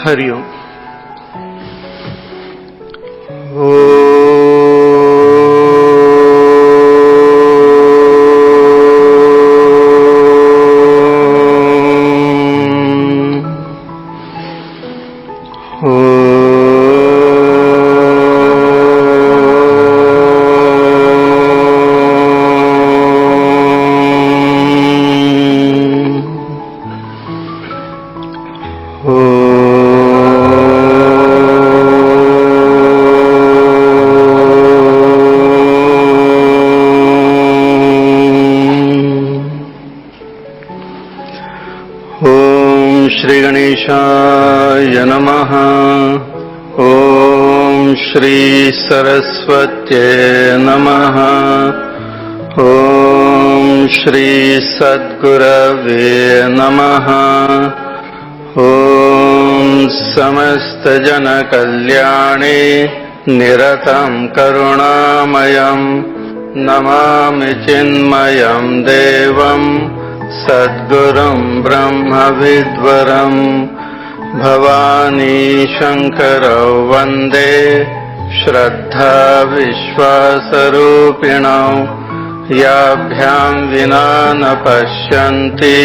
हरि ओम। श्री गणेशाय नमः। ओम श्री सरस्वत्यै नमः। ओम श्री सद्गुरवे नमः। ओम समस्त जन कल्याणे निरतं करुणामयं नमामि चिन्मयं देवं सद्गुरुं ब्रह्मविद्वरं भवानी शंकरौ वन्दे श्रद्धा विश्वासरूपिणौ याभ्यां विना न पश्यन्ति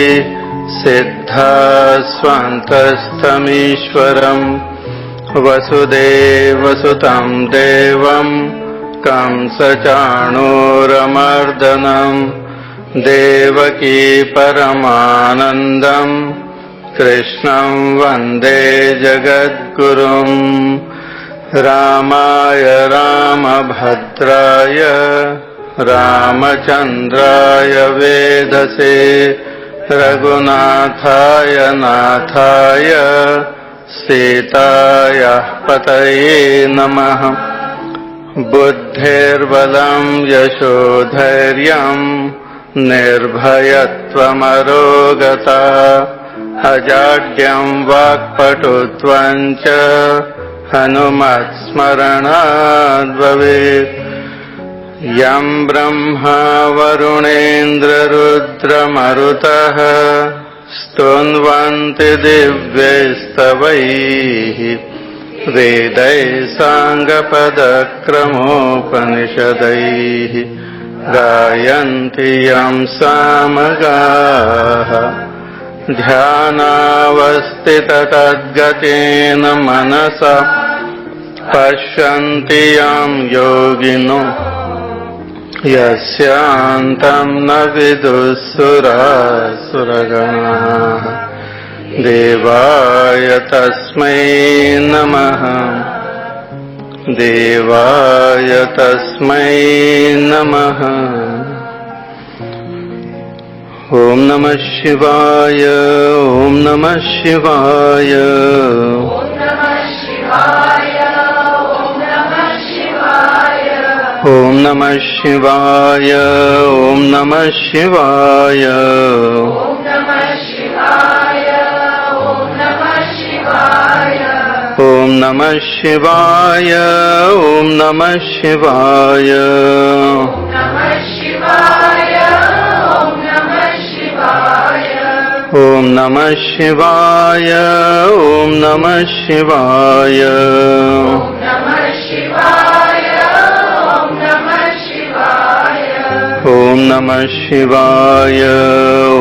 सिद्धा स्वान्तस्थमीश्वरम् वसुदेवसुतं देवं कंसचाणूरमर्दनम् देवकी परमानन्दं कृष्णं वन्दे जगद्गुरुं रामाय रामभद्राय रामचन्द्राय वेधसे रघुनाथाय नाथाय सीतायाः पतये नमः। बुद्धिर्बलं यशोधैर्यं निर्भयत्वमरोगता अजाड्यं वाक्पटुत्वं च हनुमत्स्मरणाद् भवेत्। यं ब्रह्मा वरुणेन्द्ररुद्रमरुतः स्तुन्वन्ति दिव्यैस्तवैः वेदैः साङ्गपदक्रमोपनिषदैः गायन्ति यं सामगाः ध्यानावस्थिततद्गतेन मनसा पश्यन्ति यं योगिनो यस्यान्तं न विदुःसुरासुरगणाः। देवाय तस्मै नमः। देवाय तस्मै नमः। ओम नमः शिवाय। ओम नमः शिवाय। ओम नमः शिवाय। ओम नमः शिवाय। ओम नमः शिवाय। ओम नमः शिवाय। ओम नमः शिवाय।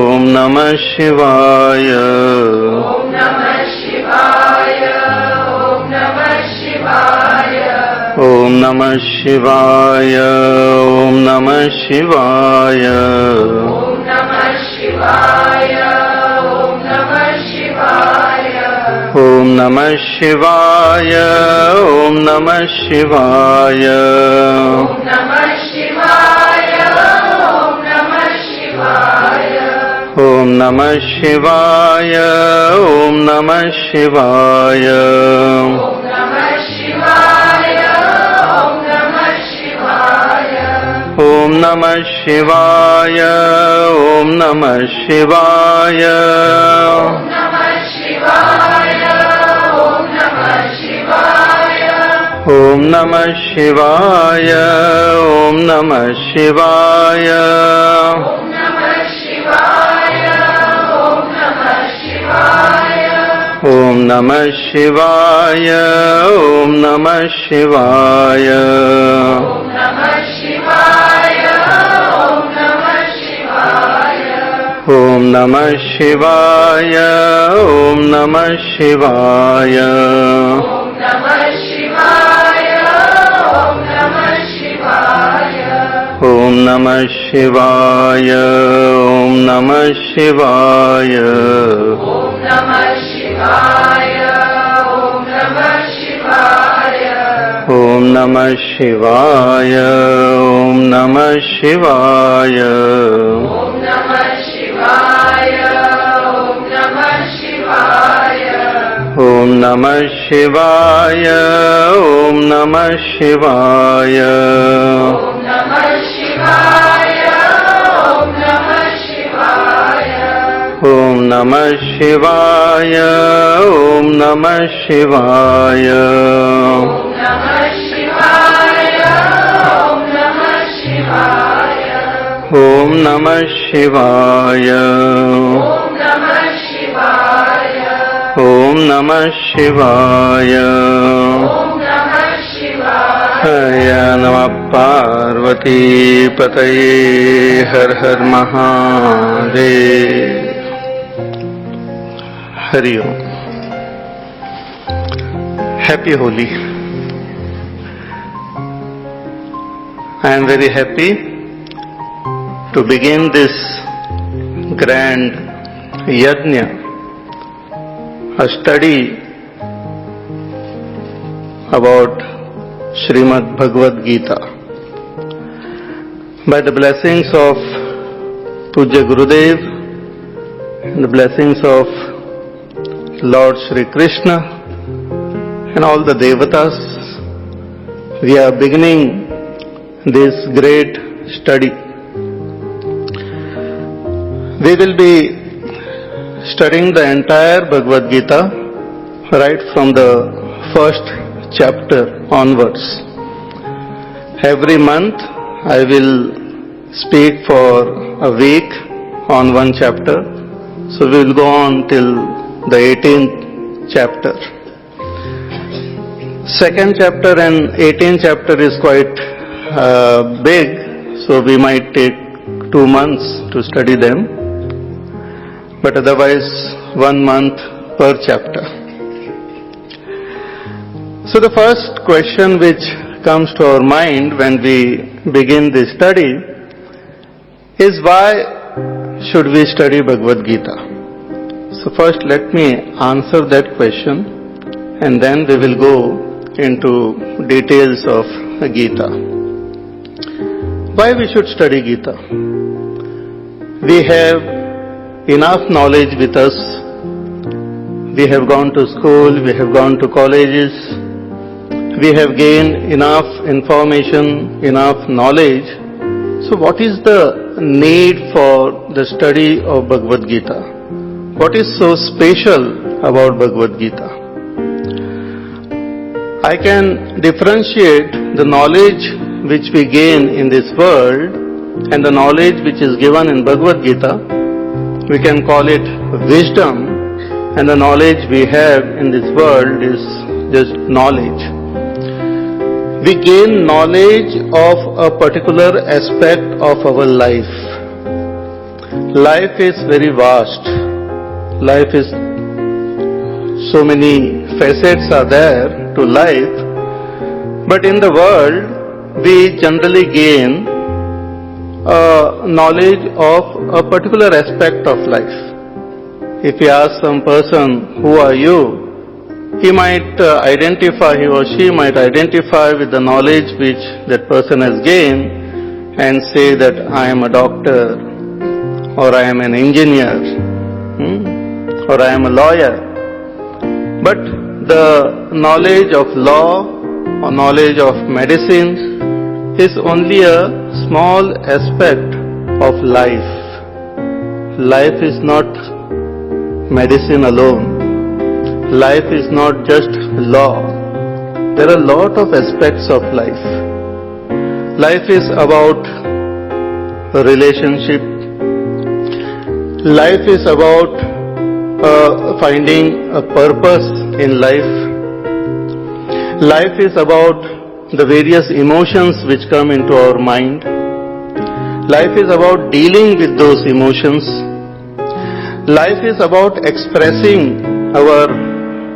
ओम नमः शिवाय। ओम नमः शिवाय। ओम नमः शिवाय। ओम नमः शिवाय। ओम नमः शिवाय। ओम नमः शिवाय। ओम नमः शिवाय। Om Namah Shivaya, Om Namah Shivaya. Om Namah Shivaya, Om Namah Shivaya. Om Namah Shivaya, Om Namah Shivaya. Om Namah Shivaya, Om Namah Shivaya. Om Namah Shivaya, Om Namah Shivaya. Om Namah Shivaya, Om Namah Shivaya. Om Namah Shivaya, Om Namah Shivaya. Om Namah Shivaya, Om Namah Shivaya. Om Namah Shivaya, Om Namah Shivaya. Om Namah Shivaya. Om Namah Shivaya. Haya Namah Parvati Pataye Har Har Mahadev. Hari Om. Happy Holi. I am very happy to begin this grand yajna, a study about Srimad Bhagavad Gita. By the blessings of Pujya Gurudev and the blessings of Lord Shri Krishna and all the Devatas, we are beginning this great study. We will be studying the entire Bhagavad Gita right from the first chapter onwards. Every month I will speak for a week on one chapter. So we will go on till the 18th chapter. Second chapter and 18th chapter is quite big, so we might take 2 months to study them, but otherwise 1 month per chapter. So the first question which comes to our mind when we begin this study is, why should we study Bhagavad Gita? So first let me answer that question and then we will go into details of Gita. Why we should study Gita? We have enough knowledge with us. We have gone to school, we have gone to colleges, we have gained enough information, enough knowledge. So what is the need for the study of Bhagavad Gita? What is so special about Bhagavad Gita? I can differentiate the knowledge which we gain in this world and the knowledge which is given in Bhagavad Gita. We can call it wisdom, and the knowledge we have in this world is just knowledge. We gain knowledge of a particular aspect of our life. Life is very vast. Life is, so many facets are there to life, but in the world we generally gain knowledge of a particular aspect of life. If we ask some person, who are you? He might he or she might identify with the knowledge which that person has gained and say that I am a doctor, or I am an engineer, or I am a lawyer. But the knowledge of law or knowledge of medicine is only a small aspect of life. Life is not medicine alone. Life is not just law. There are a lot of aspects of life. Life is about a relationship. Life is about finding a purpose in life. Life is about the various emotions which come into our mind. Life is about dealing with those emotions. Life is about expressing our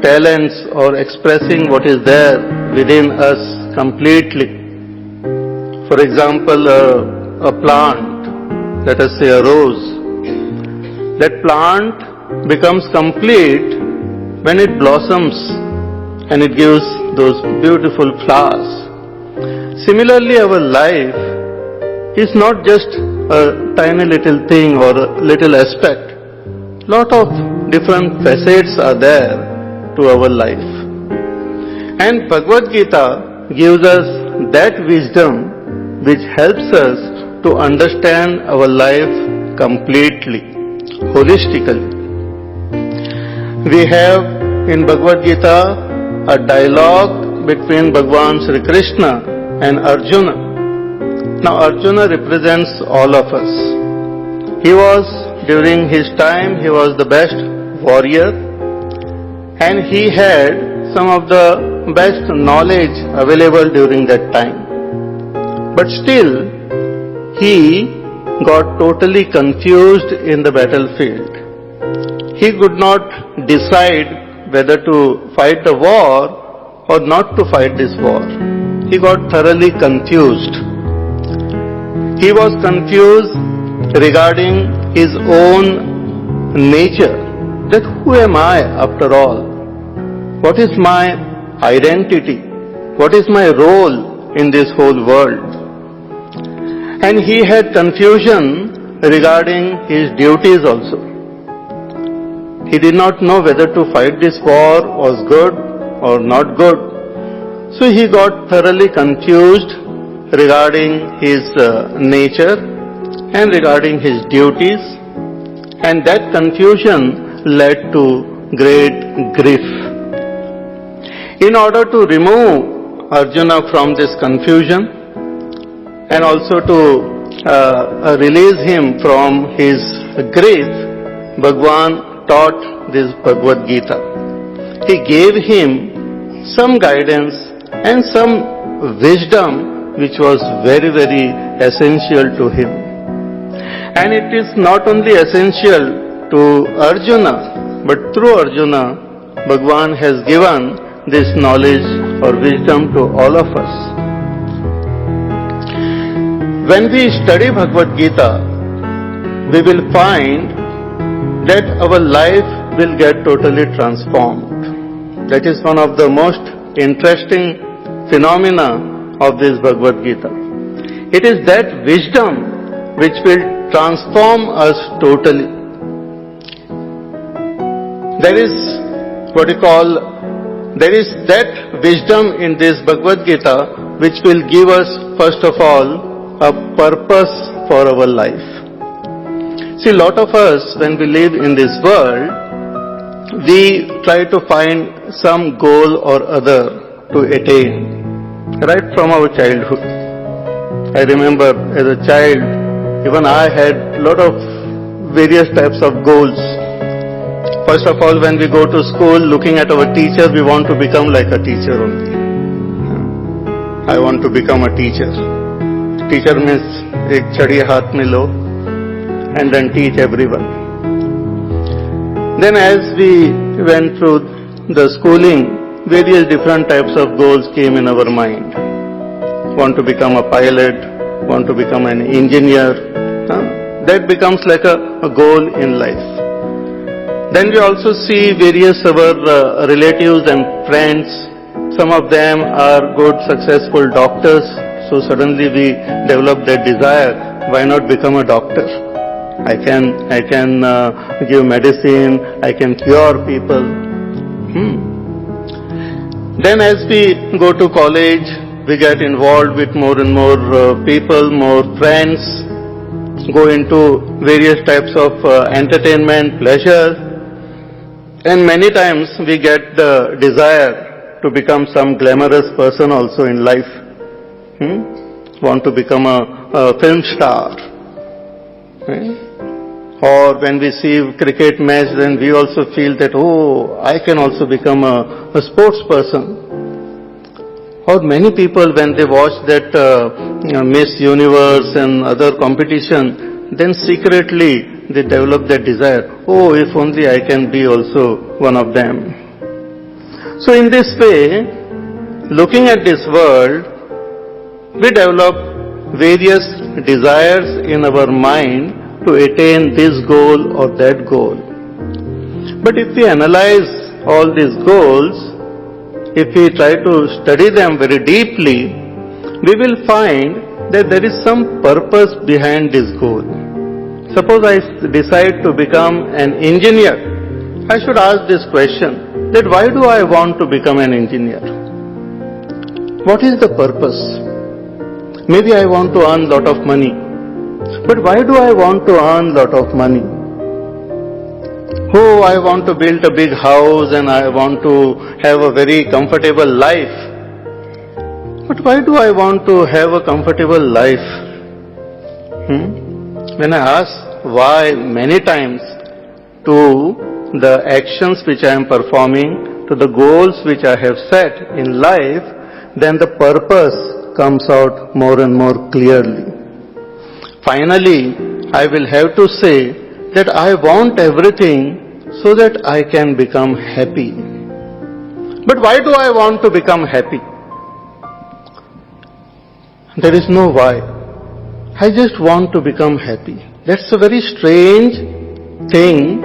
talents or expressing what is there within us completely. For example, a plant, let us say a rose. That plant becomes complete when it blossoms and it gives those beautiful flowers. Similarly, our life is not just a tiny little thing or a little aspect. Lot of different facets are there to our life. And Bhagavad Gita gives us that wisdom which helps us to understand our life completely, holistically. We have in Bhagavad Gita a dialogue between Bhagwan Sri Krishna and Arjuna. Now Arjuna represents all of us. During his time, he was the best warrior and he had some of the best knowledge available during that time. But still, he got totally confused in the battlefield. He could not decide whether to fight the war or not to fight this war. He got thoroughly confused. He was confused regarding his own nature, that who am I after all? What is my identity? What is my role in this whole world? And he had confusion regarding his duties also. He did not know whether to fight this war was good or not good. So he got thoroughly confused regarding his nature and regarding his duties, and that confusion led to great grief. In order to remove Arjuna from this confusion and also to release him from his grief, Bhagwan taught this Bhagavad Gita. He gave him some guidance and some wisdom which was very, very essential to him. And it is not only essential to Arjuna, but through Arjuna, Bhagwan has given this knowledge or wisdom to all of us. When we study Bhagavad Gita, we will find that our life will get totally transformed. That is one of the most interesting phenomena of this Bhagavad Gita. It is that wisdom which will transform us totally. There is that wisdom in this Bhagavad Gita which will give us, first of all, a purpose for our life. See, a lot of us, when we live in this world, we try to find some goal or other to attain, right from our childhood. I remember as a child, even I had a lot of various types of goals. First of all, when we go to school, looking at our teacher, we want to become like a teacher only. I want to become a teacher. Teacher means ek chadi haath mein lo and then teach everyone. Then as we went through the schooling, various different types of goals came in our mind. Want to become a pilot, want to become an engineer. That becomes like a goal in life. Then we also see various our relatives and friends. Some of them are good, successful doctors. So suddenly we develop that desire, why not become a doctor? I can give medicine, I can cure people. Then as we go to college, we get involved with more and more people, more friends, go into various types of entertainment, pleasure, and many times we get the desire to become some glamorous person also in life. Want to become a film star. Right? Or when we see cricket match, then we also feel that, oh, I can also become a sports person. Or many people, when they watch that Miss Universe and other competition, then secretly they develop that desire. Oh, if only I can be also one of them. So in this way, looking at this world, we develop various desires in our mind to attain this goal or that goal. But if we analyze all these goals, if we try to study them very deeply, we will find that there is some purpose behind this goal. Suppose I decide to become an engineer. I should ask this question, that why do I want to become an engineer? What is the purpose? Maybe I want to earn lot of money. But why do I want to earn lot of money? Oh, I want to build a big house and I want to have a very comfortable life. But why do I want to have a comfortable life? When I ask why many times to the actions which I am performing, to the goals which I have set in life, then the purpose comes out more and more clearly. Finally, I will have to say that I want everything so that I can become happy. But why do I want to become happy? There is no why. I just want to become happy. That's a very strange thing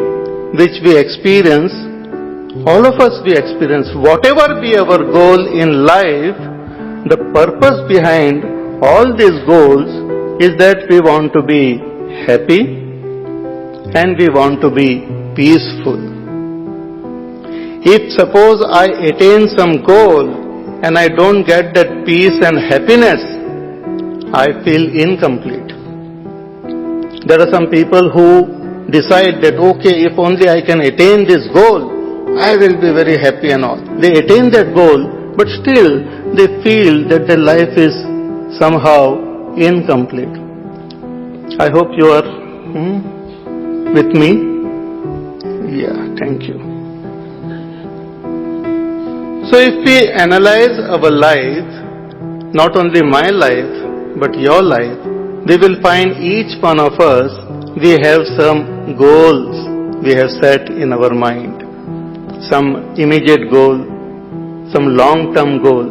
which we experience. All of us we experience. Whatever be our goal in life, the purpose behind all these goals is that we want to be happy and we want to be peaceful. If suppose I attain some goal and I don't get that peace and happiness, I feel incomplete. There are some people who decide that, okay, if only I can attain this goal, I will be very happy and all. They attain that goal, but still they feel that their life is somehow incomplete. I hope you are with me. Yeah, thank you. So if we analyze our life, not only my life, but your life, we will find each one of us, we have some goals we have set in our mind. Some immediate goal, some long-term goal.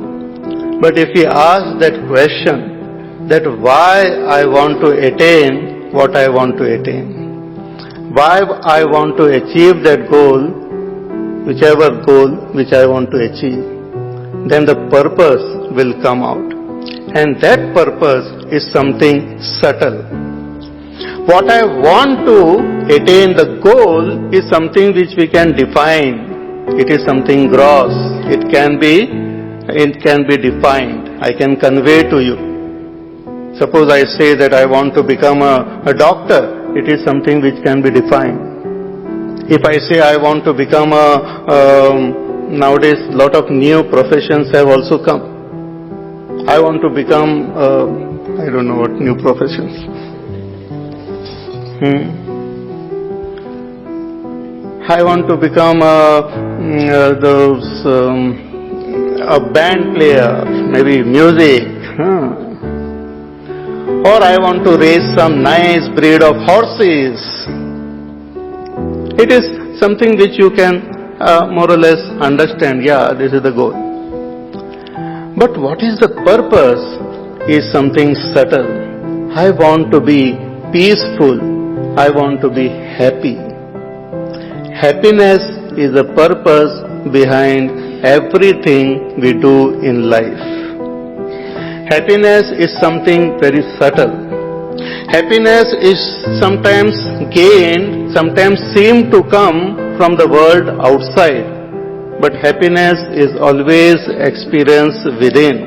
But if we ask that question, that why I want to attain what I want to attain, why I want to achieve that goal, whichever goal which I want to achieve, then the purpose will come out. And that purpose is something subtle. What I want to attain, the goal, is something which we can define. It is something gross. It can be defined. I can convey to you. Suppose I say that I want to become a doctor. It is something which can be defined. If I say I want to become nowadays lot of new professions have also come. I want to become, I don't know what new professions. I want to become a band player, maybe music. Or I want to raise some nice breed of horses. It is something which you can more or less understand. Yeah, this is the goal. But what is the purpose is something subtle. I want to be peaceful. I want to be happy. Happiness is the purpose behind everything we do in life. Happiness is something very subtle. Happiness is sometimes gained, sometimes seem to come from the world outside, but happiness is always experienced within.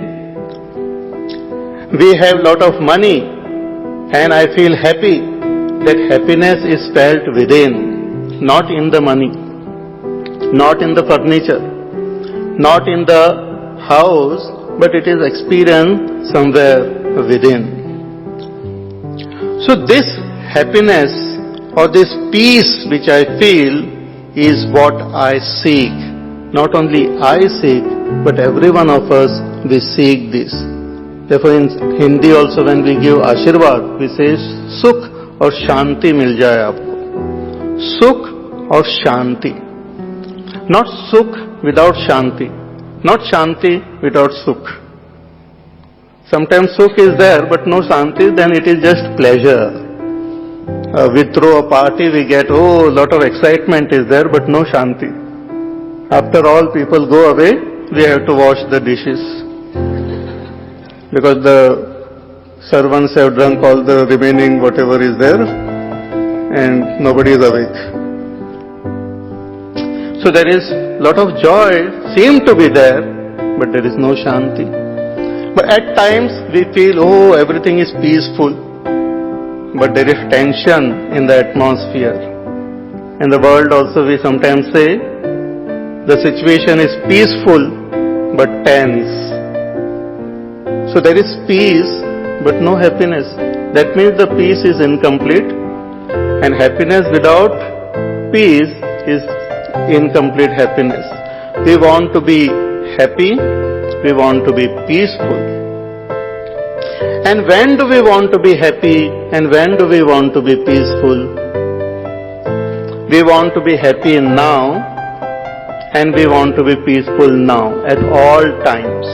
We have lot of money and I feel happy. That happiness is felt within, not in the money, not in the furniture, not in the house, but it is experienced somewhere within. So this happiness or this peace which I feel is what I seek. Not only I seek, but every one of us, we seek this. Therefore in Hindi also when we give Ashirwad, we say Sukh और शांति मिल जाए आपको. सुख और शांति. Not sukh without shanti. Not shanti without sukh. Sometimes sukh is there but no shanti, then it is just pleasure. We throw a party, we get, lot of excitement is there but no shanti. After all people go away, we have to wash the dishes. Because the servants have drunk all the remaining whatever is there and nobody is awake. So there is lot of joy seem to be there, but there is no shanti. But at times we feel, everything is peaceful, but there is tension in the atmosphere. In the world also we sometimes say, the situation is peaceful but tense. So there is peace but no happiness. That means the peace is incomplete, and happiness without peace is incomplete happiness. We want to be happy, we want to be peaceful. And when do we want to be happy and when do we want to be peaceful? We want to be happy now and we want to be peaceful now at all times.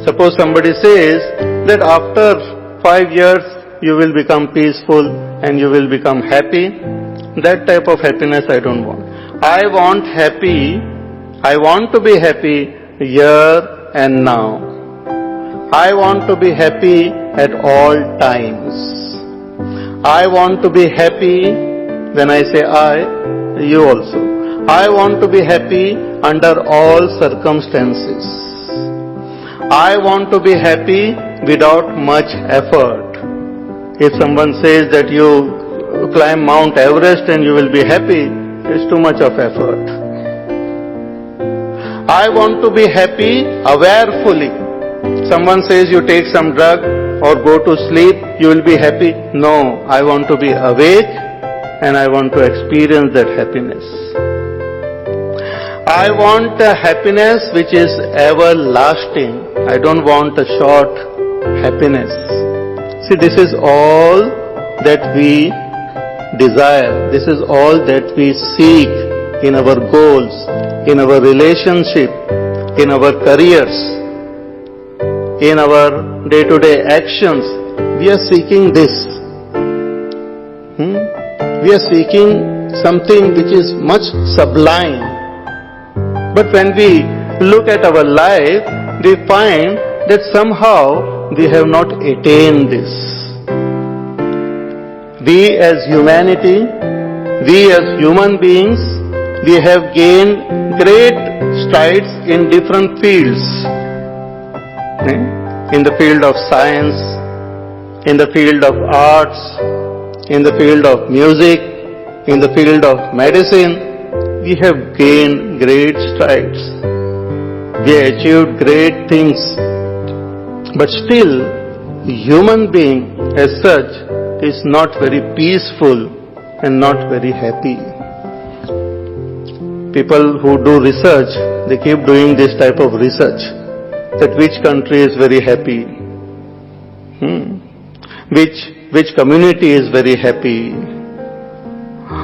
Suppose somebody says that after 5 years you will become peaceful and you will become happy. That type of happiness I don't want. I want to be happy here and now. I want to be happy at all times. I want to be happy, when I say I, you also. I want to be happy under all circumstances. I want to be happy without much effort. If someone says that you climb Mount Everest and you will be happy, it's too much of effort. I want to be happy awarefully. Someone says you take some drug or go to sleep, you will be happy. No, I want to be awake and I want to experience that happiness. I want a happiness which is everlasting. I don't want a short happiness. See, this is all that we desire. This is all that we seek in our goals, in our relationship, in our careers, in our day-to-day actions. We are seeking this. We are seeking something which is much sublime. But when we look at our life, we find that somehow we have not attained this. We as humanity, we as human beings, we have gained great strides in different fields. In the field of science, in the field of arts, in the field of music, in the field of medicine, we have gained great strides. We have achieved great things. But still, the human being as such is not very peaceful and not very happy. People who do research, they keep doing this type of research, that which country is very happy, which community is very happy,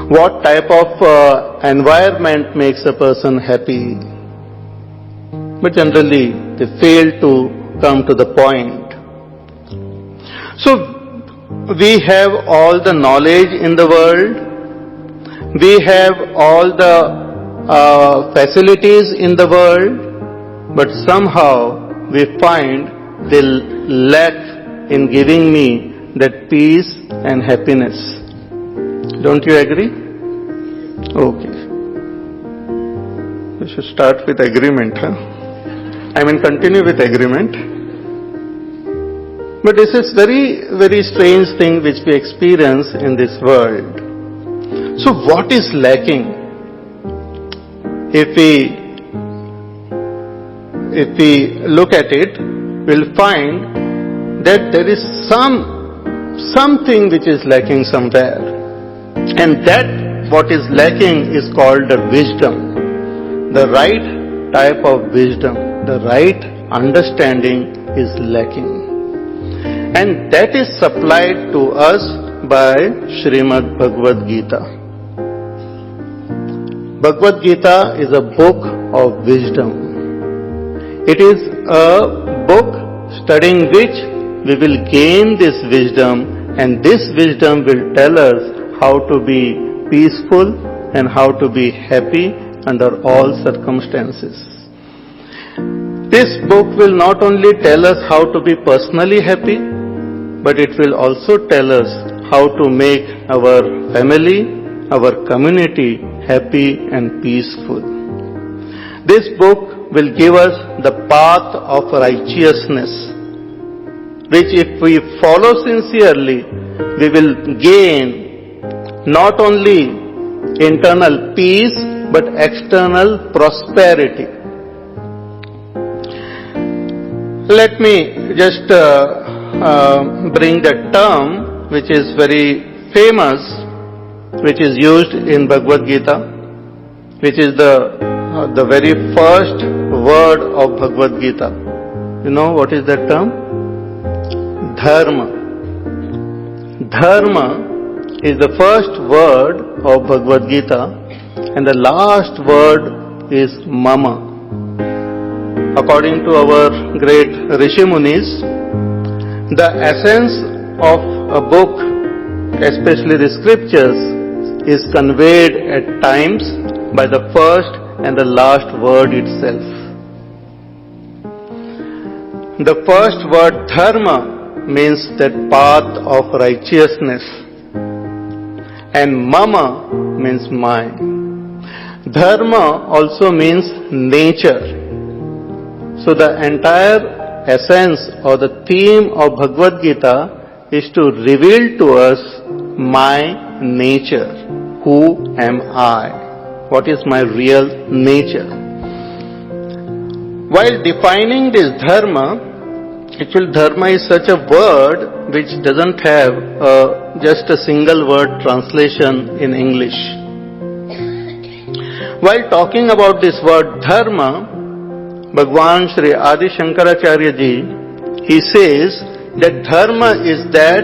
what type of environment makes a person happy. But generally, they fail to come to the point. So, we have all the knowledge in the world, we have all the facilities in the world, but somehow we find they lack in giving me that peace and happiness. Don't you agree? Okay. We should start with agreement, continue with agreement. But this is very, very strange thing which we experience in this world. So what is lacking? If we look at it, we'll find that there is something which is lacking somewhere. And that what is lacking is called the wisdom. The right type of wisdom, the right understanding is lacking. And that is supplied to us by Srimad Bhagavad Gita. Bhagavad Gita is a book of wisdom. It is a book studying which we will gain this wisdom, and this wisdom will tell us how to be peaceful and how to be happy under all circumstances. This book will not only tell us how to be personally happy, but it will also tell us how to make our family, our community happy and peaceful. This book will give us the path of righteousness, which if we follow sincerely, we will gain not only internal peace but external prosperity. Let me just bring that term which is very famous, which is used in Bhagavad Gita, which is the very first word of Bhagavad Gita. You know what is that term? Dharma. Dharma is the first word of Bhagavad Gita, and the last word is mama. According to our great Rishi Munis, the essence of a book, especially the scriptures, is conveyed at times by the first and the last word itself. The first word dharma means that path of righteousness, and mama means mine. Dharma also means nature. So the entire essence or the theme of Bhagavad Gita is to reveal to us my nature. Who am I? What is my real nature? While defining this dharma, actually dharma is such a word which doesn't have just a single word translation in English. While talking about this word dharma, Bhagwan Shri Adi Shankaracharya Ji, he says that dharma is that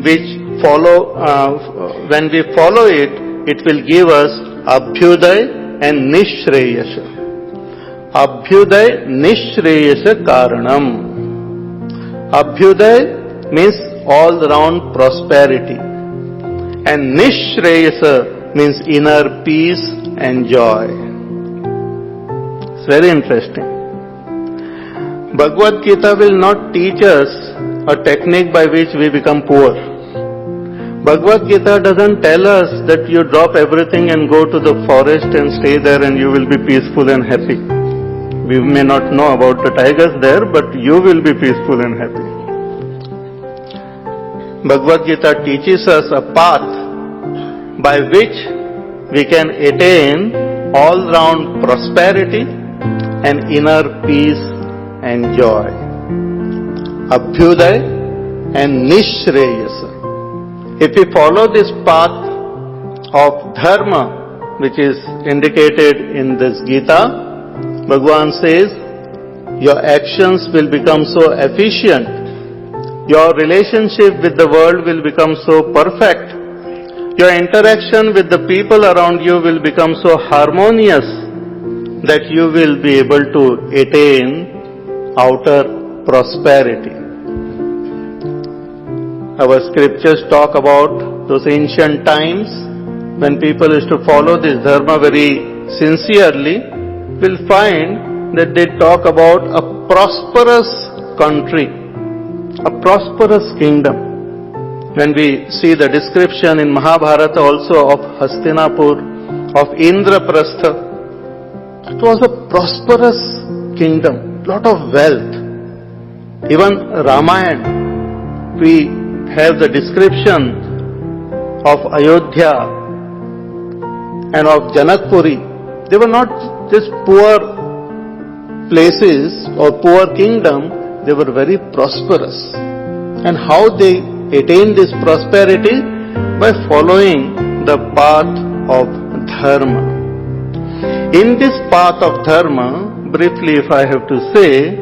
which when we follow it, it will give us abhyuday and nishreyasha. Abhyuday nishreyasha karanam. Abhyuday means all round prosperity, and nishreyasha means inner peace and joy. It's very interesting. Bhagavad Gita will not teach us a technique by which we become poor. Bhagavad Gita doesn't tell us that you drop everything and go to the forest and stay there and you will be peaceful and happy. We may not know about the tigers there, but you will be peaceful and happy. Bhagavad Gita teaches us a path by which we can attain all-round prosperity and inner peace and joy. Abhyuday and nishreyasa. If we follow this path of dharma, which is indicated in this Gita, Bhagwan says, your actions will become so efficient, your relationship with the world will become so perfect, your interaction with the people around you will become so harmonious that you will be able to attain outer prosperity. Our scriptures talk about those ancient times when people used to follow this dharma very sincerely. We'll find that they talk about a prosperous country, a prosperous kingdom. When we see the description in Mahabharata also of Hastinapur, of Indraprastha, it was a prosperous kingdom, lot of wealth. Even Ramayana, we have the description of Ayodhya and of Janakpuri. They were not just poor places or poor kingdom, they were very prosperous. And how they attained this prosperity? By following the path of dharma. In this path of dharma, briefly if I have to say,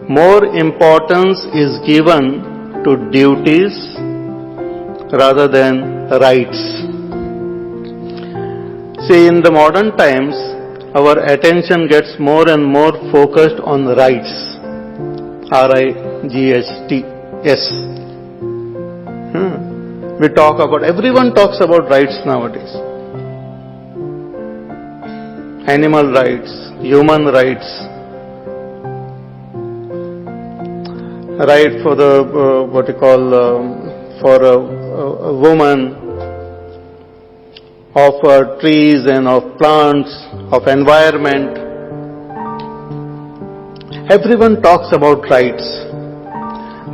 more importance is given to duties rather than rights. See, in the modern times, our attention gets more and more focused on rights. R-I-G-H-T-S. We talk about, everyone talks about rights nowadays. Animal rights, human rights, right for the, for a woman, of trees and of plants, of environment. Everyone talks about rights.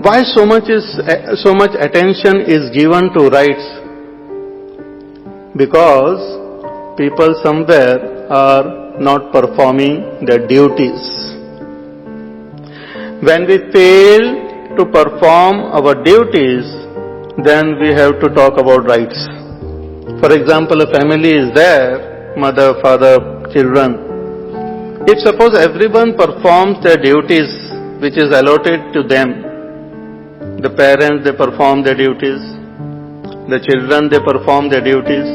Why so much attention is given to rights? Because people somewhere are not performing their duties. When we fail to perform our duties, then we have to talk about rights. For example, a family is there, mother, father, children. If suppose everyone performs their duties which is allotted to them, the parents, they perform their duties, the children, they perform their duties,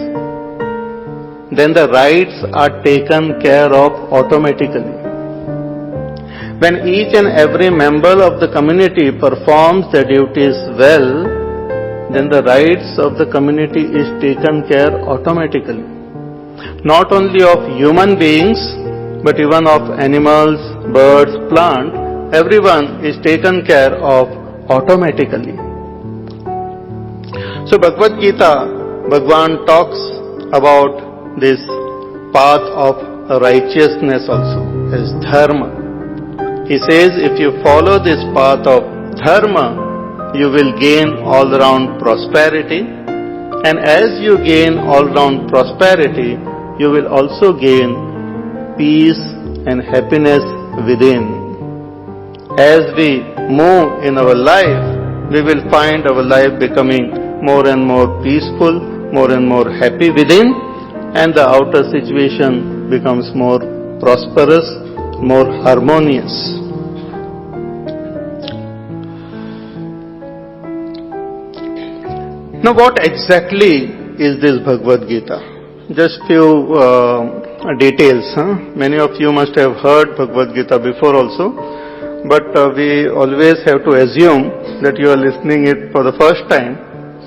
then the rights are taken care of automatically. When each and every member of the community performs their duties well, then the rights of the community is taken care automatically. Not only of human beings, but even of animals, birds, plants, everyone is taken care of automatically. So Bhagavad Gita, Bhagwan talks about this path of righteousness also, as dharma. He says, if you follow this path of dharma, you will gain all-round prosperity, and as you gain all-round prosperity, you will also gain peace and happiness within. As we move in our life, we will find our life becoming more and more peaceful, more and more happy within, and the outer situation becomes more prosperous, more harmonious. Now what exactly is this Bhagavad Gita? Just few details. Many of you must have heard Bhagavad Gita before also, but we always have to assume that you are listening it for the first time,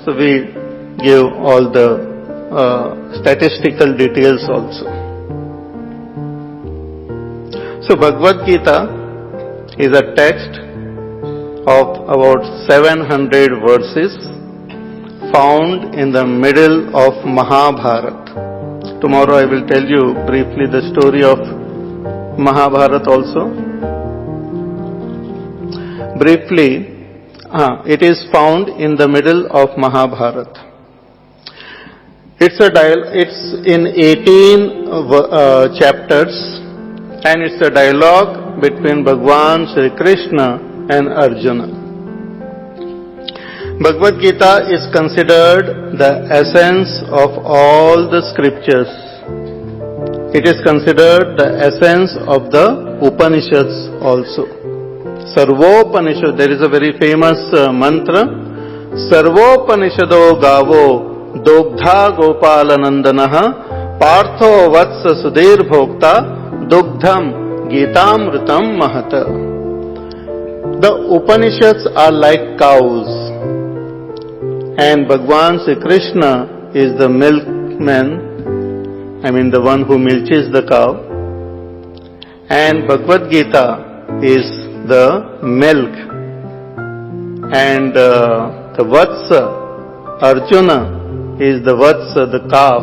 so we give all the statistical details also. So Bhagavad Gita is a text of about 700 verses found in the middle of Mahabharata. Tomorrow I will tell you briefly the story of Mahabharata also. Briefly, it is found in the middle of Mahabharata. It's in 18 chapters, and it's a dialogue between Bhagwan Sri Krishna and Arjuna. Bhagavad Gita is considered the essence of all the scriptures. It is considered the essence of the Upanishads also. Sarvopanishad, there is a very famous mantra, Sarvopanishado gavo dogdha gopalanandanaha partho vatsa sudhir bhokta dogdham gitamritam mahata. The Upanishads are like cows, and Bhagwan Sri Krishna is the milkman, the one who milches the cow, and Bhagavad Gita is the milk, and the Vatsa Arjuna is the Vatsa, the calf.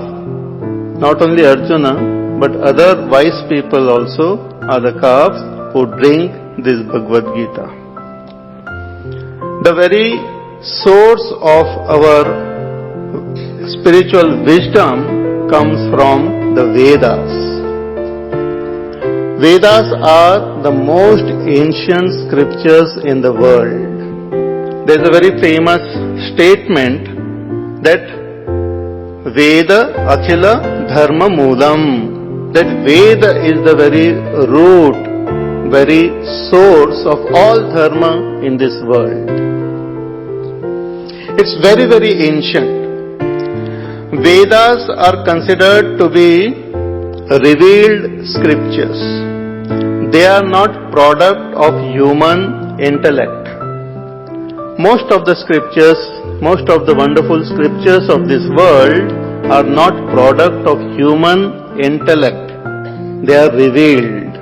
Not only Arjuna, but other wise people also are the calves who drink this Bhagavad Gita. The very source of our spiritual wisdom comes from the Vedas. Vedas are the most ancient scriptures in the world. There is a very famous statement that Veda Akhila Dharma Moolam, that Veda is the very root, very source of all dharma in this world. It's very, very ancient. Vedas are considered to be revealed scriptures. They are not product of human intellect. Most of the scriptures, most of the wonderful scriptures of this world are not product of human intellect. They are revealed.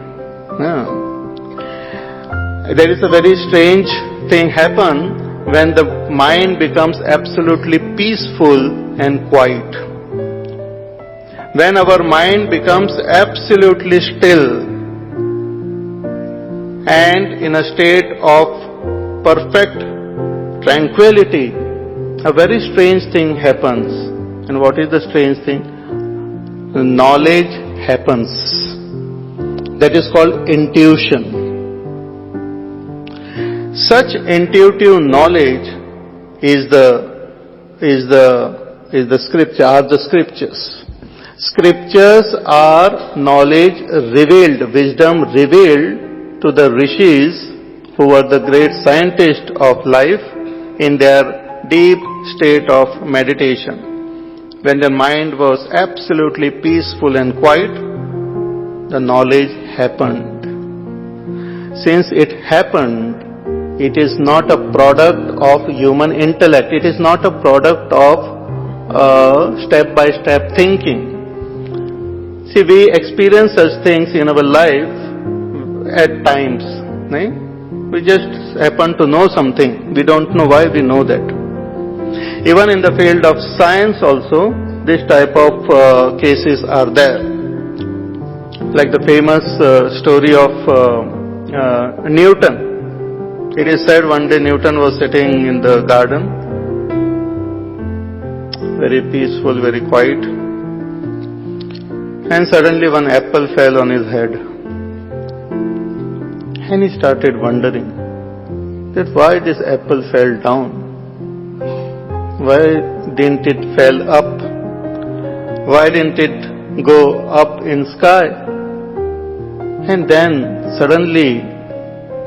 There is a very strange thing happen when the mind becomes absolutely peaceful and quiet. When our mind becomes absolutely still and in a state of perfect tranquility, a very strange thing happens. And what is the strange thing? Knowledge happens. That is called intuition. Such intuitive knowledge is the scripture, are the scriptures. Scriptures are knowledge revealed, wisdom revealed to the rishis who were the great scientists of life in their deep state of meditation. When the mind was absolutely peaceful and quiet, the knowledge happened. Since it happened, it is not a product of human intellect. It is not a product of step-by-step thinking. See, we experience such things in our life at times. Right? We just happen to know something. We don't know why we know that. Even in the field of science also, this type of cases are there. Like the famous story of Newton. It is said one day Newton was sitting in the garden, very peaceful, very quiet, and suddenly one apple fell on his head. And he started wondering that why this apple fell down. Why didn't it fell up? Why didn't it go up in sky? And then suddenly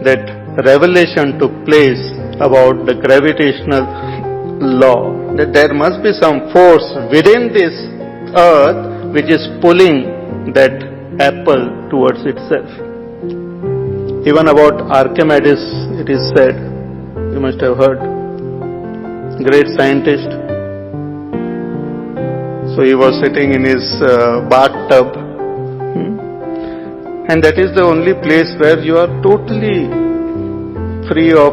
that revelation took place about the gravitational law, that there must be some force within this earth which is pulling that apple towards itself. Even about Archimedes it is said, you must have heard, great scientist. So he was sitting in his bathtub, and that is the only place where you are totally free of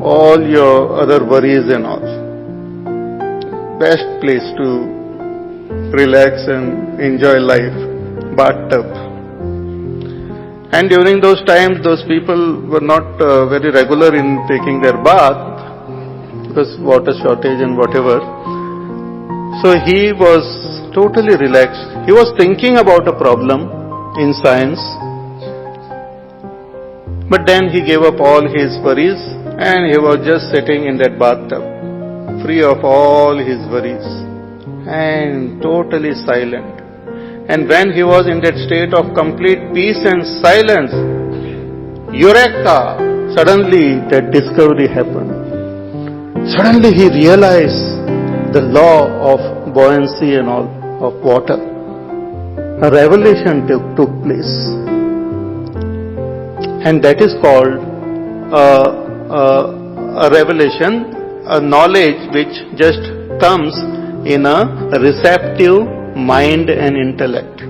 all your other worries and all. Best place to relax and enjoy life, bathtub. And during those times, those people were not very regular in taking their bath because water shortage and whatever. So he was totally relaxed. He was thinking about a problem in science, but then he gave up all his worries and he was just sitting in that bathtub, free of all his worries and totally silent. And when he was in that state of complete peace and silence, Eureka! Suddenly that discovery happened. Suddenly he realized the law of buoyancy and all of water. A revelation took place. And that is called a revelation, a knowledge which just comes in a receptive mind and intellect.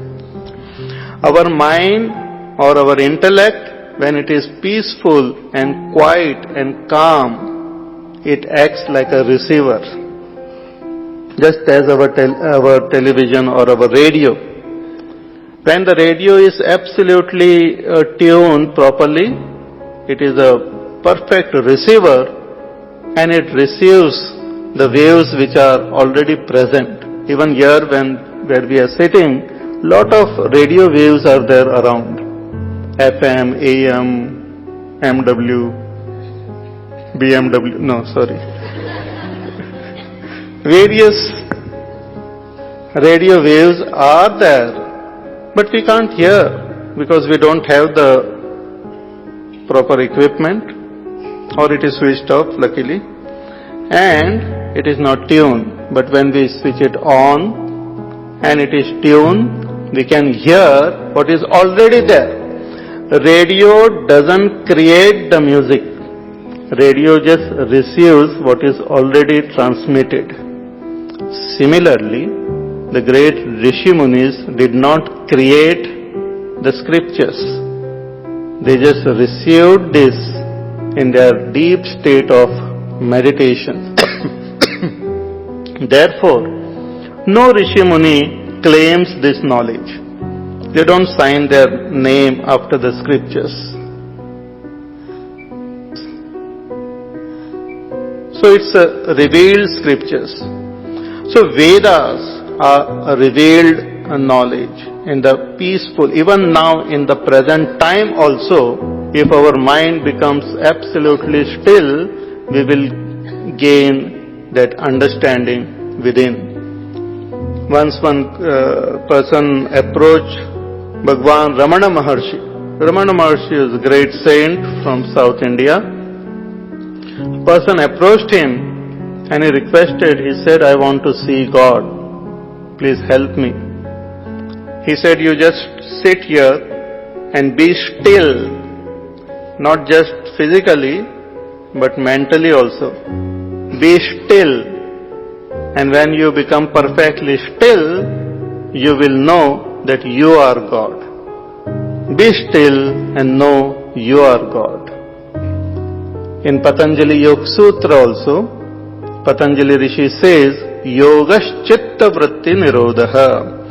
Our mind or our intellect, when it is peaceful and quiet and calm, it acts like a receiver. just as our television or our radio. When the radio is absolutely tuned properly, it is a perfect receiver and it receives the waves which are already present. Even here where we are sitting, lot of radio waves are there around. FM, AM, MW, BMW, no sorry. Various radio waves are there. But we can't hear because we don't have the proper equipment or it is switched off luckily and it is not tuned. But when we switch it on and it is tuned, we can hear what is already there. Radio doesn't create the music. Radio just receives what is already transmitted. Similarly, the great Rishi Munis did not create the scriptures. They just received this in their deep state of meditation. Therefore, no Rishi Muni claims this knowledge. They don't sign their name after the scriptures. So it's a revealed scriptures. So Vedas are a revealed knowledge in the peaceful, even now in the present time also, if our mind becomes absolutely still, we will gain that understanding within. Once one person approached Bhagwan Ramana Maharshi. Ramana Maharshi is a great saint from South India. A person approached him and he requested, he said, I want to see God. Please help me. He said, you just sit here and be still, not just physically, but mentally also. Be still. And when you become perfectly still, you will know that you are God. Be still and know you are God. In Patanjali Yoga Sutra also, Patanjali Rishi says, Yogash Chitta Vritti Nirodha.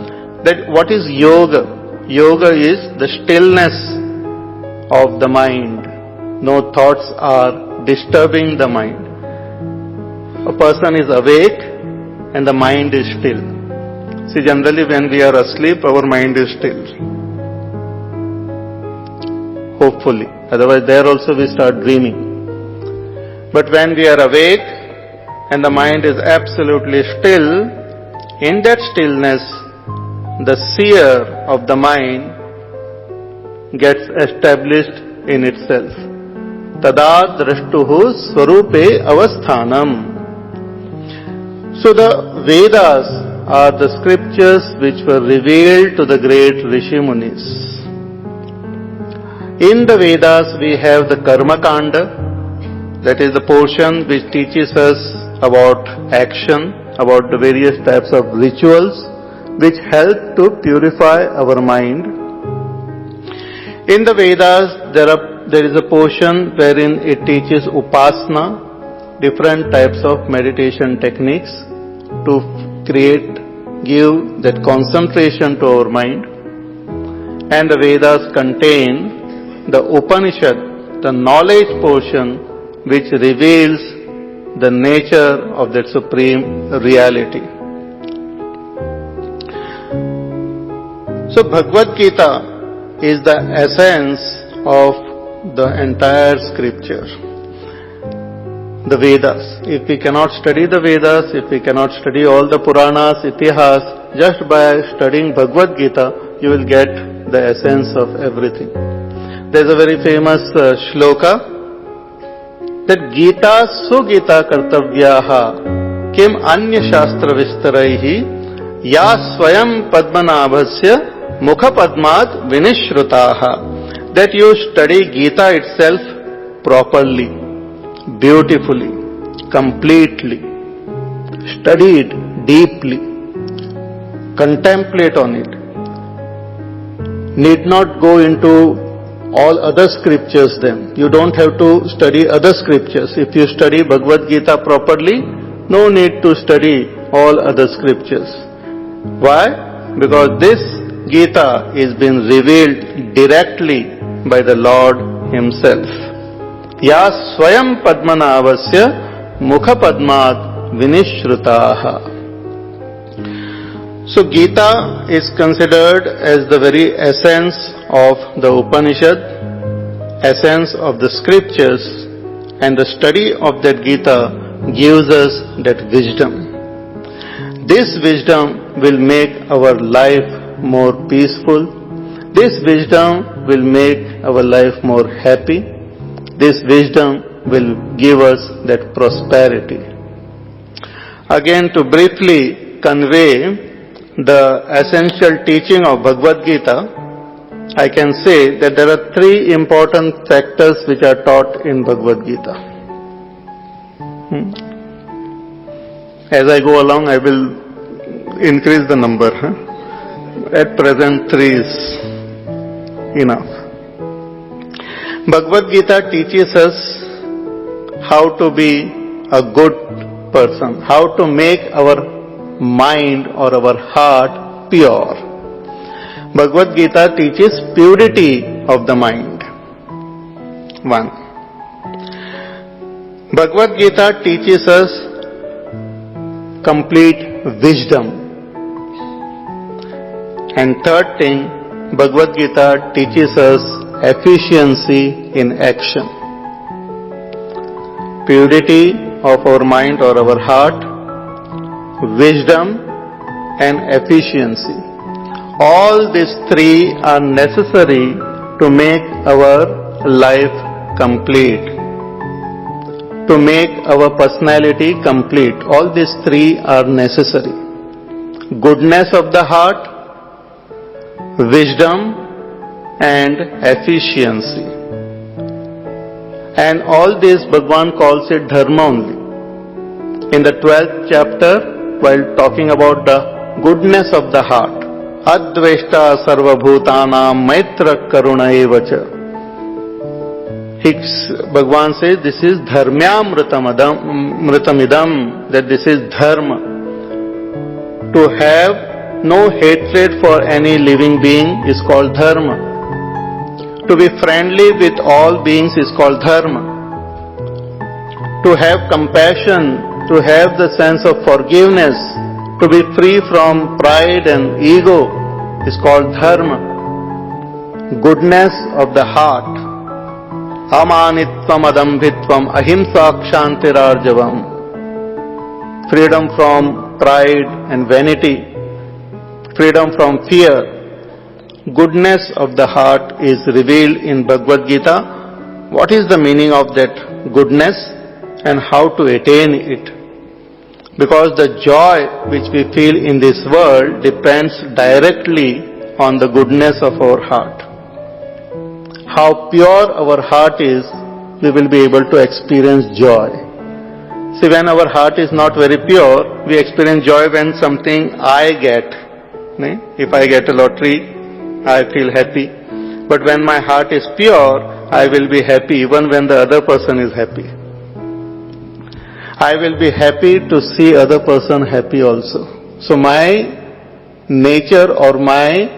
That what is yoga? Yoga is the stillness of the mind. No thoughts are disturbing the mind. A person is awake and the mind is still. See, generally when we are asleep, our mind is still. Hopefully. Otherwise there also we start dreaming. But when we are awake and the mind is absolutely still, in that stillness, the seer of the mind gets established in itself. Tada drashtuhu swarupe avasthanam. So the Vedas are the scriptures which were revealed to the great Rishi Munis. In the Vedas we have the Karma Kanda, that is the portion which teaches us about action, about the various types of rituals which help to purify our mind. In the Vedas there is a portion wherein it teaches upasana, different types of meditation techniques to give that concentration to our mind. And the Vedas contain the Upanishad, the knowledge portion which reveals the nature of that supreme reality. So Bhagavad Gita is the essence of the entire scripture. The Vedas. If we cannot study the Vedas, if we cannot study all the Puranas, Itihas, just by studying Bhagavad Gita, you will get the essence of everything. There is a very famous shloka that Gita sugita kartavyaha kim anya shastra vistaraihi ya swayam padmanabhasya mukha padmat vinishrutaha. That you study Gita itself properly, beautifully, completely, study it deeply, contemplate on it. Need not go into all other scriptures then. You don't have to study other scriptures. If you study Bhagavad Gita properly, no need to study all other scriptures. Why? Because this Gita is being revealed directly by the Lord Himself. Ya swayam padmanavasya mukha padmat vinishrutaha. So Gita is considered as the very essence of the Upanishad, essence of the scriptures, and the study of that Gita gives us that wisdom. This wisdom will make our life more peaceful. This wisdom will make our life more happy. This wisdom will give us that prosperity. Again, to briefly convey the essential teaching of Bhagavad Gita, I can say that there are three important factors which are taught in Bhagavad Gita. As I go along, I will increase the number. At present, 3 is enough. Bhagavad Gita teaches us how to be a good person, how to make our mind or our heart pure. Bhagavad Gita teaches purity of the mind. 1. Bhagavad Gita teaches us complete wisdom. And third thing, Bhagavad Gita teaches us efficiency in action. Purity of our mind or our heart, wisdom and efficiency. All these three are necessary to make our life complete, to make our personality complete. All these three are necessary. Goodness of the heart, wisdom and efficiency. And all this Bhagavan calls it dharma only. In the 12th chapter, while talking about the goodness of the heart, Adveshta sarva bhutanam maitra karuna evacha. Bhagavan says this is dharmyamritamidam, that this is dharma. To have no hatred for any living being is called dharma. To be friendly with all beings is called dharma. To have compassion, to have the sense of forgiveness, to be free from pride and ego is called dharma. Goodness of the heart. Amanitvam adambhitvam ahimsa kshantirarjavam. Freedom from pride and vanity. Freedom from fear. Goodness of the heart is revealed in Bhagavad Gita. What is the meaning of that goodness and how to attain it? Because the joy which we feel in this world depends directly on the goodness of our heart. How pure our heart is, we will be able to experience joy. See, when our heart is not very pure, we experience joy when something I get. If I get a lottery, I feel happy. But when my heart is pure, I will be happy even when the other person is happy. I will be happy to see other person happy also. So my nature or my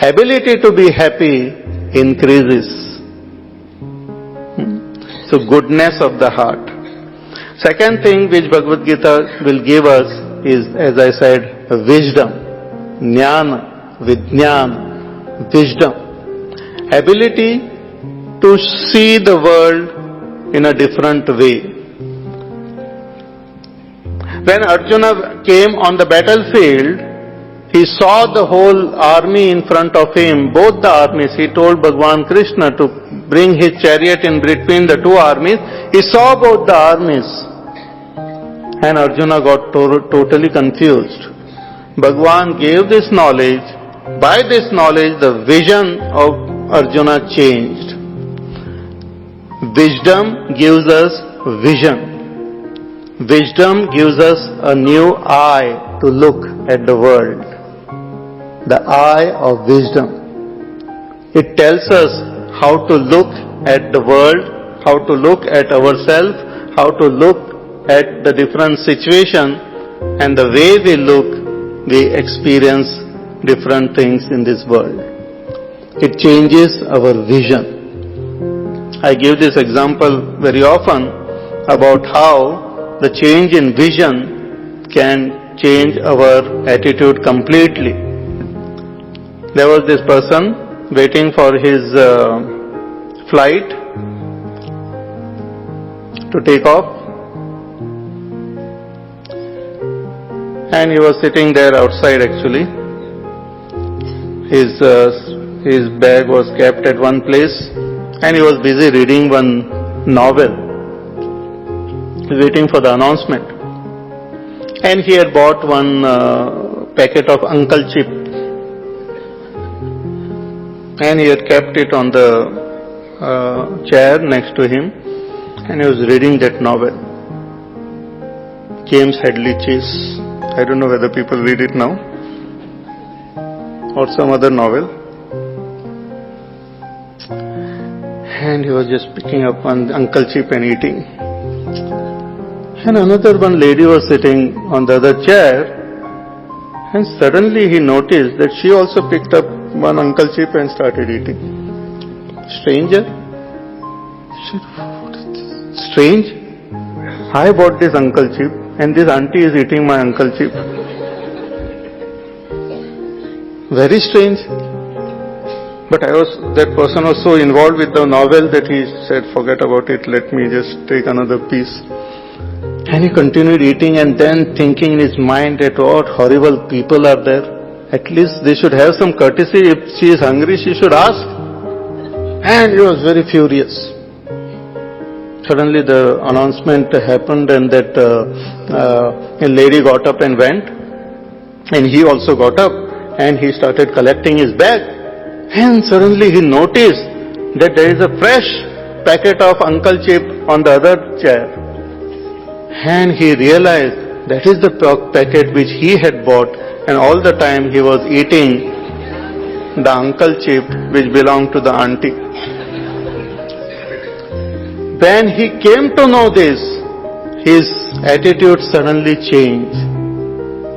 ability to be happy increases. So goodness of the heart. Second thing which Bhagavad Gita will give us is, as I said, wisdom. Jnana, Vijnana, wisdom. Ability to see the world in a different way. When Arjuna came on the battlefield, he saw the whole army in front of him, both the armies. He told Bhagavan Krishna to bring his chariot in between the two armies. He saw both the armies. And Arjuna got totally confused. Bhagavan gave this knowledge. By this knowledge, the vision of Arjuna changed. Wisdom gives us vision. Wisdom gives us a new eye to look at the world. The eye of wisdom. It tells us how to look at the world, how to look at ourselves, how to look at the different situation and the way we look, we experience different things in this world. It changes our vision. I give this example very often about how the change in vision can change our attitude completely. There was this person waiting for his flight to take off, and he was sitting there outside actually. His bag was kept at one place, and he was busy reading one novel, waiting for the announcement. And he had bought one packet of Uncle Chip, and he had kept it on the chair next to him, and he was reading that novel, James Hadley Chase. I don't know whether people read it now, or some other novel. And he was just picking up one Uncle Chip and eating. And another one lady was sitting on the other chair, and suddenly he noticed that she also picked up one Uncle Chip and started eating. Stranger? Strange? I bought this Uncle Chip and this auntie is eating my Uncle Chip. Very strange. But that person was so involved with the novel that he said, forget about it, let me just take another piece. And he continued eating, and then thinking in his mind that what horrible people are there. At least they should have some courtesy. If she is hungry, she should ask. And he was very furious. Suddenly the announcement happened, and that a lady got up and went. And he also got up, and he started collecting his bag. And suddenly he noticed that there is a fresh packet of Uncle Chip on the other chair. And he realized that is the packet which he had bought, and all the time he was eating the Uncle Chip which belonged to the auntie. When he came to know this, his attitude suddenly changed.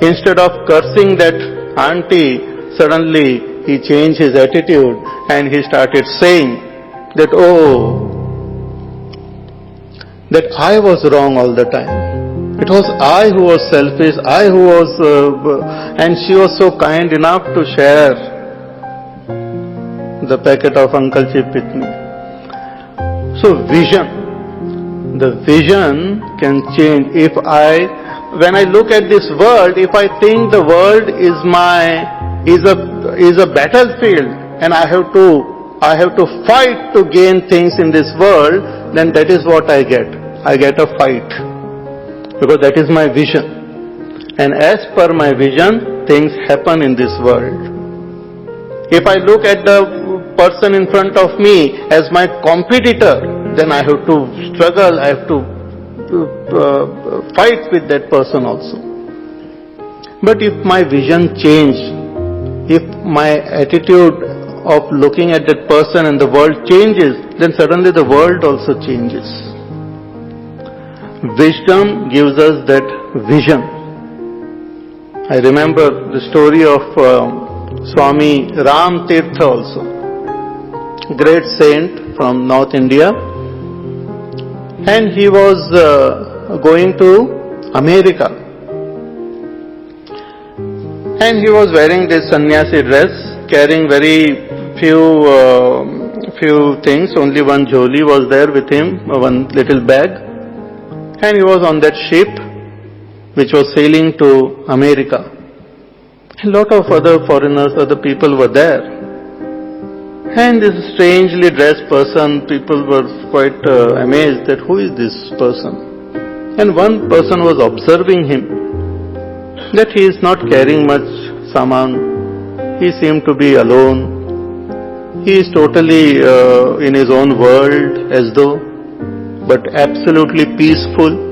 Instead of cursing that auntie, suddenly he changed his attitude and he started saying that, that I was wrong all the time. It was I who was selfish, I who was, and she was so kind enough to share the packet of Uncle Chip with me. So vision. The vision can change. When I look at this world, if I think the world is a battlefield and I have to fight to gain things in this world, then that is what I get. I get a fight, because that is my vision. And as per my vision, things happen in this world. If I look at the person in front of me as my competitor, then I have to struggle, I have to fight with that person also. But if my vision changed, if my attitude of looking at that person and the world changes, then suddenly the world also changes. Wisdom gives us that vision. I remember the story of Swami Ram Tirtha also, great saint from North India, and he was going to America, and he was wearing this sannyasi dress, carrying very few things, only one jholi was there with him, one little bag, and he was on that ship which was sailing to America. A lot of other foreigners, other people were there. And this strangely dressed person, people were quite amazed that who is this person? And one person was observing him, that he is not carrying much saman. He seemed to be alone. He is totally in his own world as though, but absolutely peaceful.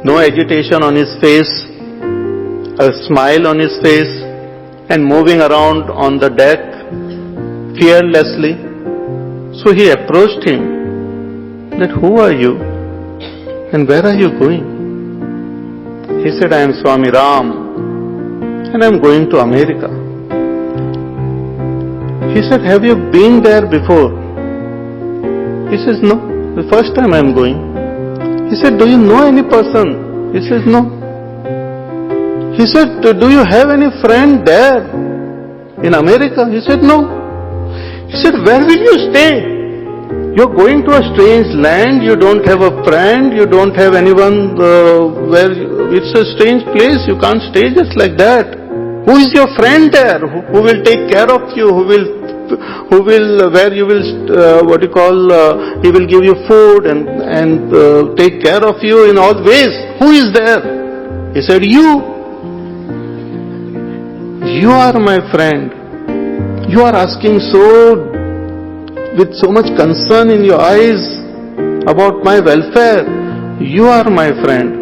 No agitation on his face, a smile on his face, and moving around on the deck fearlessly. So he approached him, that who are you and where are you going? He said, I am Swami Ram and I am going to America. He said, have you been there before? He says, no, the first time I am going. He said, do you know any person? He says, no. He said, do you have any friend there in America? He said, no. He said, where will you stay? You're going to a strange land, you don't have a friend, you don't have anyone it's a strange place, you can't stay just like that. Who is your friend there? Who will take care of you? Where you will, he will give you food and take care of you in all ways. Who is there? He said, you. You are my friend. You are asking with so much concern in your eyes about my welfare. You are my friend.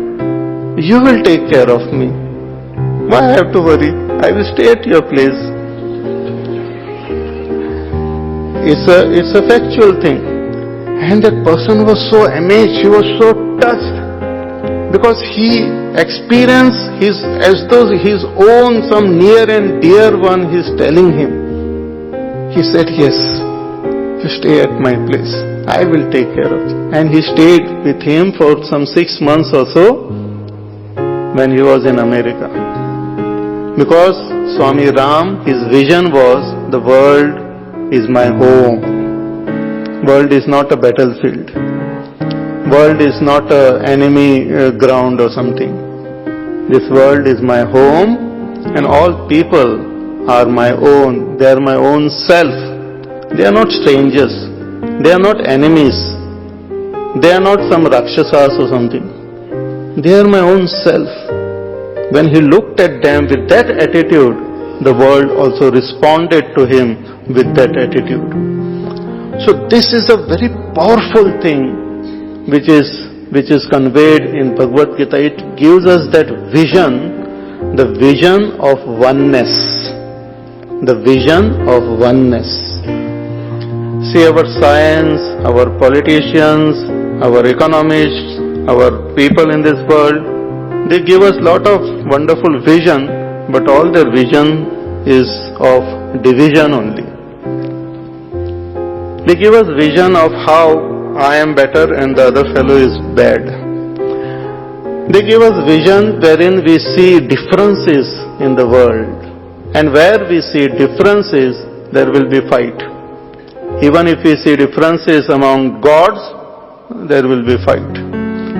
You will take care of me. Why I have to worry? I will stay at your place. It's a factual thing. And that person was so amazed, he was so touched, because he experienced as though his own, some near and dear one is telling him. He said, yes, you stay at my place. I will take care of you. And he stayed with him for some 6 months or so when he was in America. Because Swami Ram, his vision was, the world is my home. World is not a battlefield. World is not an enemy ground or something. This world is my home and all people are my own. They are my own self. They are not strangers. They are not enemies. They are not some Rakshasas or something. They are my own self. When he looked at them with that attitude, the world also responded to him with that attitude. So this is a very powerful thing which is conveyed in Bhagavad Gita. It gives us that vision, the vision of oneness. The vision of oneness. See, our science, our politicians, our economists, our people in this world, they give us lot of wonderful vision, but all their vision is of division only. They give us vision of how I am better and the other fellow is bad. They give us vision wherein we see differences in the world. And where we see differences, there will be fight. Even if we see differences among gods, there will be fight.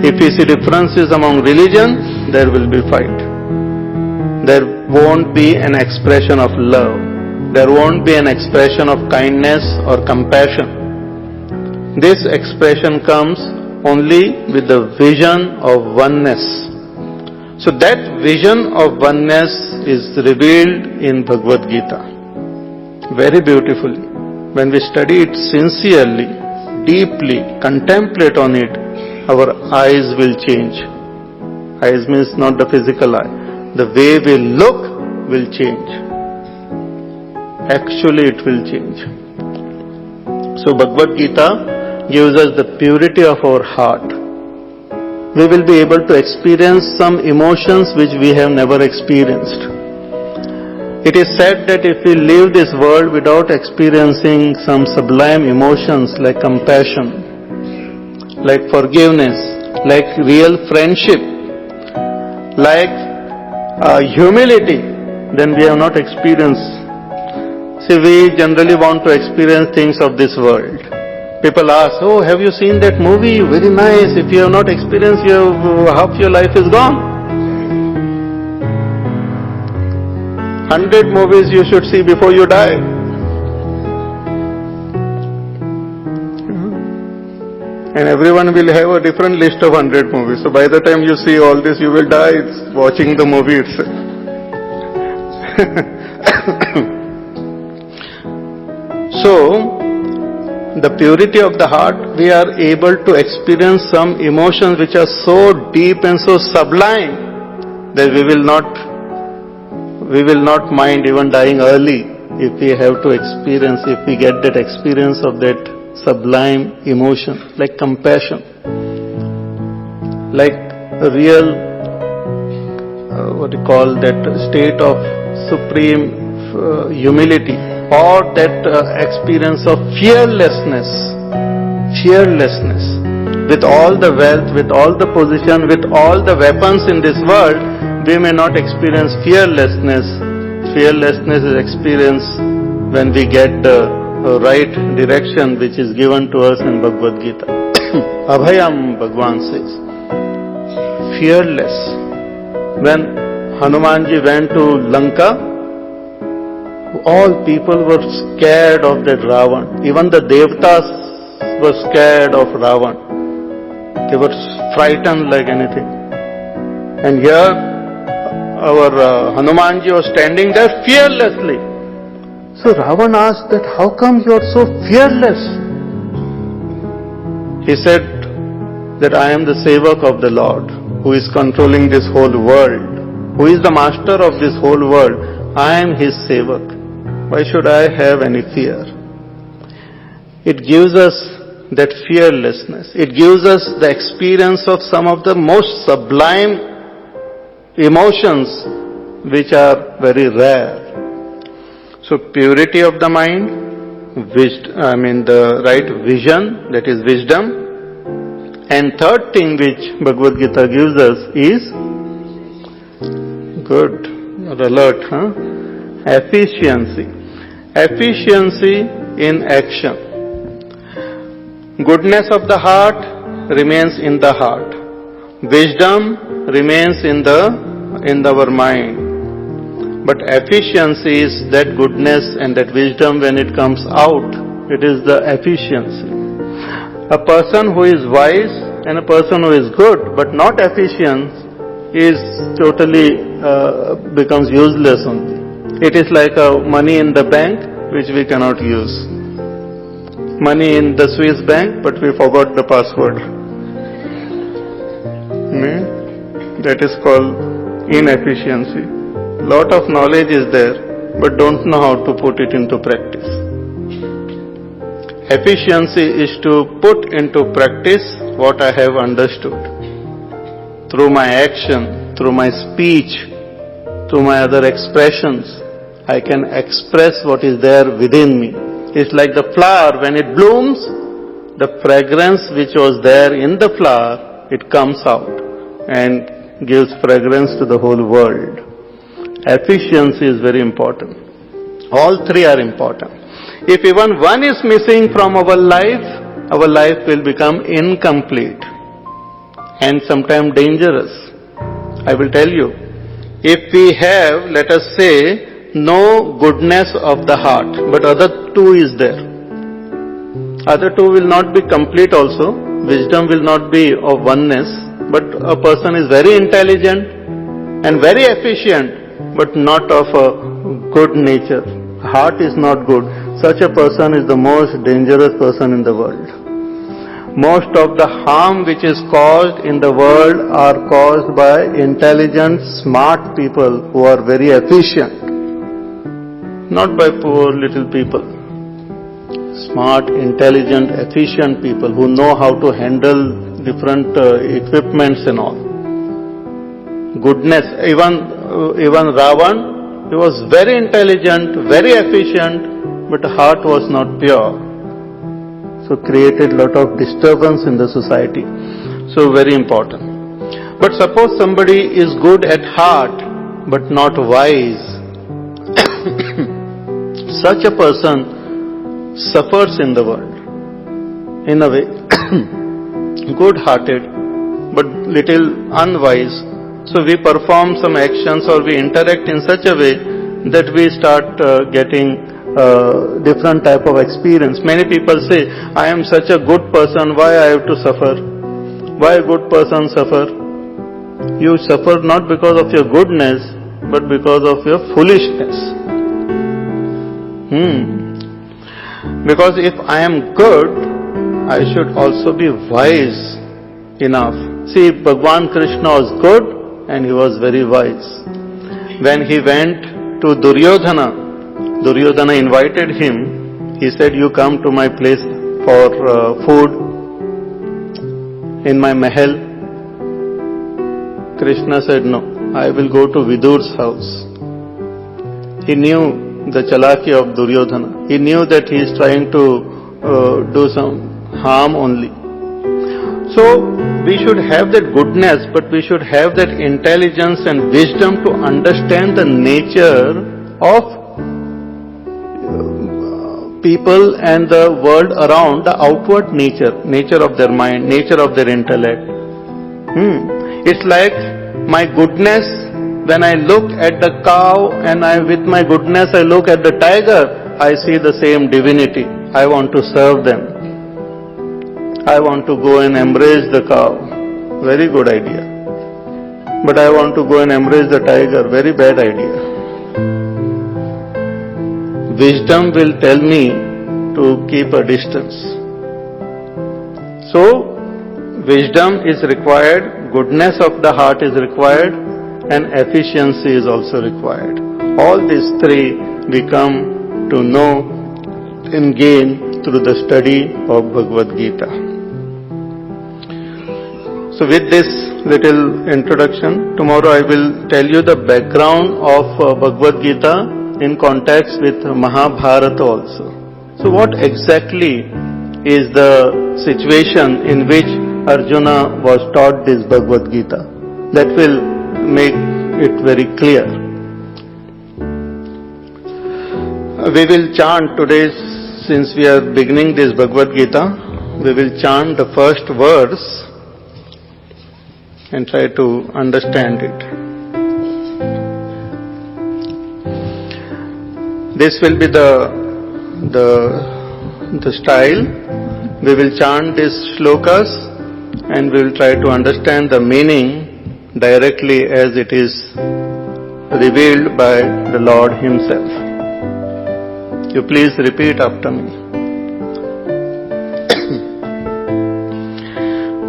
If we see differences among religion, there will be fight. There won't be an expression of love. There won't be an expression of kindness or compassion. This expression comes only with the vision of oneness. So that vision of oneness is revealed in Bhagavad Gita very beautifully. When we study it sincerely, deeply, contemplate on it, our eyes will change. Eyes means not the physical eye. The way we look will change. Actually it will change. So Bhagavad Gita gives us the purity of our heart. We will be able to experience some emotions which we have never experienced. It is said that if we leave this world without experiencing some sublime emotions like compassion, like forgiveness, like real friendship, like humility, then we have not experienced. See, we generally want to experience things of this world. People ask, oh, have you seen that movie? Very nice. If you have not experienced, half your life is gone. 100 movies you should see before you die. And everyone will have a different list of 100 movies. So by the time you see all this, you will die. It's watching the movie itself. So, the purity of the heart, we are able to experience some emotions which are so deep and so sublime that we will not mind even dying early if we have to experience, if we get that experience of that sublime emotion, like compassion, like real what you call that state of supreme humility, or that experience of fearlessness. With all the wealth, with all the position, with all the weapons in this world, we may not experience fearlessness. Fearlessness is experienced when we get the right direction which is given to us in Bhagavad Gita. Abhayam, Bhagwan says. Fearless. When Hanumanji went to Lanka, all people were scared of that Ravan. Even the Devtas were scared of Ravan. They were frightened like anything. And here, our Hanumanji was standing there fearlessly. So Ravan asked that, how come you are so fearless? He said that I am the sevak of the Lord, who is controlling this whole world, who is the master of this whole world. I am his sevak. Why should I have any fear? It gives us that fearlessness. It gives us the experience of some of the most sublime emotions which are very rare. So purity of the mind, the right vision, that is wisdom. And third thing which Bhagavad Gita gives us is good, you're alert, efficiency. Efficiency in action. Goodness of the heart remains in the heart. Wisdom remains in our mind. But efficiency is that goodness and that wisdom when it comes out. It is the efficiency. A person who is wise and a person who is good but not efficient is totally becomes useless only. It is like money in the bank which we cannot use. Money in the Swiss bank, but we forgot the password. That is called inefficiency. Lot of knowledge is there, but don't know how to put it into practice. Efficiency is to put into practice what I have understood. Through my action, through my speech, through my other expressions, I can express what is there within me. It's like the flower, when it blooms, the fragrance which was there in the flower, it comes out and gives fragrance to the whole world. Efficiency is very important. All three are important. If even one is missing from our life will become incomplete and sometimes dangerous. I will tell you, if we have, let us say, no goodness of the heart, but other two is there. Other two will not be complete also. Wisdom will not be of oneness, but a person is very intelligent and very efficient, but not of a good nature. Heart is not good. Such a person is the most dangerous person in the world. Most of the harm which is caused in the world are caused by intelligent, smart people who are very efficient. Not by poor little people. Smart, intelligent, efficient people who know how to handle different equipments and all. Goodness, even Ravan, he was very intelligent, very efficient, but heart was not pure. So created lot of disturbance in the society. So very important. But suppose somebody is good at heart, but not wise. Such a person suffers in the world, in a way, good-hearted, but little unwise. So we perform some actions or we interact in such a way that we start getting different type of experience. Many people say, I am such a good person, why I have to suffer? Why a good person suffer? You suffer not because of your goodness, but because of your foolishness. Because if I am good, I should also be wise enough. See, Bhagwan Krishna was good and he was very wise. When he went to Duryodhana invited him. He said, you come to my place for food in my mahal. Krishna said, no. I will go to Vidur's house. He knew the chalaki of Duryodhana. He knew that he is trying to do some harm only. So we should have that goodness, but we should have that intelligence and wisdom to understand the nature of people and the world around, the outward nature of their mind, nature of their intellect. It's like my goodness, when I look at the cow and with my goodness I look at the tiger, I see the same divinity. I want to serve them. I want to go and embrace the cow. Very good idea. But I want to go and embrace the tiger. Very bad idea. Wisdom will tell me to keep a distance. So, wisdom is required, goodness of the heart is required, and efficiency is also required. All these three we come to know and gain through the study of Bhagavad Gita. So with this little introduction, tomorrow I will tell you the background of Bhagavad Gita in context with Mahabharata also. So what exactly is the situation in which Arjuna was taught this Bhagavad Gita? That will make it very clear. We will chant today, since we are beginning this Bhagavad Gita, we will chant the first verse and try to understand it. This will be the style. We will chant these shlokas and we will try to understand the meaning directly as it is revealed by the Lord Himself. You please repeat after me.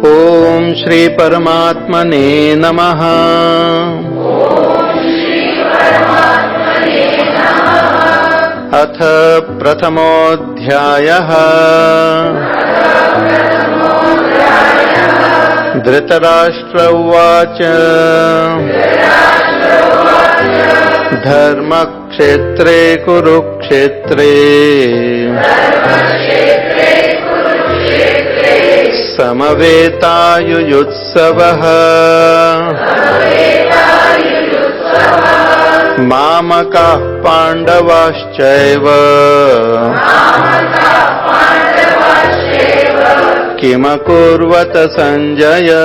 Om Shri Paramatmane Namaha. Atha Prathamodhyayaha. Dhritarashtra Uvacha. Dharmakshetre Kurukshetre. Samaveta-yuyutsavaha. Mamaka Pandavaschaiva. Kimakurvata Sanjaya.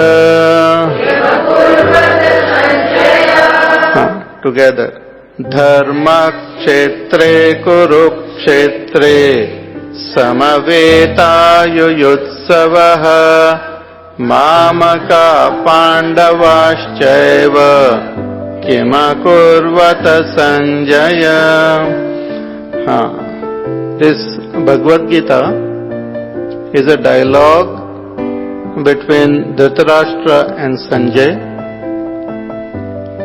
Together. Dharmakshetre Kurukshetre. Samaveta-yuyutsavaha. Mamaka Pandavaschaiva. Kimakurvata Sanjaya. This Bhagavad Gita is a dialogue between Dhritarashtra and Sanjay.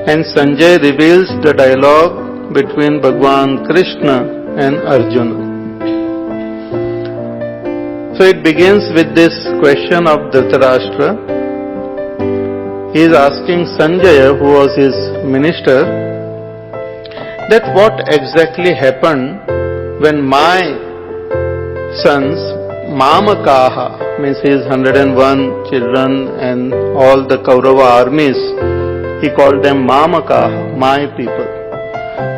And Sanjay reveals the dialogue between Bhagwan Krishna and Arjuna. So it begins with this question of Dhritarashtra. He is asking Sanjaya, who was his minister, that what exactly happened when my sons, Mamakaha, means his 101 children and all the Kaurava armies, he called them Mamakaha, my people.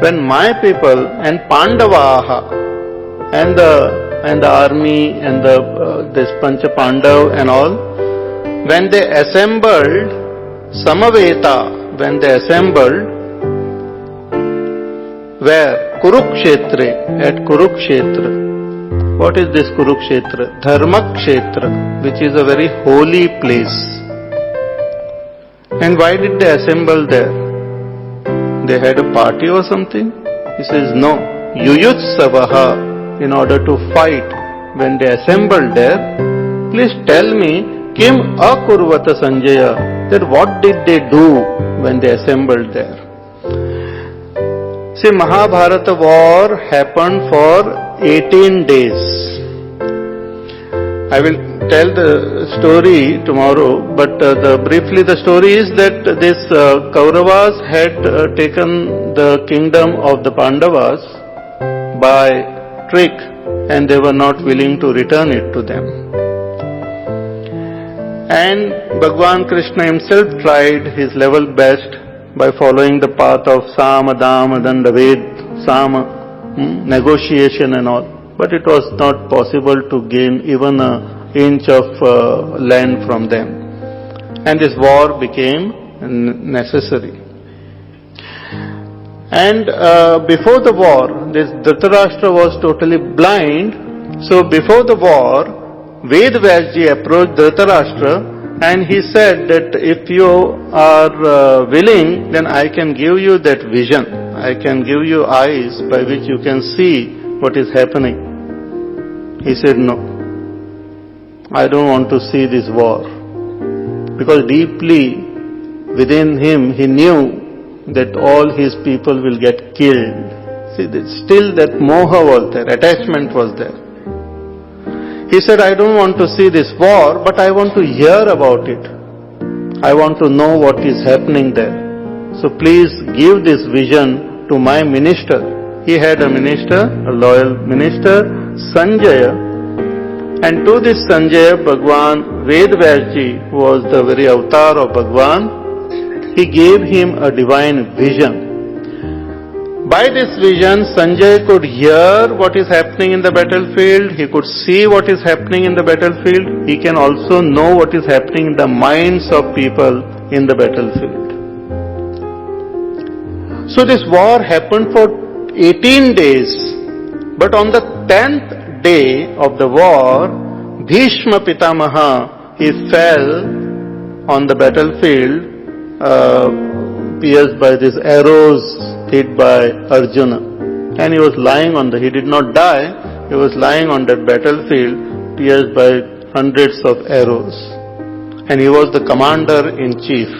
When my people and Pandavaha and the army and this Pancha Pandav and all, when they assembled, Samaveta, when they assembled, where? Kurukshetra, at Kurukshetra. What is this Kurukshetra? Dharmakshetra, which is a very holy place. And why did they assemble there? They had a party or something? He says, no. Yuyutsavaha, in order to fight. When they assembled there, please tell me, Kim akurvata Sanjaya, that what did they do when they assembled there? See, Mahabharata war happened for 18 days. I will tell the story tomorrow, but briefly the story is that this Kauravas had taken the kingdom of the Pandavas by trick, and they were not willing to return it to them. And Bhagwan Krishna himself tried his level best by following the path of Sama, Dama, Dandaved, Sama, negotiation and all. But it was not possible to gain even an inch of land from them. And this war became necessary. And before the war, this Dhritarashtra was totally blind. So before the war, Ved Vyasji approached Dhritarashtra and he said that if you are willing, then I can give you that vision. I can give you eyes by which you can see what is happening. He said, no, I don't want to see this war. Because deeply within him, he knew that all his people will get killed. See, still that moha was there, attachment was there. He said, I don't want to see this war, but I want to hear about it. I want to know what is happening there. So please give this vision to my minister. He had a minister, a loyal minister, Sanjaya. And to this Sanjaya, Bhagwan Ved Vyasji, who was the very avatar of Bhagwan, he gave him a divine vision. By this vision, Sanjay could hear what is happening in the battlefield, he could see what is happening in the battlefield, he can also know what is happening in the minds of people in the battlefield. So this war happened for 18 days, but on the 10th day of the war, Bhishma Pitamaha, he fell on the battlefield, pierced by these arrows hit by Arjuna. And he was lying he did not die, he was lying on that battlefield, pierced by hundreds of arrows. And he was the commander-in-chief.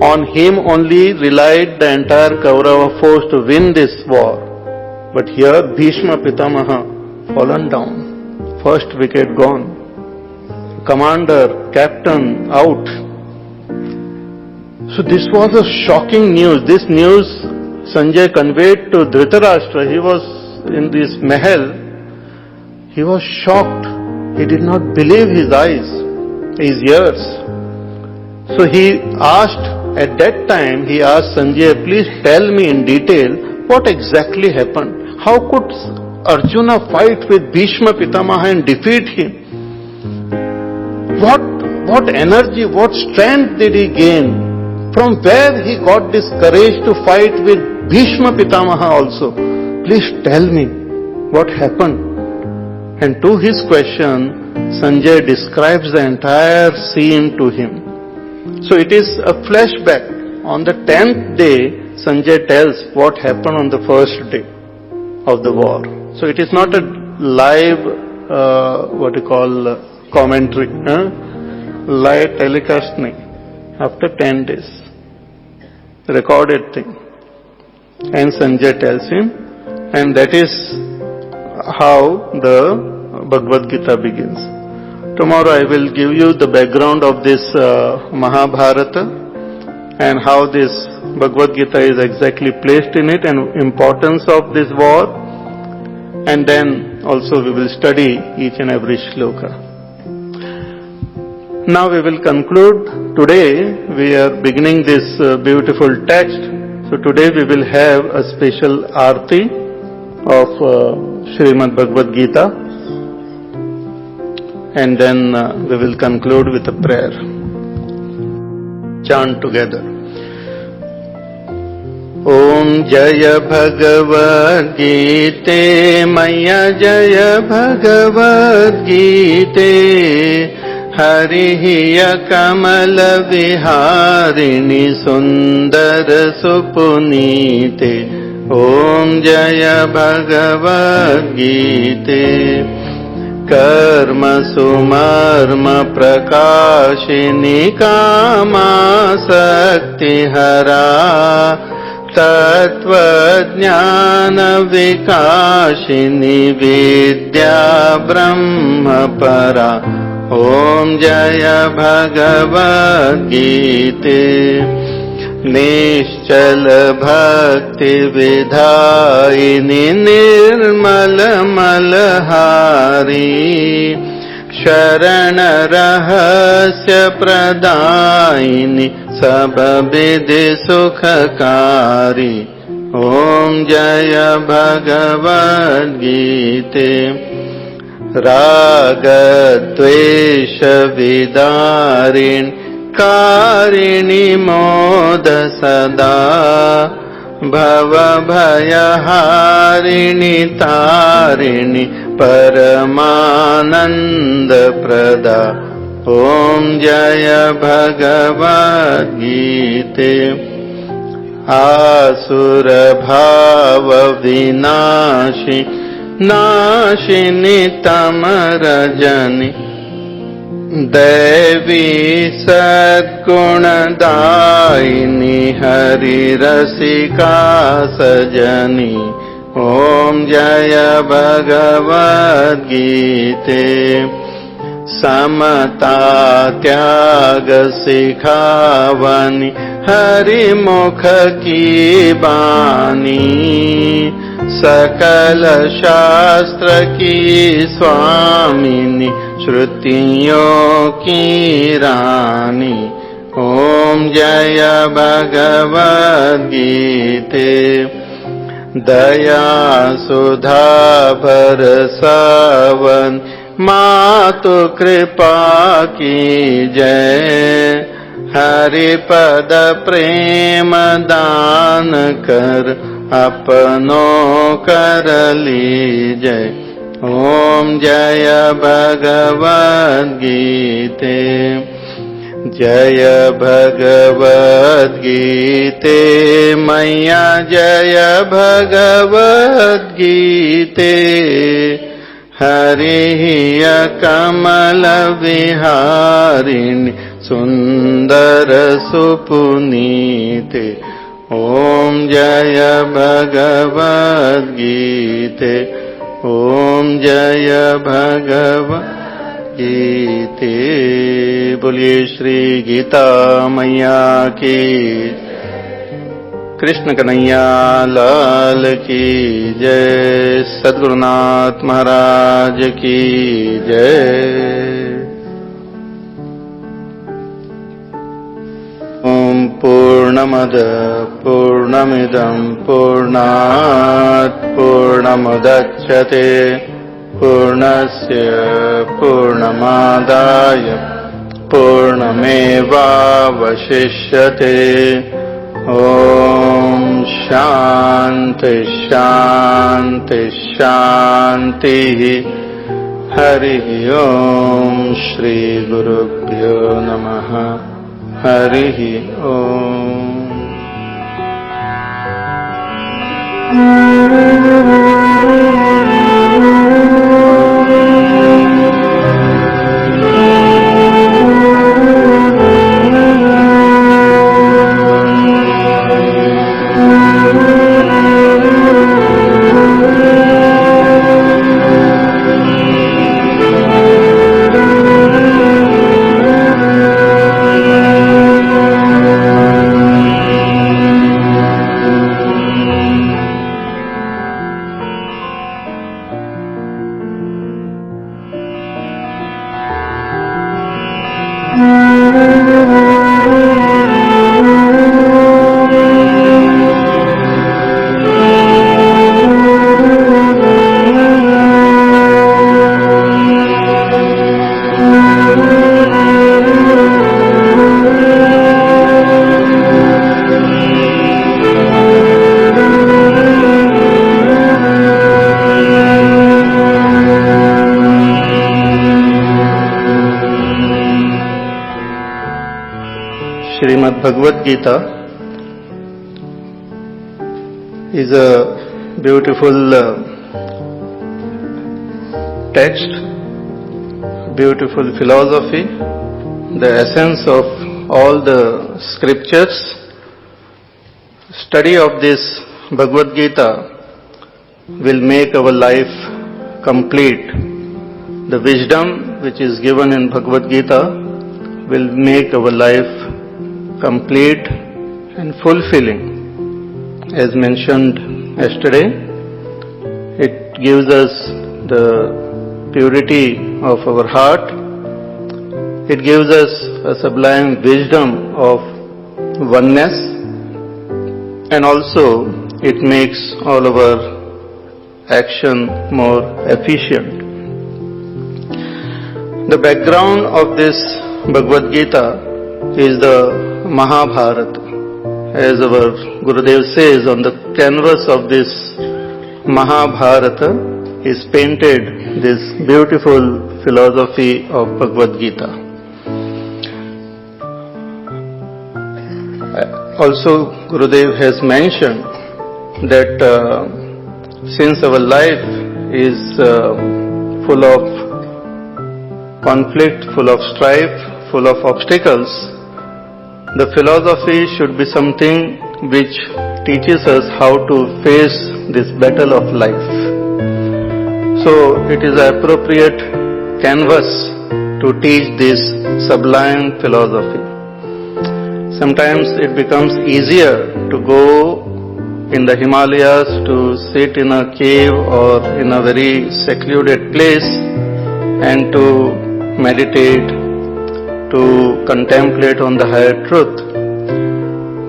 On him only relied the entire Kaurava force to win this war. But here Bhishma Pitamaha fallen down. First wicket gone. Commander, captain out. So this was a shocking news. This news Sanjay conveyed to Dhritarashtra. He was in this mahal. He was shocked. He did not believe his eyes, his ears. So he asked, at that time, he asked Sanjay, please tell me in detail what exactly happened. How could Arjuna fight with Bhishma Pitamaha and defeat him? What energy, what strength did he gain? From where he got this courage to fight with Bhishma Pitamaha also? Please tell me what happened. And to his question, Sanjay describes the entire scene to him. So it is a flashback. On the 10th day, Sanjay tells what happened on the first day of the war. So it is not a live, commentary, live telecast. After 10 days, recorded thing. And Sanjay tells him, and that is how the Bhagavad Gita begins. Tomorrow I will give you the background of this Mahabharata and how this Bhagavad Gita is exactly placed in it and importance of this war. And then also we will study each and every shloka. Now we will conclude. Today we are beginning this beautiful text. So today we will have a special arti of Srimad Bhagavad Gita. And then we will conclude with a prayer. Chant together. Om Jaya Bhagavad Gita, Maya Jaya Bhagavad Gita, Hariya Kamala Viharini Sundara Supunite. Om Jaya Bhagavad Gita, Karma Sumarma Prakashini Kama Sakti Hara, Tattva Jnana Vikashini Vidya Brahma Para. ॐ जय भगवद्गीते निश्चल भक्ति विधायिनी निर्मल मलहारी शरण रहस्य प्रदायिनी सब विधि सुखकारी। ॐ जय भगवद्गीते राग द्वेष विदारिणी कारिणी मोद सदा भव भयहारिणी तारिणी परमानंद प्रदा। ॐ जय भगवद्गीते आसुर भाव विनाशी नाशिनी तमरजनी दैवी सद्गुणदायिनी हरि रसिका सजनी। ॐ जय भगवद्गीते समता त्याग सिखावनी हरि मुख की बानी सकल शास्त्र की स्वामिनी श्रुतियों की रानी। ॐ जय भगवद्गीते दया सुधा बरसावन मातु कृपा की जय हरि पद प्रेम दान कर अपनों कर लीजय। ॐ जय भगवद्गीते जय भगवद्गीते मैया जय भगवद्गीते हरि कमल विहारिणी सुंदर सुपुनीते। ॐ जय भगवद्गीते ॐ जय भगवद्गीते। बोलिए श्री गीता मैया की, कृष्ण कन्हैया लाल की जय, सद्गुरुनाथ महाराज की जय। ॐ पूर्णमद पूर्णमिदं पूर्णात् पूर्णमुदच्यते पूर्णस्य पूर्णमादाय पूर्णमेवावशिष्यते। ॐ शान्ति शान्ति शान्तिः। हरिः ॐ श्री गुरुभ्यो नमः। हरिः ॐ। Bhagavad Gita is a beautiful text, beautiful philosophy, the essence of all the scriptures. Study of this Bhagavad Gita will make our life complete. The wisdom which is given in Bhagavad Gita will make our life complete and fulfilling. As mentioned yesterday, it gives us the purity of our heart. It gives us a sublime wisdom of oneness, and also it makes all our action more efficient. The background of this Bhagavad Gita is the Mahabharata. As our Gurudev says, on the canvas of this Mahabharata is painted this beautiful philosophy of Bhagavad Gita. Also, Gurudev has mentioned that since our life is full of conflict, full of strife, full of obstacles, the philosophy should be something which teaches us how to face this battle of life. So it is an appropriate canvas to teach this sublime philosophy. Sometimes it becomes easier to go in the Himalayas, to sit in a cave or in a very secluded place and to meditate, to contemplate on the higher truth.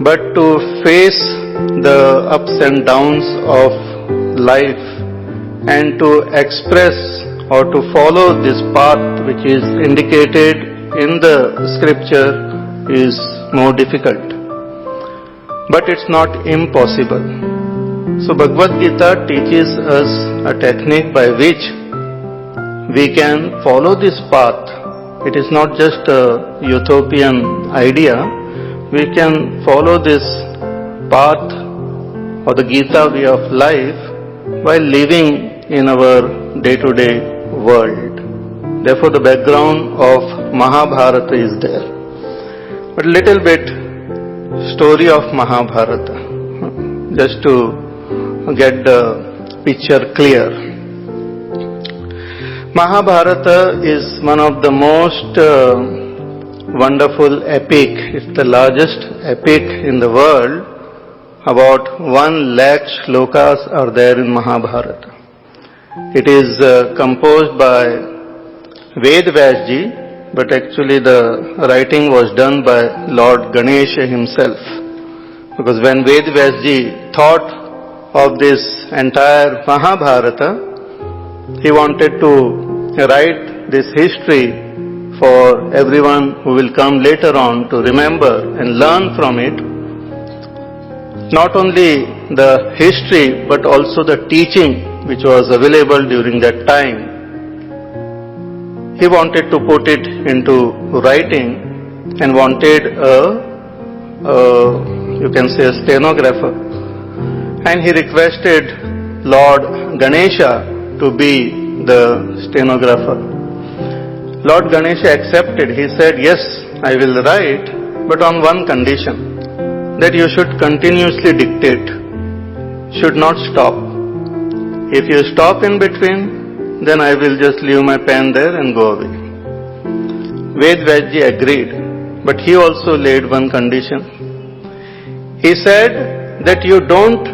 But to face the ups and downs of life and to express or to follow this path which is indicated in the scripture is more difficult. But it's not impossible. So Bhagavad Gita teaches us a technique by which we can follow this path. It is not just a utopian idea. We can follow this path or the Gita way of life while living in our day-to-day world. Therefore the background of Mahabharata is there. But little bit story of Mahabharata, just to get the picture clear. Mahabharata is one of the most wonderful epic. It's the largest epic in the world. About 1 lakh shlokas are there in Mahabharata. It is composed by Ved Vyasji, but actually the writing was done by Lord Ganesha himself. Because when Ved Vyasji thought of this entire Mahabharata, he wanted to write this history for everyone who will come later on to remember and learn from it. Not only the history but also the teaching which was available during that time. He wanted to put it into writing and wanted you can say a stenographer. And he requested Lord Ganesha to be the stenographer. Lord Ganesha accepted. He said, yes, I will write, but on one condition, that you should continuously dictate, should not stop. If you stop in between, then I will just leave my pen there and go away. Ved Vyasji agreed, but he also laid one condition. He said that you don't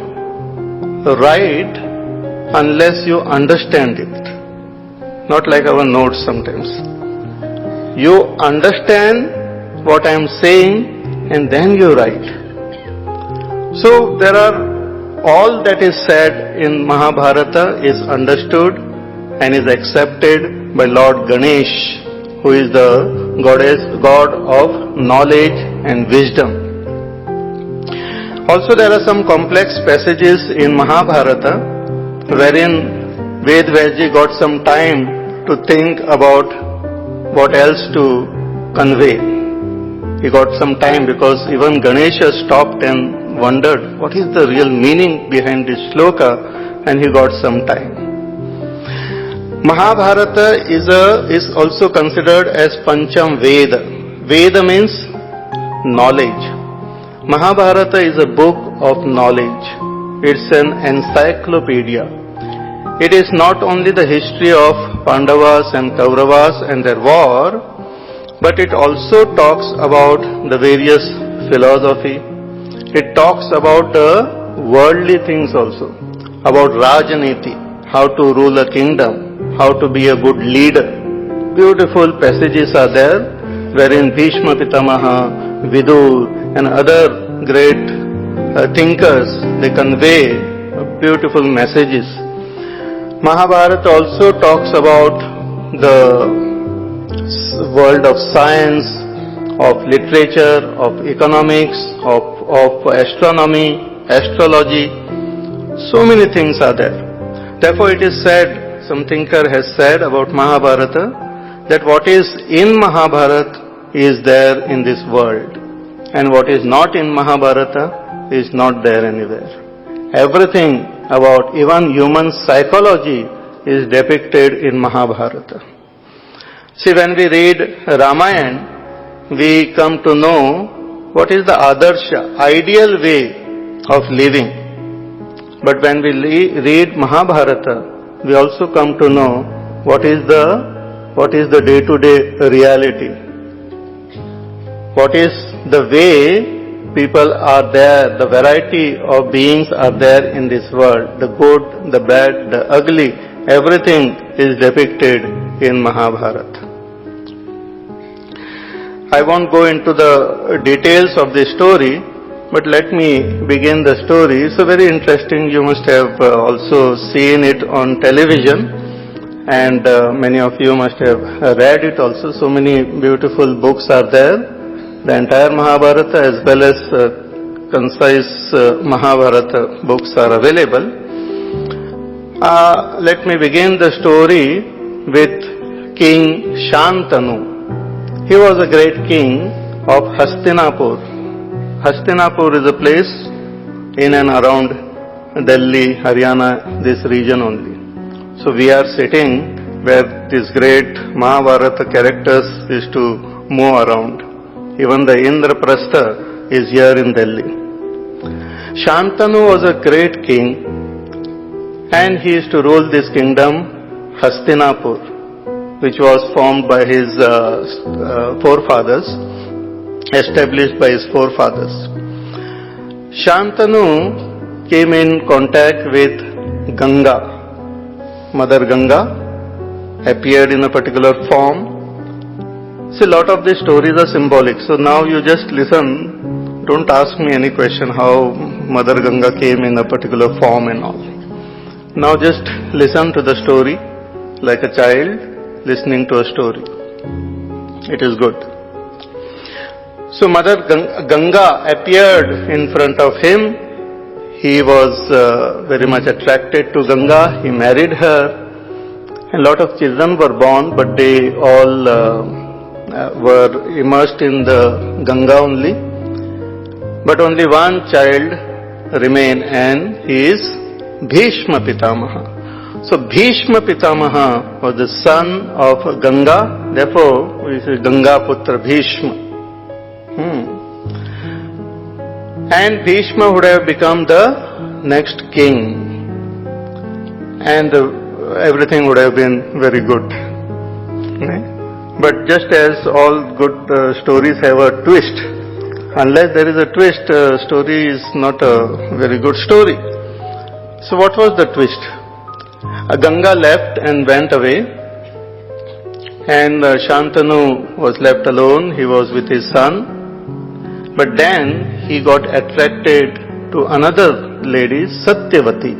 write unless you understand it. Not like our notes sometimes. You understand what I am saying and then you write. So there are, all that is said in Mahabharata is understood and is accepted by Lord Ganesh, who is the God of knowledge and wisdom. Also there are some complex passages in Mahabharata wherein Ved Vyasji got some time to think about what else to convey. He got some time because even Ganesha stopped and wondered what is the real meaning behind this shloka, and he got some time. Mahabharata is also considered as Pancham Veda. Veda means knowledge. Mahabharata is a book of knowledge. It's an encyclopedia. it is not only the history of Pandavas and Kauravas and their war, but it also talks about the various philosophy. It talks about worldly things also, about Rajaniti, how to rule a kingdom, how to be a good leader. Beautiful passages are there wherein Bhishma Pitamaha, Vidur and other great thinkers, they convey beautiful messages. Mahabharata also talks about the world of science, of literature, of economics, of astronomy, astrology. So many things are there. Therefore it is said, some thinker has said about Mahabharata, that what is in Mahabharata is there in this world, and what is not in Mahabharata is not there anywhere. Everything about even human psychology is depicted in Mahabharata. See, when we read Ramayana, we come to know what is the adarsha, ideal way of living. But when we read Mahabharata, we also come to know what is the day-to-day reality. What is the way people are there, the variety of beings are there in this world. The good, the bad, the ugly, everything is depicted in Mahabharata. I won't go into the details of the story, but let me begin the story. It's very interesting. You must have also seen it on television, and many of you must have read it also. So many beautiful books are there. The entire Mahabharata as well as concise Mahabharata books are available. Let me begin the story with King Shantanu. He was a great king of Hastinapur. Hastinapur is a place in and around Delhi, Haryana, this region only. So we are sitting where these great Mahabharata characters used to move around. Even the Indraprastha is here in Delhi. Shantanu was a great king, and he used to rule this kingdom, Hastinapur, which was formed by his forefathers, established by his forefathers. Shantanu came in contact with Ganga. Mother Ganga appeared in a particular form. See, a lot of these stories are symbolic. So now you just listen. Don't ask me any question how Mother Ganga came in a particular form and all. Now just listen to the story like a child listening to a story. It is good. So Mother Ganga appeared in front of him. He was very much attracted to Ganga. He married her. A lot of children were born, but they all were immersed in the Ganga only. But only one child remained, and he is Bhishma Pitamaha. So Bhishma Pitamaha was the son of Ganga. Therefore, we say Ganga Putra Bhishma. And Bhishma would have become the next king, and everything would have been very good. But just as all good stories have a twist, unless there is a twist, story is not a very good story. So what was the twist? Ganga left and went away, and Shantanu was left alone. He was with his son. But then he got attracted to another lady, Satyavati.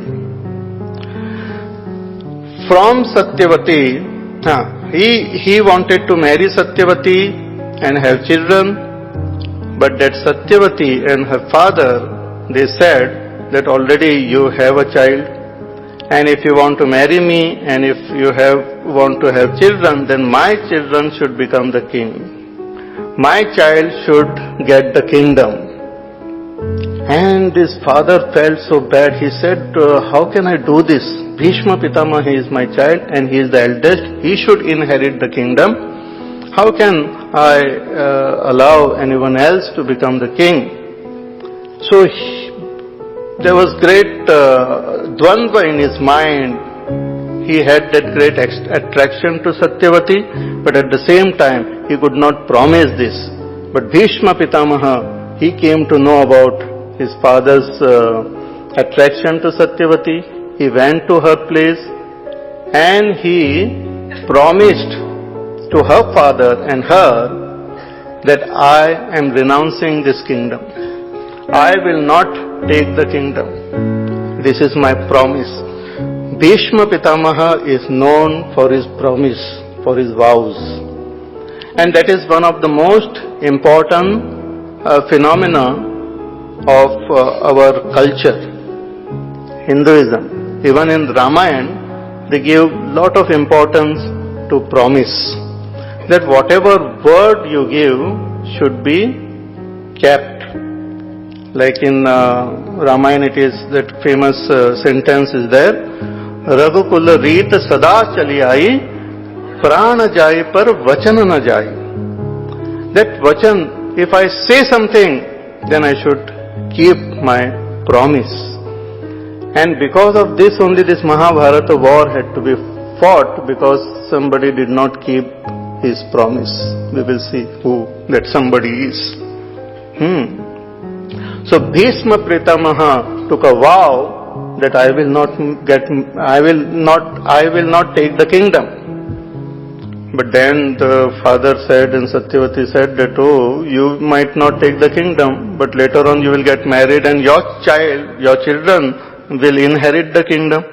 From Satyavati, he wanted to marry Satyavati and have children, but that Satyavati and her father, they said that already you have a child, and if you want to marry me and if you want to have children, then my children should become the king. My child should get the kingdom. And his father felt so bad. He said, how can I do this? Bhishma Pitamaha, he is my child and he is the eldest. He should inherit the kingdom. How can I allow anyone else to become the king? So there was great dvandva in his mind. he had that great attraction to Satyavati, but at the same time he could not promise this. But Bhishma Pitamaha, he came to know about his father's attraction to Satyavati. He went to her place and he promised to her father and her that I am renouncing this kingdom. I will not take the kingdom. This is my promise. Bhishma Pitamaha is known for his promise, for his vows. And that is one of the most important phenomena of our culture, Hinduism. Even in Ramayana, they give lot of importance to promise. That whatever word you give should be kept. Like in Ramayana, it is that famous sentence is there, Raghukul Reet Sada Chali Aayi, Prana Jai Par Vachan Na Jai. That vachan, if I say something, then I should keep my promise. And because of this only this Mahabharata war had to be fought, because somebody did not keep his promise. We will see who that somebody is. So Bhishma Pitamaha took a vow that I will not take the kingdom. But then the father said and Satyavati said that, oh, you might not take the kingdom, but later on you will get married and your children will inherit the kingdom.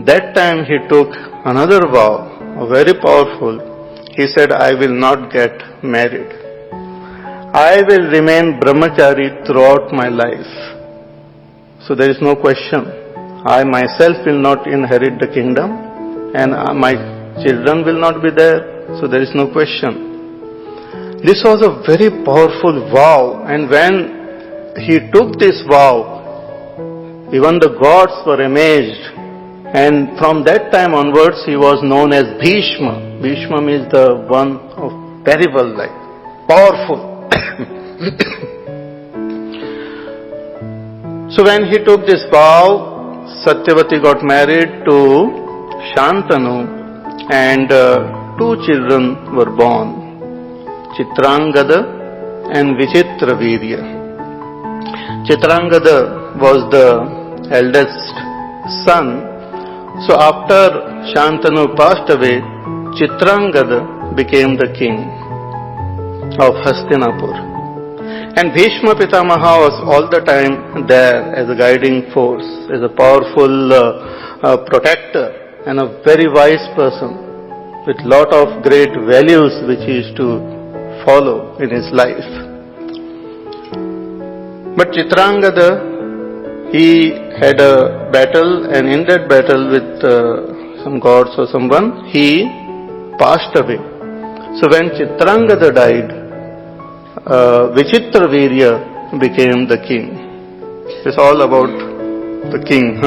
That time he took another vow, very powerful. He said, I will not get married. I will remain brahmachari throughout my life. So there is no question. I myself will not inherit the kingdom and my children will not be there. So there is no question. This was a very powerful vow, and when he took this vow, even the gods were amazed. And from that time onwards he was known as Bhishma. Bhishma means the one of terrible, like powerful. So when he took this vow, Satyavati got married to Shantanu and two children were born, Chitrangada and Vichitravirya. Chitrangada was the eldest son. So after Shantanu passed away, Chitrangada became the king of Hastinapur. And Bhishma Pitamaha was all the time there as a guiding force, as a powerful protector and a very wise person with lot of great values which he used to follow in his life. But Chitrangada, he had a battle, and in that battle with some gods or someone, he passed away. So when Chitrangada died, Vichitravirya became the king. It's all about the king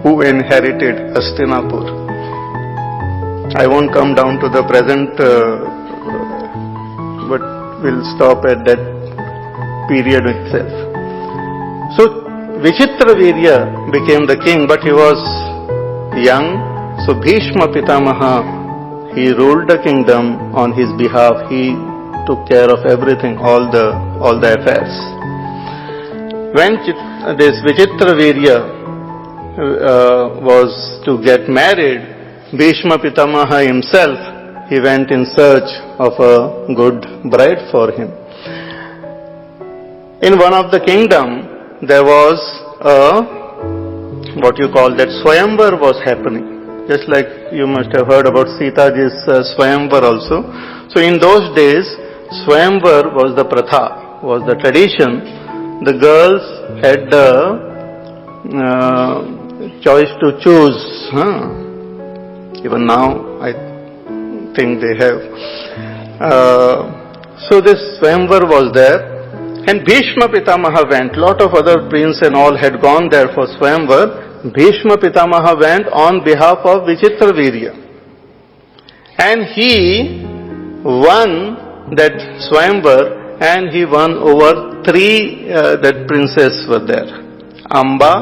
who inherited Hastinapur. I won't come down to the present, but we'll stop at that period itself. So Vichitravirya became the king, but he was young. So Bhishma Pitamaha, he ruled the kingdom on his behalf. He took care of everything, all the affairs. When this Vichitravirya was to get married, Bhishma Pitamaha himself, he went in search of a good bride for him. In one of the kingdom, there was what you call that Swayamvar was happening. Just like you must have heard about Sitaji's Swayamvar also. So in those days, Swayamvar was the pratha, was the tradition. The girls had the choice to choose. Even now, I think they have. So this Swayamvar was there. And Bhishma Pitamaha went. Lot of other princes and all had gone there for Swayamvar. Bhishma Pitamaha went on behalf of Vichitravirya. And he won that Swayamvar, and he won over three that princesses were there. Amba,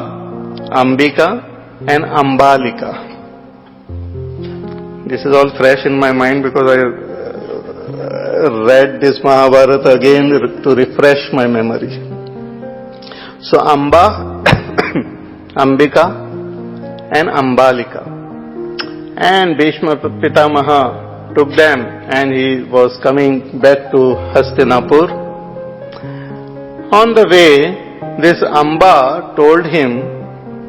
Ambika and Ambalika. this is all fresh in my mind because I read this Mahabharata again to refresh my memory. So Amba, Ambika and Ambalika. And Bhishma Pitamaha took them and he was coming back to Hastinapur. On the way, this Amba told him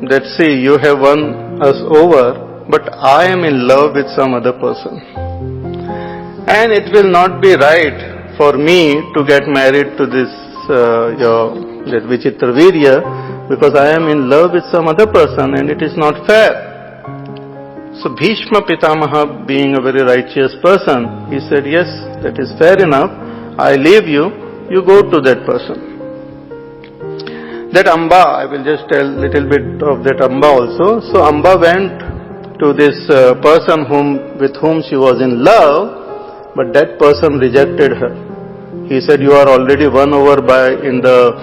that, see, you have won us over, but I am in love with some other person. And it will not be right for me to get married to this, that Vichitravirya, because I am in love with some other person and it is not fair. So Bhishma Pitamaha, being a very righteous person, he said, yes, that is fair enough. I leave you, you go to that person. That Amba, I will just tell a little bit of that Amba also. So Amba went to this person with whom she was in love, but that person rejected her. He said, you are already won over in the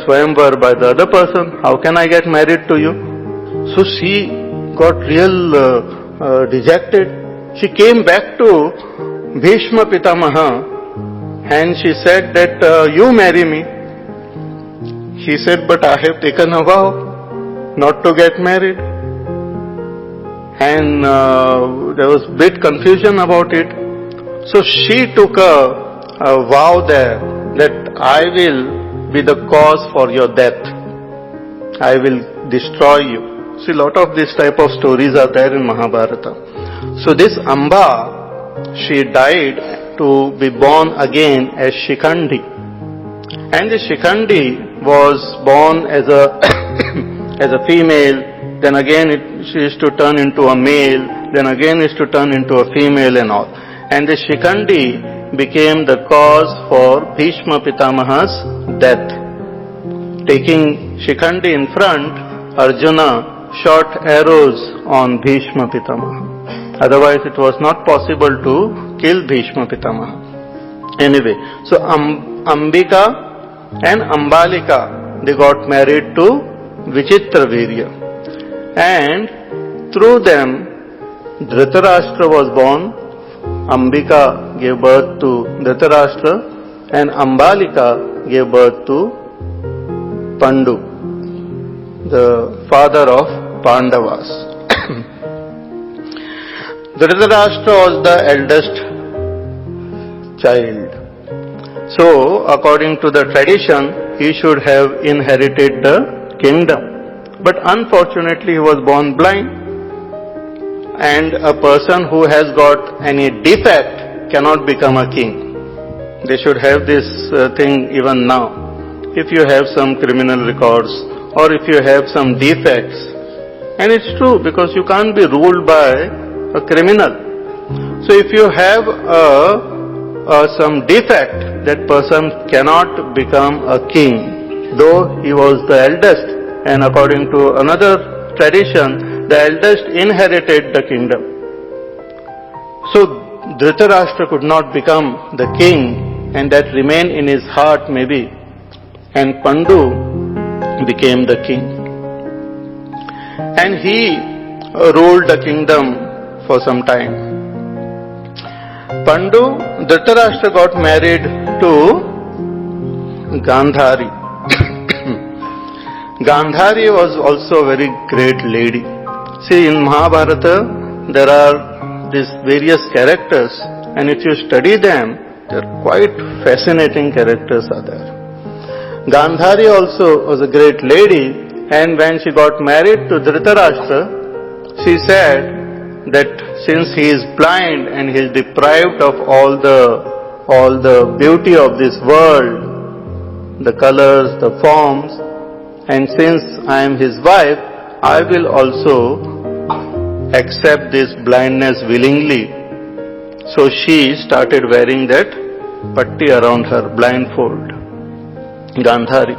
Swayamvar by the other person. How can I get married to you? So she got real dejected. She came back to Bhishma Pitamaha and she said that you marry me. He said, but I have taken a vow not to get married. And there was bit confusion about it. So she took a vow there that I will be the cause for your death. I will destroy you. See, a lot of this type of stories are there in Mahabharata. So this Amba, she died to be born again as Shikhandi. And the Shikhandi was born as a as a female, then again she is to turn into a male, then again is to turn into a female and all. And the Shikhandi became the cause for Bhishma Pitamaha's death. Taking Shikhandi in front, Arjuna shot arrows on Bhishma Pitamaha. Otherwise it was not possible to kill Bhishma Pitamaha. Anyway, so Ambika and Ambalika, they got married to Vichitravirya. And through them, Dhritarashtra was born. Ambika gave birth to Dhritarashtra and Ambalika gave birth to Pandu, the father of Pandavas. Dhritarashtra was the eldest child. So, according to the tradition, he should have inherited the kingdom. But unfortunately, he was born blind. And a person who has got any defect cannot become a king. They should have this thing even now. If you have some criminal records or if you have some defects, and it's true because you can't be ruled by a criminal. So if you have some defect, that person cannot become a king, though he was the eldest, and according to another tradition, the eldest inherited the kingdom. So Dhritarashtra could not become the king, and that remained in his heart maybe, and Pandu became the king. And he ruled the kingdom for some time. Dhritarashtra got married to Gandhari. Gandhari was also a very great lady. See, in Mahabharata, there are these various characters, and if you study them, they are quite fascinating characters are there. Gandhari also was a great lady, and when she got married to Dhritarashtra, she said that since he is blind and he is deprived of all the beauty of this world, the colors, the forms, and since I am his wife, I will also accept this blindness willingly. So she started wearing that patti around her, blindfold, Gandhari.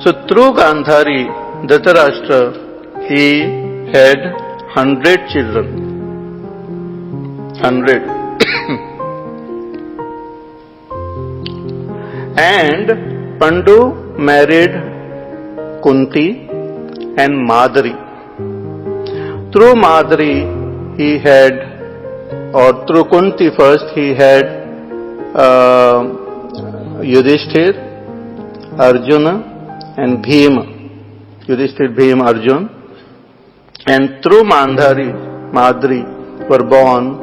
So through Gandhari, Dhritarashtra, he had 100 children. 100. And Pandu married Kunti and Madri. Through Madri, he had or through Kunti first, he had Yudhishthir, Arjuna and Bhima. Yudhishthir, Bhima, Arjuna. And through Madri were born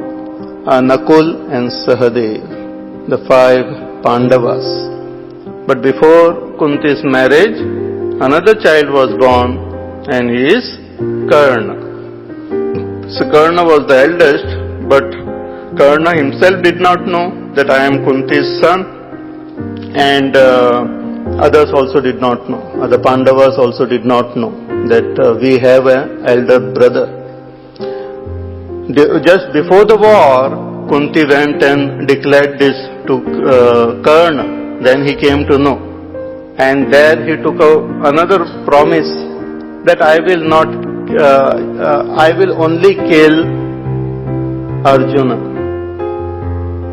Nakul and Sahadev, the 5 Pandavas. But before Kunti's marriage, another child was born, and he is Karna. So Karna was the eldest, but Karna himself did not know that I am Kunti's son, and others also did not know. Other Pandavas also did not know that we have an elder brother. Just before the war, Kunti went and declared this to Karna. Then he came to know. And there he took another promise that I will only kill Arjuna,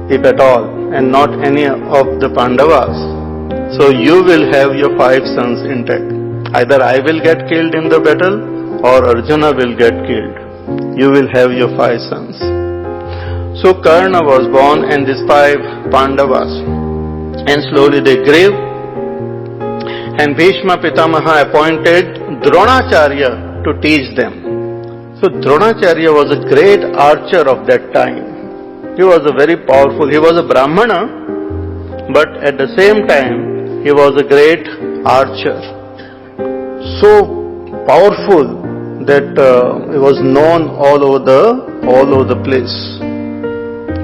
if at all, and not any of the Pandavas. So you will have your 5 sons intact. Either I will get killed in the battle or Arjuna will get killed. You will have your 5 sons. So Karna was born, and these 5 Pandavas. And slowly they grew. And Bhishma Pitamaha appointed Dronacharya to teach them. So Dronacharya was a great archer of that time. He was a very powerful, he was a Brahmana, but at the same time, he was a great archer. So powerful that he was known all over the place.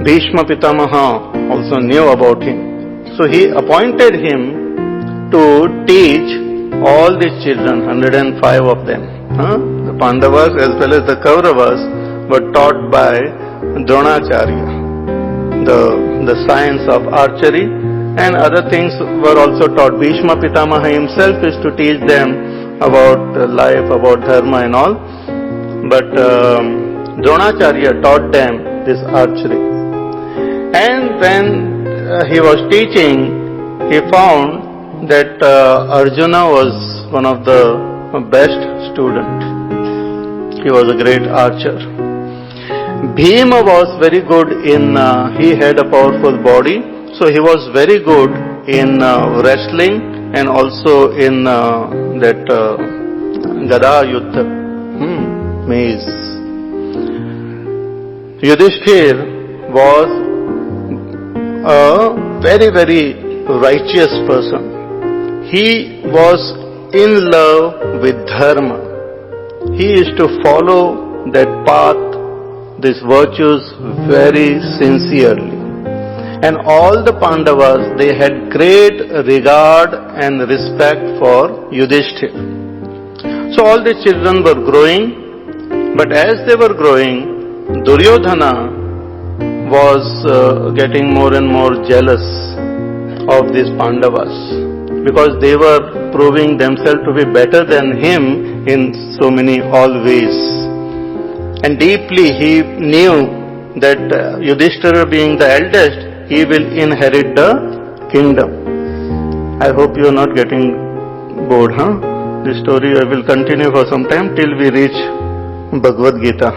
Bhishma Pitamaha also knew about him. So he appointed him to teach all these children, 105 of them. The Pandavas as well as the Kauravas were taught by Dronacharya. The science of archery and other things were also taught. Bhishma Pitamaha himself is to teach them about life, about dharma and all. But Dronacharya taught them this archery. And when he was teaching, he found that Arjuna was one of the best students. He was a great archer. Bhima was very good in, he had a powerful body, so he was very good in wrestling and also in that Gada Yuddha, mace. Yudhishthir was a very, very righteous person. He was in love with dharma. He used to follow that path, these virtues very sincerely. And all the Pandavas, they had great regard and respect for Yudhishthir. So all the children were growing, but as they were growing, Duryodhana was getting more and more jealous of these Pandavas, because they were proving themselves to be better than him in so many all ways. And deeply he knew that Yudhishthira being the eldest, he will inherit the kingdom. I hope you are not getting bored, This story I will continue for some time till we reach Bhagavad Gita,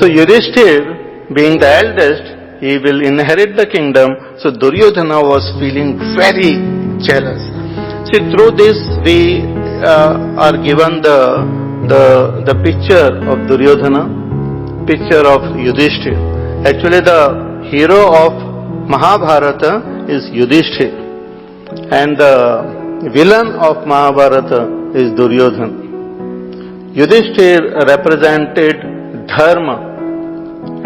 So Yudhishthir being the eldest, he will inherit the kingdom. So Duryodhana was feeling very jealous. See, through this we are given the picture of Duryodhana, picture of Yudhishthir. Actually, the hero of Mahabharata is Yudhishthir, and the villain of Mahabharata is Duryodhana. Yudhishthir represented dharma,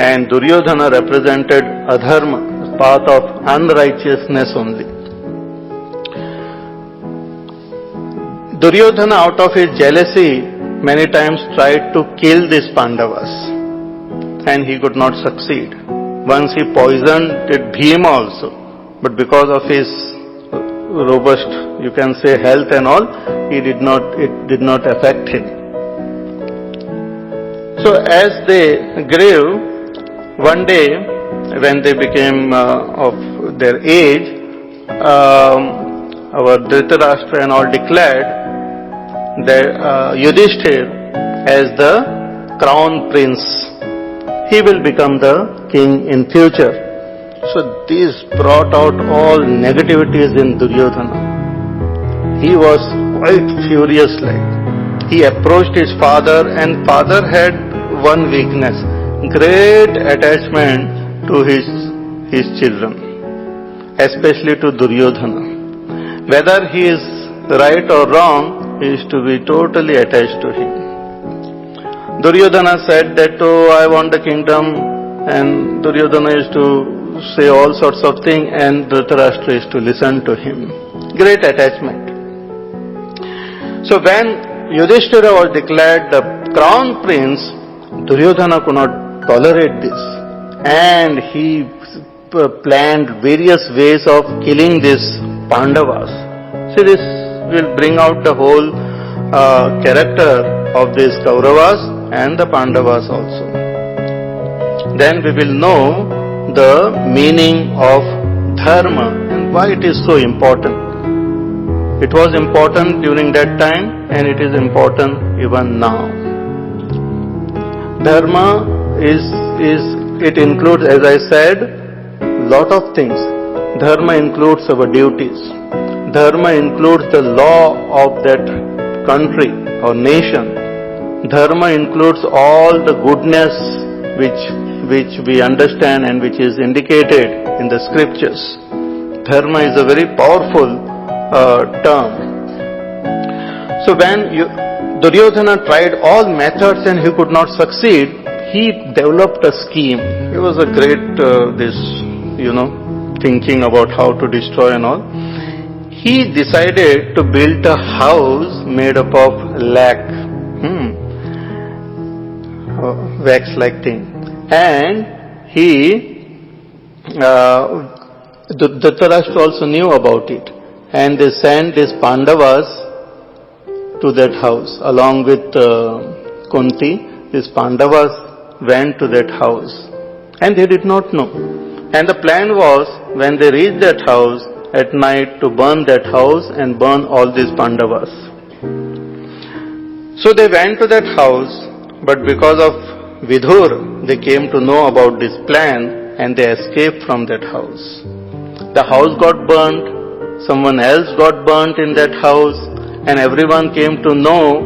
and Duryodhana represented adharma, path of unrighteousness only. Duryodhana, out of his jealousy, many times tried to kill these Pandavas, and he could not succeed. Once he poisoned Bhima also, but because of his robust, you can say, health and all, it did not affect him. So as they grew, one day when they became of their age, our Dhritarashtra and all declared that Yudhishthir as the crown prince. he will become the king in future. So this brought out all negativities in Duryodhana. He was quite furious like. He approached his father, and father had one weakness, great attachment to his children, especially to Duryodhana. Whether he is right or wrong, he is to be totally attached to him. Duryodhana said that, oh, I want the kingdom, and Duryodhana is to say all sorts of things, and Dhritarashtra is to listen to him. Great attachment. So when Yudhishthira was declared the crown prince, Duryodhana could not tolerate this, and he planned various ways of killing these Pandavas. See, this will bring out the whole character of these Kauravas and the Pandavas also. Then we will know the meaning of dharma and why it is so important. It was important during that time, and it is important even now. Dharma it includes, as I said, lot of things. Dharma includes our duties. Dharma includes the law of that country or nation. Dharma includes all the goodness which we understand and which is indicated in the scriptures. Dharma is a very powerful term. So when Duryodhana tried all methods and he could not succeed, he developed a scheme. He was a great thinking about how to destroy and all. He decided to build a house made up of wax-like thing. And Dhritarashtra also knew about it. And they sent these Pandavas to that house. Along with Kunti, these Pandavas went to that house. And they did not know. And the plan was, when they reached that house at night, to burn that house and burn all these Pandavas. So they went to that house, but because of Vidhur, they came to know about this plan and they escaped from that house. The house got burnt, someone else got burnt in that house, and everyone came to know,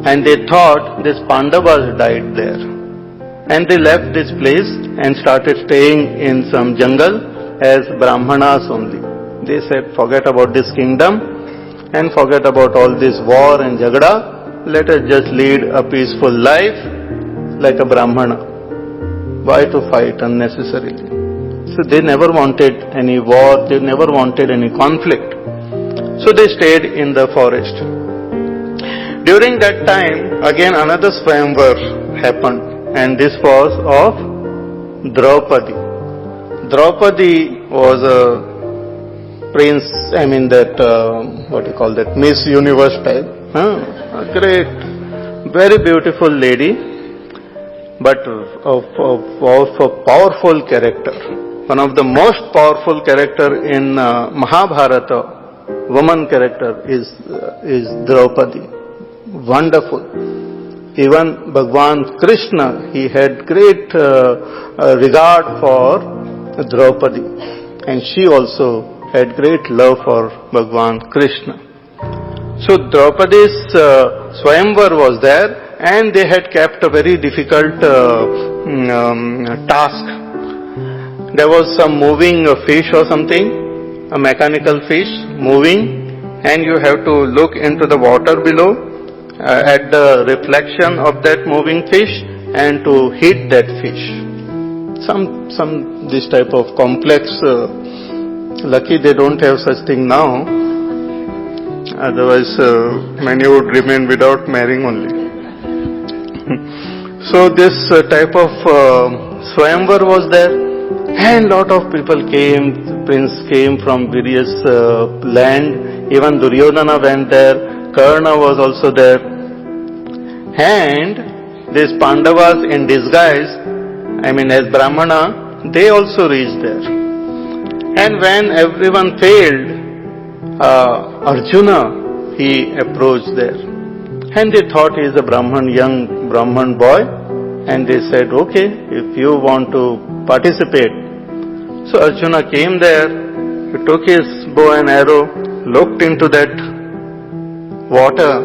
and they thought these Pandavas died there. And they left this place and started staying in some jungle as Brahmanas only. They said, forget about this kingdom and forget about all this war and jagda. Let us just lead a peaceful life like a Brahmana. Why to fight unnecessarily? So they never wanted any war, they never wanted any conflict. So they stayed in the forest. During that time, again another Swayamvar happened, and this was of Draupadi. Draupadi was a prince, Miss Universe type. A great, very beautiful lady, but of a powerful character. One of the most powerful character in Mahabharata, woman character is Draupadi. Wonderful. Even Bhagwan Krishna, he had great regard for Draupadi, and she also had great love for Bhagwan Krishna. So Draupadi's Swayamvar was there, and they had kept a very difficult task. There was some moving fish or something, a mechanical fish moving, and you have to look into the water below at the reflection of that moving fish and to hit that fish. Some this type of complex, lucky they don't have such thing now, otherwise many would remain without marrying only. So this type of Swayamvar was there, and lot of people came, prince came from various land, even Duryodhana went there, Karna was also there, and these Pandavas in disguise, as Brahmana, they also reached there. And when everyone failed, Arjuna, he approached there. And they thought he is a Brahman, young Brahman boy, And they said, okay, if you want to participate. So Arjuna came there, he took his bow and arrow, looked into that water,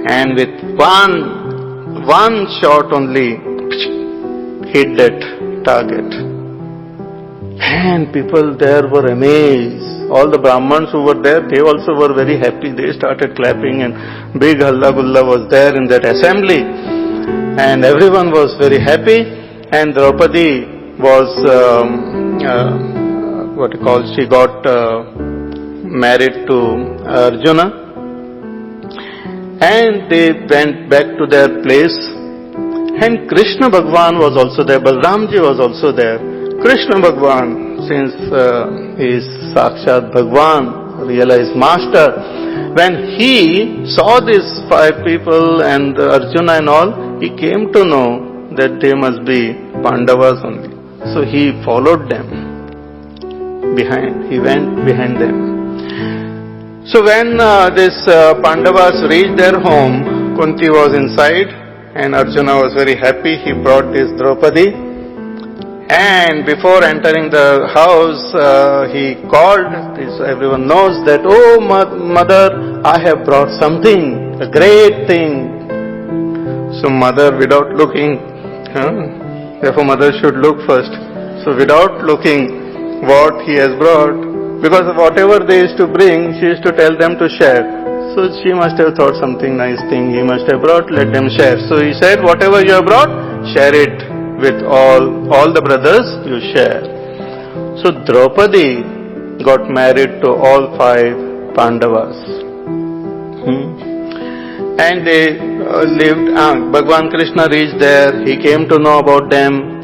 and with one shot only hit that target. And people there were amazed. All the Brahmans who were there, they also were very happy. They started clapping and big halla gulla was there in that assembly. And everyone was very happy. And Draupadi was, she got married to Arjuna. And they went back to their place. And Krishna Bhagwan was also there. Balramji was also there. Krishna Bhagwan, since he is Sakshat Bhagwan, realized master, when he saw these 5 people and Arjuna and all, he came to know that they must be Pandavas only. So he followed them behind. He went behind them. So when these Pandavas reached their home, Kunti was inside and Arjuna was very happy. He brought this Draupadi. And before entering the house, he called, everyone knows that, oh mother, I have brought something, a great thing. So mother, without looking, therefore mother should look first. So without looking what he has brought, because whatever they used to bring, she used to tell them to share. So she must have thought something nice thing he must have brought, let them share. So he said, whatever you have brought, share it with all the brothers, you share. So Draupadi got married to all 5 Pandavas. And they lived, Bhagwan Krishna reached there, he came to know about them.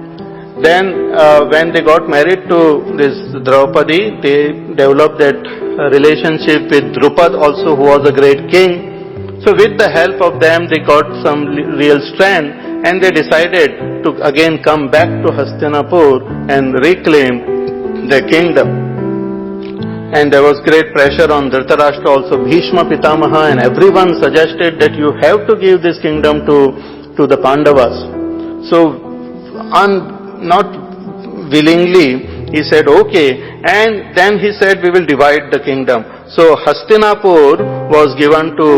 Then when they got married to this Draupadi, they developed that relationship with Drupad also, who was a great king. So with the help of them, they got some real strength. And they decided to again come back to Hastinapur and reclaim the kingdom. And there was great pressure on Dhritarashtra also. Bhishma Pitamaha and everyone suggested that you have to give this kingdom to the Pandavas. So not willingly he said okay, and then he said we will divide the kingdom. So Hastinapur was given to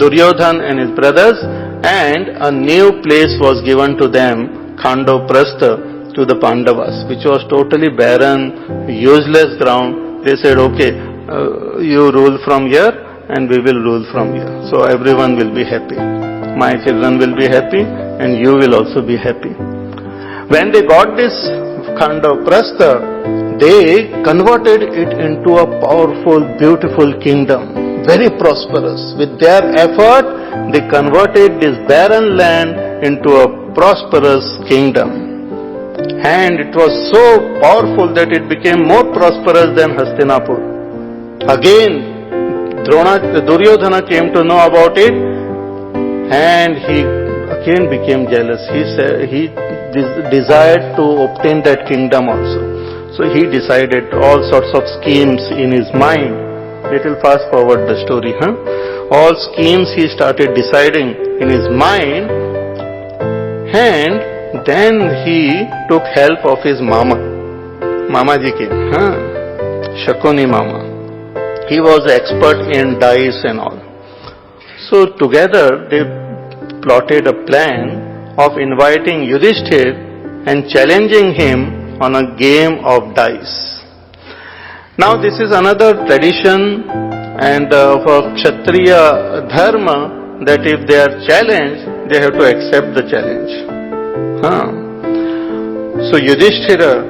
Duryodhan and his brothers, and a new place was given to them, Khandoprastha, to the Pandavas, which was totally barren, useless ground. They said, okay, you rule from here and we will rule from here. So everyone will be happy. My children will be happy and you will also be happy. When they got this Khandoprastha, they converted it into a powerful, beautiful kingdom. Very prosperous. With their effort, they converted this barren land into a prosperous kingdom. And it was so powerful that it became more prosperous than Hastinapur. Again, Duryodhana came to know about it, and he again became jealous. He desired to obtain that kingdom also. So he decided all sorts of schemes in his mind. Little fast forward the story, All schemes he started deciding in his mind, and then he took help of his Mamaji came, Shakuni Mama. He was expert in dice and all. So together they plotted a plan of inviting Yudhishthir and challenging him on a game of dice. Now this is another tradition and of a Kshatriya dharma, that if they are challenged, they have to accept the challenge. So Yudhishthira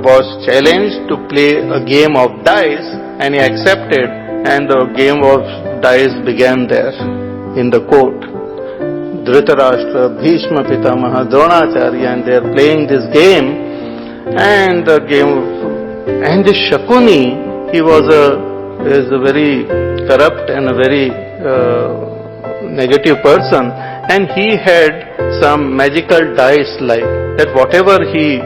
was challenged to play a game of dice, and he accepted, and the game of dice began there in the court. Dhritarashtra, Bhishma Pitamaha, Dronacharya, and they are playing this game, and the game and this Shakuni, he is a very corrupt and a very negative person, and he had some magical dice like that. Whatever he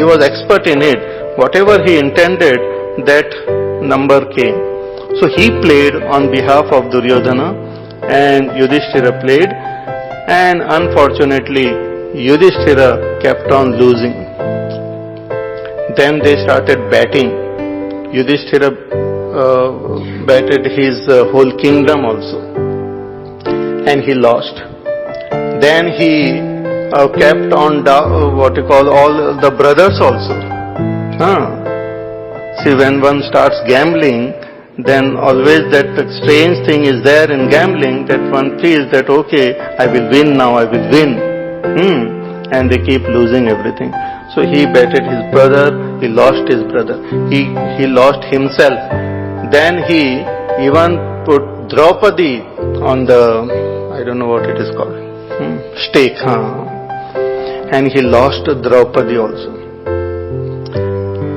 was expert in it, whatever he intended, that number came. So he played on behalf of Duryodhana, and Yudhishthira played, And unfortunately, Yudhishthira kept on losing. Then they started betting. Yudhishthira betted his whole kingdom also. And he lost. Then he kept on all the brothers also. See, when one starts gambling, then always that strange thing is there in gambling that one feels that, okay, I will win now, I will win. And they keep losing everything. So he betted his brother, he lost his brother, he lost himself. Then he even put Draupadi on the, I don't know what it is called, stake. And he lost Draupadi also.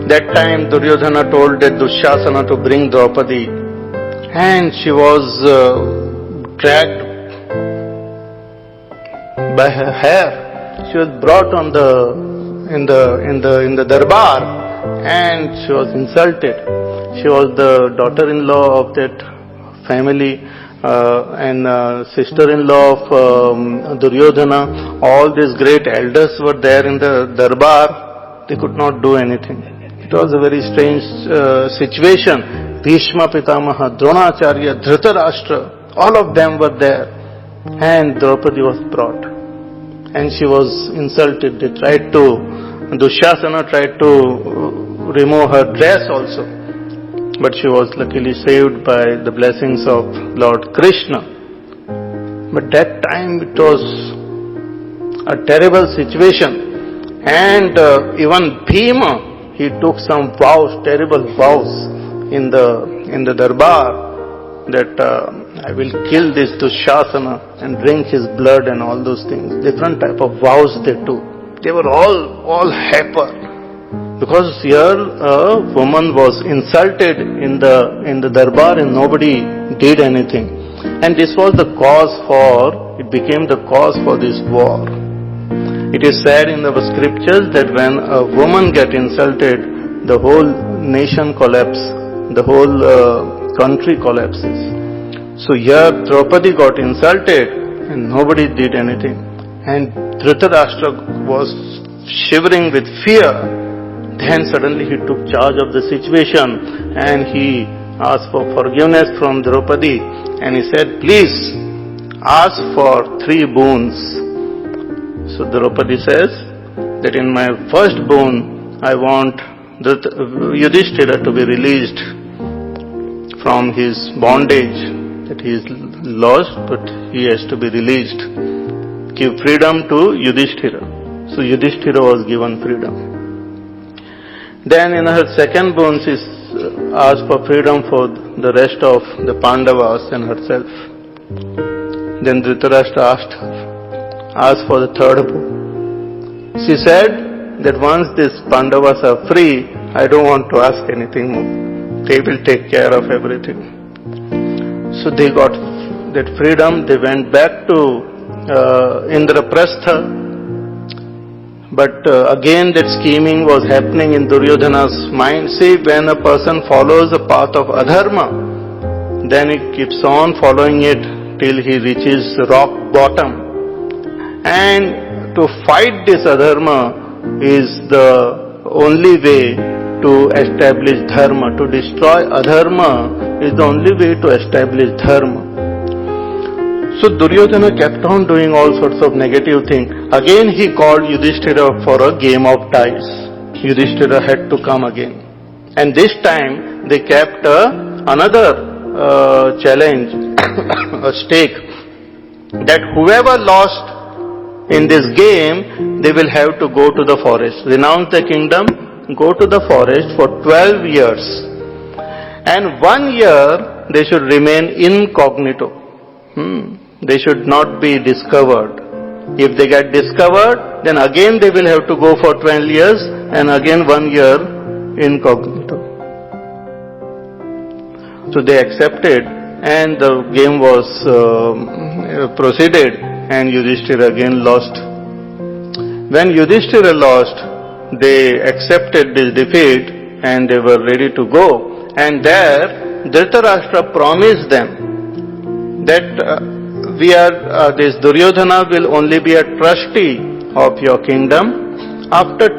That time Duryodhana told that Dushasana to bring Draupadi, and she was dragged by her hair. She was brought on in the darbar, and she was insulted. She was the daughter-in-law of that family and sister-in-law of Duryodhana. All these great elders were there in the darbar. They could not do anything. It was a very strange situation. Bhishma Pitamaha, Dronacharya, Dhritarashtra, all of them were there. And Draupadi was brought. And she was insulted. Dushasana tried to remove her dress also. But she was luckily saved by the blessings of Lord Krishna. But that time it was a terrible situation. And even Bhima, he took some vows, terrible vows in the darbar that I will kill this Dushasana and drink his blood and all those things. Different type of vows they took. They were all hyper. Because here a woman was insulted in the darbar and nobody did anything. And this was the cause it became the cause for this war. It is said in the scriptures that when a woman gets insulted, the whole nation collapses, the whole country collapses. So here Draupadi got insulted and nobody did anything. And Dhritarashtra was shivering with fear. Then suddenly he took charge of the situation and he asked for forgiveness from Draupadi. And he said, please ask for 3 boons. So Draupadi says that in my first boon, I want Yudhishthira to be released from his bondage that he is lost, but he has to be released. Give freedom to Yudhishthira. So Yudhishthira was given freedom. Then in her second boon, she asked for freedom for the rest of the Pandavas and herself. Then Dhritarashtra asked for the third boon. She said that once these Pandavas are free, I don't want to ask anything more. They will take care of everything. So they got that freedom. They went back to Indraprastha. But again that scheming was happening in Duryodhana's mind. See, when a person follows a path of adharma, then he keeps on following it till he reaches rock bottom. And to fight this adharma is the only way to establish dharma. To destroy adharma is the only way to establish dharma. So Duryodhana kept on doing all sorts of negative things. Again he called Yudhishthira for a game of dice. Yudhishthira had to come again. And this time they kept another challenge, a stake, that whoever lost in this game, they will have to go to the forest, renounce the kingdom, go to the forest for 12 years. And 1 year they should remain incognito. They should not be discovered. If they get discovered, then again they will have to go for 12 years and again 1 year incognito. So they accepted and the game was proceeded and Yudhishthira again lost. When Yudhishthira lost, they accepted this defeat and they were ready to go. And there Dhritarashtra promised them that this Duryodhana will only be a trustee of your kingdom. After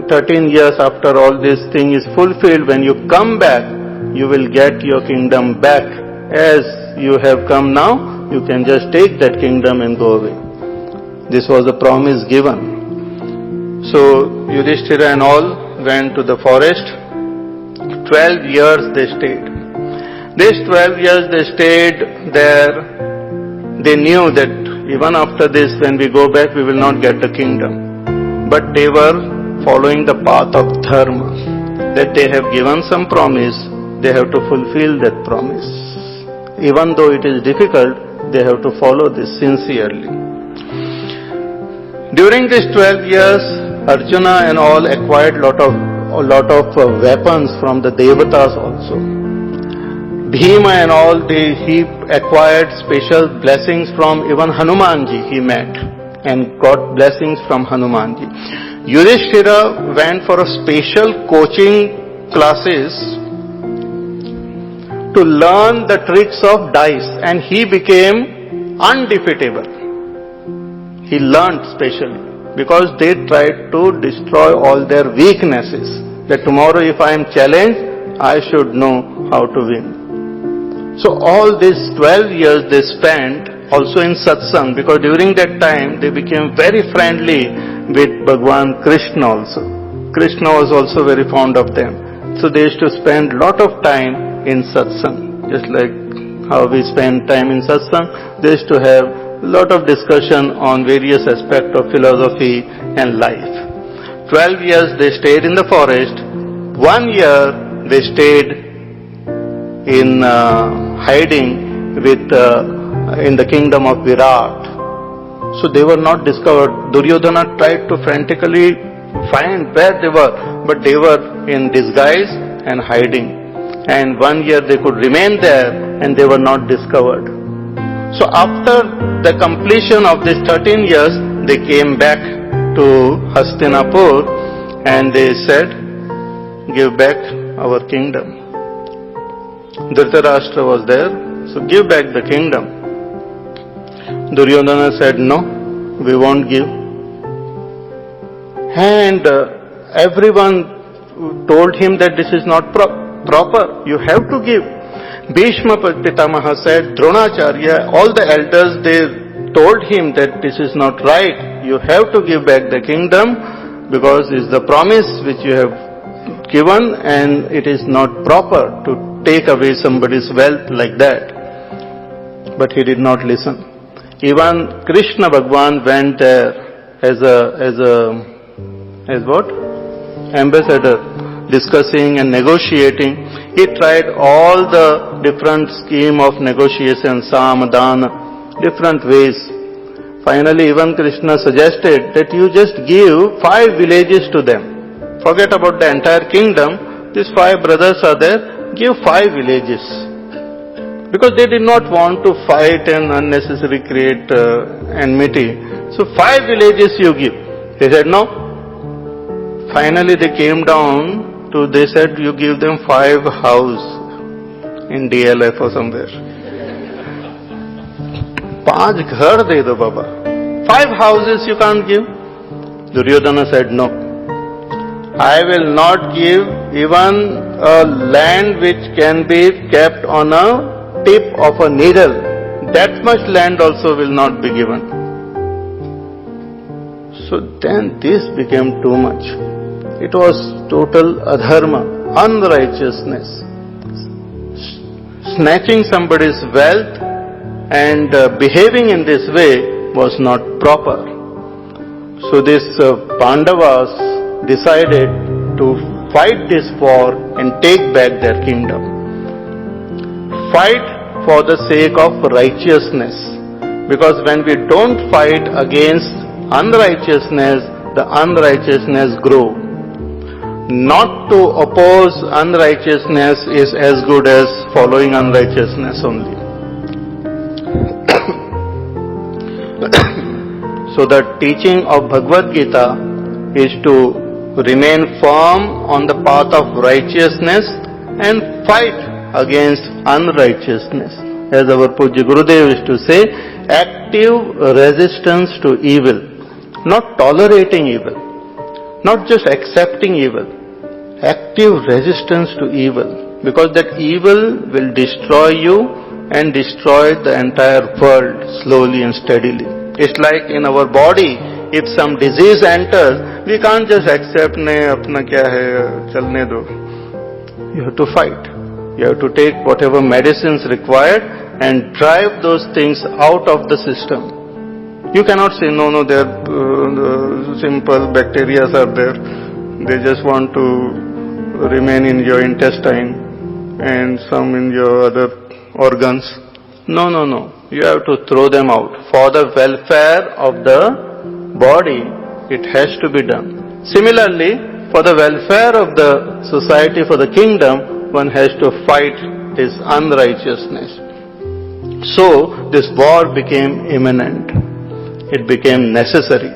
13 years, after all this thing is fulfilled, when you come back, you will get your kingdom back. As you have come now, you can just take that kingdom and go away. This was a promise given. So Yudhishthira and all went to the forest. 12 years they stayed. These 12 years they stayed there. They knew that even after this, when we go back, we will not get the kingdom. But they were following the path of dharma, that they have given some promise, they have to fulfill that promise. Even though it is difficult, they have to follow this sincerely. During these 12 years, Arjuna and all acquired lot of weapons from the devatas also. Bhima and all, he acquired special blessings from even Hanumanji he met and got blessings from Hanumanji. Yudhishthira went for a special coaching classes to learn the tricks of dice, and he became undefeatable. He learned specially because they tried to destroy all their weaknesses. That tomorrow if I am challenged, I should know how to win. So all these 12 years they spent also in satsang, because during that time they became very friendly with Bhagwan Krishna also. Krishna was also very fond of them. So they used to spend lot of time in satsang. Just like how we spend time in satsang, they used to have lot of discussion on various aspects of philosophy and life. 12 years they stayed in the forest. 1 year they stayed in hiding in the kingdom of Virat. So they were not discovered. Duryodhana tried to frantically find where they were, but they were in disguise and hiding. And 1 year they could remain there and they were not discovered. So after the completion of these 13 years, they came back to Hastinapur and they said, give back our kingdom. Dhritarashtra was there, so give back the kingdom. Duryodhana said, no, we won't give. And everyone told him that this is not proper, you have to give. Bhishma Pitamaha said, Dronacharya, all the elders, they told him that this is not right, you have to give back the kingdom because it's the promise which you have given and it is not proper to take away somebody's wealth like that. But he did not listen. Even Krishna Bhagwan went there as what? Ambassador, discussing and negotiating. He tried all the different scheme of negotiation, samadana, different ways. Finally, even Krishna suggested that you just give 5 villages to them. Forget about the entire kingdom. These 5 brothers are there. Give 5 villages. Because they did not want to fight and unnecessarily create enmity. So 5 villages you give. They said no. Finally they came down to, they said you give them 5 houses in DLF or somewhere. 5 ghar de do baba. 5 houses you can't give. Duryodhana said no. I will not give even a land which can be kept on a tip of a needle. That much land also will not be given. So then this became too much. It was total adharma, unrighteousness. Snatching somebody's wealth and behaving in this way was not proper. So this Pandavas decided to fight this war and take back their kingdom. Fight for the sake of righteousness. Because when we don't fight against unrighteousness, the unrighteousness grows. Not to oppose unrighteousness is as good as following unrighteousness only. So the teaching of Bhagavad Gita is to remain firm on the path of righteousness and fight against unrighteousness. as our Pujya Gurudev used to say, active resistance to evil, not tolerating evil, not just accepting evil, active resistance to evil, because that evil will destroy you and destroy the entire world slowly and steadily. It's like in our body, if some disease enters, we can't just accept, ne, apna kya hai, chalne do. You have to fight. You have to take whatever medicines required and drive those things out of the system. You cannot say, no, there simple bacteria are there. They just want to remain in your intestine and some in your other organs. No. You have to throw them out. For the welfare of the body, it has to be done. Similarly, for the welfare of the society, for the kingdom, one has to fight this unrighteousness. So, this war became imminent. It became necessary.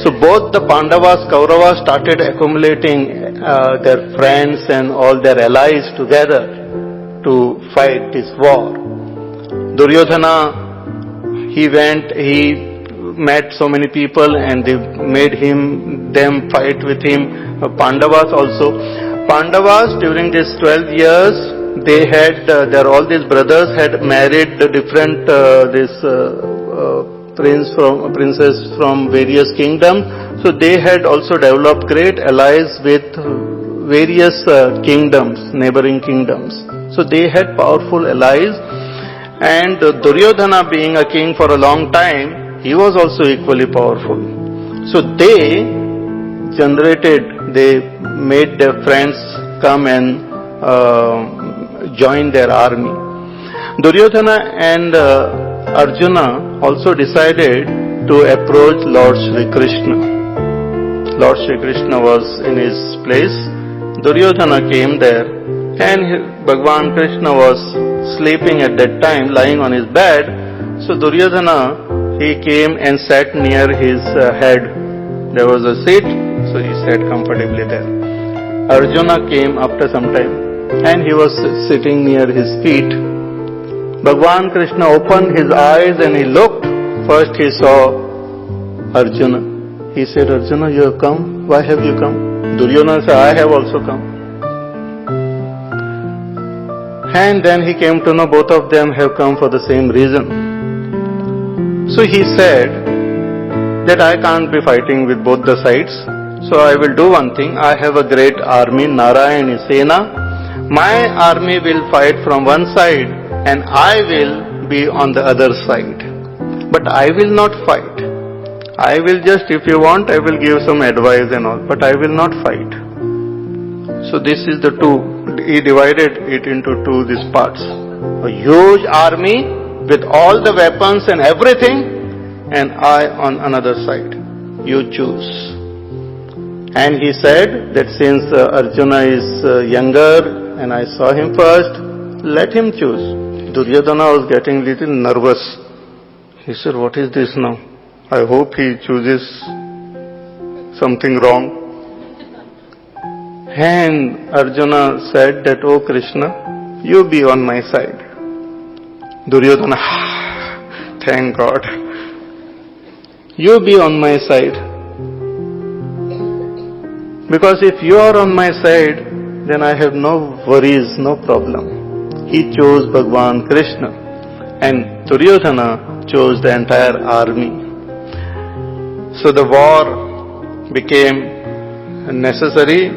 So, both the Pandavas, Kauravas started accumulating their friends and all their allies together to fight this war. Duryodhana, he met so many people and they made them fight with him. Pandavas also. Pandavas, during these 12 years, they had, all these brothers had married different, princess from various kingdoms. So they had also developed great allies with various kingdoms, neighboring kingdoms. So they had powerful allies. And Duryodhana, being a king for a long time, he was also equally powerful. So they made their friends come and join their army. Duryodhana and Arjuna also decided to approach Lord Sri Krishna. Lord Sri Krishna was in his place. Duryodhana came there and Bhagavan Krishna was sleeping at that time, lying on his bed. So Duryodhana, he came and sat near his head. There was a seat, so he sat comfortably there. Arjuna came after some time and he was sitting near his feet. Bhagavan Krishna opened his eyes and he looked. First he saw Arjuna. He said, Arjuna, you have come? Why have you come? Duryodhana said, I have also come. And then he came to know both of them have come for the same reason. So he said that I can't be fighting with both the sides. So I will do one thing. I have a great army, Narayani Sena. My army will fight from one side and I will be on the other side. But I will not fight. I will just, if you want, I will give some advice and all. But I will not fight. So this is the two. He divided it into two, these parts. A huge army with all the weapons and everything, and I on another side. You choose. And he said that since Arjuna is younger and I saw him first, let him choose. Duryodhana was getting a little nervous. He said, what is this now? I hope he chooses something wrong. And Arjuna said that, oh Krishna, you be on my side. Duryodhana, thank God. You be on my side. Because if you are on my side, then I have no worries, no problem. He chose Bhagavan Krishna. And Duryodhana chose the entire army. So the war became necessary.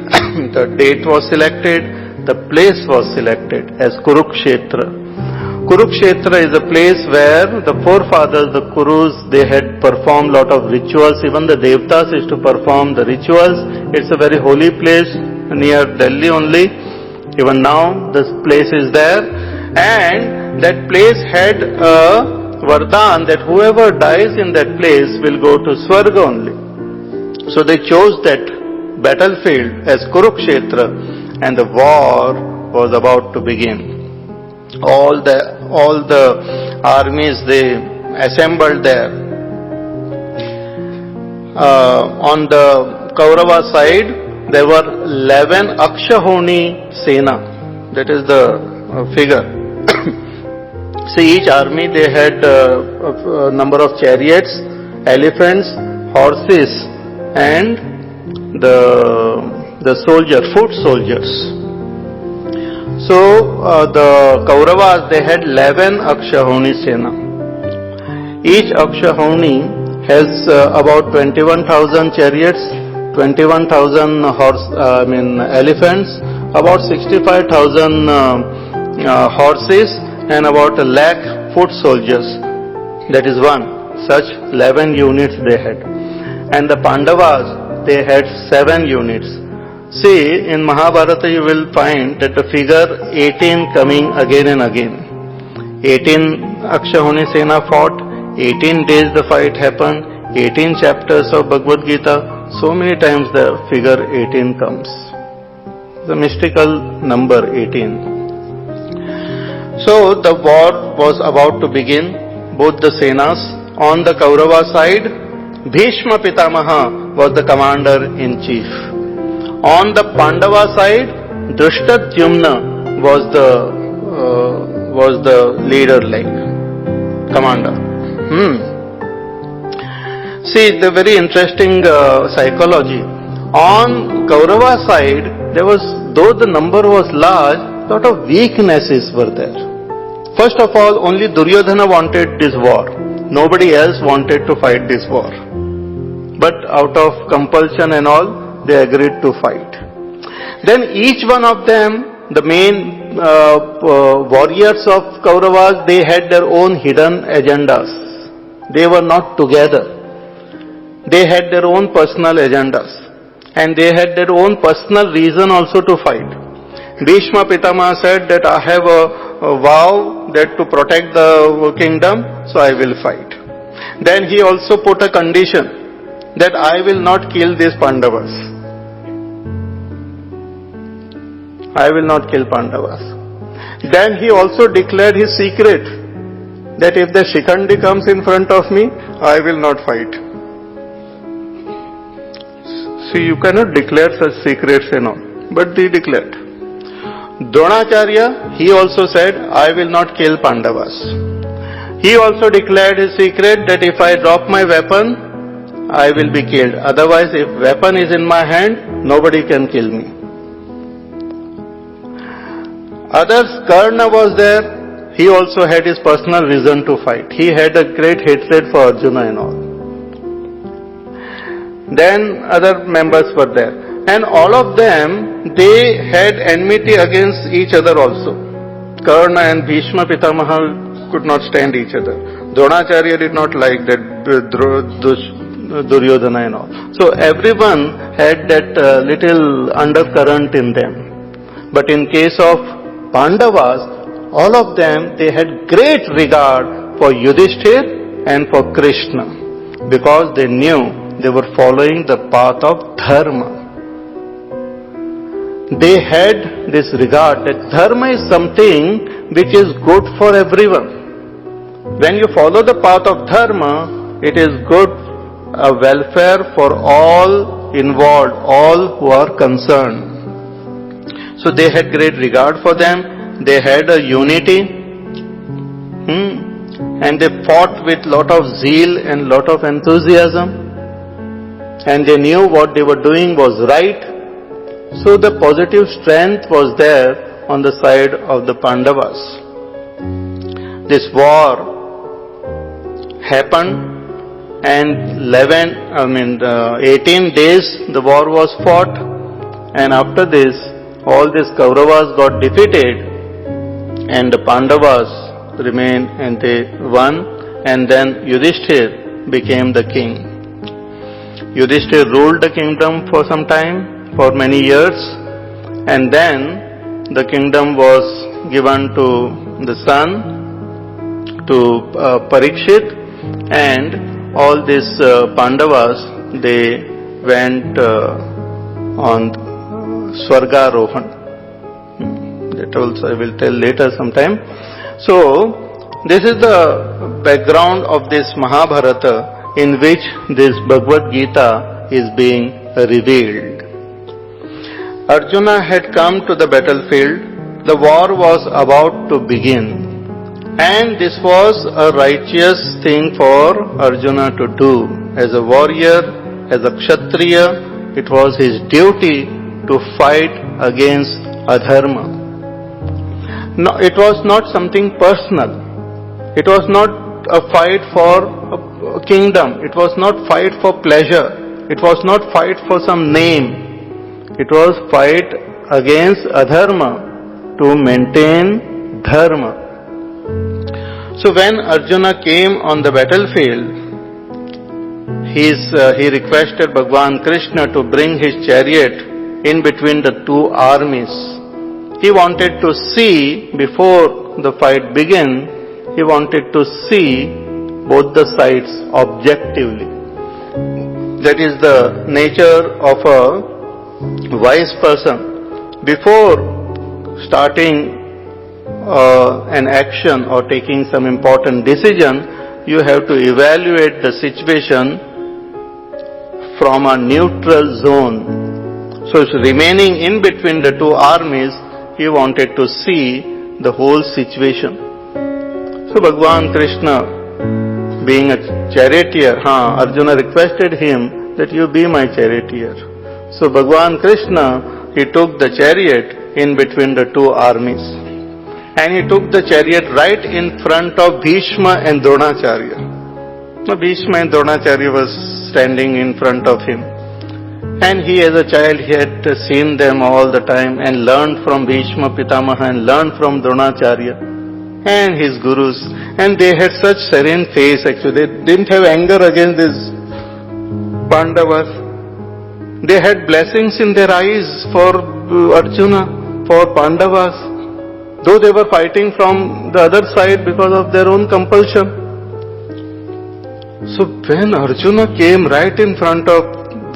The date was selected, the place was selected as Kurukshetra. Kurukshetra is a place where the forefathers, the Kurus, they had performed lot of rituals. Even the Devtas used to perform the rituals. It's a very holy place near Delhi only. Even now this place is there. And that place had a Vardhan that whoever dies in that place will go to Swarga only. So they chose that battlefield as Kurukshetra and the war was about to begin. All the armies, they assembled there. On the Kaurava side, there were 11 Akshahoni Sena. That is the figure. See, each army they had a number of chariots, elephants, horses, and the foot soldiers. So the Kauravas they had 11 Akshauhini Sena. Each Akshauhini has about 21,000 chariots, 21,000 elephants, about 65,000 horses, and about 100,000 foot soldiers. That is one. Such 11 units they had. And the Pandavas, they had 7 units. See, in Mahabharata you will find that the figure 18 coming again and again. 18 Akshauhini Sena fought, 18 days the fight happened, 18 chapters of Bhagavad Gita, so many times the figure 18 comes. The mystical number 18. So the war was about to begin, both the Senas. On the Kaurava side, Bhishma Pitamaha was the commander-in-chief. On the Pandava side, Drishtadyumna was the leader, commander. See, the very interesting psychology. On Kaurava side, there was, though the number was large, lot of weaknesses were there. First of all, only Duryodhana wanted this war. Nobody else wanted to fight this war. But out of compulsion and all, they agreed to fight. Then each one of them, the main warriors of Kauravas, they had their own hidden agendas. They were not together. They had their own personal agendas. And they had their own personal reason also to fight. Bhishma Pitama said that I have a vow that to protect the kingdom, so I will fight. Then he also put a condition that I will not kill these Pandavas. I will not kill Pandavas. Then he also declared his secret that if the Shikhandi comes in front of me, I will not fight. See, you cannot declare such secrets and all, but he declared. Dronacharya, he also said, I will not kill Pandavas. He also declared his secret that if I drop my weapon, I will be killed. Otherwise, if weapon is in my hand, nobody can kill me. Others, Karna was there. He also had his personal reason to fight. He had a great hatred for Arjuna and all. Then other members were there. And all of them, they had enmity against each other also. Karna and Bhishma Pitamaha could not stand each other. Dronacharya did not like that Duryodhana and all. So everyone had that little undercurrent in them. But in case of Pandavas, all of them, they had great regard for Yudhishthir and for Krishna. Because they knew they were following the path of Dharma. They had this regard that Dharma is something which is good for everyone. When you follow the path of Dharma, it is good welfare for all involved, all who are concerned. So they had great regard for them. They had a unity. And they fought with lot of zeal and lot of enthusiasm. And they knew what they were doing was right. So the positive strength was there on the side of the Pandavas. This war happened and 18 days the war was fought, and after this all these Kauravas got defeated and the Pandavas remained and they won, and then Yudhishthir became the king. Yudhishthir ruled the kingdom for some time, for many years, and then the kingdom was given to the son, to Parikshit, and all these Pandavas, they went on Swargarohan. That also I will tell later sometime. So, this is the background of this Mahabharata in which this Bhagavad Gita is being revealed. Arjuna had come to the battlefield. The war was about to begin. And this was a righteous thing for Arjuna to do. As a warrior, as a kshatriya, it was his duty to fight against adharma. No, it was not something personal. It was not a fight for a kingdom. It was not fight for pleasure. It was not fight for some name. It was fight against adharma to maintain dharma. So when Arjuna came on the battlefield, he requested Bhagwan Krishna to bring his chariot in between the two armies. He wanted to see, before the fight began, he wanted to see both the sides objectively. That is the nature of a wise person. Before starting an action or taking some important decision, you have to evaluate the situation from a neutral zone. So remaining in between the two armies, he wanted to see the whole situation. So Bhagwan Krishna, being a charioteer, Arjuna requested him that you be my charioteer. So Bhagwan Krishna, he took the chariot in between the two armies. And he took the chariot right in front of Bhishma and Dronacharya. Now Bhishma and Dronacharya was standing in front of him. And he as a child, he had seen them all the time and learned from Bhishma Pitamaha and learned from Dronacharya and his gurus. And they had such serene face actually. They didn't have anger against these Pandavas. They had blessings in their eyes for Arjuna, for Pandavas. Though they were fighting from the other side because of their own compulsion. So when Arjuna came right in front of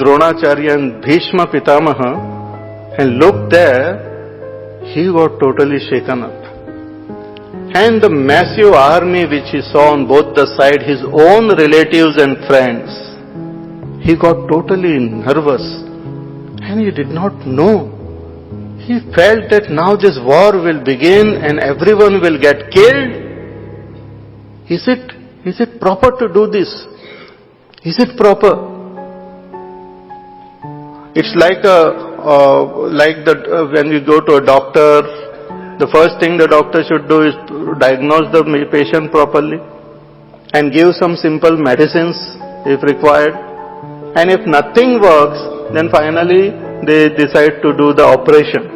Dronacharya and Bhishma Pitamaha and looked there, he got totally shaken up. And the massive army which he saw on both the sides, his own relatives and friends, he got totally nervous and he did not know. He felt that now this war will begin and everyone will get killed. Is it proper to do this? Is it proper? It's like when we go to a doctor, the first thing the doctor should do is diagnose the patient properly and give some simple medicines if required. And if nothing works, then finally they decide to do the operation.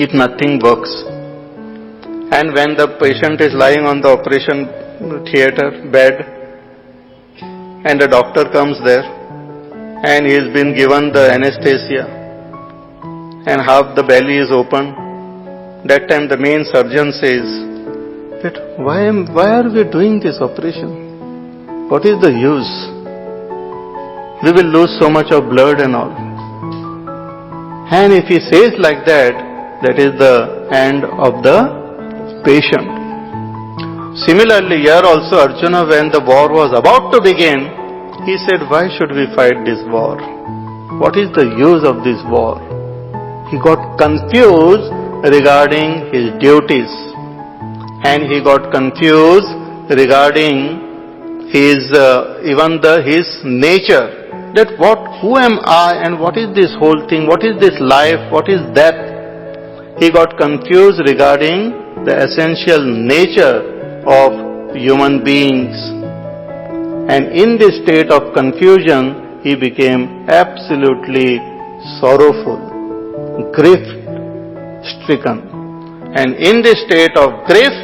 If nothing works. And when the patient is lying on the operation theatre bed and the doctor comes there and he has been given the anesthesia and half the belly is open, that time the main surgeon says that why are we doing this operation? What is the use? We will lose so much of blood and all. And if he says like that, that is the end of the patient. Similarly, here also Arjuna, when the war was about to begin, he said, why should we fight this war? What is the use of this war? He got confused regarding his duties. And he got confused regarding his nature. That who am I and what is this whole thing? What is this life? What is death? He got confused regarding the essential nature of human beings. And in this state of confusion, he became absolutely sorrowful, grief-stricken. And in this state of grief,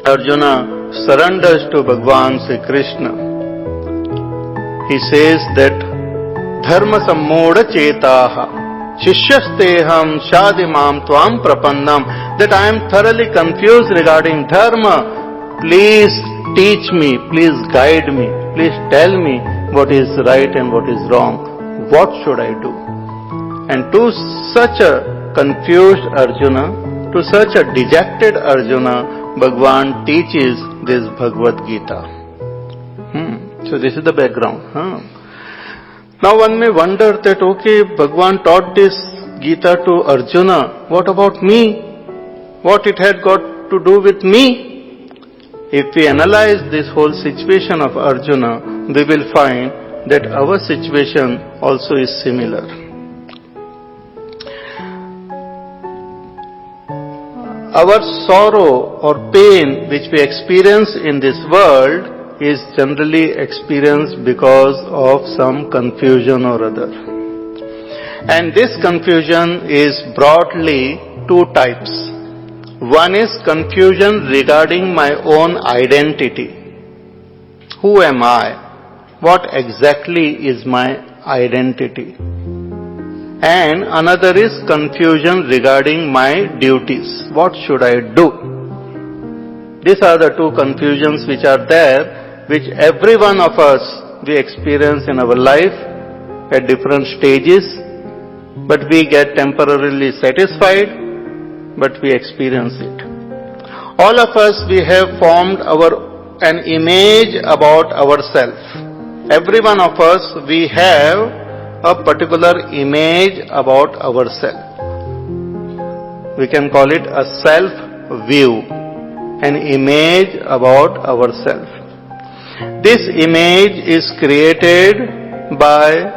Arjuna surrenders to Bhagwan Sri Krishna. He says that dharma sammoda chetaha shishyasteham shadimam tvam prapannam, that I am thoroughly confused regarding dharma. Please teach me, please guide me, please tell me what is right and what is wrong. What should I do? And to such a confused Arjuna, to such a dejected Arjuna, Bhagwan teaches this Bhagavad Gita. So this is the background. Now one may wonder that, okay, Bhagwan taught this Gita to Arjuna. What about me? What it had got to do with me? If we analyze this whole situation of Arjuna, we will find that our situation also is similar. Our sorrow or pain which we experience in this world is generally experienced because of some confusion or other. And this confusion is broadly two types. One is confusion regarding my own identity. Who am I? What exactly is my identity? And another is confusion regarding my duties. What should I do? These are the two confusions which are there, which every one of us we experience in our life at different stages, but we get temporarily satisfied, but we experience it. All of us, we have formed an image about ourselves. Every one of us, we have a particular image about ourselves. We can call it a self-view, an image about ourselves. This image is created by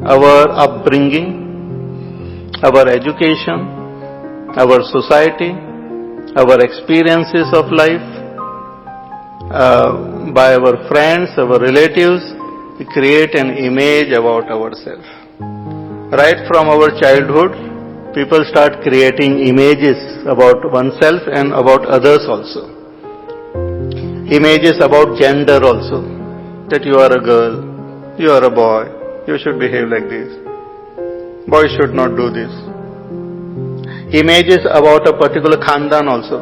our upbringing, our education, our society, our experiences of life, by our friends, our relatives. We create an image about ourselves. Right from our childhood, people start creating images about oneself and about others also. Images about gender also. That you are a girl, you are a boy, you should behave like this. Boys should not do this. Images about a particular khandan also.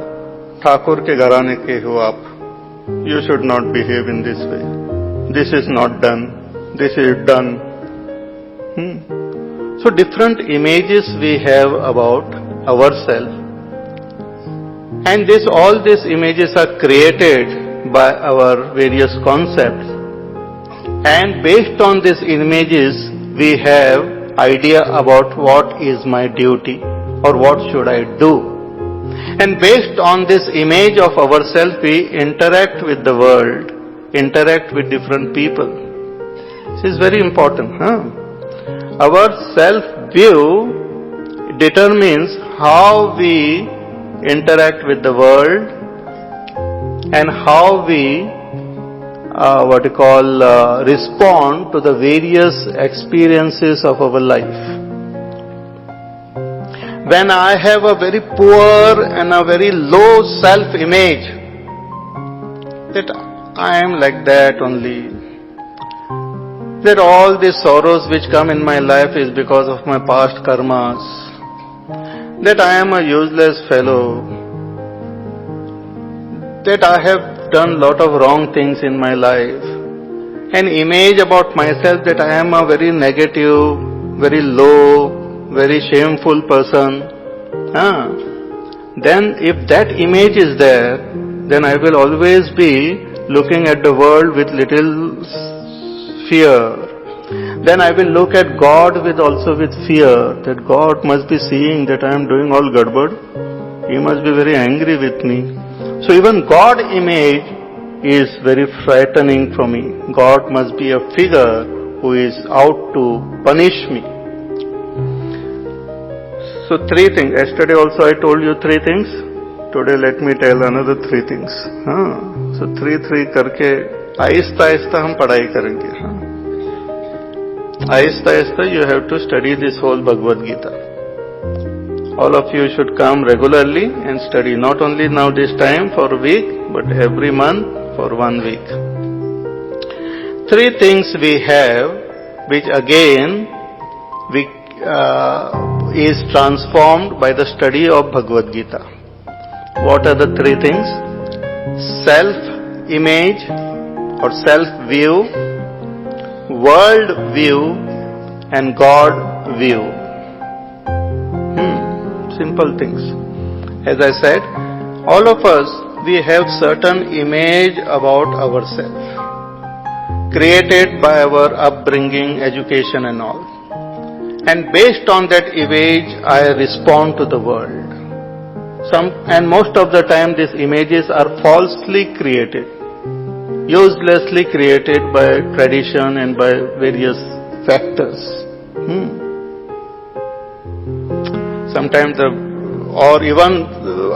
Thakur ke gharane ke ho aap. You should not behave in this way. This is not done. This is done. So different images we have about ourselves. And all these images are created by our various concepts. And based on these images, we have idea about what is my duty or what should I do. And based on this image of ourselves, we interact with the world, interact with different people. This is very important. Our self-view determines how we interact with the world and how we respond to the various experiences of our life. When I have a very poor and a very low self-image, that I am like that only, that all these sorrows which come in my life is because of my past karmas, that I am a useless fellow, that I have done lot of wrong things in my life, an image about myself that I am a very negative, very low, very shameful person. Then if that image is there, then I will always be looking at the world with little fear. Then I will look at God also with fear, that God must be seeing that I am doing all gadbad. He must be very angry with me. So even God image is very frightening for me. God must be a figure who is out to punish me. So three things. Yesterday also I told you three things. Today let me tell another three things. So three करके आहिस्ता हम पढ़ाई करेंगे. आहिस्ता you have to study this whole Bhagavad Gita. All of you should come regularly and study, not only now this time for a week, but every month for 1 week. Three things we have, which again is transformed by the study of Bhagavad Gita. What are the three things? Self-image or self-view, world-view, and God-view. Simple things. As I said, all of us, we have certain image about ourselves, created by our upbringing, education and all. And based on that image, I respond to the world. and most of the time these images are falsely created, uselessly created by tradition and by various factors. Sometimes or even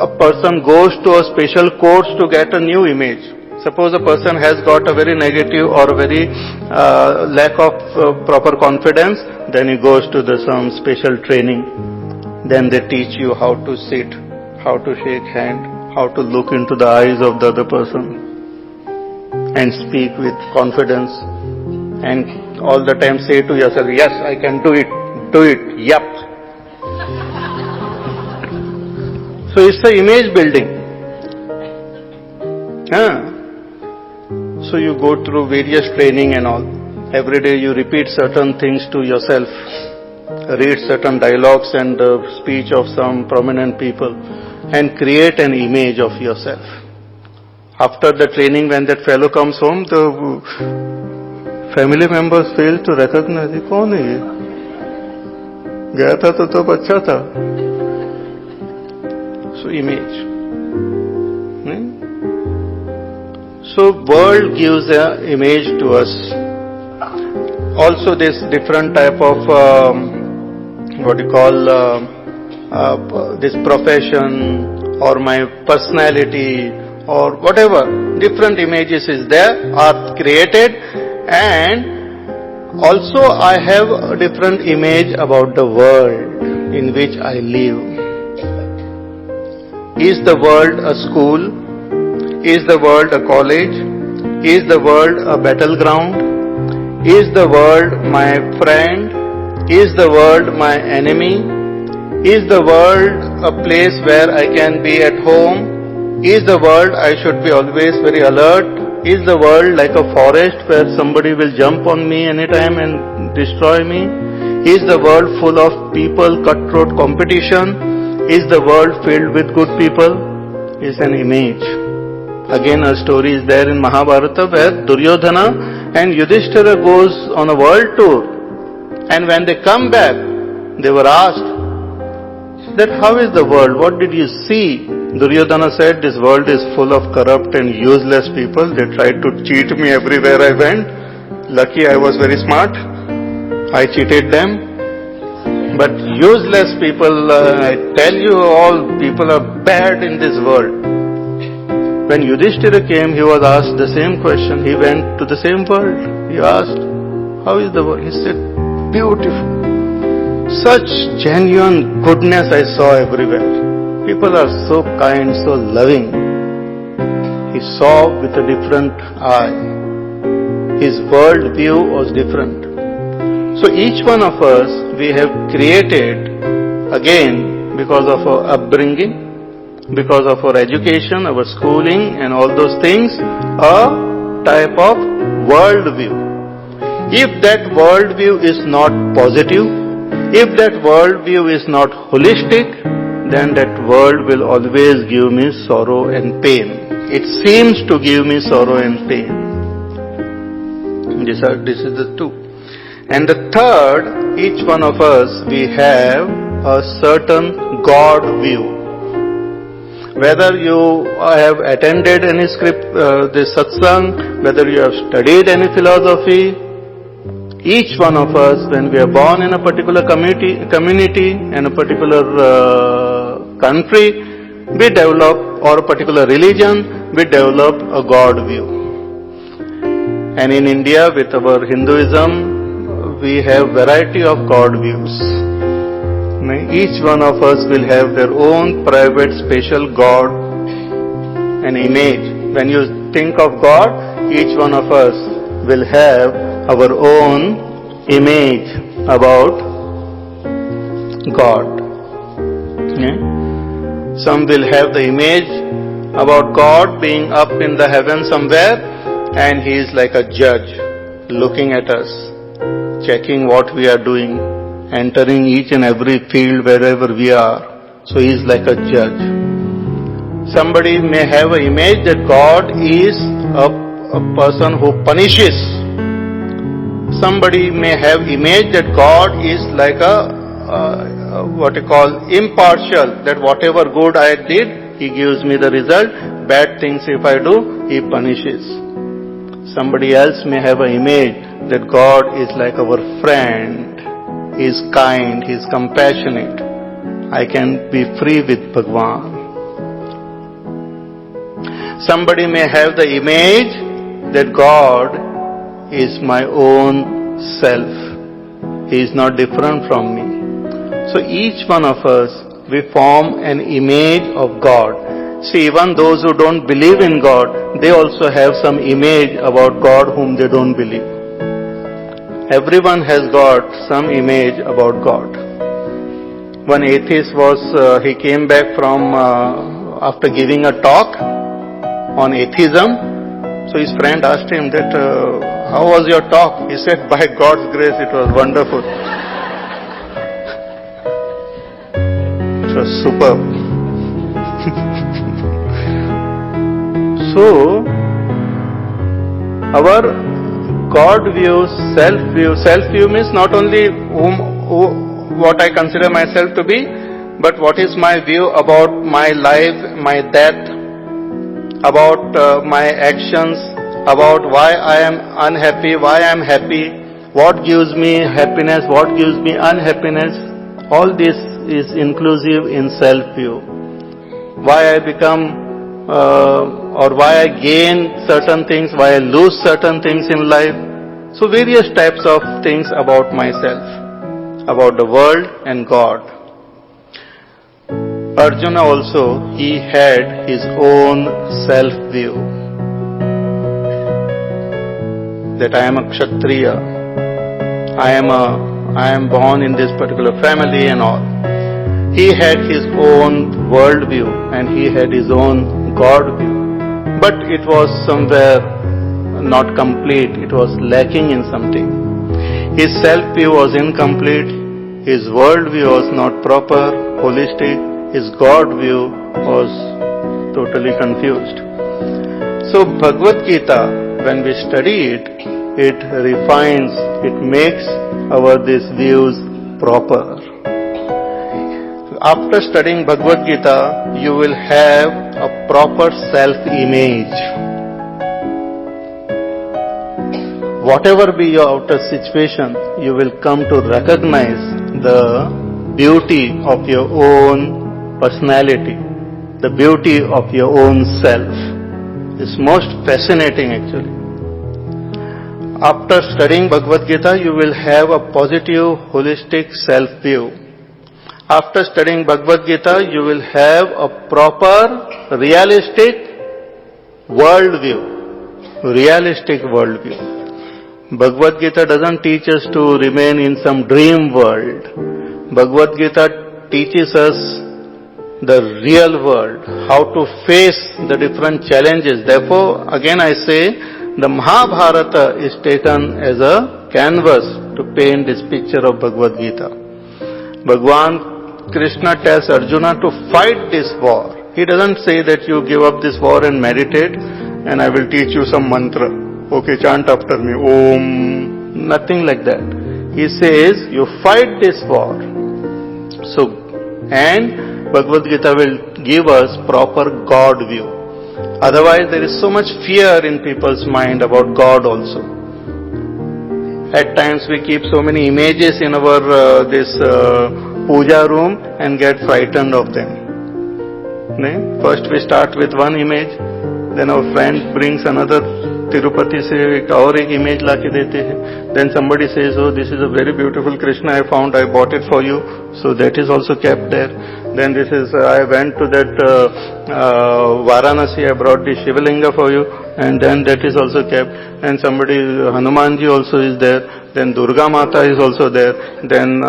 a person goes to a special course to get a new image. Suppose a person has got a very negative or a very lack of proper confidence, then he goes to some special training. Then they teach you how to sit, how to shake hand, how to look into the eyes of the other person and speak with confidence and all the time say to yourself, yes, I can do it, yep. So it's the image building. So you go through various training and all. Every day you repeat certain things to yourself, read certain dialogues and speech of some prominent people and create an image of yourself. After the training, when that fellow comes home, the family members fail to recognize, कौन है ये? गया था तो तब अच्छा था. So image. So world gives an image to us. Also this different type of this profession or my personality or whatever different images is there are created, and also I have a different image about the world in which I live. Is the world a school? Is the world a college? Is the world a battleground? Is the world my friend? Is the world my enemy? Is the world a place where I can be at home? Is the world I should be always very alert? Is the world like a forest where somebody will jump on me anytime and destroy me? Is the world full of people, cutthroat competition? Is the world filled with good people? Is an image. Again, a story is there in Mahabharata where Duryodhana and Yudhishthira goes on a world tour, and when they come back, they were asked that how is the world? What did you see? Duryodhana said, this world is full of corrupt and useless people. They tried to cheat me everywhere I went. Lucky I was very smart. I cheated them. But useless people, I tell you, all people are bad in this world. When Yudhishthira came, he was asked the same question. He went to the same world. He asked, how is the world? He said, beautiful. Such genuine goodness I saw everywhere. People are so kind, so loving. He saw with a different eye. His world view was different. So each one of us, we have created, again, because of our upbringing, because of our education, our schooling and all those things, a type of worldview. If that worldview is not positive, if that worldview is not holistic, then that world will always give me sorrow and pain. It seems to give me sorrow and pain. This is the two. And the third, each one of us, we have a certain God view. Whether you have attended any this satsang, whether you have studied any philosophy, each one of us, when we are born in a particular community and a particular country, we develop, or a particular religion, we develop a God view. And in India, with our Hinduism, we have variety of God views. Each one of us will have their own private special God, an image. When you think of God, each one of us will have our own image about God. Some will have the image about God being up in the heaven somewhere, and He is like a judge looking at us, checking what we are doing, entering each and every field wherever we are. So He is like a judge. Somebody may have an image that God is a person who punishes. Somebody may have image that God is like what you call impartial, that whatever good I did, He gives me the result. Bad things if I do, He punishes. Somebody else may have an image that God is like our friend. He is kind, He is compassionate. I can be free with Bhagwan. Somebody may have the image that God is my own self. He is not different from me. So each one of us, we form an image of God. See, even those who don't believe in God, they also have some image about God whom they don't believe. Everyone has got some image about God. One atheist he came back from, after giving a talk on atheism. So his friend asked him that, how was your talk? He said, by God's grace, it was wonderful. It was superb. So, our God view, self view means not only what I consider myself to be, but what is my view about my life, my death, about my actions, about why I am unhappy, why I am happy, what gives me happiness, what gives me unhappiness. All this is inclusive in self-view. Why I become or why I gain certain things, why I lose certain things in life. So various types of things about myself, about the world and God. Arjuna also, he had his own self-view. That I am a Kshatriya, I am born in this particular family and all. He had his own world view and he had his own God view. But it was somewhere not complete, it was lacking in something. His self-view was incomplete, his world view was not proper, holistic, his God view was totally confused. So Bhagavad Gita, when we study it, it refines, it makes these views proper. After studying Bhagavad Gita, you will have a proper self-image. Whatever be your outer situation, you will come to recognize the beauty of your own personality, the beauty of your own self. It's most fascinating actually. After studying Bhagavad Gita, you will have a positive, holistic self-view. After studying Bhagavad Gita, you will have a proper, realistic worldview. Realistic worldview. Bhagavad Gita doesn't teach us to remain in some dream world. Bhagavad Gita teaches us the real world, how to face the different challenges. Therefore, again I say, the Mahabharata is taken as a canvas to paint this picture of Bhagavad Gita. Bhagwan Krishna tells Arjuna to fight this war. He doesn't say that you give up this war and meditate and I will teach you some mantra. Okay, chant after me. Om. Nothing like that. He says you fight this war. So, and Bhagavad Gita will give us proper God view. Otherwise there is so much fear in people's mind about God also. At times we keep so many images in our puja room and get frightened of them. First we start with one image, then our friend brings another Tirupati se aur ek image la ke dete hai. Then somebody says, oh, this is a very beautiful Krishna I found, I bought it for you. So that is also kept there. Then this is, I went to that Varanasi, I brought the Shivalinga for you, and then that is also kept. And somebody, Hanumanji also is there. Then Durga Mata is also there. Then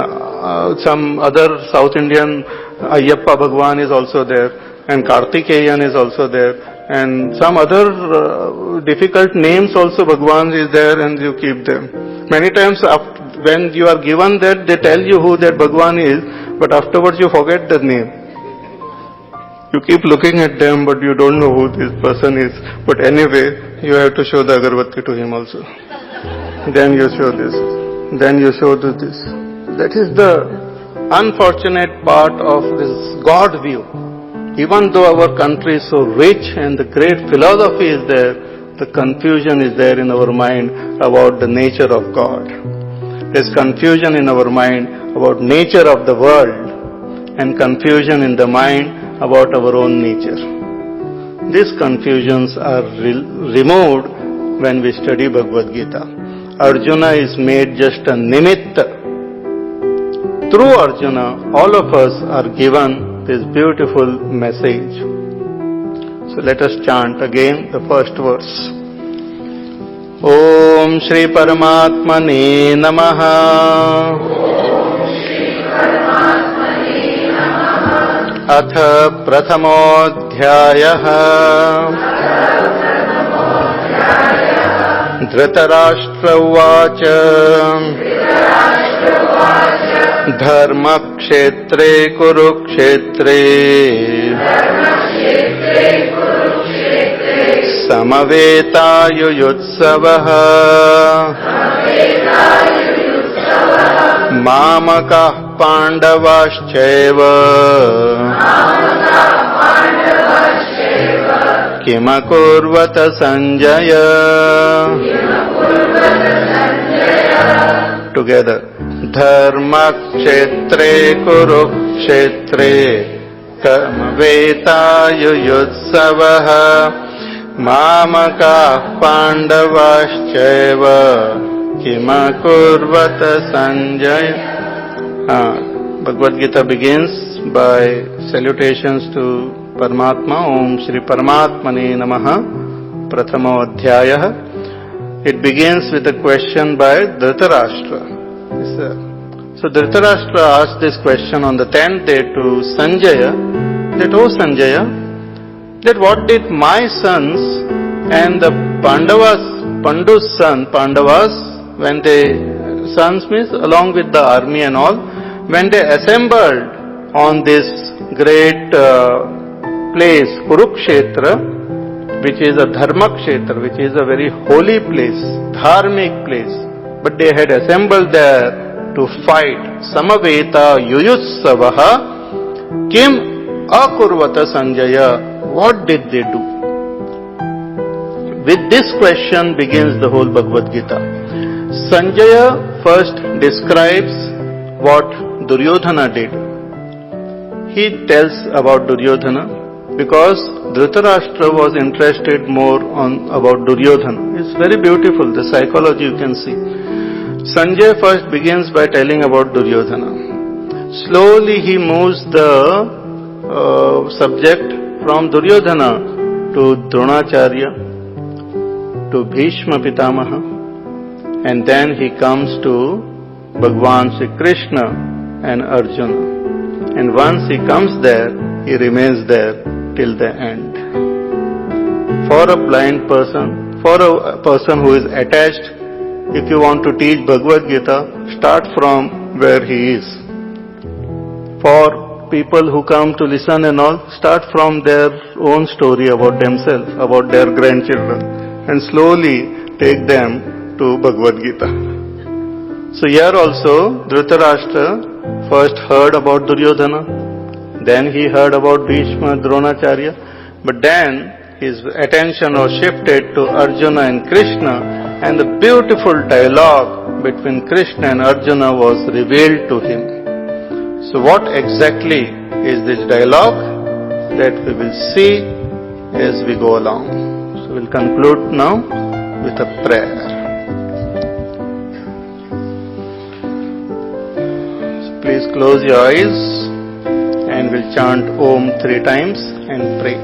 some other South Indian Ayyappa Bhagwan is also there. And Kartikeyan is also there. And some other difficult names also Bhagwan is there and you keep them. Many times when you are given that, they tell you who that Bhagwan is, but afterwards you forget the name. You keep looking at them but you don't know who this person is. But anyway, you have to show the agarbatti to him also. Then you show this. Then you show this. That is the unfortunate part of this God view. Even though our country is so rich and the great philosophy is there, the confusion is there in our mind about the nature of God. There's confusion in our mind about nature of the world and confusion in the mind about our own nature. These confusions are removed when we study Bhagavad Gita. Arjuna is made just a nimitta. Through Arjuna, all of us are given this beautiful message. So let us chant again the first verse. Om Shri Paramatmane Namaha. Atha Prathamodhyayah. Dhritarashtra Uvacha. Dharmakshetre Kurukshetre Samaveta Yuyutsavaha Mamakah Pandavascheva Kimakurvata Sanjaya. Together. Dharmakshetre Kurukshetre Kamaveta Yuyutsavaha Mamakah Pandavascheva Kimakurvata Sanjaya. Bhagavad Gita begins by salutations to Paramatma. Om Shri Paramatmane Namaha. Prathamo Adhyayah. It begins with a question by Dhritarashtra. So Dhritarashtra asked this question on the 10th day to Sanjaya, that, oh Sanjaya, that what did my sons and the Pandu's son, Pandavas, when they, sons means along with the army and all, when they assembled on this great place, Kurukshetra, which is a Dharmakshetra, which is a very holy place, dharmic place, but they had assembled there to fight. Samaveta Yuyutsavaha Kim Akurvata Sanjaya. What did they do? With this question begins the whole Bhagavad Gita. Sanjaya first describes what Duryodhana did. He tells about Duryodhana because Dhritarashtra was interested more about Duryodhana. It's very beautiful, the psychology you can see. Sanjay first begins by telling about Duryodhana. Slowly he moves the subject from Duryodhana to Dronacharya, to Bhishma Pitamaha, and then he comes to Bhagwan Shri Krishna and Arjuna. And once he comes there, he remains there till the end. For a blind person, for a person who is attached, if you want to teach Bhagavad Gita, start from where he is. For people who come to listen and all, start from their own story about themselves, about their grandchildren, and slowly take them to Bhagavad Gita. So here also, Dhritarashtra first heard about Duryodhana, then he heard about Bhishma, Dronacharya, but then his attention was shifted to Arjuna and Krishna, and the beautiful dialogue between Krishna and Arjuna was revealed to him. So what exactly is this dialogue? That we will see as we go along. So we'll conclude now with a prayer. So please close your eyes and we'll chant Om 3 times and pray.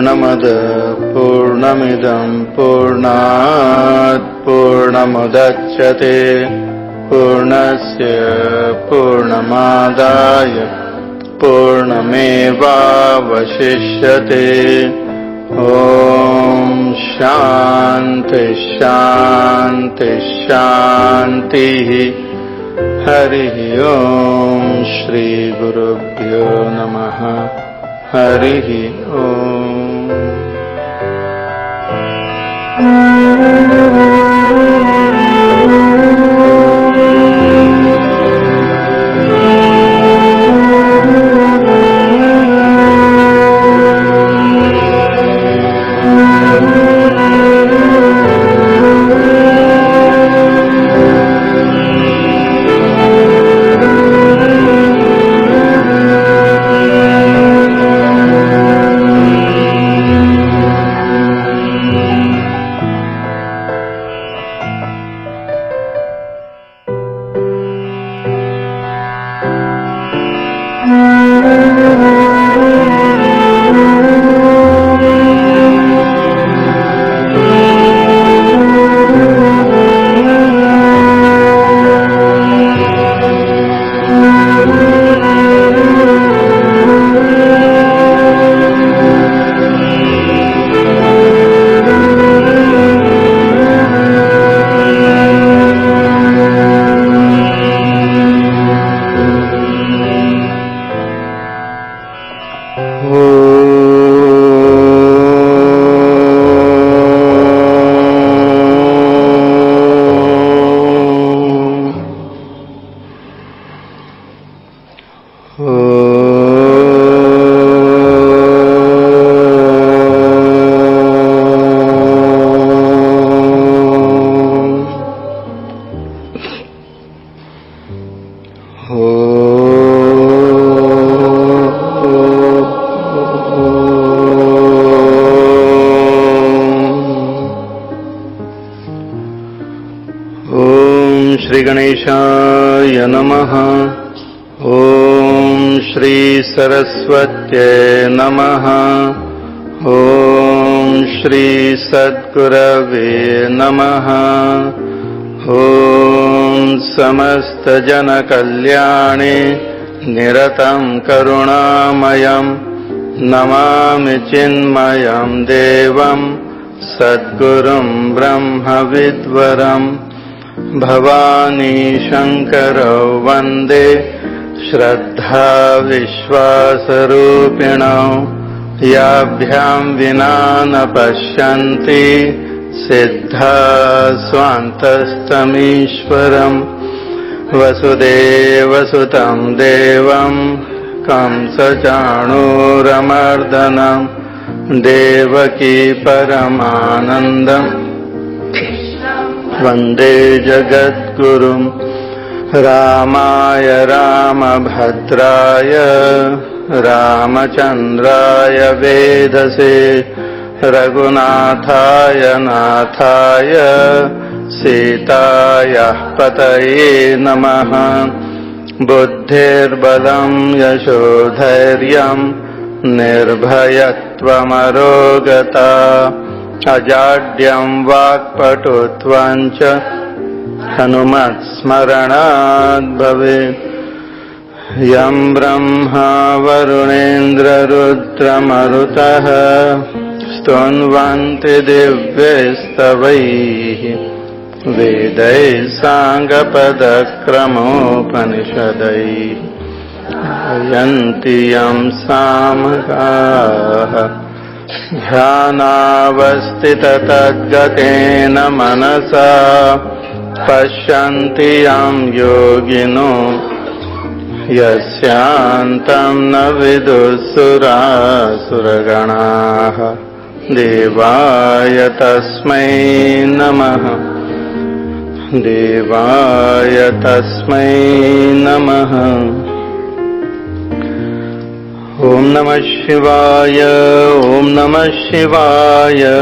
Purnamada Purnamidam Purnat Purnamudachyate Purnasya Purnamadaya Purnameva Vashishyate. Om Shanti Shanti Shanti. Hari Om Shri Gurubhyo Namaha. Hari Om. Ganeshaya Namaha. Om Shri Saraswatye Namaha. Om Shri Sadgurave Namaha. Om Samasta Jana Kalyane Niratam Karunamayam Namami Chinmayam Devam Sadgurum Brahma Vidvaram Bhavani Shankaro Vande Shraddha Vishwasarupino Yabhyam Vinana Pashyanti Siddha Swantastamishwaram Vasudeva Sutam Devam Kamsachanuramardanam Devaki Paramanandam Vande Jagadgurum Ramaya Ramabhadraya Ramachandraya Vedase Raghunathaya Nathaya Sitaya Pataye Namaha. Buddhir Balam Yashodhairyam Nirbhayatvamarogata Ajadyam Vakpatutvancha Hanumat Smaranad Bhavet. Yam Brahma Varunendra Rudra Marutaha Stunvanti Divyaistavaihi Vedai Sangapadakramopanisadaihi Yanti Yam Samagaha Dhyanavastita Tadgatena Manasa Pashyanti Yam Yogino Yasyantam na vidusura suraganaha Devaya tasmai namaha Devaya tasmai namaha. Om Namah Shivaya, Om Namah Shivaya.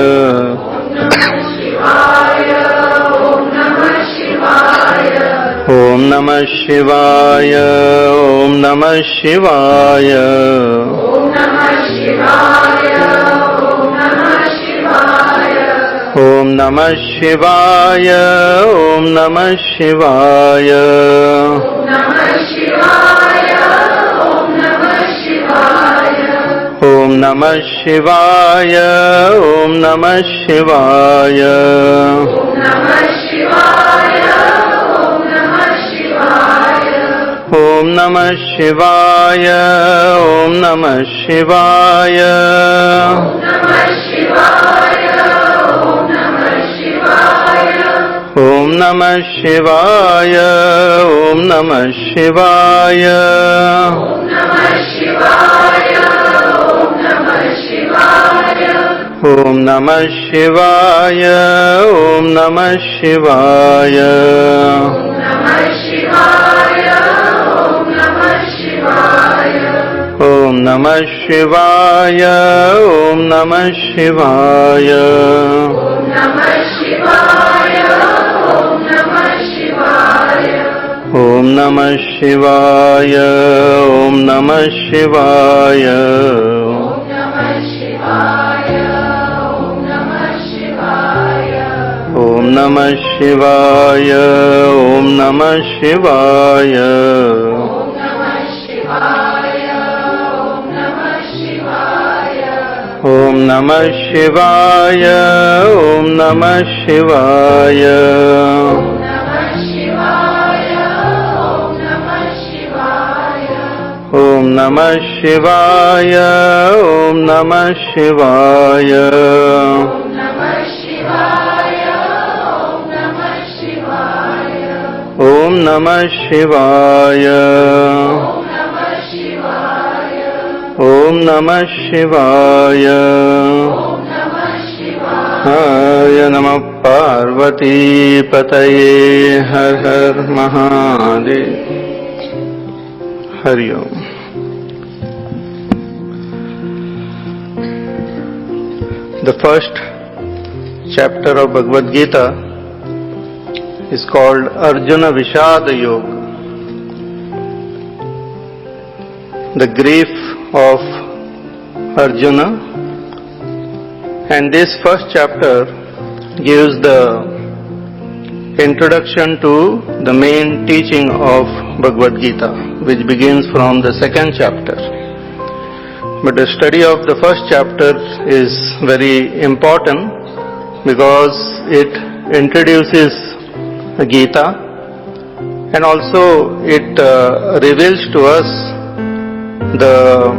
Om Namah Shivaya, Om Namah Shivaya. Om Namah Shivaya, Om Om Namah Shivaya, Om Namah Shivaya. Om Namah Shivaya, Om Namah Shivaya. Om Namah Shivaya, Om Namah Shivaya. Om Namah Shivaya, Om Namah Shivaya. Om Namah Shivaya, Om Namah Shivaya. Om Namah Shivaya, Om Namah Shivaya. Om Namah Shivaya, Om Namah Shivaya. Om Namah Shivaya, Om Namah Shivaya. Om Namah Shivaya, Om Namah Shivaya. Om Namah Shivaya, Om Namah Shivaya. Om Namah Shivaya. Om Namah Shivaya. Haya Namah Parvati Pataye Har Har Mahadev. Hari Om. The first chapter of Bhagavad Gita is called Arjuna Vishada Yoga. The grief of Arjuna, and this first chapter gives the introduction to the main teaching of Bhagavad Gita, which begins from the second chapter. But the study of the first chapter is very important because it introduces the Gita, and also it reveals to us the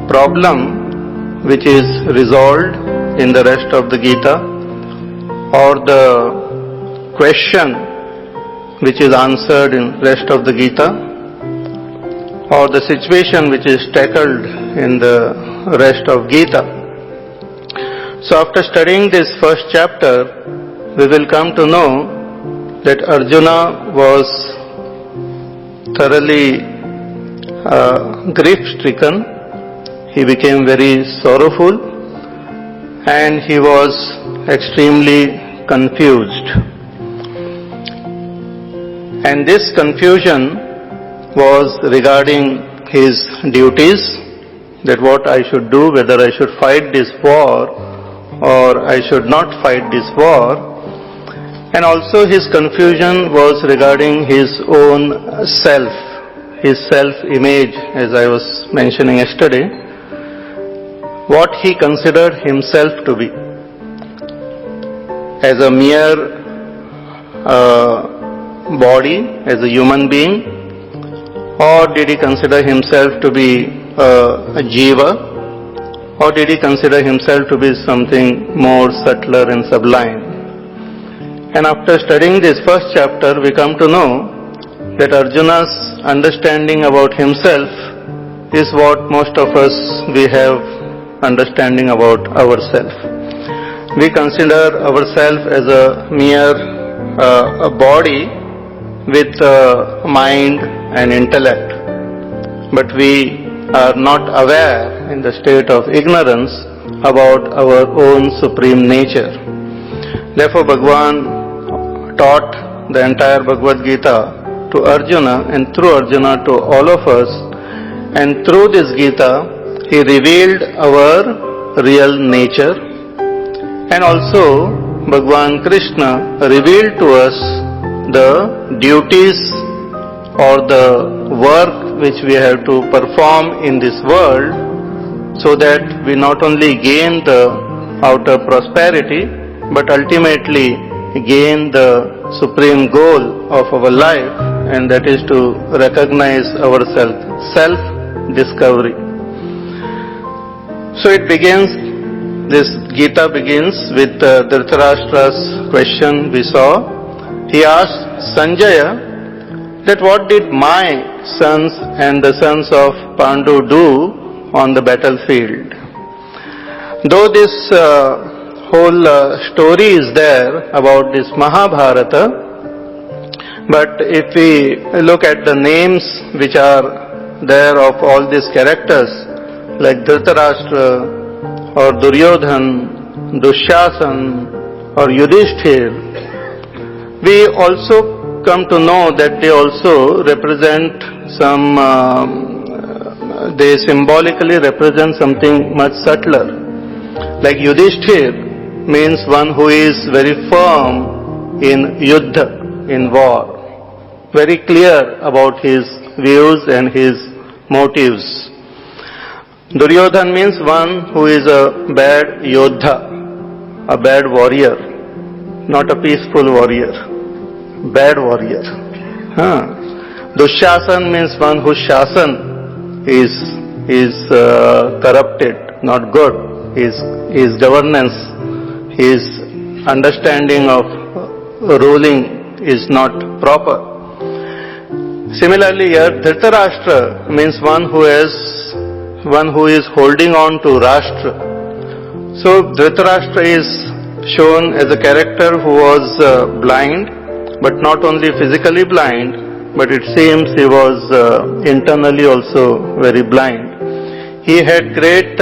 problem which is resolved in the rest of the Gita, or the question which is answered in rest of the Gita, or the situation which is tackled in the rest of Gita. So after studying this first chapter, we will come to know that Arjuna was thoroughly grief-stricken. He became very sorrowful and he was extremely confused. And this confusion was regarding his duties, that what I should do, whether I should fight this war or I should not fight this war. And also his confusion was regarding his own self, his self-image, as I was mentioning yesterday, what he considered himself to be, as a mere body, as a human being, or did he consider himself to be a jiva, or did he consider himself to be something more subtler and sublime? And after studying this first chapter, we come to know that Arjuna's understanding about himself is what most of us we have understanding about ourselves. We consider ourselves as a mere a body with mind and intellect, but we are not aware in the state of ignorance about our own supreme nature. Therefore Bhagavan taught the entire Bhagavad Gita to Arjuna, and through Arjuna to all of us, and through this Gita he revealed our real nature, And also Bhagavan Krishna revealed to us the duties or the work which we have to perform in this world, so that we not only gain the outer prosperity but ultimately gain the supreme goal of our life, and that is to recognize ourselves, self-discovery. So it begins, this Gita begins with Dhritarashtra's question we saw. He asked Sanjaya that what did my sons and the sons of Pandu do on the battlefield. Though this whole story is there about this Mahabharata, but if we look at the names which are there of all these characters, like Dhritarashtra or Duryodhan, Dushasan or Yudhishthir, we also come to know that they also represent they symbolically represent something much subtler. Like Yudhishthir means one who is very firm in yuddha, in war, very clear about his views and his motives. Duryodhan means one who is a bad yodha, a bad warrior, not a peaceful warrior. Bad warrior. Dushasan means one whose shasan is corrupted, not good. His governance, his understanding of ruling is not proper. Similarly, here Dhritarashtra means one who is holding on to Rashtra. So Dhritarashtra is shown as a character who was blind, but not only physically blind, but it seems he was internally also very blind. He had great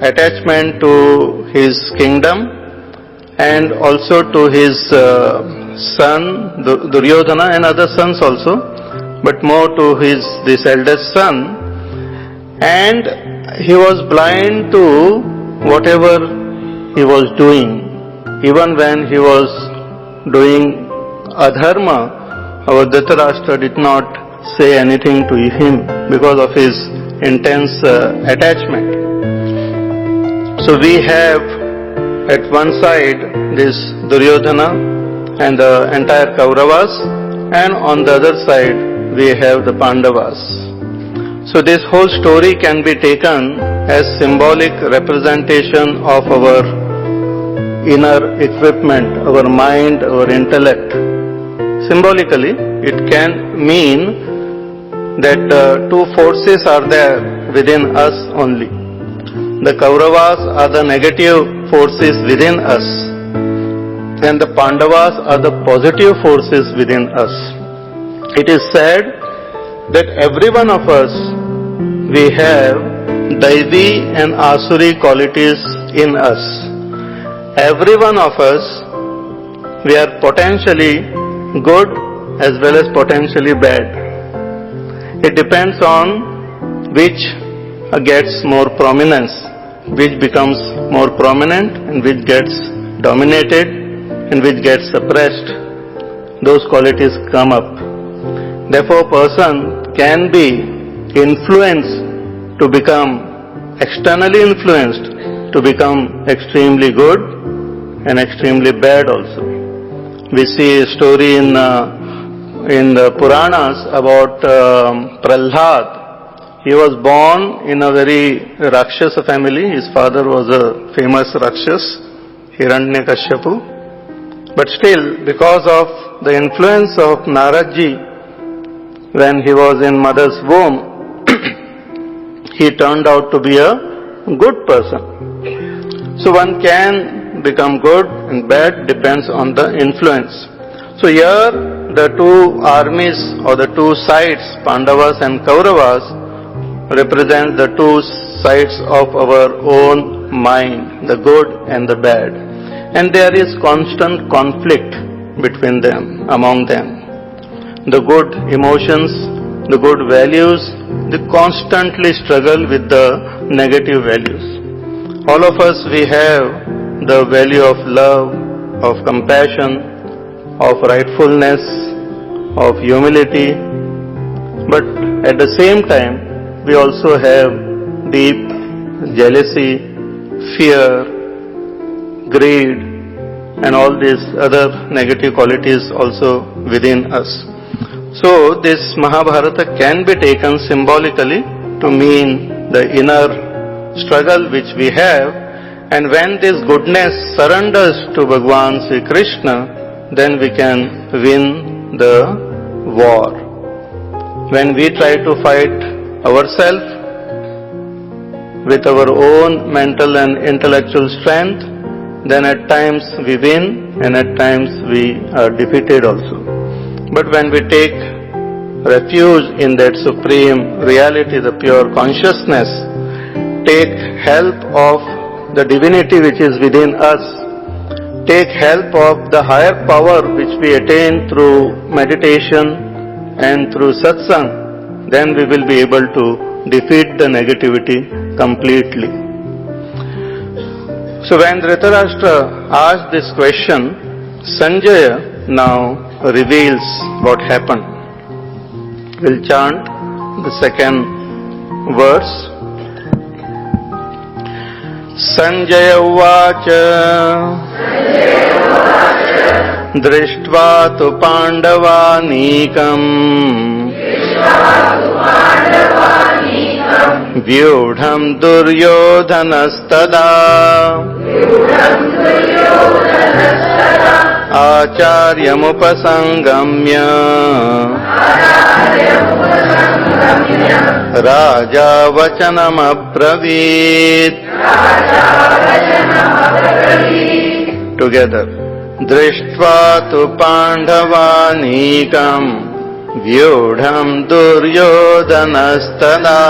attachment to his kingdom and also to his son Duryodhana and other sons also, but more to this eldest son, and he was blind to whatever he was doing. Even when he was doing adharma, our Dhritarashtra did not say anything to him because of his intense attachment. So we have at one side this Duryodhana and the entire Kauravas, and on the other side we have the Pandavas. So this whole story can be taken as symbolic representation of our inner equipment, our mind, our intellect. Symbolically, it can mean that two forces are there within us only. The Kauravas are the negative forces within us, and the Pandavas are the positive forces within us. It is said that every one of us, we have Daivi and Asuri qualities in us. Every one of us, we are potentially good as well as potentially bad. It depends on which gets more prominence, which becomes more prominent and which gets dominated and which gets suppressed. Those qualities come up. Therefore, a person can be influenced to become externally influenced to become extremely good and extremely bad also. We see a story in the Puranas about Prahlad. He was born in a very Rakshasa family. His father was a famous Rakshas, Hiranyakashipu. But still, because of the influence of Naradji, when he was in mother's womb, he turned out to be a good person. So one can become good and bad, depends on the influence. So here the two armies or the two sides, Pandavas and Kauravas, represent the two sides of our own mind, the good and the bad. And there is constant conflict between them, among them. The good emotions, the good values, they constantly struggle with the negative values. All of us, we have the value of love, of compassion, of rightfulness, of humility, but at the same time we also have deep jealousy, fear, greed, and all these other negative qualities also within us. So this Mahabharata can be taken symbolically to mean the inner struggle which we have, and when this goodness surrenders to Bhagwan Sri Krishna, then we can win the war. When we try to fight ourselves with our own mental and intellectual strength, then at times we win and at times we are defeated also. But when we take refuge in that supreme reality, the pure consciousness, take help of the divinity which is within us, take help of the higher power which we attain through meditation and through satsang, then we will be able to defeat the negativity completely. So when Dhritarashtra asked this question, Sanjaya now reveals what happened. We'll chant the second verse. Sanjaya uvacha drishtva tu pandavanikam vyudham duryodhanastada acharyamupasangamya raja vachanam abravit. Together. Drishtva tu pandavanikam vyudham duryodhanastada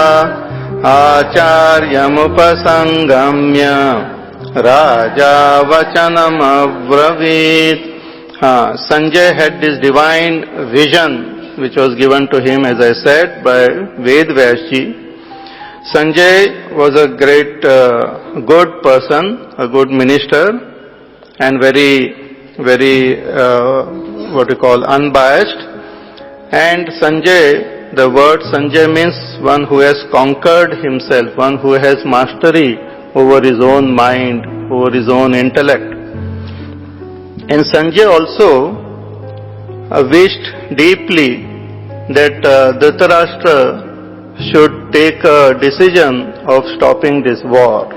acharyamupasangamya raja vachanam abravit. Sanjay had this divine vision which was given to him, as I said, by Ved Vyasji. Sanjay was a great good person, a good minister, and very unbiased. And Sanjay, the word Sanjay means one who has conquered himself, one who has mastery over his own mind, over his own intellect. And Sanjay also wished deeply that Dhritarashtra should take a decision of stopping this war,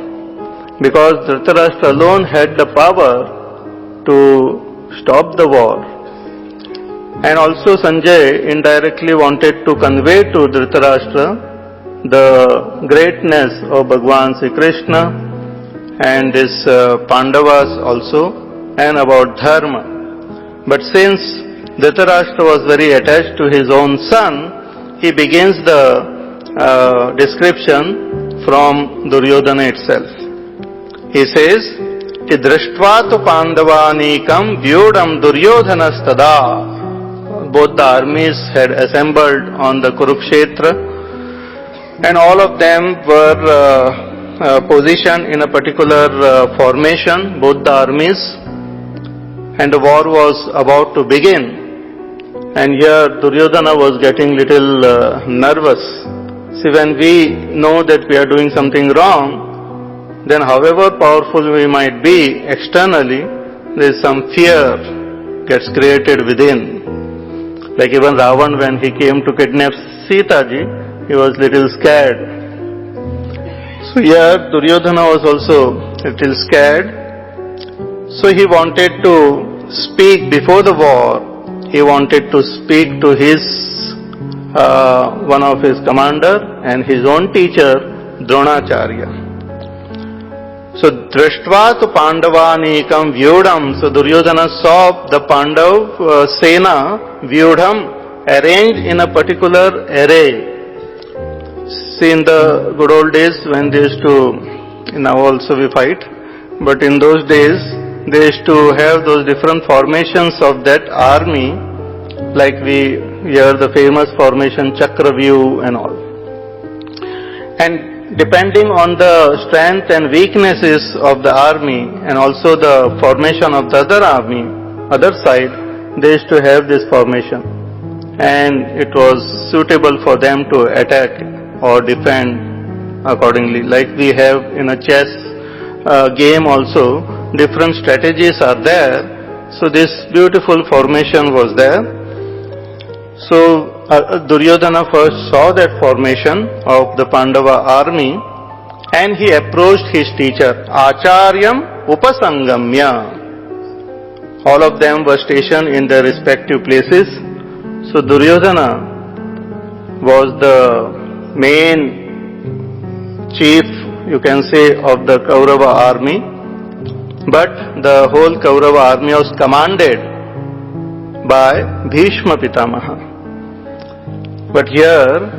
because Dhritarashtra alone had the power to stop the war. And also Sanjay indirectly wanted to convey to Dhritarashtra the greatness of Bhagwan Sri Krishna and his Pandavas also, and about dharma. But since Dhritarashtra was very attached to his own son, he begins the description from Duryodhana itself. He says, Drishtva tu pandavanikam vyudam duryodhanastada. Both the armies had assembled on the Kurukshetra, and all of them were positioned in a particular formation, both the armies, and the war was about to begin. And here Duryodhana was getting little nervous. See, when we know that we are doing something wrong, then however powerful we might be externally, there is some fear gets created within. Like even Ravan, when he came to kidnap Sita ji, he was little scared. So here Duryodhana was also little scared. So he wanted to speak before the war. He wanted to speak to his one of his commander and his own teacher, Dronacharya. So Drishtva tu Pandavanikam Vyudham. So Duryodhana saw the Pandav Sena Vyudham arranged in a particular array. See, in the good old days when they used to, now also we fight, but in those days they used to have those different formations of that army, like we hear the famous formation Chakravyu and all. And depending on the strength and weaknesses of the army and also the formation of the other army, other side, they used to have this formation. And it was suitable for them to attack or defend accordingly. Like we have in a chess game also, different strategies are there. So this beautiful formation was there. So Duryodhana first saw that formation of the Pandava army and he approached his teacher, Acharyam Upasangamya. All of them were stationed in their respective places. So Duryodhana was the main chief, you can say, of the Kaurava army. But the whole Kaurava army was commanded by Bhishma Pitamaha. But here,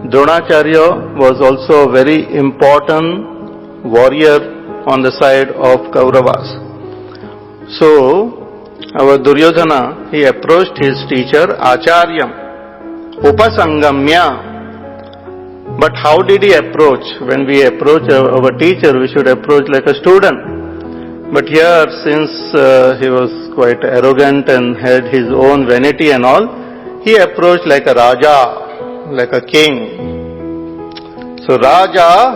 Dronacharya was also a very important warrior on the side of Kauravas. So, our Duryodhana, he approached his teacher, Acharyam, Upasangamya. But how did he approach? When we approach our teacher, we should approach like a student. But here, since he was quite arrogant and had his own vanity and all, he approached like a Raja, like a king. So Raja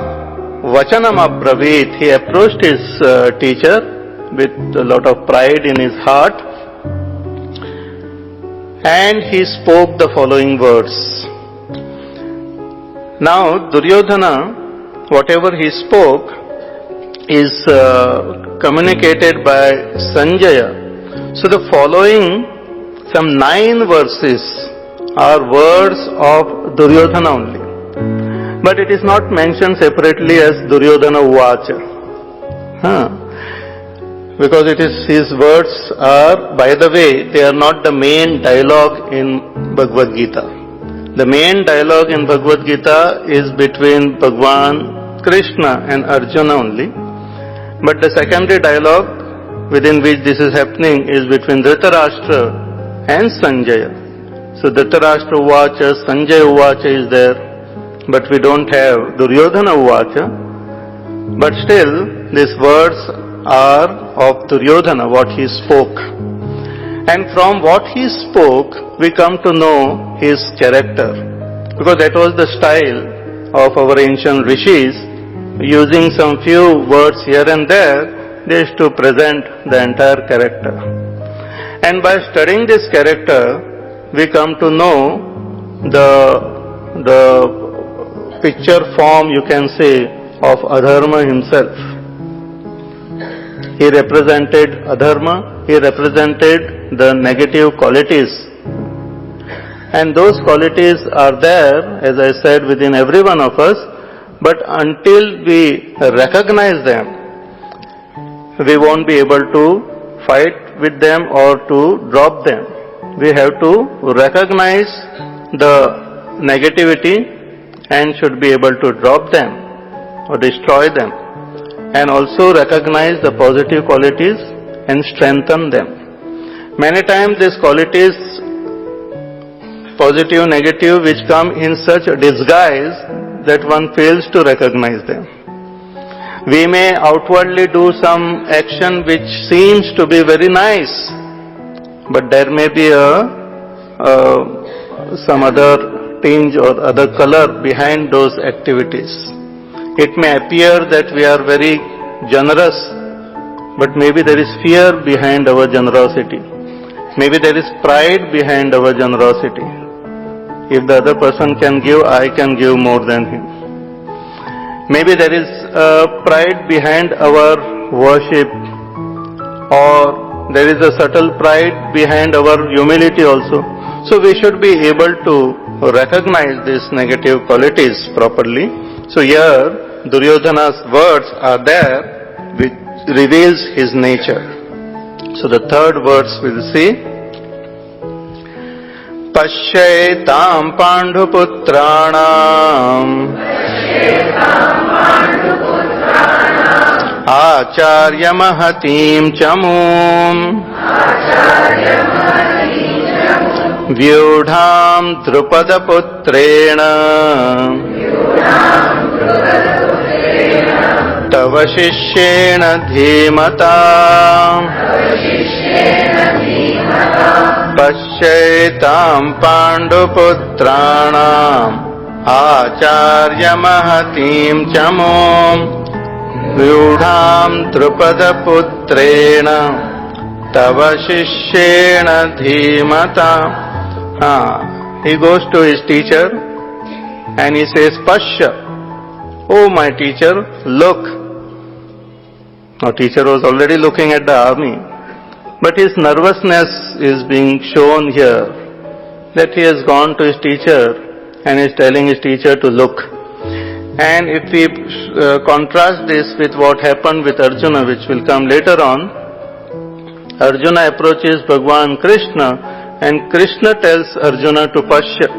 Vachanam Abravit, he approached his teacher with a lot of pride in his heart, and he spoke the following words. Now Duryodhana, whatever he spoke is communicated by Sanjaya. So the following some 9 verses are words of Duryodhana only. But it is not mentioned separately as Duryodhana Uvacha. Because it is his words are, by the way, they are not the main dialogue in Bhagavad Gita. The main dialogue in Bhagavad Gita is between Bhagwan Krishna and Arjuna only. But the secondary dialogue within which this is happening is between Dhritarashtra and Sanjaya. So Dhritarashtra Uvacha, Sanjaya Uvacha is there, but we don't have Duryodhana Uvacha. But still, these words are of Duryodhana, what he spoke. And from what he spoke, we come to know his character. Because that was the style of our ancient rishis, using some few words here and there, they used to present the entire character. And by studying this character, we come to know the picture form, you can say, of Adharma himself. He represented Adharma, he represented the negative qualities. And those qualities are there, as I said, within every one of us, but until we recognize them, we won't be able to fight with them or to drop them. We have to recognize the negativity and should be able to drop them or destroy them, and also recognize the positive qualities and strengthen them. Many times these qualities, positive, negative, which come in such a disguise that one fails to recognize them. We may outwardly do some action which seems to be very nice, but there may be some other tinge or other color behind those activities. It may appear that we are very generous, but maybe there is fear behind our generosity. Maybe there is pride behind our generosity. If the other person can give, I can give more than him. Maybe there is pride behind our worship, or there is a subtle pride behind our humility also. So we should be able to recognize these negative qualities properly. So here Duryodhana's words are there which reveals his nature. So the third verse we'll see. Pashyetam Panduputranam Acharya Mahatim Chamum Vyudham Drupada Putrena तव शिष्येण धीमता पश्येतां पाण्डुपुत्राणाम् आचार्यमहतीं च मों व्यूढां द्रुपदपुत्रेण तव शिष्येण धीमता. He goes to his teacher and he says, Pashya, oh my teacher, look. Now teacher was already looking at the army, but his nervousness is being shown here, that he has gone to his teacher and is telling his teacher to look. And if we contrast this with what happened with Arjuna, which will come later on, Arjuna approaches Bhagwan Krishna and Krishna tells Arjuna to Pashya.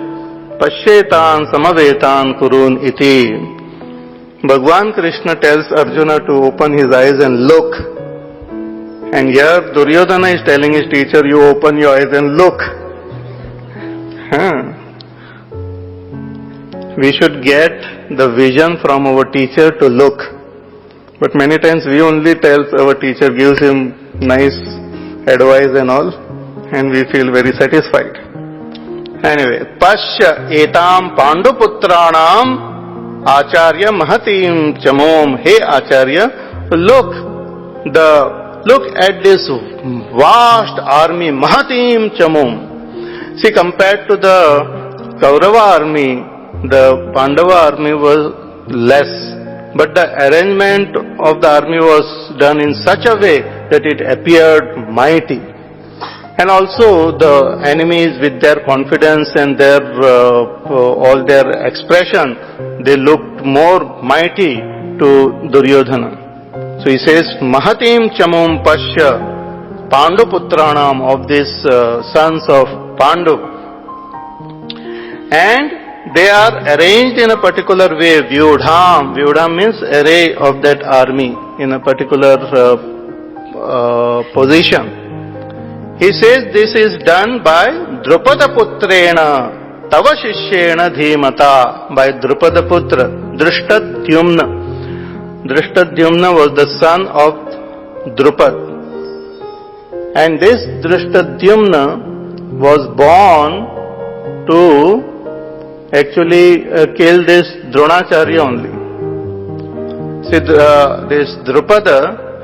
Pashyetan samavetan kurun iti. Bhagwan Krishna tells Arjuna to open his eyes and look. And here Duryodhana is telling his teacher, you open your eyes and look. We should get the vision from our teacher to look. But many times we only tell our teacher, gives him nice advice and all, and we feel very satisfied. Anyway, Pashya etam panduputranam acharya mahatim chamom. Hey Acharya, look at this vast army, mahatim chamom. See, compared to the Kaurava army, the Pandava army was less, but the arrangement of the army was done in such a way that it appeared mighty. And also the enemies, with their confidence and their all their expression, they looked more mighty to Duryodhana. So he says, Mahatim chamum pashya Panduputranam, of these sons of Pandu. And they are arranged in a particular way. Vyudham. Vyudham means array of that army in a particular position. He says this is done by Drupada Putrena Tava Shishyena Dhimata, by Drupada Putra, Drishtadyumna. Drishtadyumna was the son of Drupad. And this Drishtadyumna was born to actually kill this Dronacharya only. See, this Drupada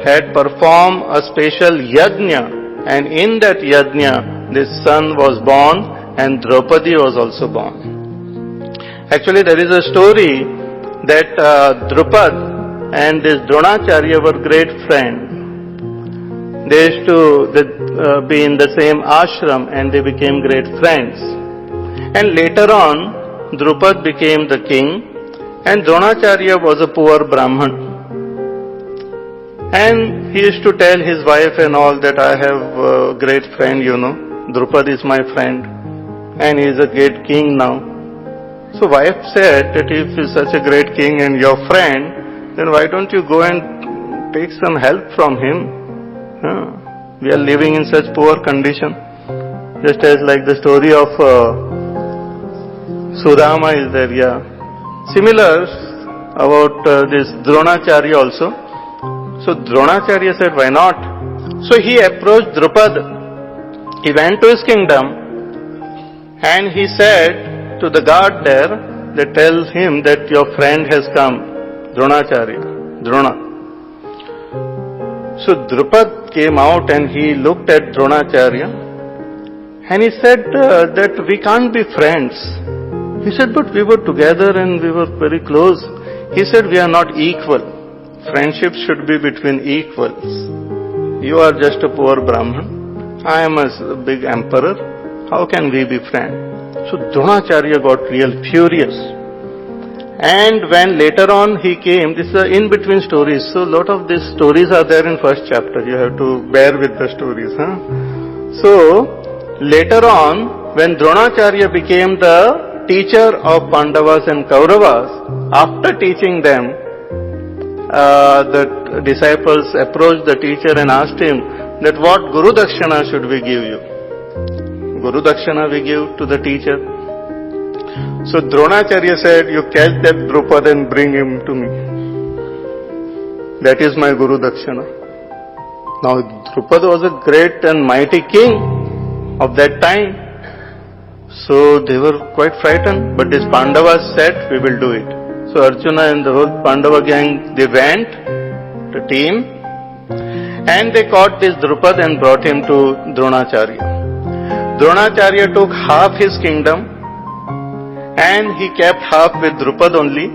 had performed a special yajna, and in that yajna this son was born and Draupadi was also born. Actually, there is a story that Drupad and this Dronacharya were great friends. They used to be in the same ashram and they became great friends. And later on, Drupad became the king and Dronacharya was a poor Brahman. And he used to tell his wife and all that I have a great friend, Drupad is my friend and he is a great king now. So wife said that if he is such a great king and your friend, then why don't you go and take some help from him? We are living in such poor condition. Just as like the story of Sudama is there, Similar about this Dronacharya also. So Dronacharya said, why not? So he approached Drupad. He went to his kingdom and he said to the guard there, that tells him that your friend has come, Dronacharya, Drona. So Drupad came out and he looked at Dronacharya and he said that we can't be friends. He said, but we were together and we were very close. He said, we are not equal. Friendship should be between equals. You are just a poor Brahman. I am a big emperor. How can we be friends? So Dronacharya got real furious. And when later on he came, this is an in-between stories. So a lot of these stories are there in first chapter. You have to bear with the stories. So later on, when Dronacharya became the teacher of Pandavas and Kauravas, after teaching them, the disciples approached the teacher and asked him that what Guru Dakshana should we give you? Guru Dakshana we give to the teacher. So Dronacharya said, you catch that Drupad and bring him to me. that is my Guru Dakshina. Now Drupada was a great and mighty king of that time. So they were quite frightened, but these Pandavas said, we will do it. So Arjuna and the whole Pandava gang, they went, the team, and they caught this Drupada and brought him to Dronacharya. Dronacharya took half his kingdom and he kept half with Drupada only,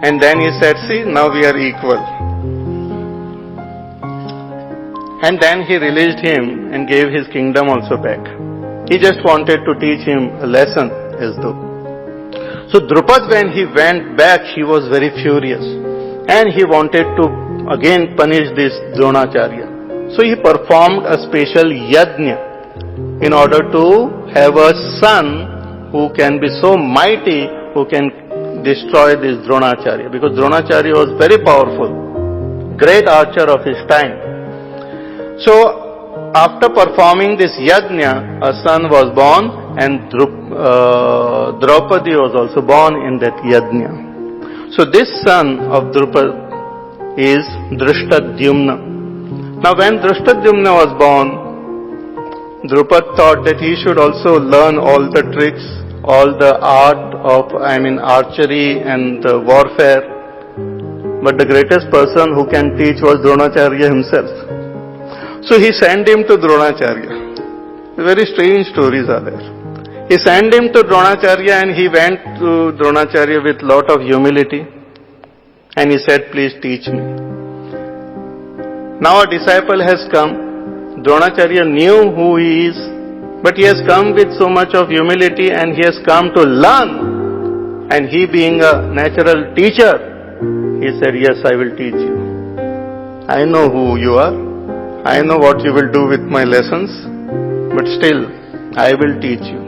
and then he said, see, now we are equal. And then he released him and gave his kingdom also back. He just wanted to teach him a lesson as though. So Drupada, when he went back, he was very furious and he wanted to again punish this Dronacharya. So he performed a special yajna in order to have a son who can be so mighty, who can destroy this Dronacharya. Because Dronacharya was very powerful, great archer of his time. So after performing this yajna, a son was born, and Draupadi was also born in that yajna. So this son of Drupada is Drishtadyumna. Now when Drishtadyumna was born, Drupada thought that he should also learn all the tricks, all the art of, archery and warfare. But the greatest person who can teach was Dronacharya himself. So he sent him to Dronacharya. Very strange stories are there. He sent him to Dronacharya and he went to Dronacharya with lot of humility. And he said, please teach me. Now a disciple has come. Dronacharya knew who he is, but he has come with so much of humility and he has come to learn. And he being a natural teacher, he said, yes, I will teach you. I know who you are. I know what you will do with my lessons, but still, I will teach you.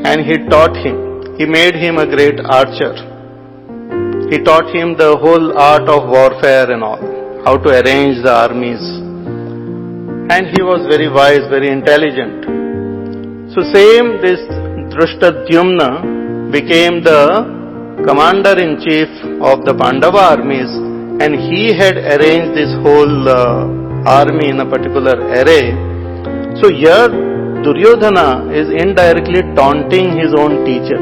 And he taught him. He made him a great archer. He taught him the whole art of warfare and all, how to arrange the armies. And he was very wise, very intelligent. So same this Drishtadyumna became the commander-in-chief of the Pandava armies, and he had arranged this whole army in a particular array. So here Duryodhana is indirectly taunting his own teacher.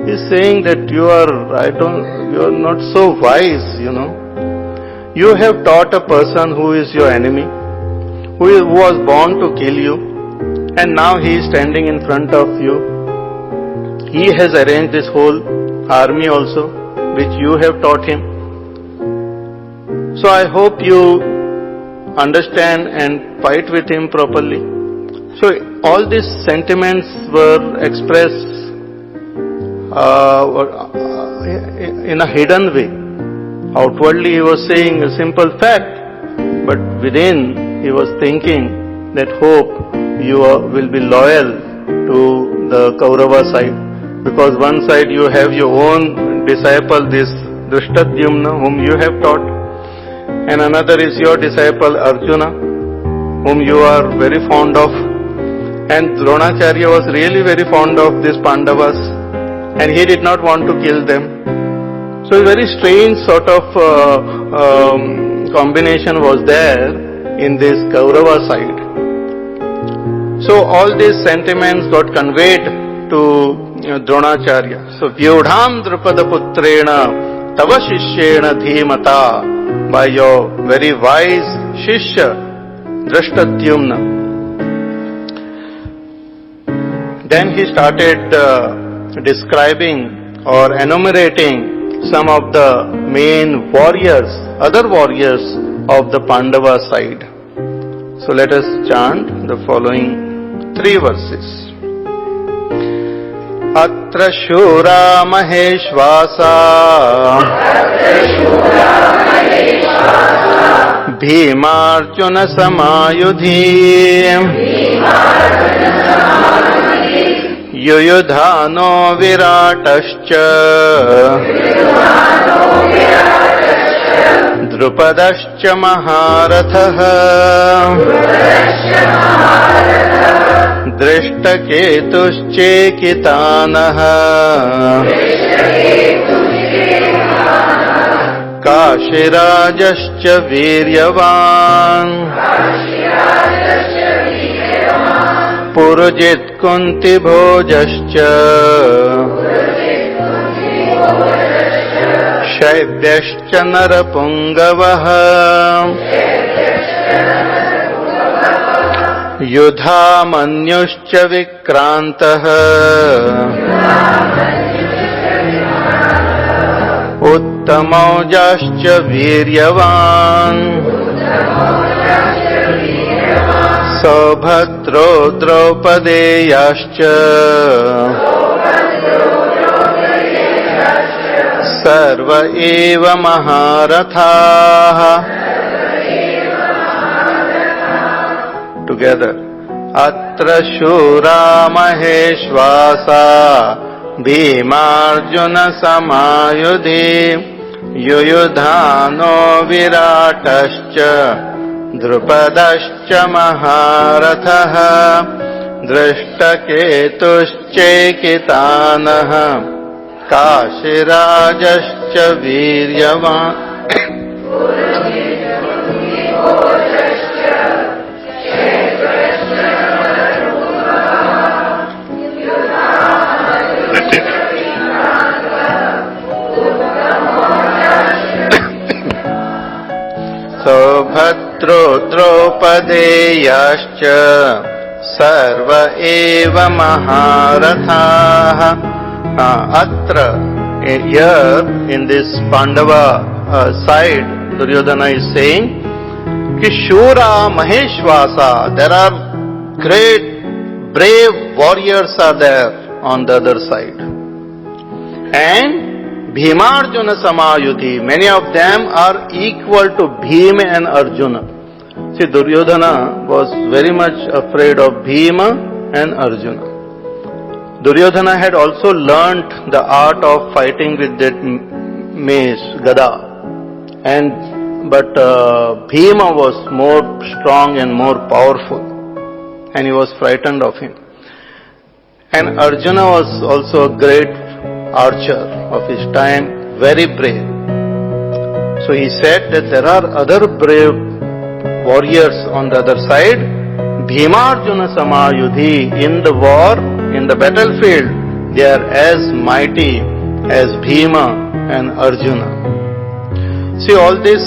He is saying that you are not so wise, You have taught a person who is your enemy, who was born to kill you, and now he is standing in front of you. He has arranged this whole army also, which you have taught him. So I hope you understand and fight with him properly. So all these sentiments were expressed in a hidden way. Outwardly he was saying a simple fact, but within he was thinking that hope you will be loyal to the Kaurava side, because one side you have your own disciple, this Drishtadyumna, whom you have taught, and another is your disciple Arjuna, whom you are very fond of, and Dronacharya was really very fond of these Pandavas, and he did not want to kill them. So a very strange sort of combination was there in this Kaurava side. So all these sentiments got conveyed to Dronacharya. So Vyodham Drupada Putrena Tava Shishyena Dhimata, by your very wise Shishya Drishtadyumna. Then he started describing or enumerating some of the main warriors, other warriors of the Pandava side. So let us chant the following 3 verses. Atra Shura Maheshvasa Bhimarjuna Samayudhi Yuyudhano Viratascha Drupadascha Maharatha Drishtaketuschekitanaha काशीराजश्च वीर्यवान् पुरुजित् कुन्तिभोजश्च शैब्यश्च नरपुङ्गवः युधामन्युश्च विक्रान्तः उत्तमौजाश्च वीर्यवान् सौभद्रो द्रौपदेयाश्च सर्व एव महारथाः. Together. Atra shura maheshwasa Bhimarjuna samayudhi Yuyudhano viratascha Drupadascha maharathaha Drishtaketuschekitanaha Kashirajascha viryavan. Saubhadro Draupadeyaschа Sarva eva Maharathaha. Atra, here in this Pandava side, Duryodhana is saying, Ki Shura Maheshwasa, there are great brave warriors are there on the other side. And Bhimarjuna Samayuti, many of them are equal to Bhima and Arjuna. See, Duryodhana was very much afraid of Bhima and Arjuna. Duryodhana had also learnt the art of fighting with that mace, Gada. But Bhima was more strong and more powerful. And he was frightened of him. And Arjuna was also a great archer of his time, very brave. So he said that there are other brave warriors on the other side. Bhimarjuna Samayudhi, in the war, in the battlefield, they are as mighty as Bhima and Arjuna. See, all this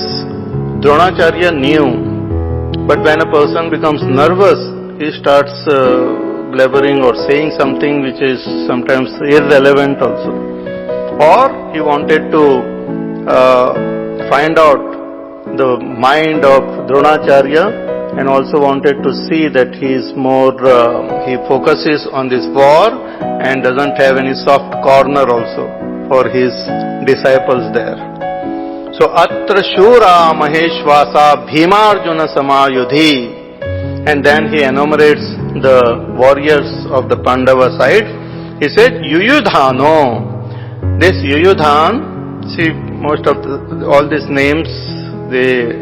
Dronacharya knew, but when a person becomes nervous, he starts blabbering or saying something which is sometimes irrelevant also. Or he wanted to find out the mind of Dronacharya and also wanted to see that he is more, he focuses on this war and doesn't have any soft corner also for his disciples there. So, Atra Shura Maheshwasa Bhimarjuna Samayudhi. And then he enumerates the warriors of the Pandava side. He said, Yuyudhano. This Yuyudhan, see, most of all these names, they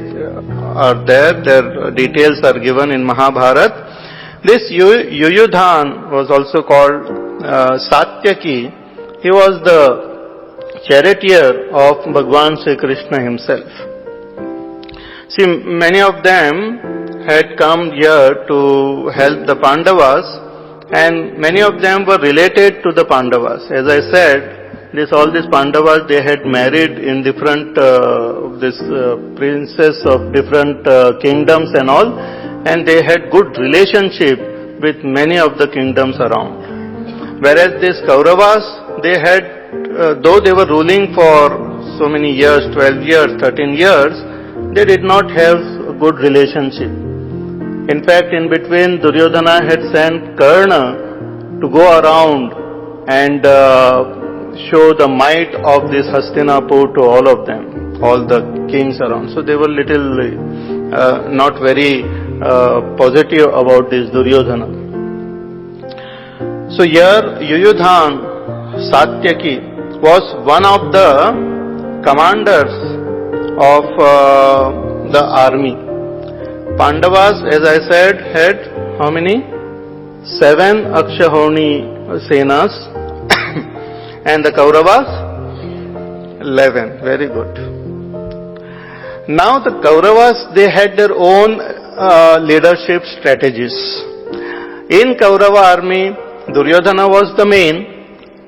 are there, their details are given in Mahabharata. This Yuyudhan was also called Satyaki. He was the charioteer of Bhagwan Sri Krishna himself. See, many of them had come here to help the Pandavas, and many of them were related to the Pandavas. As I said, all these Pandavas, they had married in different princes of different kingdoms and all, and they had good relationship with many of the kingdoms around. Whereas these Kauravas, they had, though they were ruling for so many years, 12 years, 13 years, they did not have a good relationship. In fact, in between, Duryodhana had sent Karna to go around and show the might of this Hastinapur to all of them, all the kings around. So they were little not very positive about this Duryodhana. So here, Yuyudhan Satyaki was one of the commanders of the army. Pandavas, as I said, had how many? 7 Akshahoni Senas and the Kauravas? 11. Very good. Now the Kauravas, they had their own leadership strategies. In Kaurava army, Duryodhana was the main,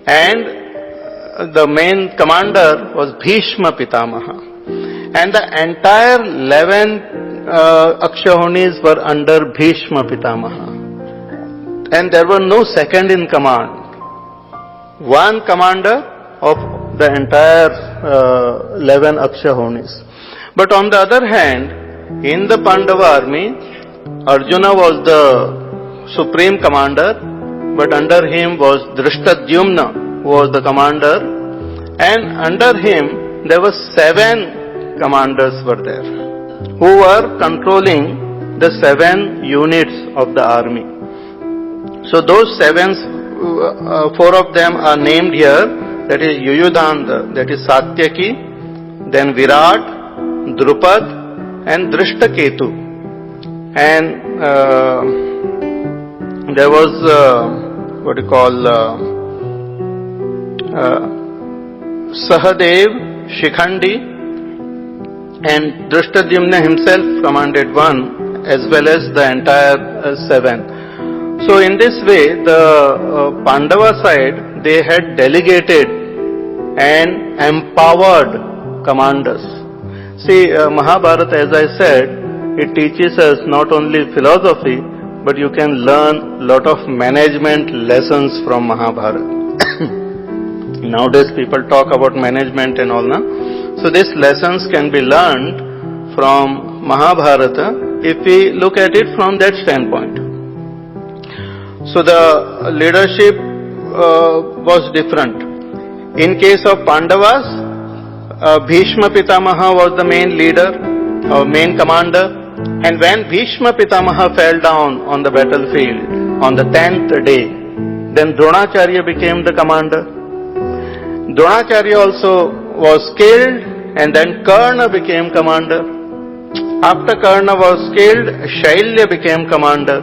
and the main commander was Bhishma Pitamaha. And the entire 11 Akshahunis were under Bhishma Pitamaha. And there were no second in command. One commander of the entire 11 Akshahunis. But on the other hand, in the Pandava army, Arjuna was the supreme commander, but under him was Drishtadyumna, who was the commander, and under him there were 7 commanders were there, who were controlling the 7 units of the army. So those 7, 4 of them are named here, that is Yuyudhana, that is Satyaki, then Virat, Drupad and Drishtaketu. And there was what you call Sahadev, Shikhandi, and Drishtadyumna himself commanded one as well as the entire 7. So in this way, the Pandava side, they had delegated and empowered commanders. See, Mahabharata, as I said, it teaches us not only philosophy, but you can learn lot of management lessons from Mahabharata. Nowadays people talk about management and all, na? So these lessons can be learned from Mahabharata if we look at it from that standpoint. So the leadership was different. In case of Pandavas, Bhishma Pitamaha was the main leader, or main commander, and when Bhishma Pitamaha fell down on the battlefield on the 10th day, then Dronacharya became the commander. Dronacharya also was killed, and then Karna became commander. After Karna was killed, Shailya became commander,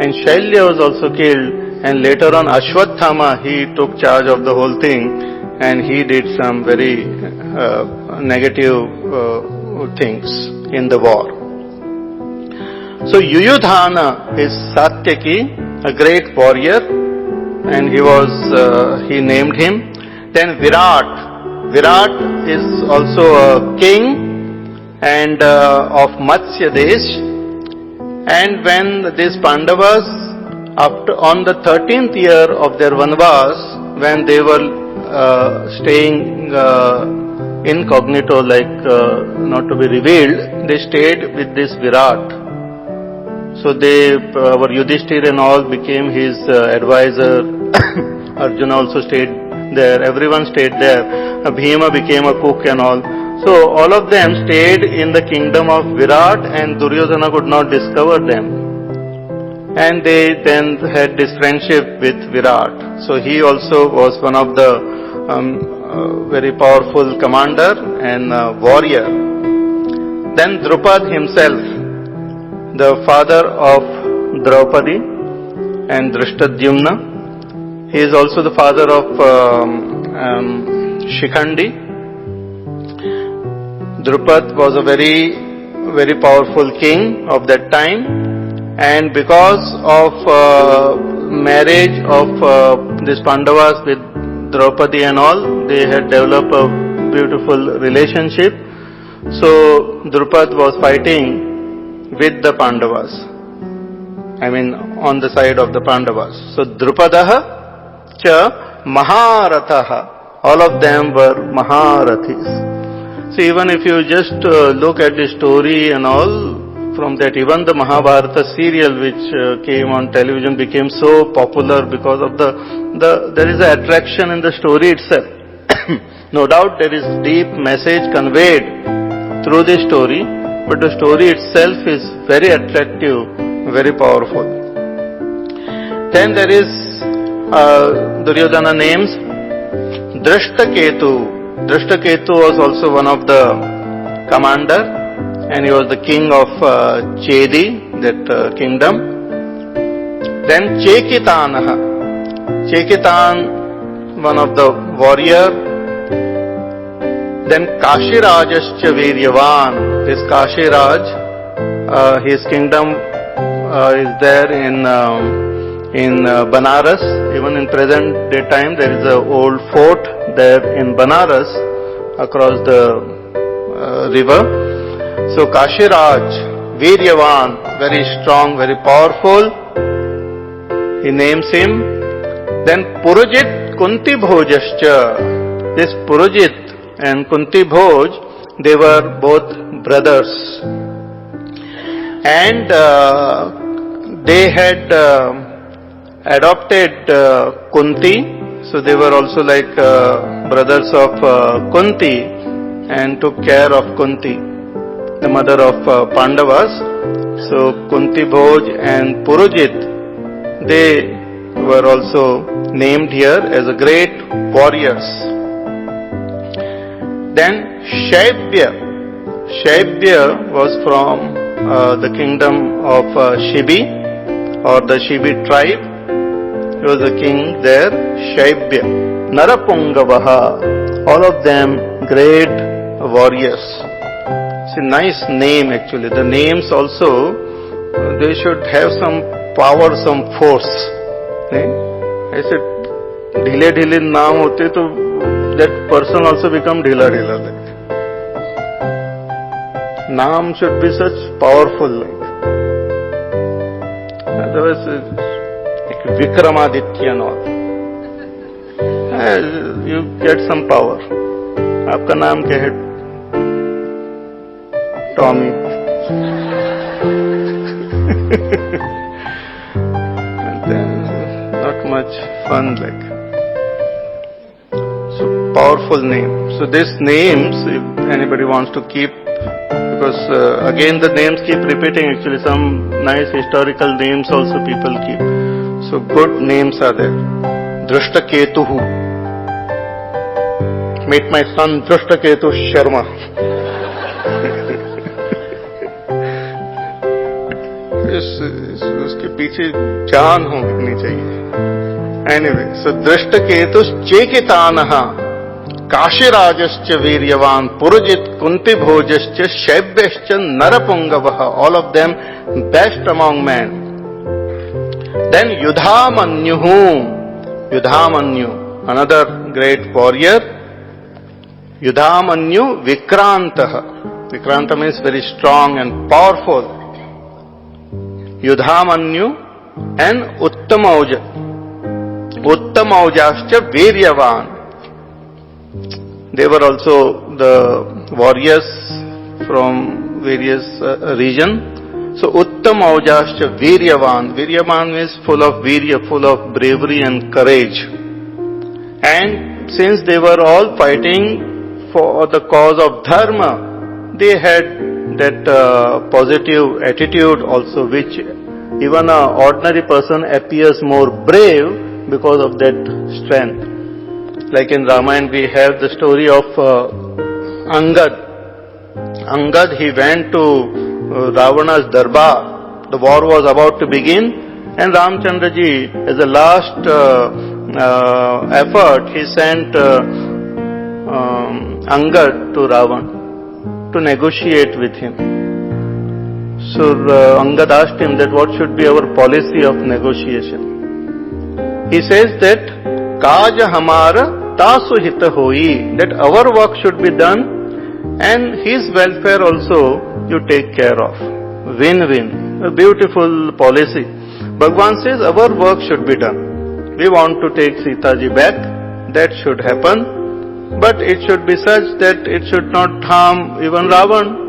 and Shailya was also killed, and later on Ashwatthama, he took charge of the whole thing, and he did some very negative things in the war. So Yuyudhana is Satyaki, a great warrior, and he named him. Then Virat is also a king and of Matsya Desh. And when these Pandavas, on the 13th year of their Vanvas, when they were staying incognito, like not to be revealed, they stayed with this Virat. So our Yudhishthira and all became his advisor. Arjuna also stayed there. Everyone stayed there. Bhima became a cook and all. So all of them stayed in the kingdom of Virat, and Duryodhana could not discover them. And they then had this friendship with Virat. So he also was one of the very powerful commander and warrior. Then Drupad himself, the father of Draupadi and Drishtadyumna, he is also the father of Shikhandi. Drupad was a very, very powerful king of that time. And because of marriage of these Pandavas with Draupadi and all, they had developed a beautiful relationship. So Drupad was fighting with the Pandavas. I mean, on the side of the Pandavas. So Drupadaha cha Maharataha. All of them were Maharathis. So even if you just look at the story and all, from that, even the Mahabharata serial which came on television became so popular because of there is an attraction in the story itself. No doubt there is deep message conveyed through the story, but the story itself is very attractive, very powerful. Then there is Duryodhana names Drishtaketu. Drishtaketu was also one of the commander, and he was the king of Chedi, that kingdom. Then Chekitanaha. Chekitan, one of the warrior. Then Kashirajascha Viryavan. This Kashi Raj, his kingdom is there in Banaras. Even in present day time, there is an old fort there in Banaras across the river. So Kashi Raj, Viryavan, very strong, very powerful. He names him. Then Purujit Kunti Bhojascha. This Purujit and Kunti Bhoj, they were both brothers. And they had adopted Kunti. So they were also like brothers of Kunti and took care of Kunti, the mother of Pandavas. So Kunti Bhoj and Purujit, they were also named here as a great warriors. Then Shaibya. Shaibya was from the kingdom of Shibi, or the Shibi tribe. He was a king there, Shaibya. Narapungavaha, all of them great warriors. It's a nice name actually. The names also, they should have some power, some force. ऐसे ढीले ढीले नाम होते तो that person also become ढीला ढीला like. Naam should be such powerful like. Otherwise, like Vikramaditya and all. You get some power. आपका नाम क्या है? Tommy. Not much fun like. So powerful name. So these names, if anybody wants to keep, because again the names keep repeating actually, some nice historical names also people keep. So good names are there. Drashtaketuhu. Meet my son Drashtaketu Sharma. उसके पीछे जान होनी चाहिए. Anyway, so Drashtaketus Chekitanaha, Kashirajascha Viryavan, Purujit Kunti Bhojascha, Shaibhyascha Narapungavaha, all of them best among men. Then Yudhamanyuhu, Yudhamanyu, another great warrior. Yudhamanyu Vikrantaha. Vikranta means very strong and powerful. Yudhamanyu and Uttamauja. Uttamaujascha Viryavan. They were also the warriors from various regions. So Uttamaujascha Viryavan. Viryavan means full of virya, full of bravery and courage. And since they were all fighting for the cause of dharma, they had that positive attitude also, which even an ordinary person appears more brave because of that strength. Like in Ramayana we have the story of Angad. Angad, he went to Ravana's darbar. The war was about to begin, and Ramchandraji, as a last effort, he sent Angad to Ravana to negotiate with him. So Angad asked him that what should be our policy of negotiation. He says that Kaja Hamara Tasu Hita Hoi, that our work should be done and his welfare also you take care of. Win-win. A beautiful policy. Bhagavan says our work should be done. We want to take Sita ji back. That should happen. But it should be such that it should not harm even Ravan.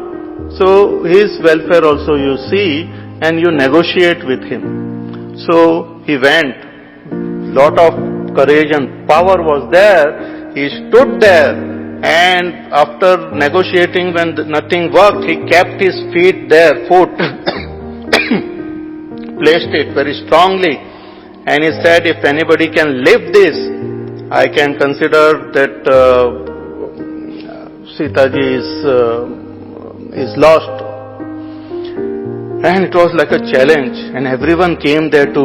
So his welfare also you see and you negotiate with him. So he went. Lot of courage and power was there. He stood there, and after negotiating, when nothing worked, he kept his feet there, foot, placed it very strongly, and he said, if anybody can lift this, I can consider that Sitaji is lost. And it was like a challenge, and everyone came there to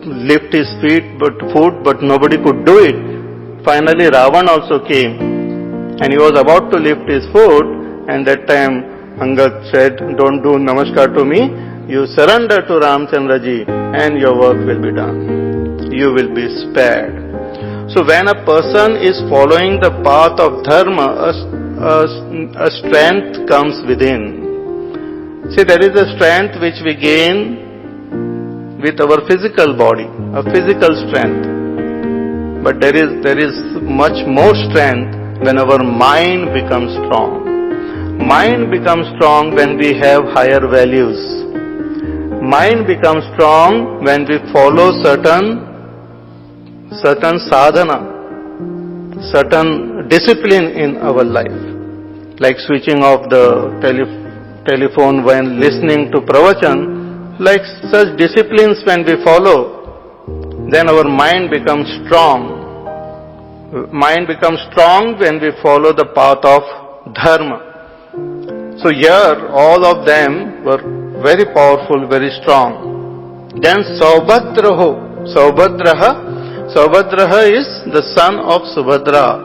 lift his foot, but nobody could do it. Finally Ravan also came, and he was about to lift his foot, and that time Angad said, don't do namaskar to me, you surrender to Ramchandra ji and your work will be done. You will be spared. So when a person is following the path of dharma, a strength comes within. See, there is a strength which we gain with our physical body, a physical strength. But there is much more strength when our mind becomes strong. Mind becomes strong when we have higher values. Mind becomes strong when we follow certain sadhana, certain discipline in our life. Like switching off the telephone when listening to pravachan, like such disciplines when we follow, then our mind becomes strong. Mind becomes strong when we follow the path of dharma. So here all of them were very powerful, very strong. Then Saubhadraho. Saubhadraha is the son of Subhadra.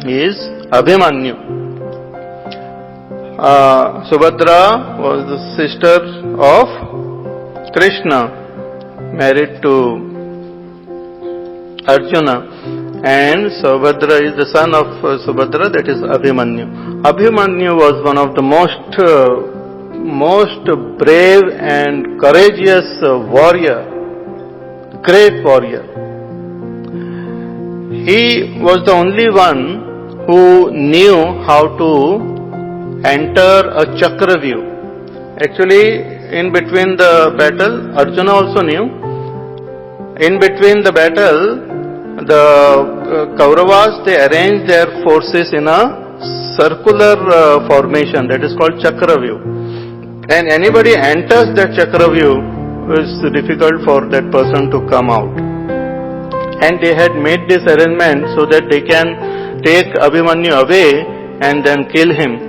He is Abhimanyu. Subhadra was the sister of Krishna, married to Arjuna. And Saubhadra is the son of Subhadra, that is Abhimanyu. Abhimanyu was one of the most brave and courageous warrior, great warrior. He was the only one who knew how to enter a Chakravyuh. Actually, in between the battle, Arjuna also knew. In between the battle, the Kauravas, they arranged their forces in a circular formation that is called Chakravyuh. And anybody enters that Chakravyuh, it's difficult for that person to come out. And they had made this arrangement so that they can take Abhimanyu away and then kill him.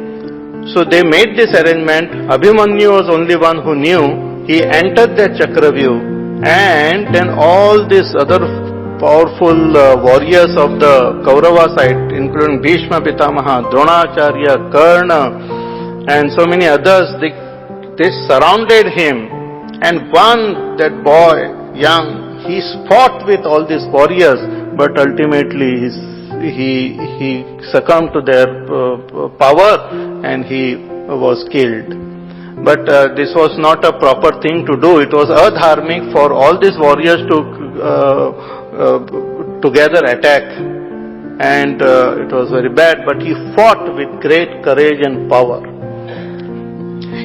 So they made this arrangement. Abhimanyu was only one who knew. He entered that Chakravyuh, and then all these other powerful warriors of the Kaurava side, including Bhishma Pitamaha, Dronacharya, Karna, and so many others, they surrounded him. And that boy, young, he fought with all these warriors, but ultimately he succumbed to their power and he was killed. But this was not a proper thing to do. It was adharmic for all these warriors to together attack, and it was very bad, but he fought with great courage and power.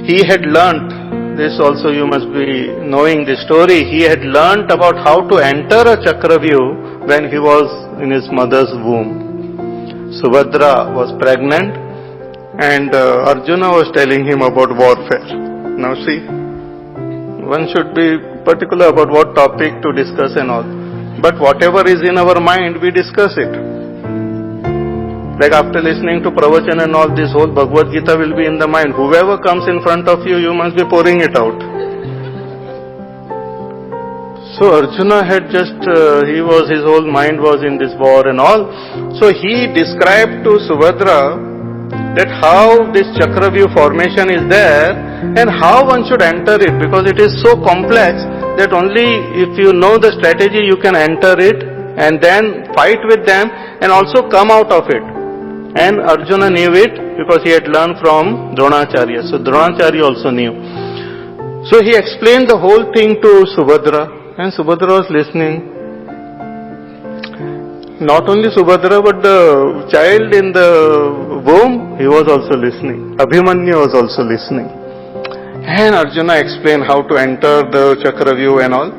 He had learnt, this also you must be knowing the story, he had learnt about how to enter a Chakravyuh when he was in his mother's womb. Subhadra was pregnant and Arjuna was telling him about warfare. Now see, one should be particular about what topic to discuss and all. But whatever is in our mind, we discuss it. Like after listening to pravachan and all, this whole Bhagavad Gita will be in the mind. Whoever comes in front of you, you must be pouring it out. So Arjuna had just, his whole mind was in this war and all. So he described to Subhadra that how this Chakravyuh formation is there and how one should enter it, because it is so complex that only if you know the strategy you can enter it and then fight with them and also come out of it. And Arjuna knew it because he had learned from Dronacharya. So Dronacharya also knew. So he explained the whole thing to Subhadra, and Subhadra was listening. Not only Subhadra, but the child in the womb, he was also listening. Abhimanyu was also listening. And Arjuna explained how to enter the Chakravyuh and all.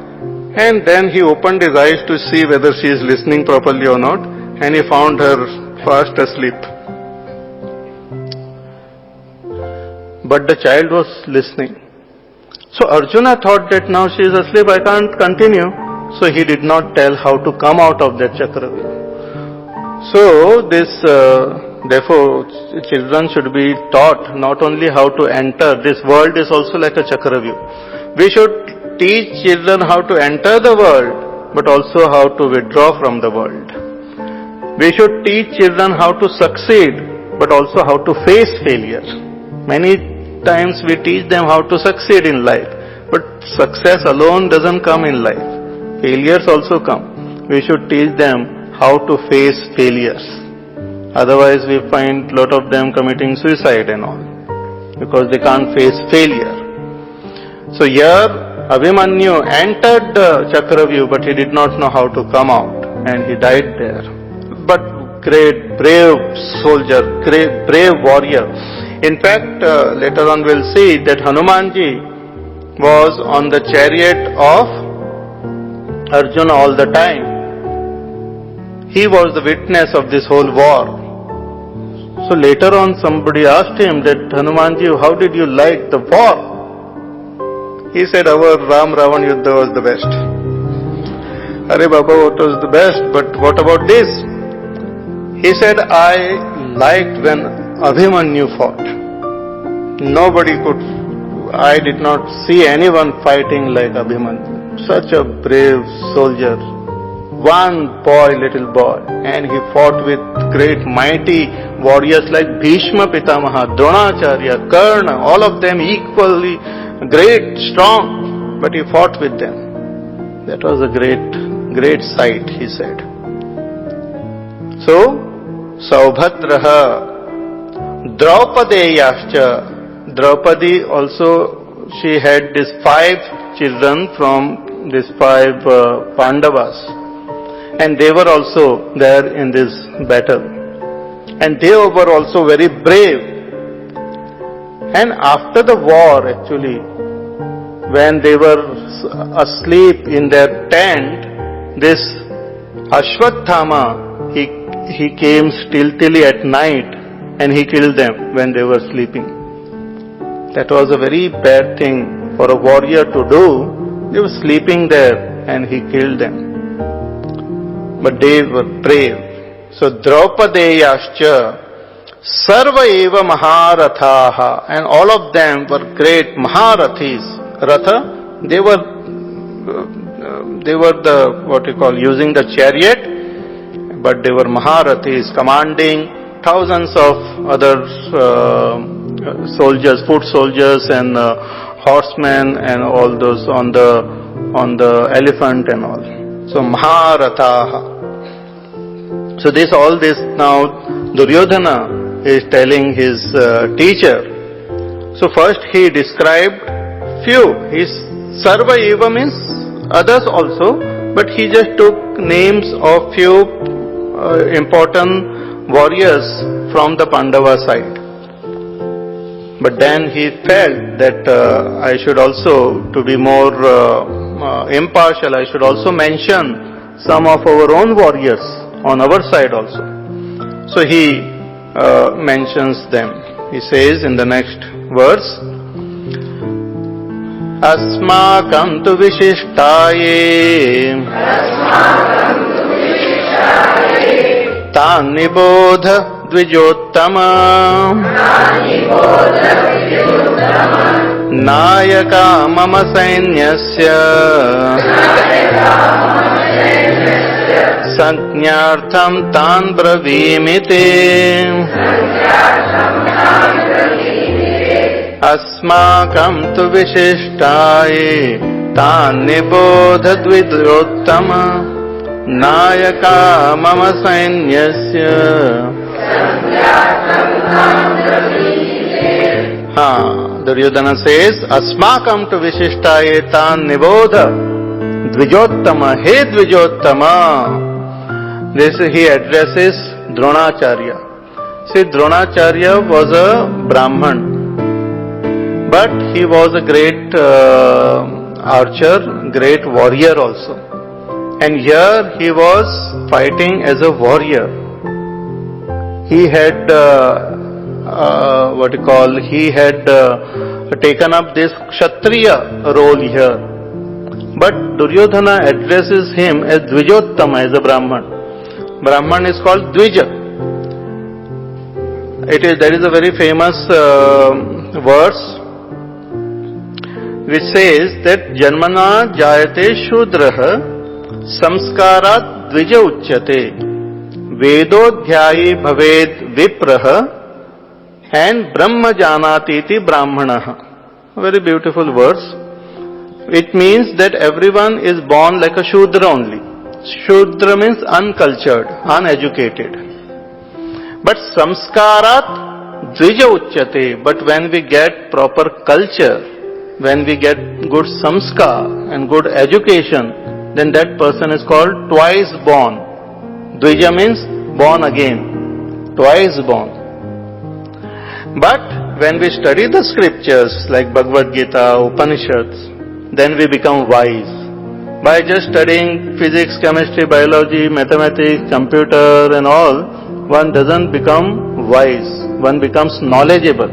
And then he opened his eyes to see whether she is listening properly or not. And he found her fast asleep. But the child was listening. So Arjuna thought that now she is asleep, I can't continue. So he did not tell how to come out of that Chakravyuh. So therefore, children should be taught not only how to enter. This world is also like a Chakravyuh. We should teach children how to enter the world, but also how to withdraw from the world. We should teach children how to succeed, but also how to face failure. Many times we teach them how to succeed in life, but success alone doesn't come in life. Failures also come. We should teach them how to face failures. Otherwise we find a lot of them committing suicide and all, because they can't face failure. So here Abhimanyu entered the Chakravyuh, but he did not know how to come out, and he died there. But great, brave soldier, great, brave warrior. In fact, later on we'll see that Hanumanji was on the chariot of Arjuna all the time. He was the witness of this whole war. So later on somebody asked him that, Hanumanji, how did you like the war? He said, our Ram Ravan Yuddha was the best. Arey Baba, what was the best? But what about this? He said, I liked when Abhimanyu fought. I did not see anyone fighting like Abhimanyu. Such a brave soldier. One boy, little boy, and he fought with great mighty warriors like Bhishma Pitamaha, Dronacharya, Karna, all of them equally great, strong, but he fought with them. That was a great sight, he said. So, Saubhadraha, Draupadeyascha. Draupadi also, she had these 5 children from these 5 Pandavas. And they were also there in this battle. And they were also very brave. And after the war, actually, when they were asleep in their tent, this Ashwathama, he came stealthily at night and he killed them when they were sleeping. That was a very bad thing for a warrior to do. They were sleeping there and he killed them. But they were brave. So Draupadeyascha, Sarva eva Maharathaha, and all of them were great Maharathis. Ratha, they were the, what you call, using the chariot, but they were Maharathis, commanding thousands of other soldiers, foot soldiers and horsemen and all those on the elephant and all. So Maharathaha. So all this now Duryodhana is telling his teacher. So first he described few. His Sarva eva means others also, but he just took names of few important warriors from the Pandava side. But then he felt that I should also, to be more impartial, I should also mention some of our own warriors on our side also. So he mentions them. He says in the next verse, Asmakam tu vishishtaye Tan nibodha dvijottama Nayaka mama sainyasya Sanjñartham tan bravimite Asmakam tu vishishtaye Tan nibodha dvijottama Nayaka mama sainyasya Duryodhana says, Asmakam tu vishishtaye tan nibodha dvijottama, he dvijottama. This he addresses Dronacharya. See, Dronacharya was a Brahman, but he was a great archer, great warrior also. And here he was fighting as a warrior. He had he had taken up this Kshatriya role here. But Duryodhana addresses him as Dvijottama, as a Brahman. Brahman is called Dvija. There is a very famous verse which says that Janmana Jayate Shudraha Samskarat Dvija Uchyate Vedodhyayi Bhaved Vipraha and Brahma janati iti brahmanaha. Very beautiful verse. It means that everyone is born like a Shudra only. Shudra means uncultured, uneducated. But samskarat dvija uchyate. But when we get proper culture, when we get good samskar and good education, then that person is called twice born. Dvija means born again, twice born. But when we study the scriptures like Bhagavad Gita, Upanishads, then we become wise. By just studying physics, chemistry, biology, mathematics, computer and all, one doesn't become wise. One becomes knowledgeable.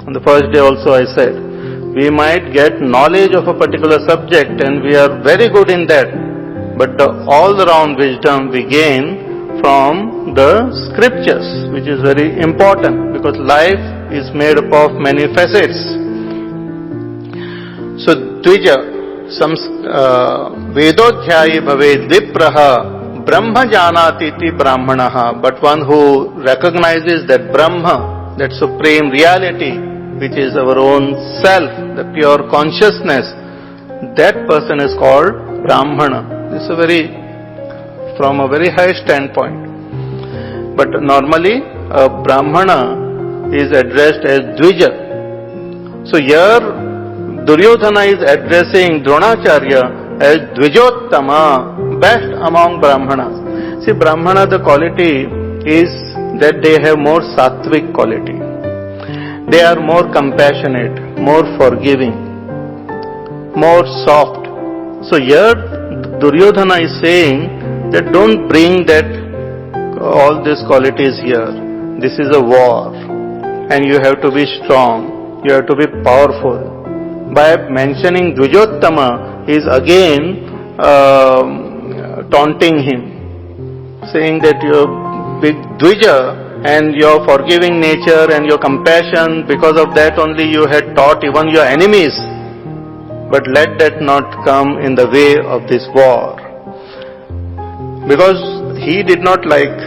On the first day also I said, we might get knowledge of a particular subject and we are very good in that. But the all-round wisdom we gain from the scriptures, which is very important because life is made up of many facets. So, Dvija, Vedodhyayi bhaved vipraha Brahma janati iti brahmanaha. But one who recognizes that Brahma, that supreme reality, which is our own self, the pure consciousness, that person is called Brahmana. This is from a very high standpoint. But normally, a Brahmana is addressed as Dvija. So here, Duryodhana is addressing Dronacharya as Dvijottama, best among Brahmanas. See, Brahmana, the quality is that they have more sattvic quality. They are more compassionate, more forgiving, more soft. So here Duryodhana is saying that don't bring that all these qualities here. This is a war and you have to be strong, you have to be powerful. By mentioning Dvijottama, he is again taunting him, saying that your big Dvija and your forgiving nature and your compassion, because of that only you had taught even your enemies. But let that not come in the way of this war. Because he did not like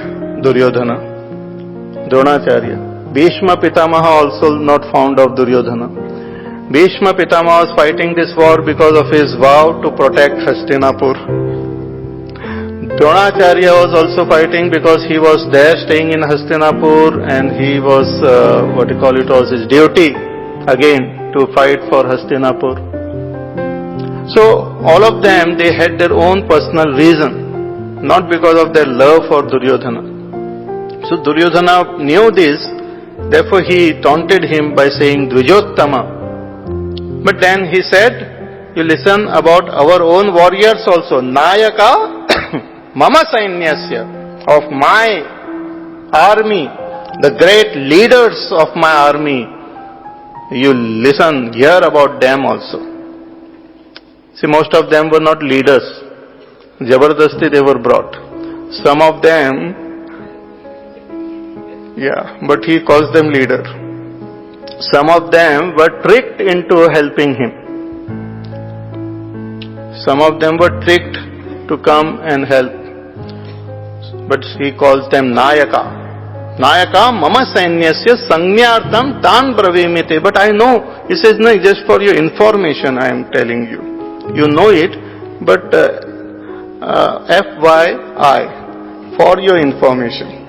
Duryodhana, Dronacharya. Bhishma Pitamaha also not fond of Duryodhana. Bhishma Pitamaha was fighting this war because of his vow to protect Hastinapur. Dronacharya was also fighting because he was there staying in Hastinapur and he was, it was his duty again to fight for Hastinapur. So all of them, they had their own personal reason, not because of their love for Duryodhana. So Duryodhana knew this, therefore he taunted him by saying Dvijottama. But then he said, you listen about our own warriors also. Nayaka mama sainyasya, of my army, the great leaders of my army. You listen, hear about them also. See, most of them were not leaders. Jabardasti they were brought. Some of them, but he calls them leader. Some of them were tricked into helping him. Some of them were tricked to come and help. But he calls them Nayaka. Nayaka mama sainyasya sanyartam tan bravimite. But I know, he says, no, just for your information I am telling you. You know it, but FYI, for your information.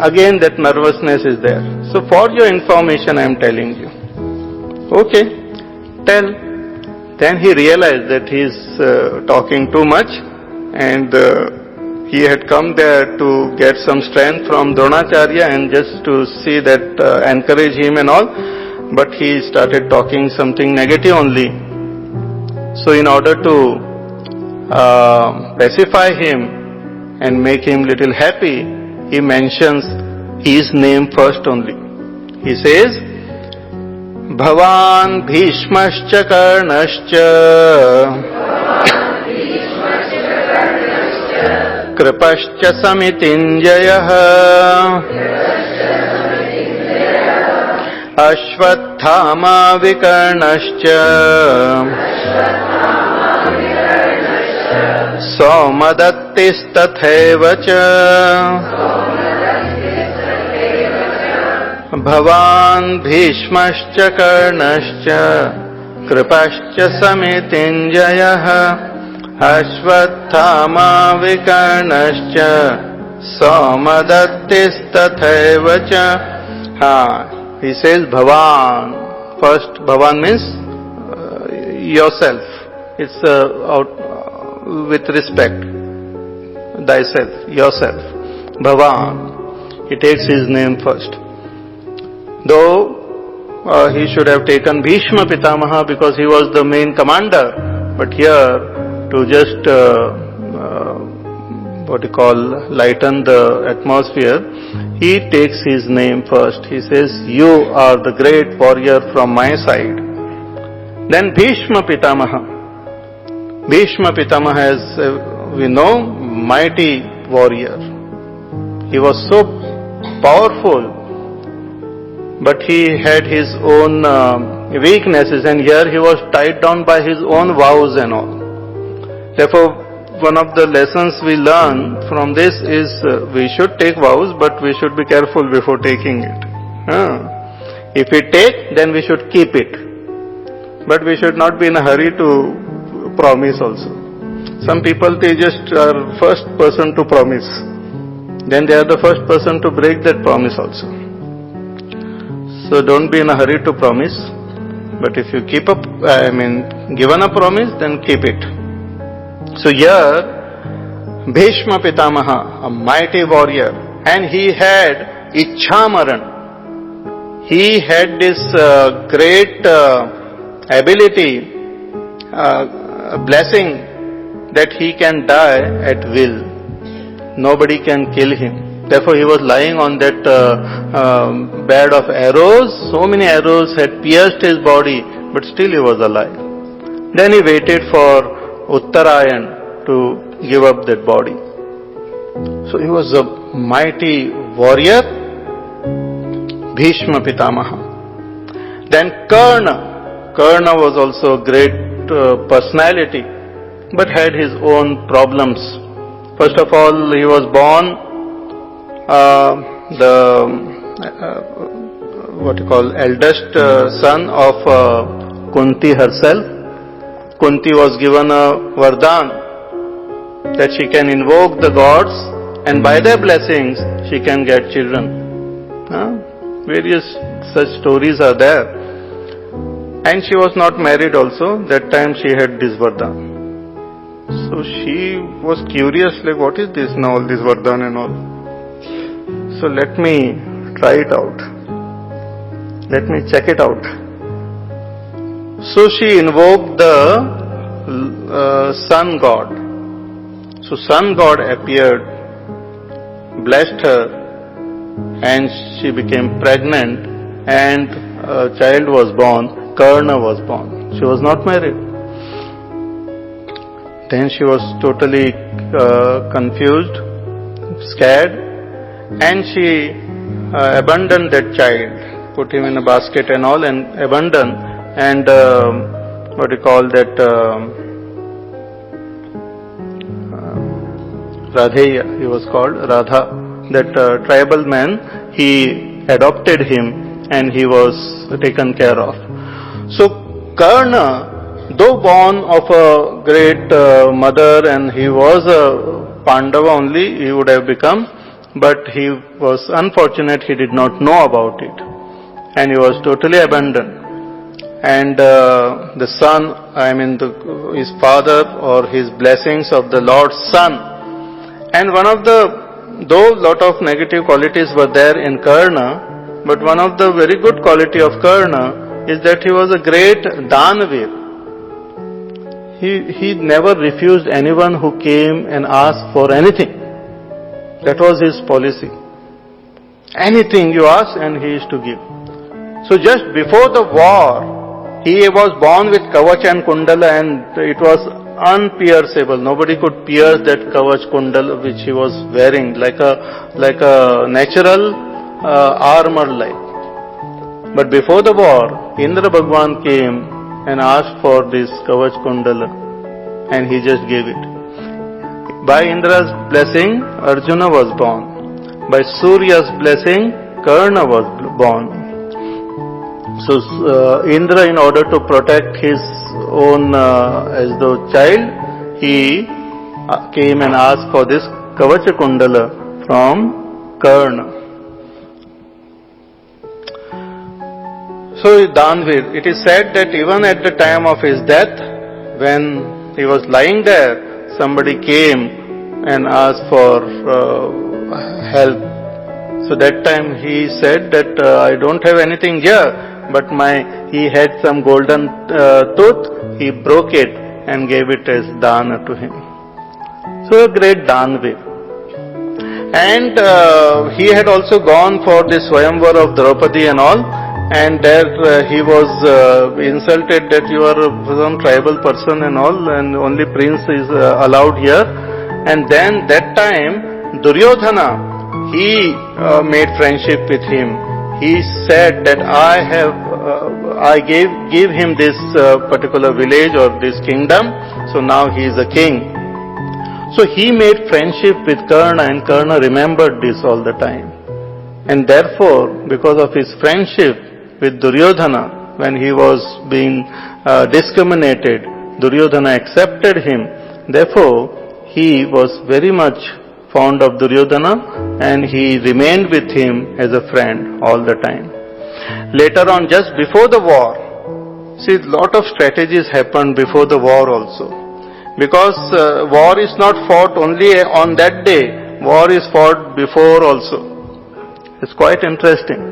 Again that nervousness is there. So for your information I am telling you. Okay, tell. Then he realized that he is talking too much and he had come there to get some strength from Dronacharya and just to see that, encourage him and all. But he started talking something negative only. So in order to pacify him and make him little happy, he mentions his name first only. He says, Bhavan Bhishmascha Karnascha Kripascha Samitinjayah Ashvathama Vikarnascha Somadattistatthaiva cha Bhavan Bhishmascha Karnascha Kripascha Samitinjayah Ashvathama Vikarnascha Somadattistatthaiva cha. He says Bhavan. First, Bhavan means yourself. It's with respect. Thyself, yourself. Bhavan. He takes his name first. Though he should have taken Bhishma Pitamaha because he was the main commander. But here, to just lighten the atmosphere, he takes his name first. He says, you are the great warrior from my side. Then Bhishma Pitamaha. Bhishma Pitamaha, as we know, mighty warrior. He was so powerful, but he had his own weaknesses, and here he was tied down by his own vows and all. Therefore, one of the lessons we learn from this is we should take vows, but we should be careful before taking it. If we take, then we should keep it. But we should not be in a hurry to promise also. Some people, they just are first person to promise. Then they are the first person to break that promise also. So don't be in a hurry to promise. But if you given a promise, then keep it. So here, Bhishma Pitamaha, a mighty warrior, and he had Ichchamaran. He had this great ability, blessing, that he can die at will. Nobody can kill him. Therefore he was lying on that bed of arrows. So many arrows had pierced his body, but still he was alive. Then he waited for Uttarayan to give up that body. So he was a mighty warrior, Bhishma Pitamaha. Then Karna. Karna was also a great personality, but had his own problems. First of all, he was born eldest son of Kunti herself. Kunti was given a vardhan that she can invoke the gods, and by their blessings she can get children. Various such stories are there. And she was not married also. That time she had this vardhan. So she was curious, like, what is this now, all this vardhan and all. So let me try it out. Let me check it out. So she invoked the sun god. So sun god appeared, blessed her, and she became pregnant, and a child was born. Karna was born. She was not married. Then she was totally confused, scared, and she abandoned that child, put him in a basket and all, and abandoned. And Radheya, he was called Radha. That tribal man, he adopted him, and he was taken care of. So Karna, though born of a great mother, and he was a Pandava only, he would have become, but he was unfortunate, he did not know about it, and he was totally abandoned. And the son, his father, or his blessings of the Lord's son. And though lot of negative qualities were there in Karna, but one of the very good quality of Karna is that he was a great Danavir. He never refused anyone who came and asked for anything. That was his policy. Anything you ask, and he is to give. So just before the war, he was born with Kavach and Kundala, and it was unpierceable. Nobody could pierce that Kavach Kundala which he was wearing, like a natural armor like. But before the war, Indra Bhagwan came and asked for this Kavach Kundala, and he just gave it. By Indra's blessing, Arjuna was born. By Surya's blessing, Karna was born. So Indra, in order to protect his own as though child, he came and asked for this Kavacha Kundala from Karna. So Danvir, it is said that even at the time of his death, when he was lying there, somebody came and asked for help. So that time he said that I don't have anything here, but he had some golden tooth, he broke it and gave it as dana to him. So a great Danvir. And he had also gone for this Swayamvar of Draupadi and all, and there he was insulted that you are some tribal person and all, and only prince is allowed here. And then that time Duryodhana, he made friendship with him. He said that I gave him this particular village or this kingdom, so now he is a king. So he made friendship with Karna, and Karna remembered this all the time. And therefore, because of his friendship with Duryodhana, when he was being discriminated, Duryodhana accepted him. Therefore, he was very much fond of Duryodhana, and he remained with him as a friend all the time. Later on, just before the war, see, a lot of strategies happened before the war also. Because war is not fought only on that day, war is fought before also. It's quite interesting.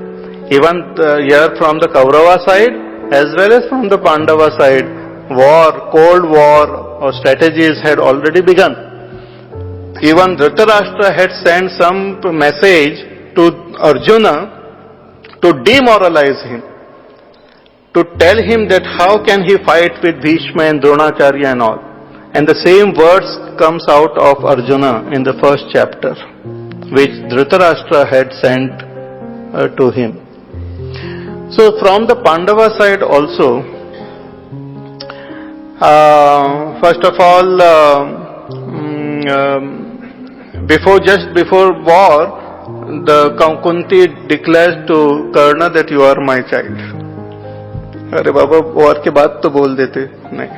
Even here from the Kaurava side as well as from the Pandava side, war, cold war or strategies had already begun. Even Dhritarashtra had sent some message to Arjuna to demoralize him, to tell him that how can he fight with Bhishma and Dronacharya and all. And the same words comes out of Arjuna in the first chapter, which Dhritarashtra had sent to him. So from the Pandava side also, first of all, just before war, the Kunti declares to Karna that you are my child. अरे बाबा war के बाद तो बोल देते नहीं.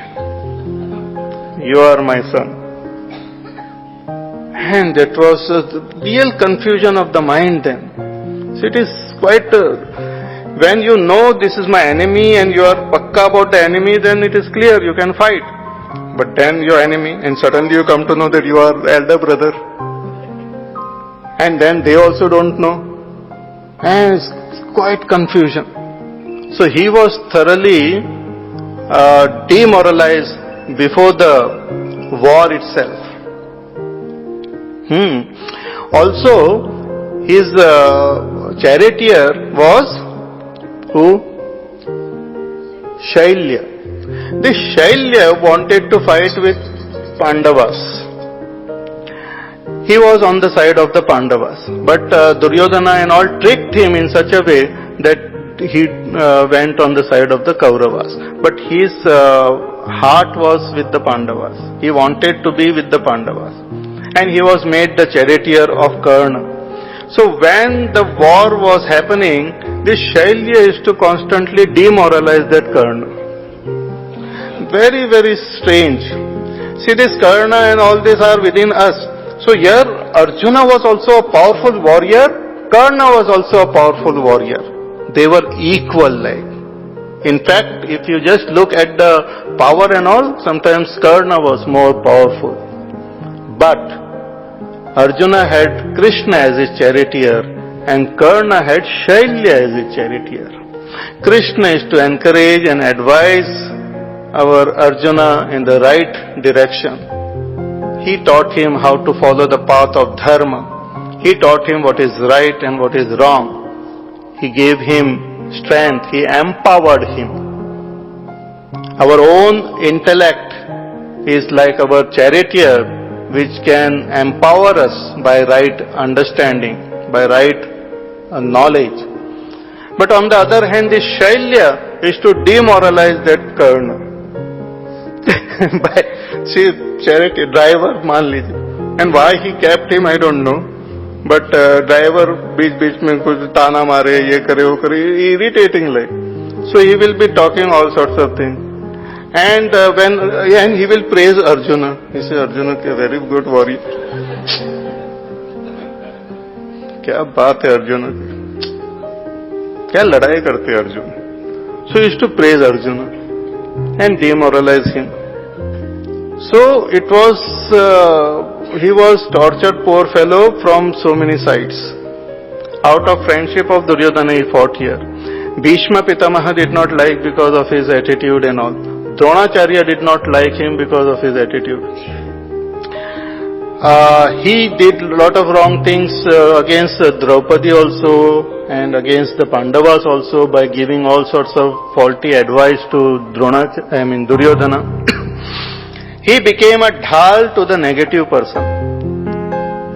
You are my son. And that was a real confusion of the mind then. So it is quite, when you know this is my enemy and you are pakka about the enemy, then it is clear you can fight. But then your enemy, and suddenly you come to know that you are elder brother. And then they also don't know. And it's quite confusion. So he was thoroughly demoralized before the war itself. Also, his charioteer was who? Shailya. This Shailya wanted to fight with Pandavas. He was on the side of the Pandavas. But Duryodhana and all tricked him in such a way that he went on the side of the Kauravas. But his heart was with the Pandavas. He wanted to be with the Pandavas. And he was made the charioteer of Karna. So when the war was happening, this Shailya used to constantly demoralize that Karna. Very, very strange. See, this Karna and all this are within us. So here Arjuna was also a powerful warrior, Karna was also a powerful warrior. They were equal like. In fact, if you just look at the power and all, sometimes Karna was more powerful. But Arjuna had Krishna as his charioteer and Karna had Shailya as his charioteer. Krishna is to encourage and advise our Arjuna in the right direction. He taught him how to follow the path of dharma. He taught him what is right and what is wrong. He gave him strength. He empowered him. Our own intellect is like our charioteer, which can empower us by right understanding, by right knowledge. But on the other hand, this Shailya is to demoralize that Karna. by see, charioteer driver मान लीजिए, And why he kept him, I don't know. But driver बीच में कुछ ताना मारे, ये करे वो करे, irritating like. So he will be talking all sorts of things. And and he will praise Arjuna. He says, Arjuna is a very good warrior. क्या बात है अर्जुन की, क्या लड़ाई करते Arjun. So he used to praise Arjuna and demoralize him. So it was, he was tortured, poor fellow, from so many sides. Out of friendship of Duryodhana he fought here. Bhishma Pitamaha did not like because of his attitude and all. Dronacharya did not like him because of his attitude. He did a lot of wrong things against Draupadi also and against the Pandavas also by giving all sorts of faulty advice to Duryodhana. He became a dhal to the negative person.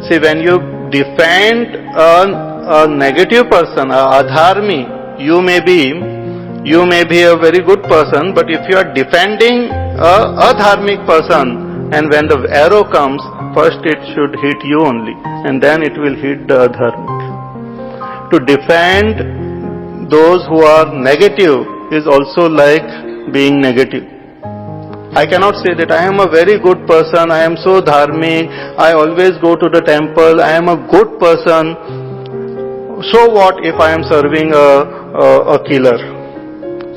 See, when you defend a negative person, a adharmi, you may be a very good person, but if you are defending a adharmic person, and when the arrow comes, first it should hit you only, and then it will hit the adharmic. To defend those who are negative is also like being negative. I cannot say that I am a very good person, I am so dharmic, I always go to the temple, I am a good person. So what if I am serving a killer?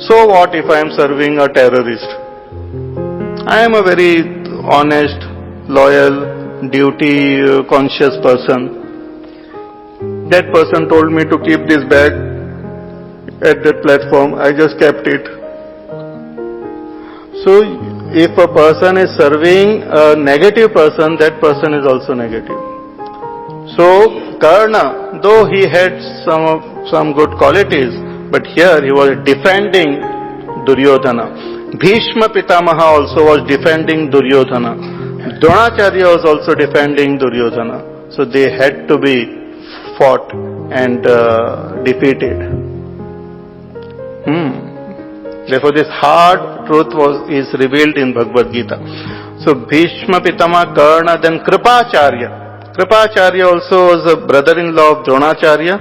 So what if I am serving a terrorist? I am a very honest, loyal, duty conscious person. That person told me to keep this bag at that platform, I just kept it. So if a person is serving a negative person, that person is also negative. So Karna, though he had some good qualities, but here he was defending Duryodhana. Bhishma Pitamaha also was defending Duryodhana. Dronacharya was also defending Duryodhana. So they had to be fought and defeated. Therefore this hard truth is revealed in Bhagavad Gita. So Bhishma Pitama, Karna, then Kripacharya. Kripacharya also was a brother-in-law of Dronacharya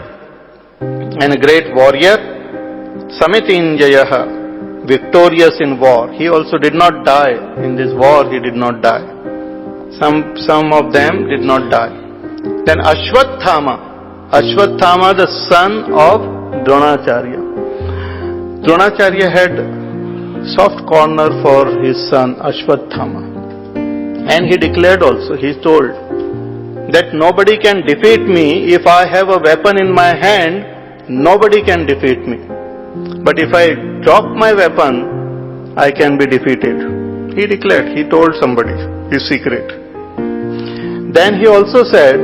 and a great warrior. Samitinjayaha, victorious in war. He also did not die. In this war he did not die. Some of them did not die. Then Ashwathama. Ashwathama, the son of Dronacharya. Dronacharya had soft corner for his son Ashwathama. And he declared also, he told that nobody can defeat me. If I have a weapon in my hand, nobody can defeat me. But if I drop my weapon, I can be defeated. He declared, he told somebody his secret. Then he also said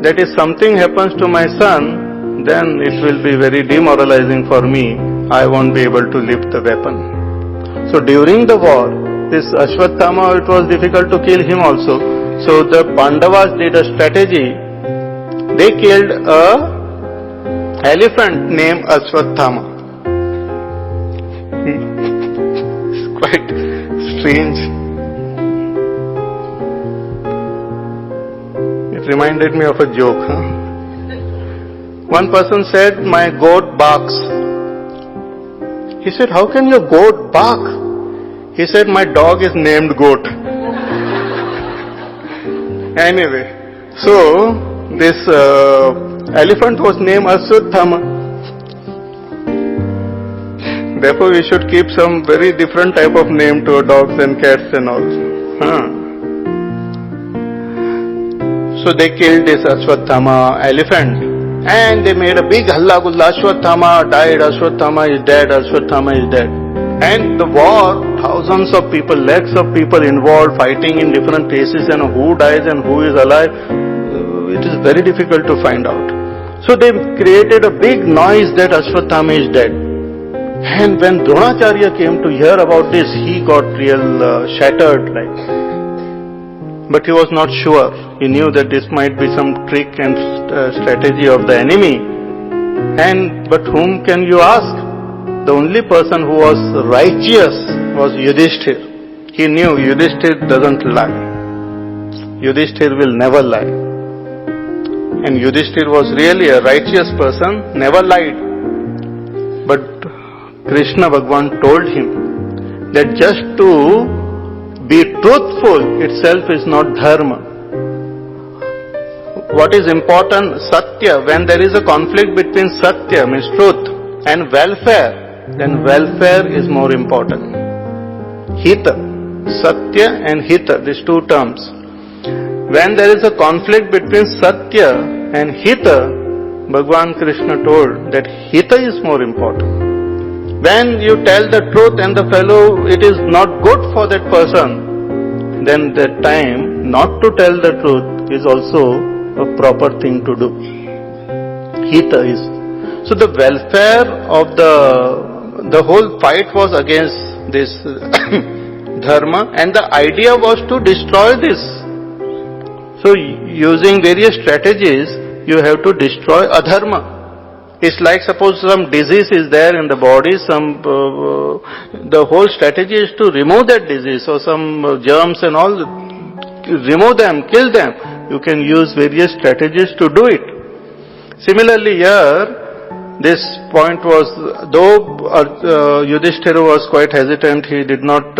that if something happens to my son, then it will be very demoralizing for me. I won't be able to lift the weapon. So during the war, this Ashwathama, it was difficult to kill him also. So the Pandavas did a strategy. They killed a elephant named Ashwathama. It's quite strange. It reminded me of a joke. One person said, my goat barks. He said, how can your goat bark? He said, my dog is named Goat. Anyway, so this elephant was named Ashwathama. Therefore we should keep some very different type of name to our dogs and cats and all. So they killed this Ashwathama elephant. And they made a big halla gulla, Ashwathama died, Ashwathama is dead, Ashwathama is dead. And the war, thousands of people, lakhs of people involved, fighting in different places, and who dies and who is alive, it is very difficult to find out. So they created a big noise that Ashwathama is dead. And when Dronacharya came to hear about this, he got real shattered like. But he was not sure. He knew that this might be some trick and strategy of the enemy. But whom can you ask? The only person who was righteous was Yudhishthir. He knew Yudhishthir doesn't lie. Yudhishthir will never lie. And Yudhishthir was really a righteous person, never lied. But Krishna Bhagwan told him that just to be truthful itself is not dharma. What is important? Satya. When there is a conflict between Satya, means truth, and welfare, then welfare is more important. Hita. Satya and Hita, these two terms. When there is a conflict between Satya and Hita, Bhagwan Krishna told that Hita is more important. When you tell the truth and the fellow it is not good for that person, then that time not to tell the truth is also a proper thing to do. Hita is. So the welfare of the whole fight was against this dharma, and the idea was to destroy this. So using various strategies, you have to destroy adharma. It's like suppose some disease is there in the body, the whole strategy is to remove that disease or some germs and all, remove them, kill them. You can use various strategies to do it. Similarly here, this point was, though Yudhishthira was quite hesitant, he did not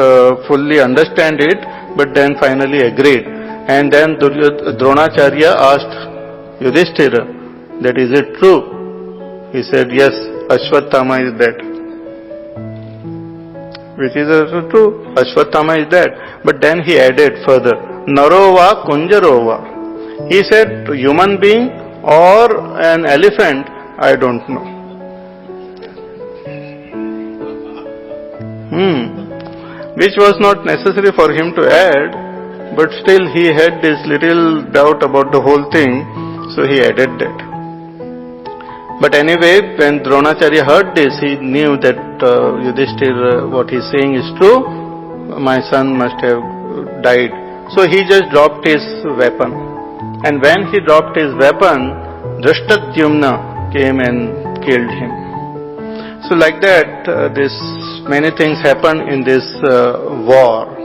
fully understand it, but then finally agreed. And then Dronacharya asked Yudhishthira that is it true? He said, yes, Ashwatthama is dead. Which is also true, Ashwatthama is dead. But then he added further, Narova Kunjarova. He said, human being or an elephant, I don't know. Which was not necessary for him to add, but still he had this little doubt about the whole thing, so he added that. But anyway, when Dronacharya heard this, he knew that Yudhishthira, what he is saying is true, my son must have died. So he just dropped his weapon. And when he dropped his weapon, Drashtadyumna came and killed him. So like that, many things happen in this war.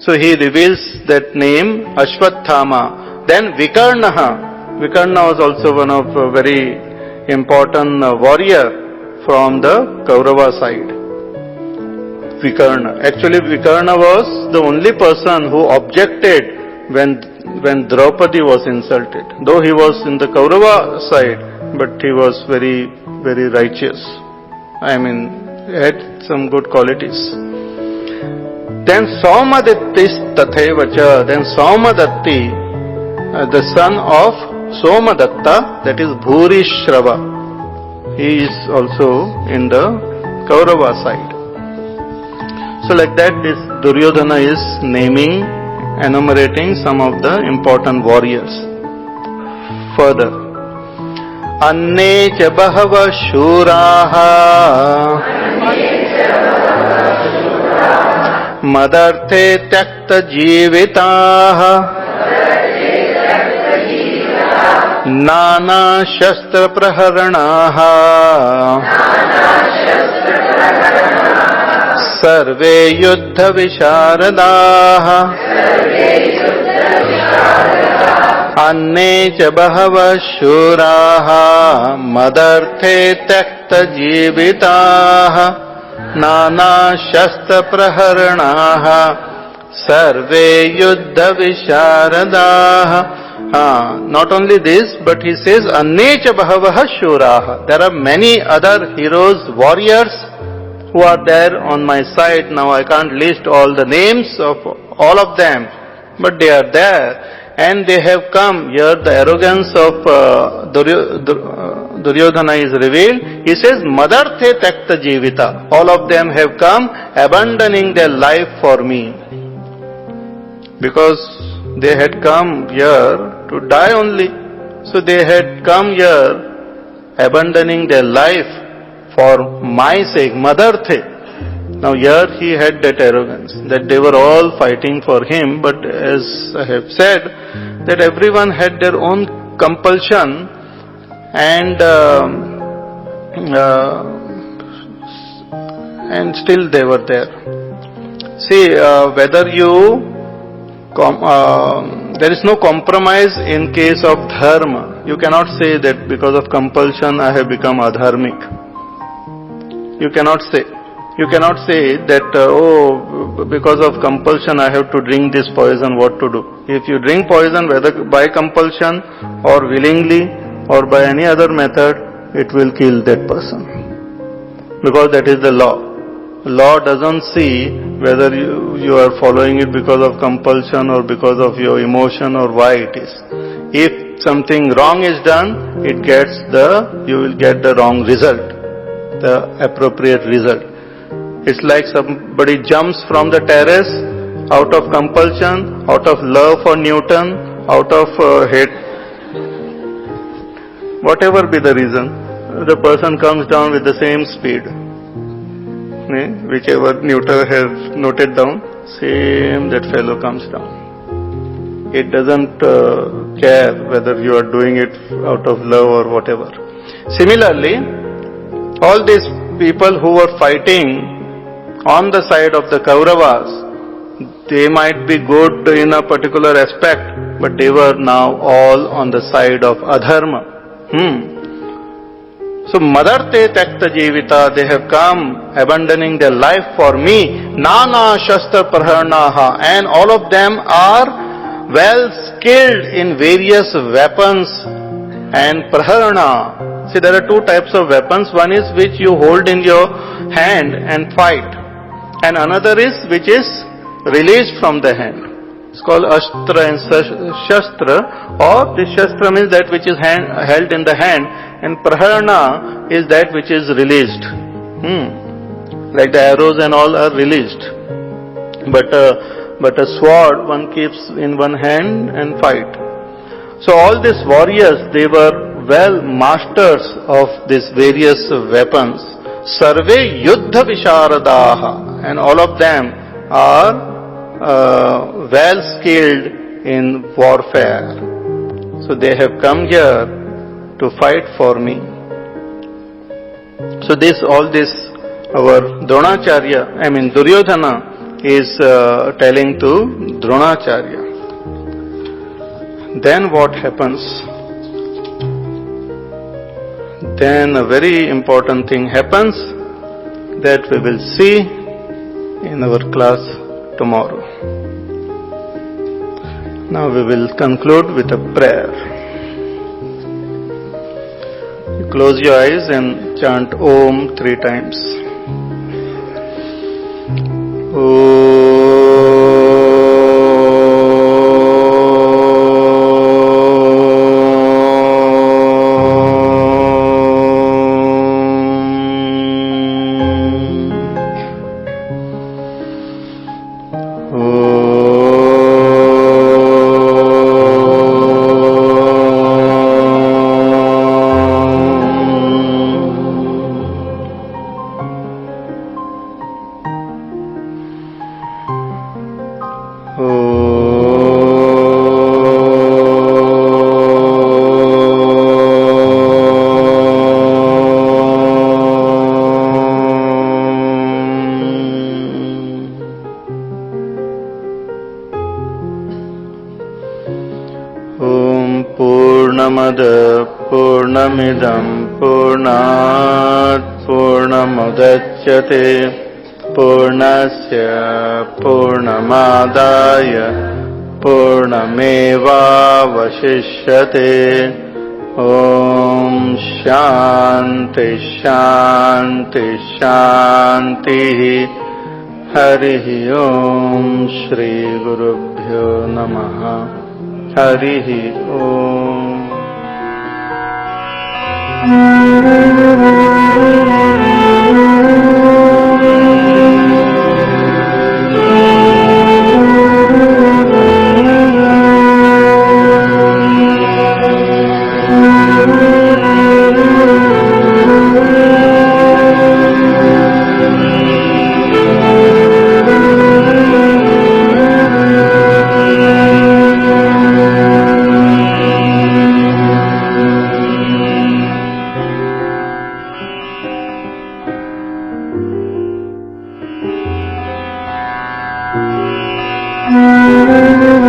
So he reveals that name, Ashwatthama. Then Vikarnaha. Vikarna was also one of very important warrior from the Kaurava side. Vikarna. Actually, Vikarna was the only person who objected when Draupadi was insulted. Though he was in the Kaurava side, but he was very, very righteous. I mean, he had some good qualities. Then Saumadittis Tathevacha. Then Saumadatti, the son of Somadatta, that is Bhurishrava. He is also in the Kaurava side. So like that, this Duryodhana is enumerating some of the important warriors. Further, Anne cha bahava shuraha madarte tyakta jivitaha Nana shastra praharanaha Sarve yuddha visharadaha Anne cha bahava shuraha madarte tyakta jivitaha Nana shastra praharanaha Sarve yuddha visharadaha. Not only this, but he says, Annecha bahavaha shuraha. There are many other heroes, warriors who are there on my side. Now I can't list all the names of all of them, but they are there. And they have come. Here the arrogance of Duryodhana is revealed. He says, Madarte takta jivita. All of them have come abandoning their life for me. Because they had come here to die only. So they had come here abandoning their life for my sake, Madarte. Now here he had that arrogance, that they were all fighting for him, but as I have said, that everyone had their own compulsion and still they were there. See, whether you there is no compromise in case of dharma. You cannot say that because of compulsion I have become adharmic. You cannot say. You cannot say that, because of compulsion I have to drink this poison, what to do? If you drink poison, whether by compulsion or willingly or by any other method, it will kill that person. Because that is the law. Law doesn't see whether you are following it because of compulsion or because of your emotion or why it is. If something wrong is done, you will get the wrong result, the appropriate result. It's like somebody jumps from the terrace out of compulsion, out of love for Newton, out of hate, whatever be the reason, the person comes down with the same speed. Whichever Newton has noted down, same that fellow comes down. It doesn't care whether you are doing it out of love or whatever. Similarly, all these people who were fighting on the side of the Kauravas, they might be good in a particular aspect, but they were now all on the side of adharma. So, madarte takta jivita, they have come abandoning their life for me. Nana shastra praharnaha, and all of them are well skilled in various weapons and praharna. See, there are two types of weapons. One is which you hold in your hand and fight, and another is which is released from the hand. It's called astra and shastra, or the shastra means that which is held in the hand, and praharna is that which is released. Like the arrows and all are released. But a sword one keeps in one hand and fight. So all these warriors, they were well masters of these various weapons. Sarve yuddha visharadaha, and all of them are well skilled in warfare. So they have come here to fight for me. So all this, our Duryodhana is telling to Dronacharya. Then what happens? Then a very important thing happens that we will see in our class tomorrow. Now we will conclude with a prayer. You close your eyes and chant Om 3 times. पूर्णमिदं पूर्णात् पूर्णमुदच्यते पूर्णस्य पूर्णमादाय पूर्णमेवावशिष्यते ॐ शान्ति शान्ति शान्तिः हरिः ॐ श्रीगुरुभ्यो नमः हरिः ॐ Thank you.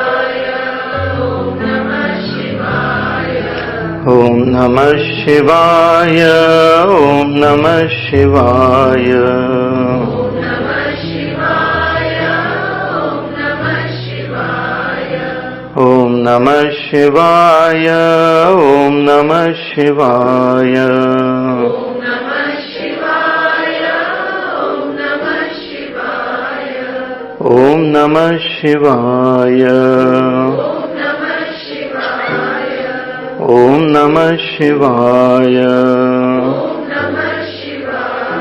Om Namah Shivaya, Om Namah Shivaya. Om Namah Shivaya, Om Namah Shivaya. Om Namah Shivaya. Om Namah Shivaya.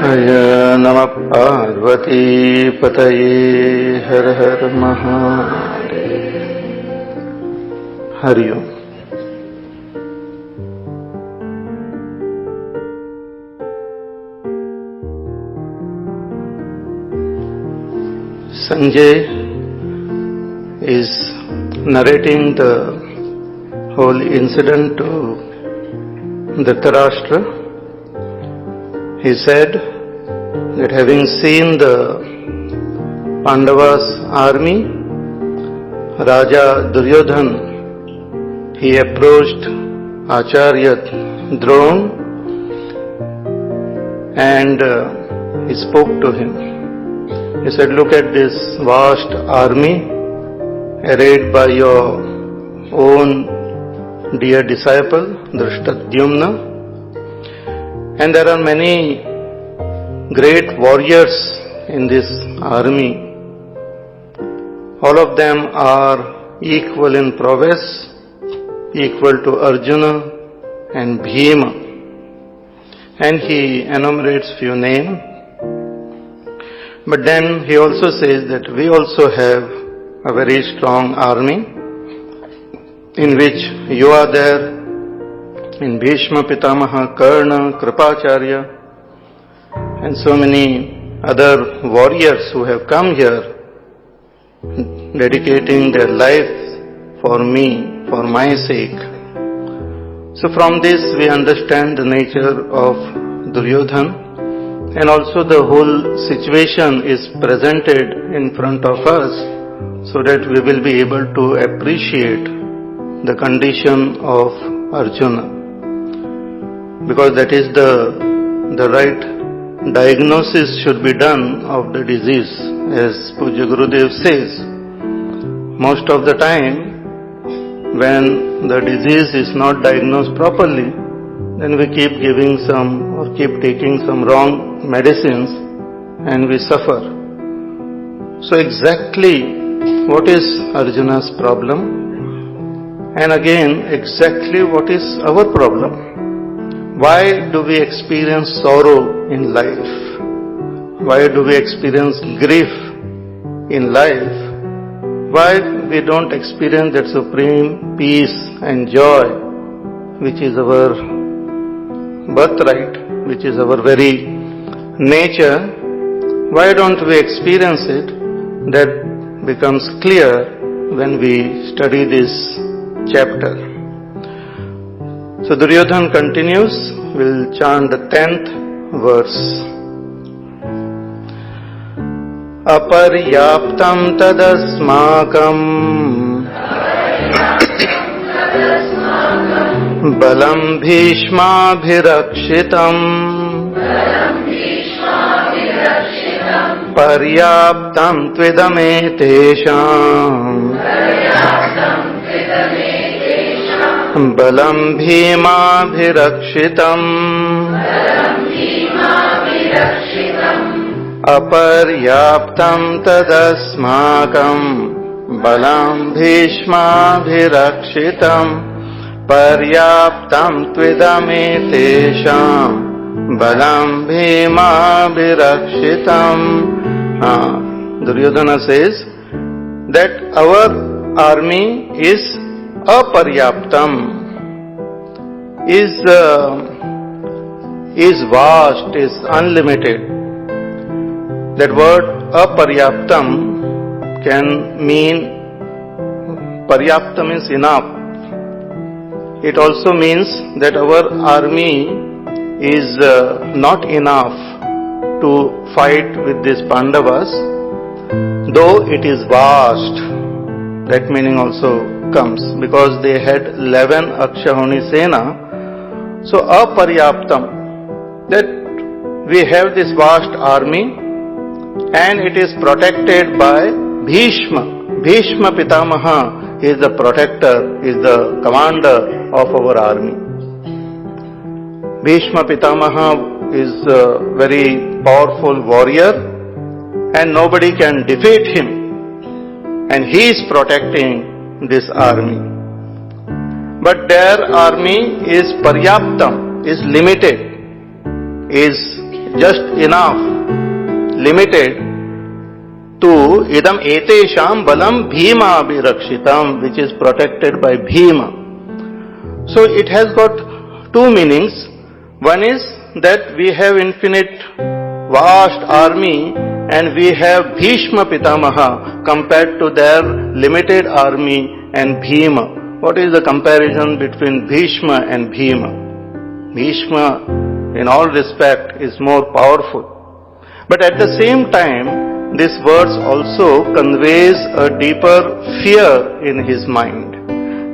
Jaya Namah Parvati Pataye Har Har Mahadev. Hari Om. Sanjay is narrating the whole incident to Dhritarashtra. He said that having seen the Pandavas' army, Raja Duryodhan, he approached Acharya Drona and he spoke to him. He said, look at this vast army arrayed by your own dear disciple, Drishtadyumna. And there are many great warriors in this army. All of them are equal in prowess, equal to Arjuna and Bhima. And he enumerates few names. But then he also says that we also have a very strong army in which you are there, in Bhishma, Pitamaha, Karna, Kripacharya, and so many other warriors who have come here dedicating their life for me, for my sake. So from this we understand the nature of Duryodhan, and also the whole situation is presented in front of us so that we will be able to appreciate the condition of Arjuna, because that is the right diagnosis should be done of the disease. As Pujya Gurudev says, most of the time when the disease is not diagnosed properly, then we keep giving some or keep taking some wrong medicines and we suffer. So exactly what is Arjuna's problem? And again, exactly what is our problem? Why do we experience sorrow in life? Why do we experience grief in life? Why we don't experience that supreme peace and joy which is our birthright, which is our very nature? Why don't we experience it? That becomes clear when we study this chapter. So Duryodhan continues. We'll chant the 10th verse. Aparyaptam tadasmakam balam bhishmabhirakshitam paryaptam tvidame-tesham balam bhimabhirakshitam aparyaptam tadasmakam balam bhishmabhirakshitam paryaptam tvidame-tesham balam bhimabhirakshitam. Duryodhana says that our army is aparyaptam, is vast, is unlimited. That word aparyaptam can mean, paryaptam means enough. It also means that our army is not enough to fight with these Pandavas, though it is vast. That meaning also comes, because they had 11 Akshahoni Sena, So aparyaptam, that we have this vast army and it is protected by Bhishma. Bhishma Pitamaha is the protector, is the commander of our army. Bhishma Pitamaha is a very powerful warrior and nobody can defeat him, and he is protecting this army. But their army is paryaptam, is limited, is just enough, limited to idam etesham balam bhima abhirakshitam, which is protected by Bhima. So it has got two meanings. One is that we have infinite vast army and we have Bhishma Pitamaha compared to their limited army and Bhima. What is the comparison between Bhishma and Bhima? Bhishma in all respect is more powerful. But at the same time, this verse also conveys a deeper fear in his mind.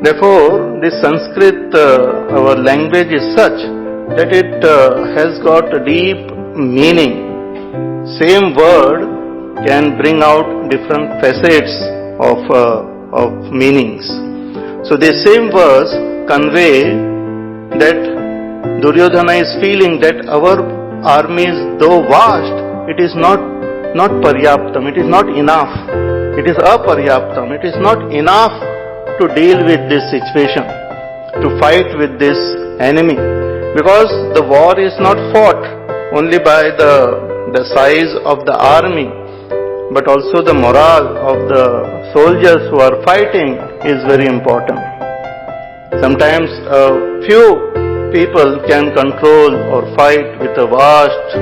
Therefore, this Sanskrit, our language is such that it has got a deep meaning. Same word can bring out different facets of meanings. So this same verse convey that Duryodhana is feeling that our armies, though vast, it is not paryaptam, it is not enough. It is aparyaptam, it is not enough to deal with this situation, to fight with this enemy. Because the war is not fought only by the size of the army, but also the morale of the soldiers who are fighting is very important. Sometimes a few people can control or fight with a vast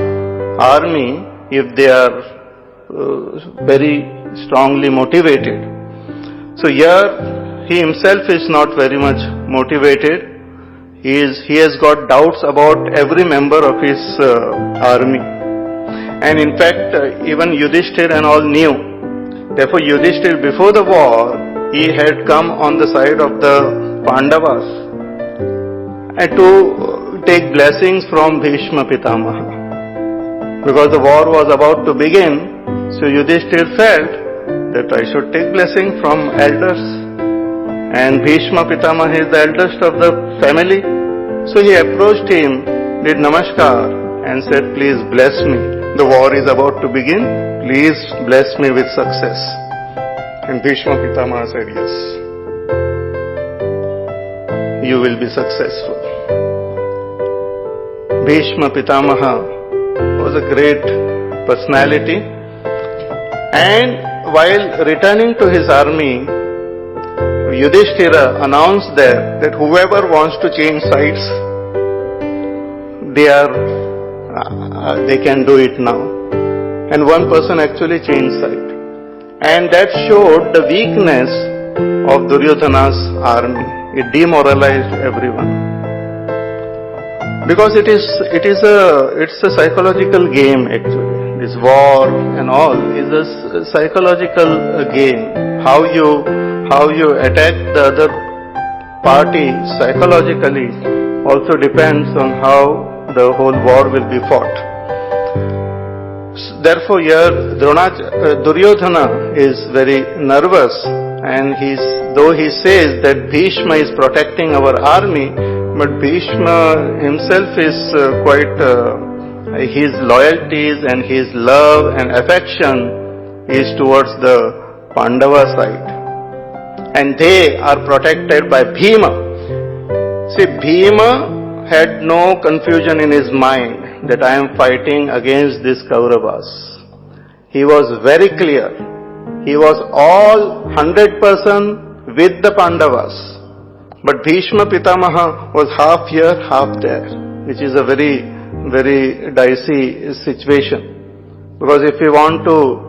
army if they are very strongly motivated. So here he himself is not very much motivated. He has got doubts about every member of his army. And in fact, even Yudhishthir and all knew. Therefore, Yudhishthir, before the war, he had come on the side of the Pandavas and to take blessings from Bhishma Pitamaha. Because the war was about to begin, so Yudhishthir felt that I should take blessing from elders. And Bhishma Pitamaha is the eldest of the family. So he approached him, did namaskar and said, please bless me. The war is about to begin. Please bless me with success. And Bhishma Pitamaha said, yes, you will be successful. Bhishma Pitamaha was a great personality. And while returning to his army, Yudhishthira announced there that whoever wants to change sides, they can do it now. And one person actually changed side. And that showed the weakness of Duryodhana's army. It demoralized everyone. Because it's a psychological game actually. This war and all is a psychological game. How you attack the other party psychologically also depends on how the whole war will be fought. Therefore here Duryodhana is very nervous, and though he says that Bhishma is protecting our army, but Bhishma himself is his loyalties and his love and affection is towards the Pandava side. And they are protected by Bhima. See, Bhima had no confusion in his mind that I am fighting against these Kauravas. He was very clear. He was all 100% with the Pandavas. But Bhishma Pitamaha was half here, half there, which is a very, very dicey situation. Because if we want to,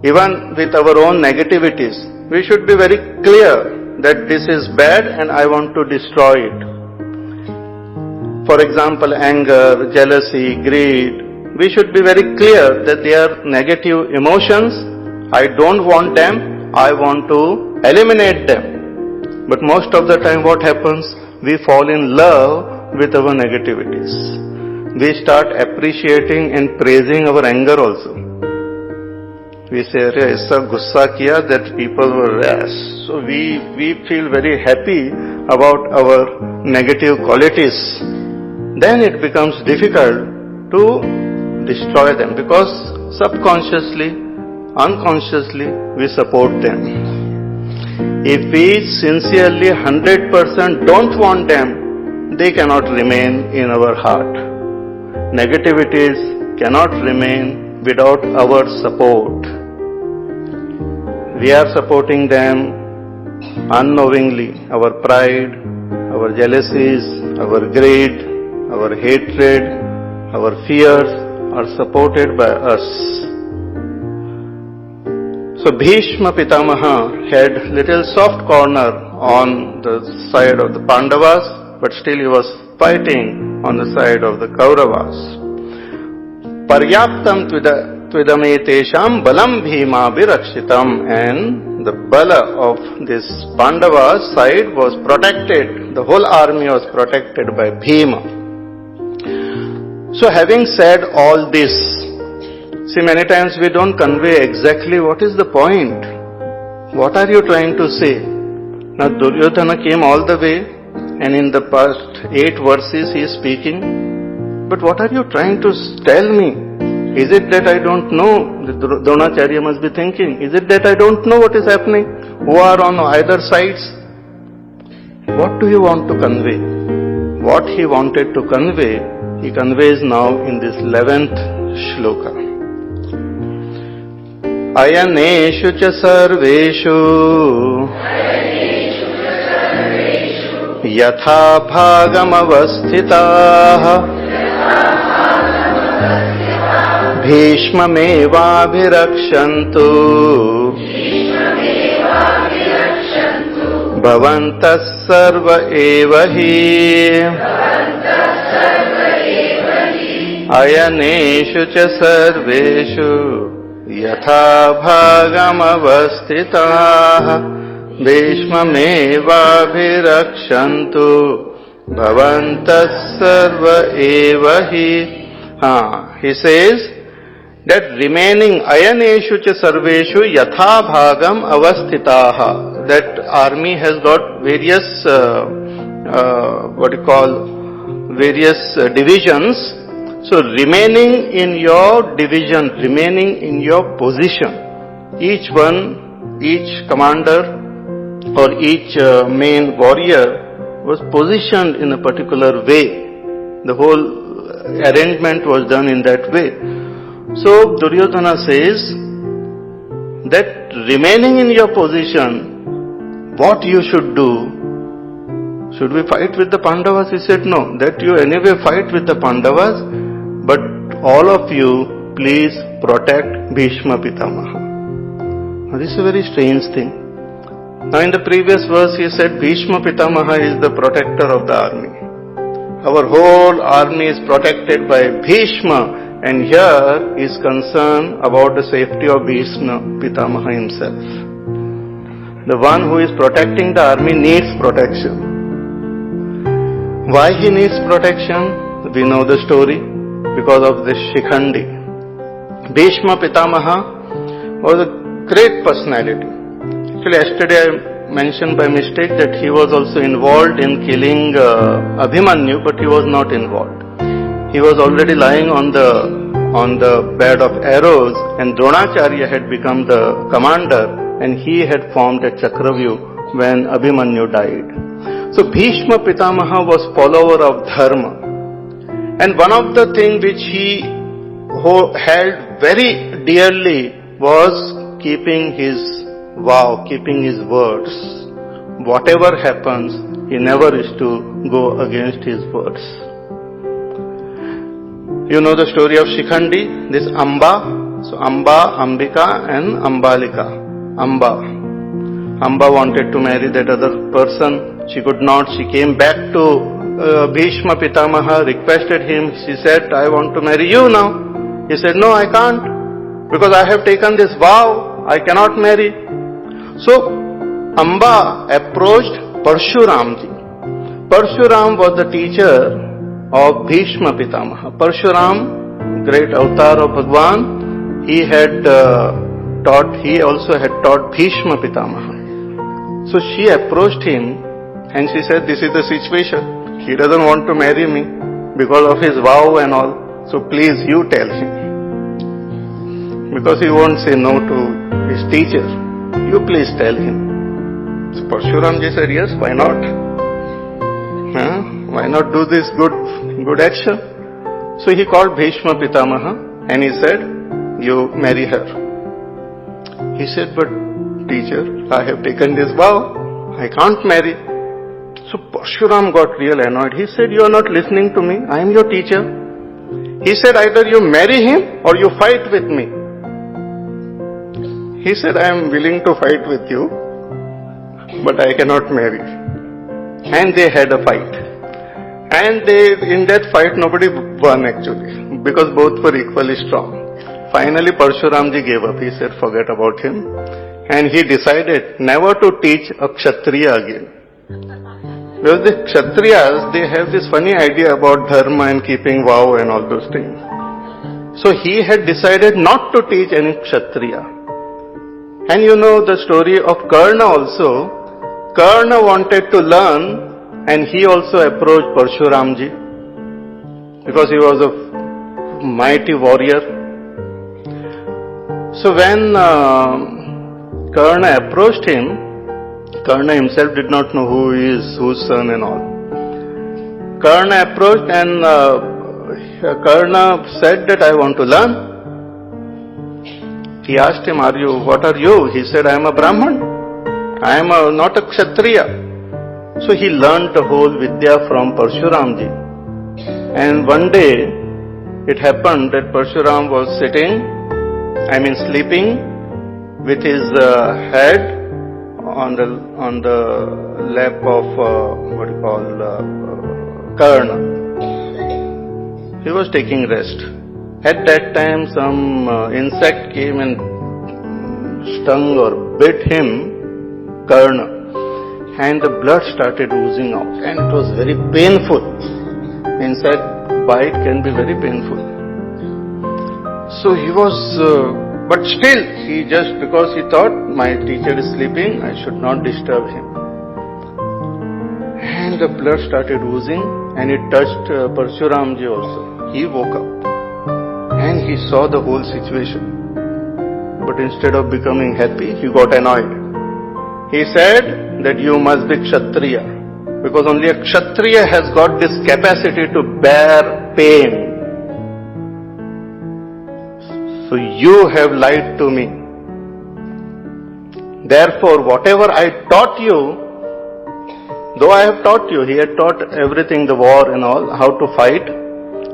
even with our own negativities, we should be very clear that this is bad and I want to destroy it. For example, anger, jealousy, greed. We should be very clear that they are negative emotions. I don't want them. I want to eliminate them. But most of the time what happens? We fall in love with our negativities. We start appreciating and praising our anger also. We say, "Arey, aisa gussa kiya that people were rash." So we feel very happy about our negative qualities. Then it becomes difficult to destroy them because subconsciously, unconsciously, we support them. If we sincerely 100% don't want them, they cannot remain in our heart. Negativities cannot remain without our support. We are supporting them unknowingly. Our pride, our jealousies, our greed, our hatred, our fears are supported by us. So Bhishma Pitamaha had little soft corner on the side of the Pandavas, but still he was fighting on the side of the Kauravas. Paryaptam tvidam balam bhima virakshitam, and the bala of this Pandava side was protected, the whole army was protected by Bhima. So having said all this, see, many times we don't convey exactly what is the point. What are you trying to say? Now Duryodhana came all the way, and in the past 8 verses he is speaking. But what are you trying to tell me? Is it that I don't know? Dronacharya must be thinking. Is it that I don't know what is happening? Who are on either sides? What do you want to convey? What he wanted to convey, he conveys now in this 11th shloka. Ayaneshu cha sarveshu yatha bhagam avasthitaha Bhishma mevabhirakshantu bhavantas sarva evahi ayaneshu cha sarveshu yatha bhagam avasthitaha Bhishma mevabhirakshantu bhavantas sarva evahi. He says that remaining ayaneshu cha sarveshu yatha bhagam avasthitaha, that army has got various various divisions. So remaining in your division, remaining in your position, each one, each commander or each main warrior was positioned in a particular way. The whole arrangement was done in that way. So Duryodhana says that remaining in your position, what you should do? Should we fight with the Pandavas? He said, no, that you anyway fight with the Pandavas, but all of you please protect Bhishma Pitamaha. Now this is a very strange thing. Now in the previous verse he said Bhishma Pitamaha is the protector of the army. Our whole army is protected by Bhishma, and here is concern about the safety of Bhishma Pitamaha himself. The one who is protecting the army needs protection. Why he needs protection? We know the story. Because of this Shikhandi. Bhishma Pitamaha was a great personality. Actually, yesterday I mentioned by mistake that he was also involved in killing Abhimanyu, but he was not involved. He was already lying on the bed of arrows, and Dronacharya had become the commander, and he had formed a Chakravyuh when Abhimanyu died. So Bhishma Pitamaha was follower of dharma. And one of the things which he held very dearly was keeping his vow, keeping his words. Whatever happens, he never is to go against his words. You know the story of Shikhandi, this Amba. So Amba, Ambika and Ambalika. Amba wanted to marry that other person. She could not. She came back to Bhishma Pitamaha, requested him. She said, I want to marry you now. He said, no, I can't, because I have taken this vow. I cannot marry. So Amba approached Parshuramji. Parshuram was the teacher of Bhishma Pitamaha. Parshuram, great avatar of Bhagwan, he also had taught Bhishma Pitamaha. So she approached him and she said, this is the situation. He doesn't want to marry me because of his vow and all. So please you tell him. Because he won't say no to his teacher. You please tell him. So Parshuramji said, yes, why not? Why not do this good action? So he called Bhishma Pitamaha and he said, you marry her. He said, but teacher, I have taken this vow. I can't marry. So Parshuram got real annoyed. He said, you are not listening to me. I am your teacher. He said, either you marry him or you fight with me. He said, I am willing to fight with you, but I cannot marry. And they had a fight. And in that fight, nobody won actually, because both were equally strong. Finally, Parshuramji gave up. He said, forget about him. And he decided never to teach a Kshatriya again. Because the Kshatriyas, they have this funny idea about dharma and keeping vow and all those things. So he had decided not to teach any Kshatriya. And you know the story of Karna also. Karna wanted to learn and he also approached Parshuramji because he was a mighty warrior. So when Karna approached him, Karna himself did not know who he is, whose son and all. Karna approached and Karna said that I want to learn. He asked him, what are you? He said, I am a Brahman. I am not a Kshatriya. So he learned the whole Vidya from Parshuramji. And one day, it happened that Parshuram was sleeping with his head on the lap of Karna. He was taking rest. At that time, some insect came and stung or bit him, Karna, and the blood started oozing out, and it was very painful. Insect bite can be very painful. So he was, but still, because he thought my teacher is sleeping, I should not disturb him. And the blood started oozing, and it touched Parshuramji also. He woke up. And he saw the whole situation. But instead of becoming happy, he got annoyed. He said that you must be Kshatriya. Because only a Kshatriya has got this capacity to bear pain. So you have lied to me. Therefore, whatever I taught you, though I have taught you, he had taught everything, the war and all, how to fight.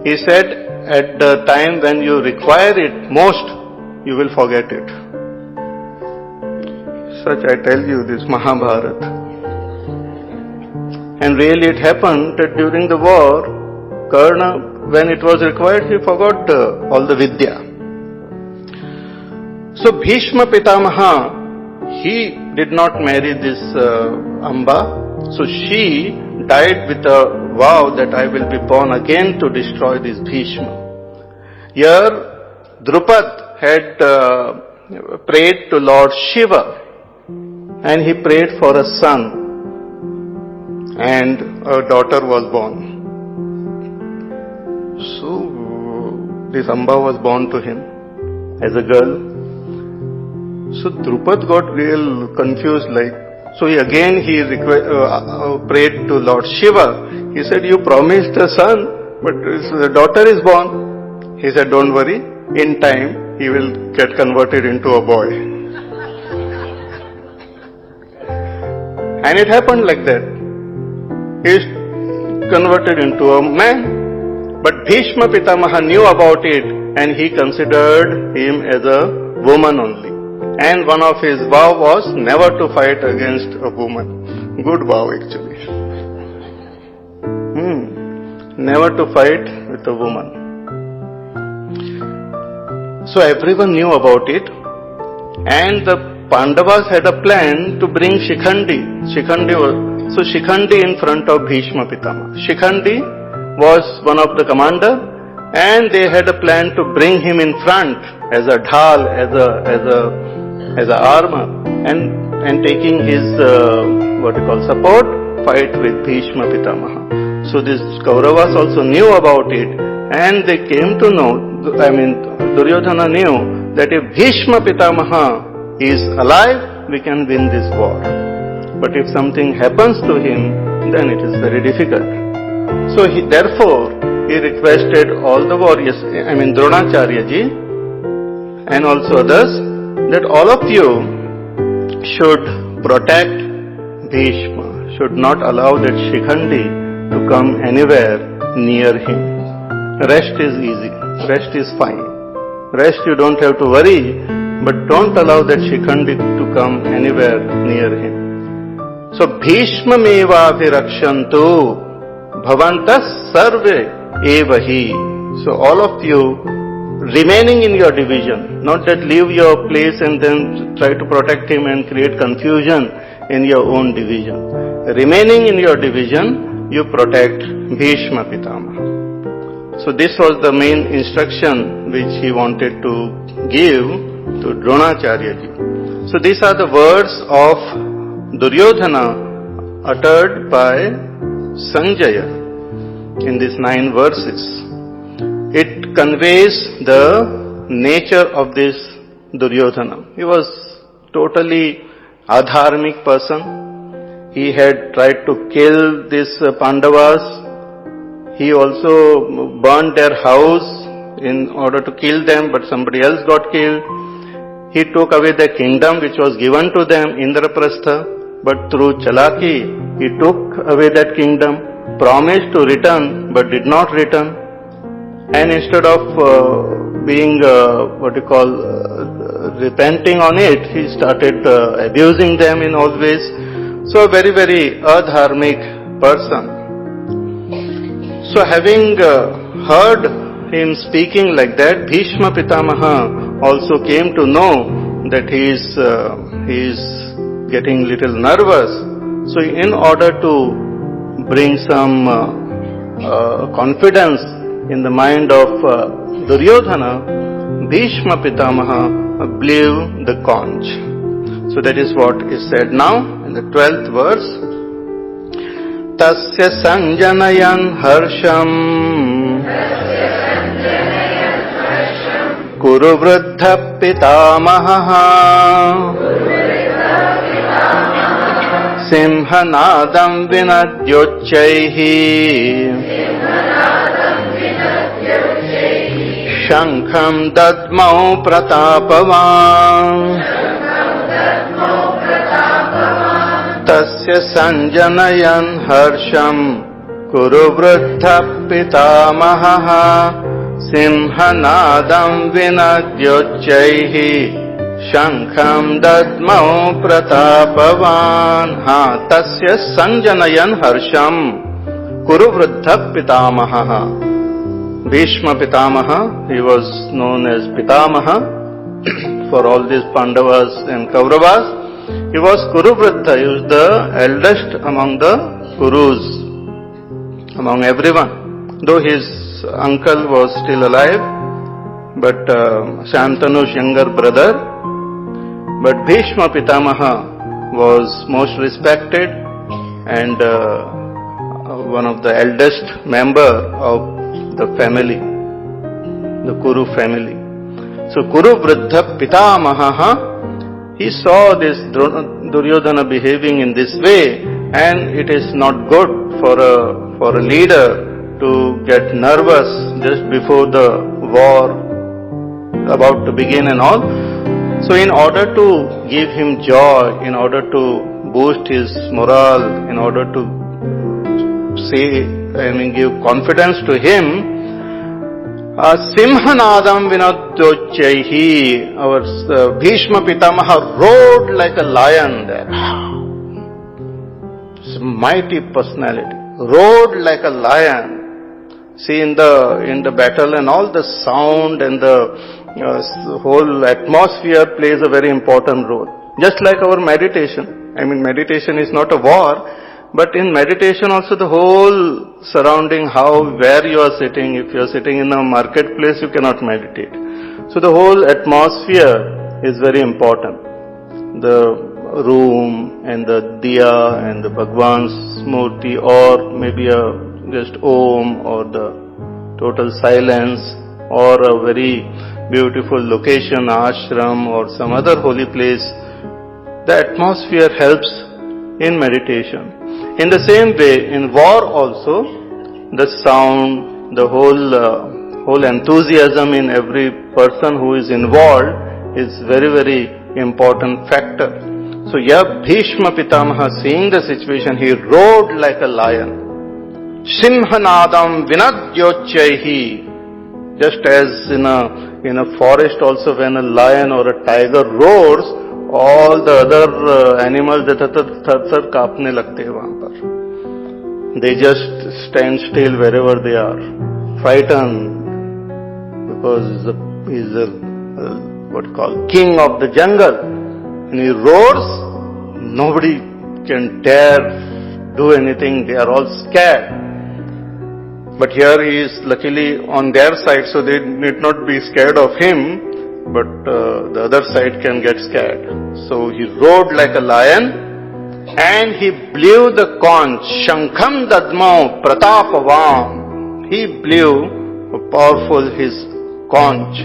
He said, at the time when you require it most, you will forget it. Such I tell you, this Mahabharata. And really it happened that during the war, Karna, when it was required, he forgot all the Vidya. So Bhishma Pitamaha, he did not marry this Amba. So she died with a vow that I will be born again to destroy this Bhishma. Here, Drupad had prayed to Lord Shiva and he prayed for a son and a daughter was born. So, this Amba was born to him as a girl. So, Drupad got real confused so he prayed to Lord Shiva. He said, you promised a son, but the daughter is born. He said, don't worry, in time he will get converted into a boy. And it happened like that. He is converted into a man. But Bhishma Pitamaha knew about it and he considered him as a woman only. And one of his vow was never to fight against a woman. Good vow actually. Never to fight with a woman. So everyone knew about it. And the Pandavas had a plan to bring Shikhandi. So Shikhandi in front of Bhishma Pitamaha. Shikhandi was one of the commander, and they had a plan to bring him in front as a dhal, as a armor, and taking his support, fight with Bhishma Pitamaha. So these Kauravas also knew about it, and they came to know, Duryodhana knew that if Bhishma Pitamaha is alive, we can win this war. But if something happens to him, then it is very difficult. So therefore, he requested all the warriors, Dronacharya ji and also others, that all of you should protect Bhishma, should not allow that Shikhandi to come anywhere near him. Rest is easy, rest is fine. Rest you don't have to worry, but don't allow that Shikhandi to come anywhere near him. So Bhishma meva virakshantu bhavantas sarve evahi. So all of you remaining in your division, not that leave your place and then try to protect him and create confusion in your own division. Remaining in your division, you protect Bhishma Pitamaha. So this was the main instruction which he wanted to give to Dronacharya ji. So these are the words of Duryodhana uttered by Sanjaya in these 9 verses. It conveys the nature of this Duryodhana. He was totally adharmic person. He had tried to kill these Pandavas. He also burned their house in order to kill them, but somebody else got killed. He took away the kingdom which was given to them, Indraprastha. But through Chalaki, he took away that kingdom, promised to return, but did not return. And instead of repenting on it, he started abusing them in all ways. So a very, very adharmic person. So having heard him speaking like that, Bhishma Pitamaha also came to know that he is getting little nervous. So in order to bring some confidence in the mind of Duryodhana, Bhishma Pitamaha blew the conch. So that is what is said now in the 12th verse. Tasya sanjanayan harsham kuru vruddha pitamaha simhanadam vinadyochaihi shankham dadmau pratapavan tasya sanjanayan harsham kuru vruddha pitamaha simhanadam vinadyochaihi Shankham dadmau pratapavan tasya sanjanayan harsham kuru vruddha pitamaha. Bhishma Pitamaha, he was known as Pitamaha for all these Pandavas and Kauravas. He was Kuru Vruddha, he was the eldest among the Kurus, among everyone. Though his uncle was still alive, but Shantanu's younger brother, but Bhishma Pitamaha was most respected and one of the eldest member of the family, the Kuru family. So Kuru Vruddha Pitamaha, he saw this Duryodhana behaving in this way, and it is not good for a leader to get nervous just before the war about to begin and all. So in order to give him joy, in order to boost his morale, in order to give confidence to him, Simhanadam vinadyochaihi, our Bhishma Pitamaha roared like a lion there. It's a mighty personality, roared like a lion. See, in the battle and all, the sound and the whole atmosphere plays a very important role. Just like our meditation. Meditation is not a war, But in meditation also the whole surrounding, where you are sitting, if you are sitting in a marketplace, you cannot meditate. So the whole atmosphere is very important. The room and the diya and the Bhagwan's murti, or maybe just Om, or the total silence, or a very beautiful location, ashram or some other holy place. The atmosphere helps in meditation. In the same way, in war also, the sound, the whole enthusiasm in every person who is involved is very, very important factor. So, Bhishma Pitamaha, seeing the situation, he roared like a lion. Simhanadam vinadyochaihi. Just as in a forest also, when a lion or a tiger roars, all the other animals that thar kaapne lagte hain wahan par. They just stand still wherever they are, frightened, because he is king of the jungle. And he roars, nobody can dare do anything, they are all scared. But here he is luckily on their side, so they need not be scared of him, but the other side can get scared. So he roared like a lion, and he blew the conch, Shankham Dadmau Pratapavam. He blew powerful his conch.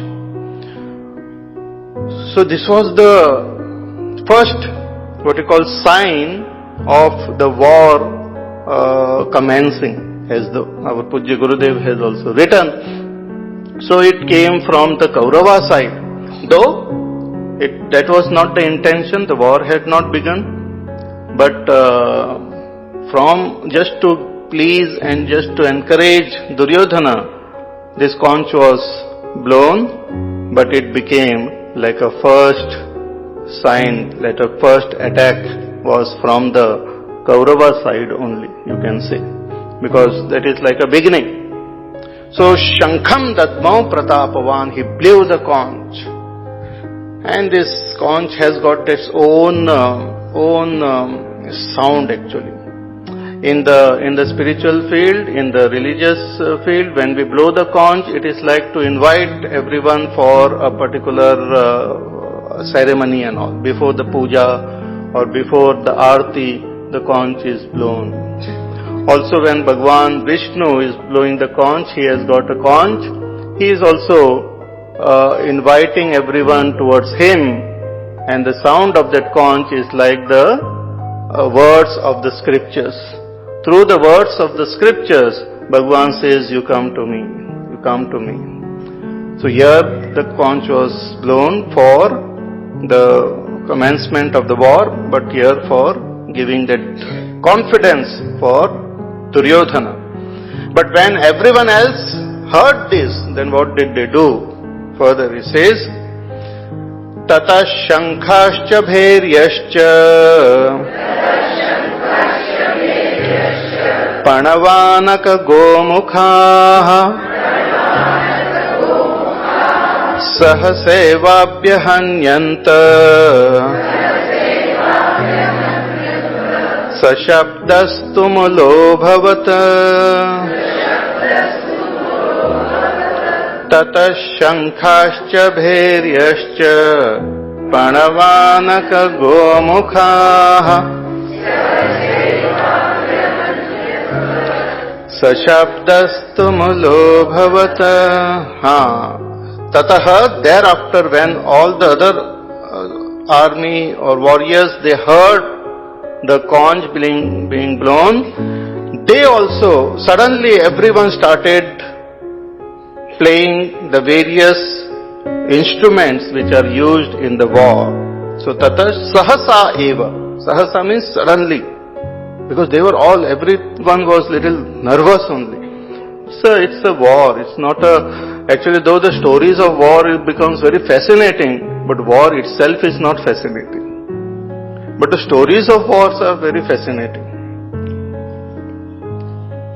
So this was the first, sign of the war commencing, as our Pujya Gurudev has also written. So it came from the Kaurava side. Though that was not the intention, the war had not begun, but from just to please and just to encourage Duryodhana, this conch was blown, but it became like a first sign, that a first attack was from the Kaurava side only, you can say, because that is like a beginning. So Shankham Dadmau Pratapavan, he blew the conch. And this conch has got its own sound actually. In the spiritual field, in the religious field, when we blow the conch, it is like to invite everyone for a particular ceremony and all. Before the puja or before the arti, the conch is blown. Also when Bhagwan Vishnu is blowing the conch, he has got a conch. He is also inviting everyone towards him, and the sound of that conch is like the words of the scriptures. Through the words of the scriptures, Bhagwan says, you come to me, you come to me. So here the conch was blown for the commencement of the war, but here for giving that confidence for Duryodhana. But when everyone else heard this, then what did they do? Further he says, Tata Shankhascha Bhairyascha Panavanaka Gomukha Sahasevabhyahanyanta Sashabdastumulo bhavata Tata Shankhascha Bhairyascha Panavanaka Gomukha Sashabdastumulo bhavata. Tataha, thereafter when all the other army or warriors, they heard the conch being blown, they also, suddenly everyone started playing the various instruments which are used in the war. So tata sahasa eva. Sahasa means suddenly. Because they were everyone was little nervous only. So it's a war. It's not actually though the stories of war, it becomes very fascinating, but war itself is not fascinating. But the stories of wars are very fascinating.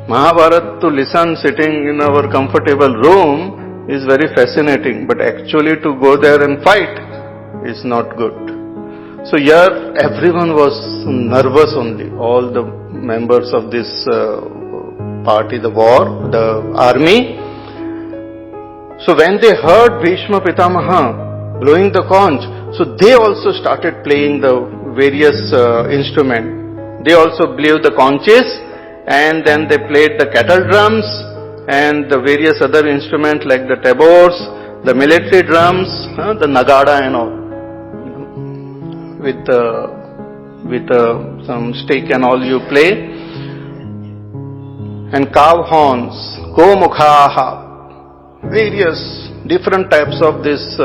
Mahabharata to listen sitting in our comfortable room is very fascinating, but actually to go there and fight is not good. So here everyone was nervous only, all the members of this party, the army. So when they heard Bhishma Pitamaha blowing the conch, so they also started playing the various instruments. They also blew the conches, and then they played the kettle drums and the various other instruments like the tabors, the military drums, the nagada and all, with some stick and all you play, and cow horns, gomukhaha, various different types of these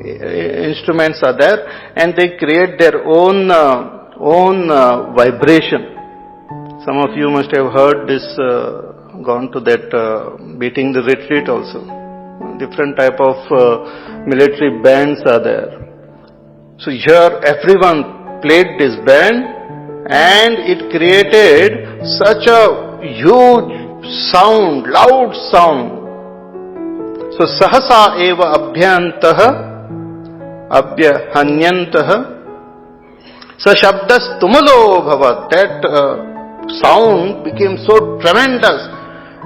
instruments are there, and they create their own vibration. Some of you must have heard this, gone to that beating the retreat also. Different type of military bands are there. So here everyone played this band, and it created such a huge sound, loud sound. So sahasa eva abhyanyantaha sa shabdas tumulo bhavat. That sound became so tremendous.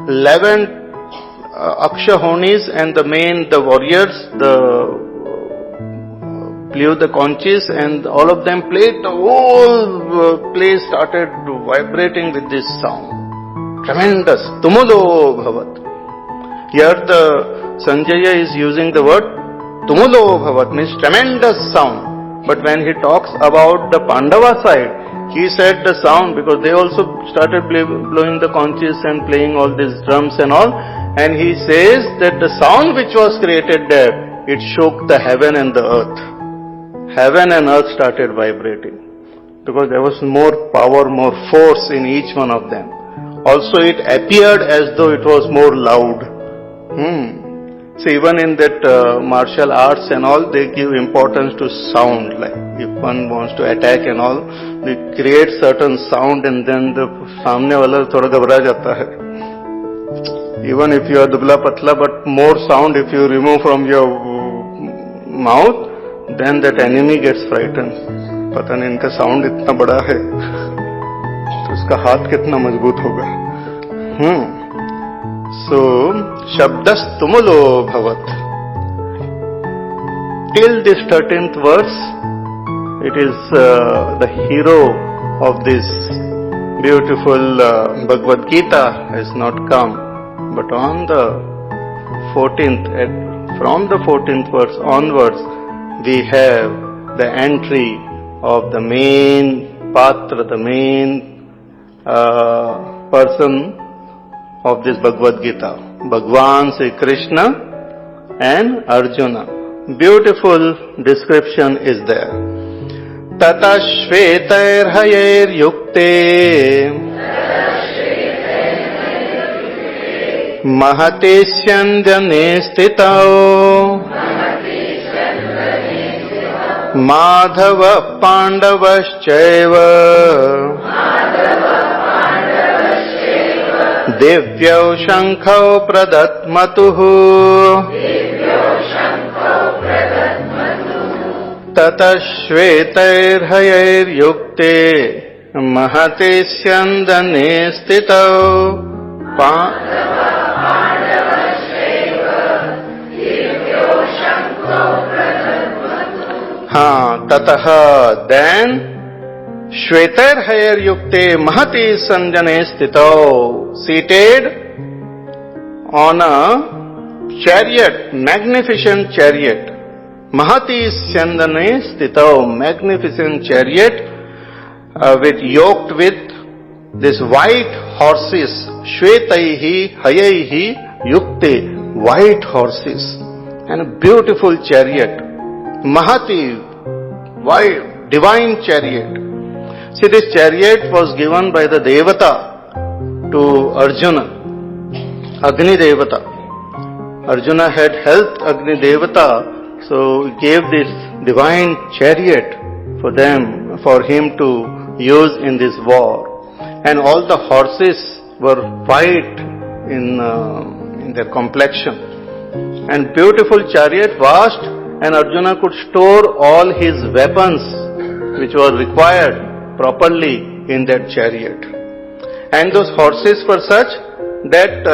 11 akshahonis and the warriors, blew the conches, and all of them played. The whole place started vibrating with this sound. Tremendous. Tumulo bhavat. Here the Sanjaya is using the word tumulo bhavat, means tremendous sound. But when he talks about the Pandava side, he said the sound, because they also started blowing the conches and playing all these drums and all. And he says that the sound which was created there, it shook the heaven and the earth. Heaven and earth started vibrating, because there was more power, more force in each one of them. Also it appeared as though it was more loud. So even in that martial arts and all, they give importance to sound. Like if one wants to attack and all, they create certain sound, and then the सामने वाला थोड़ा घबरा जाता है. Even if you are dubla patla, but more sound if you remove from your mouth, then that enemy gets frightened. पता नहीं इनका sound इतना बड़ा है, तो उसका हाथ कितना मजबूत होगा. So, Shabdas Tumulo Bhavat. Till this 13th verse, it is the hero of this beautiful Bhagavad Gita has not come. But on the 14th, from the 14th verse onwards, we have the entry of the main patra, the main person of this Bhagavad Gita, Bhagwan Sri Krishna and Arjuna. Beautiful description is there. Tata shvetair hayair yukte mahatesyanjane stitao madhava pandavaschaiva Devyau Shankau Pradatmatuhu Tatashvetair Hayair Yukte Mahate Syandane Stitau Tataha, then Shvetair Hayair Yukte Mahati Sanjane Stito, seated on a chariot, magnificent chariot. Mahati Sandane Stito, magnificent chariot yoked with this white horses. Shvetaihi Hayaihi Yukte, white horses, and a beautiful chariot. Mahati, white, divine chariot. See, this chariot was given by the Devata to Arjuna, Agni Devata. Arjuna had helped Agni Devata, so he gave this divine chariot for him to use in this war. And all the horses were white in their complexion. And beautiful chariot, vast, and Arjuna could store all his weapons which were required properly in that chariot. And those horses were such that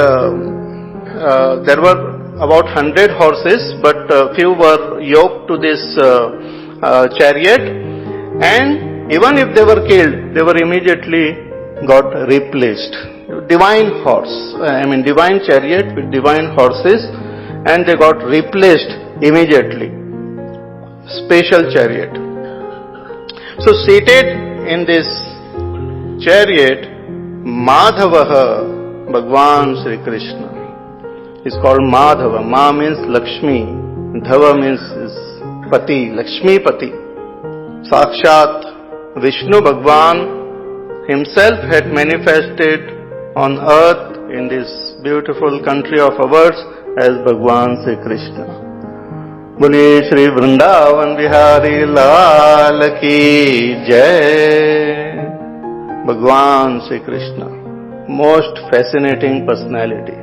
there were about 100 horses, but few were yoked to this chariot, and even if they were killed, they were immediately got replaced. Divine divine chariot with divine horses, and they got replaced immediately. Special chariot. So seated in this chariot, Madhavaha, Bhagwan Sri Krishna, is called Madhava. Ma means Lakshmi, Dhava means Pati, Lakshmi Pati. Sakshat Vishnu Bhagwan himself had manifested on earth in this beautiful country of ours as Bhagwan Sri Krishna. Bole Shri Vrindavan Bihari Lal Ki Jai. Bhagwan Sri Krishna, most fascinating personality.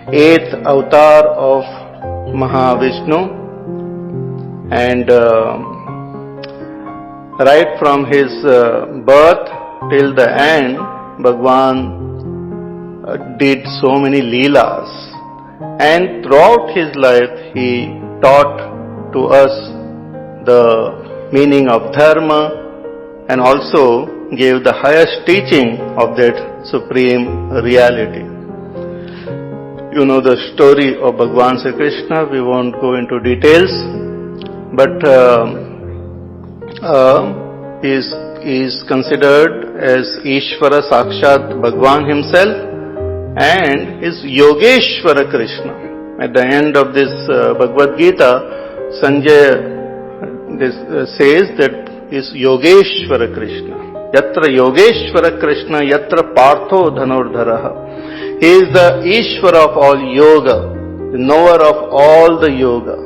8th avatar of Mahavishnu, and right from his birth till the end, Bhagwan did so many leelas, and throughout his life he taught to us the meaning of dharma and also gave the highest teaching of that supreme reality. You know the story of Bhagwan Sri Krishna, we won't go into details, but he is considered as Ishvara Sakshat Bhagwan himself and is Yogeshvara Krishna. At the end of this Bhagavad Gita, Sanjay says that is Yogeshvara Krishna. Yatra Yogeshvara Krishna, Yatra Partho Dhanurdharaha. He is the Ishvara of all yoga, the knower of all the yoga,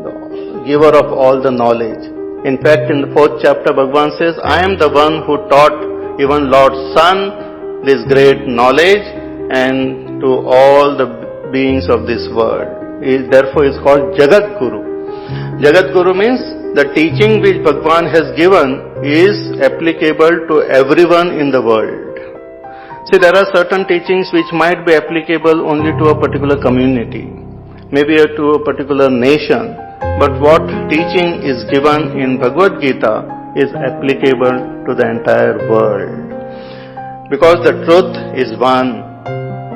the giver of all the knowledge. In fact, in the 4th chapter, Bhagavan says, I am the one who taught even Lord Sun this great knowledge and to all the beings of this world. Therefore, he is called Jagat Guru. Jagat Guru means the teaching which Bhagavan has given is applicable to everyone in the world. See, there are certain teachings which might be applicable only to a particular community, maybe to a particular nation, but what teaching is given in Bhagavad Gita is applicable to the entire world. Because the truth is one,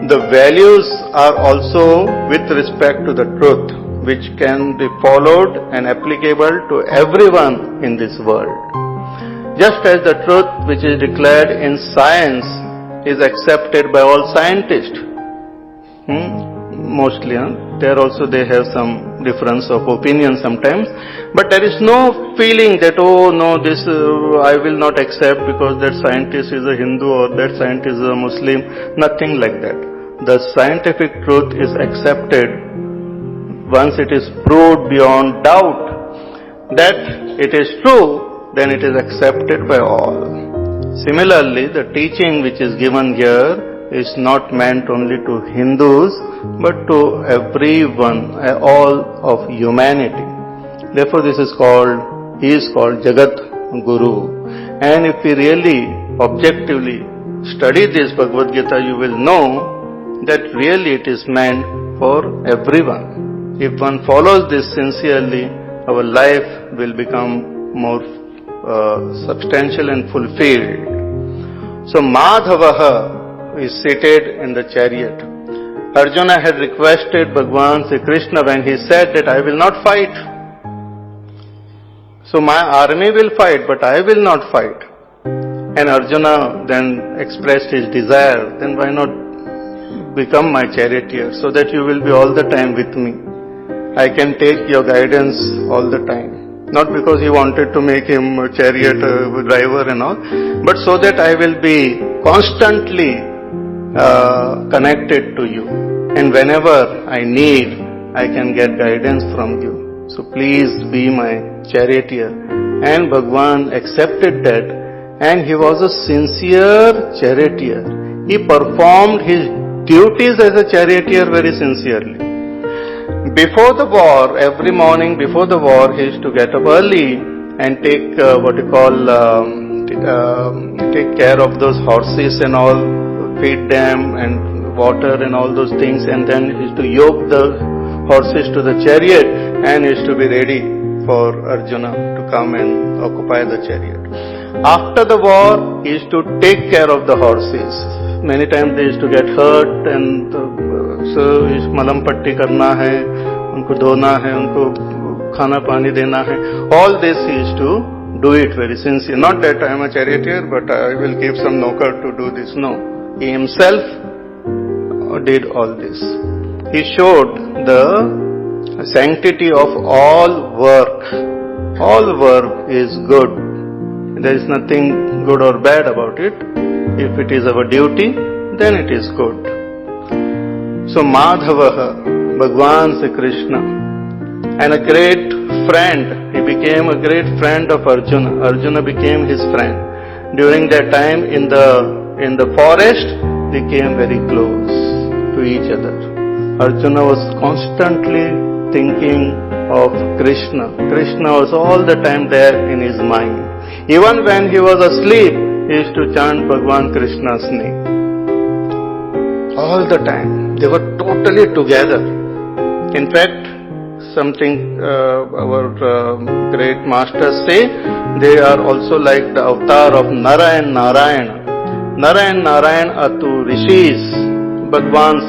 the values are also with respect to the truth, which can be followed and applicable to everyone in this world. Just as the truth which is declared in science is accepted by all scientists, mostly, there also they have some difference of opinion sometimes, but there is no feeling that, oh no, this I will not accept because that scientist is a Hindu or that scientist is a Muslim, nothing like that. The scientific truth is accepted once it is proved beyond doubt that it is true, then it is accepted by all. Similarly, the teaching which is given here is not meant only to Hindus, but to everyone, all of humanity. Therefore, he is called Jagat Guru. And if we really objectively study this Bhagavad Gita, you will know that really it is meant for everyone. If one follows this sincerely, our life will become more substantial and fulfilled. So Madhavaha is seated in the chariot. Arjuna had requested Bhagwan Sri Krishna when he said that I will not fight. So my army will fight, but I will not fight. And Arjuna then expressed his desire, then why not become my charioteer so that you will be all the time with me. I can take your guidance all the time. Not because he wanted to make him a chariot driver and all, but so that I will be constantly connected to you. And whenever I need, I can get guidance from you. So please be my charioteer. And Bhagwan accepted that, and he was a sincere charioteer. He performed his duties as a charioteer very sincerely. Before the war, every morning before the war, he used to get up early and take take care of those horses and all, feed them and water and all those things, and then he used to yoke the horses to the chariot and used to be ready for Arjuna to come and occupy the chariot. After the war, he used to take care of the horses. Many times they used to get hurt, and so malam patti karna hai, unko dhona hai, unko khana pani dena hai. All this he used to do it very sincere. Not that I am a charioteer, but I will give some knocker to do this. No. He himself did all this. He showed the sanctity of all work. All work is good. There is nothing good or bad about it. If it is our duty, then it is good. So Madhavaha, Bhagwan Sri Krishna, and a great friend, he became a great friend of Arjuna. Arjuna became his friend. During that time in the forest, they came very close to each other. Arjuna was constantly thinking of Krishna. Krishna was all the time there in his mind. Even when he was asleep, he used to chant Bhagwan Krishna's name. All the time. They were totally together. In fact, something our great masters say, they are also like the avatar of Nara and Narayana. Nara and Narayana are two rishis, Bhagwan's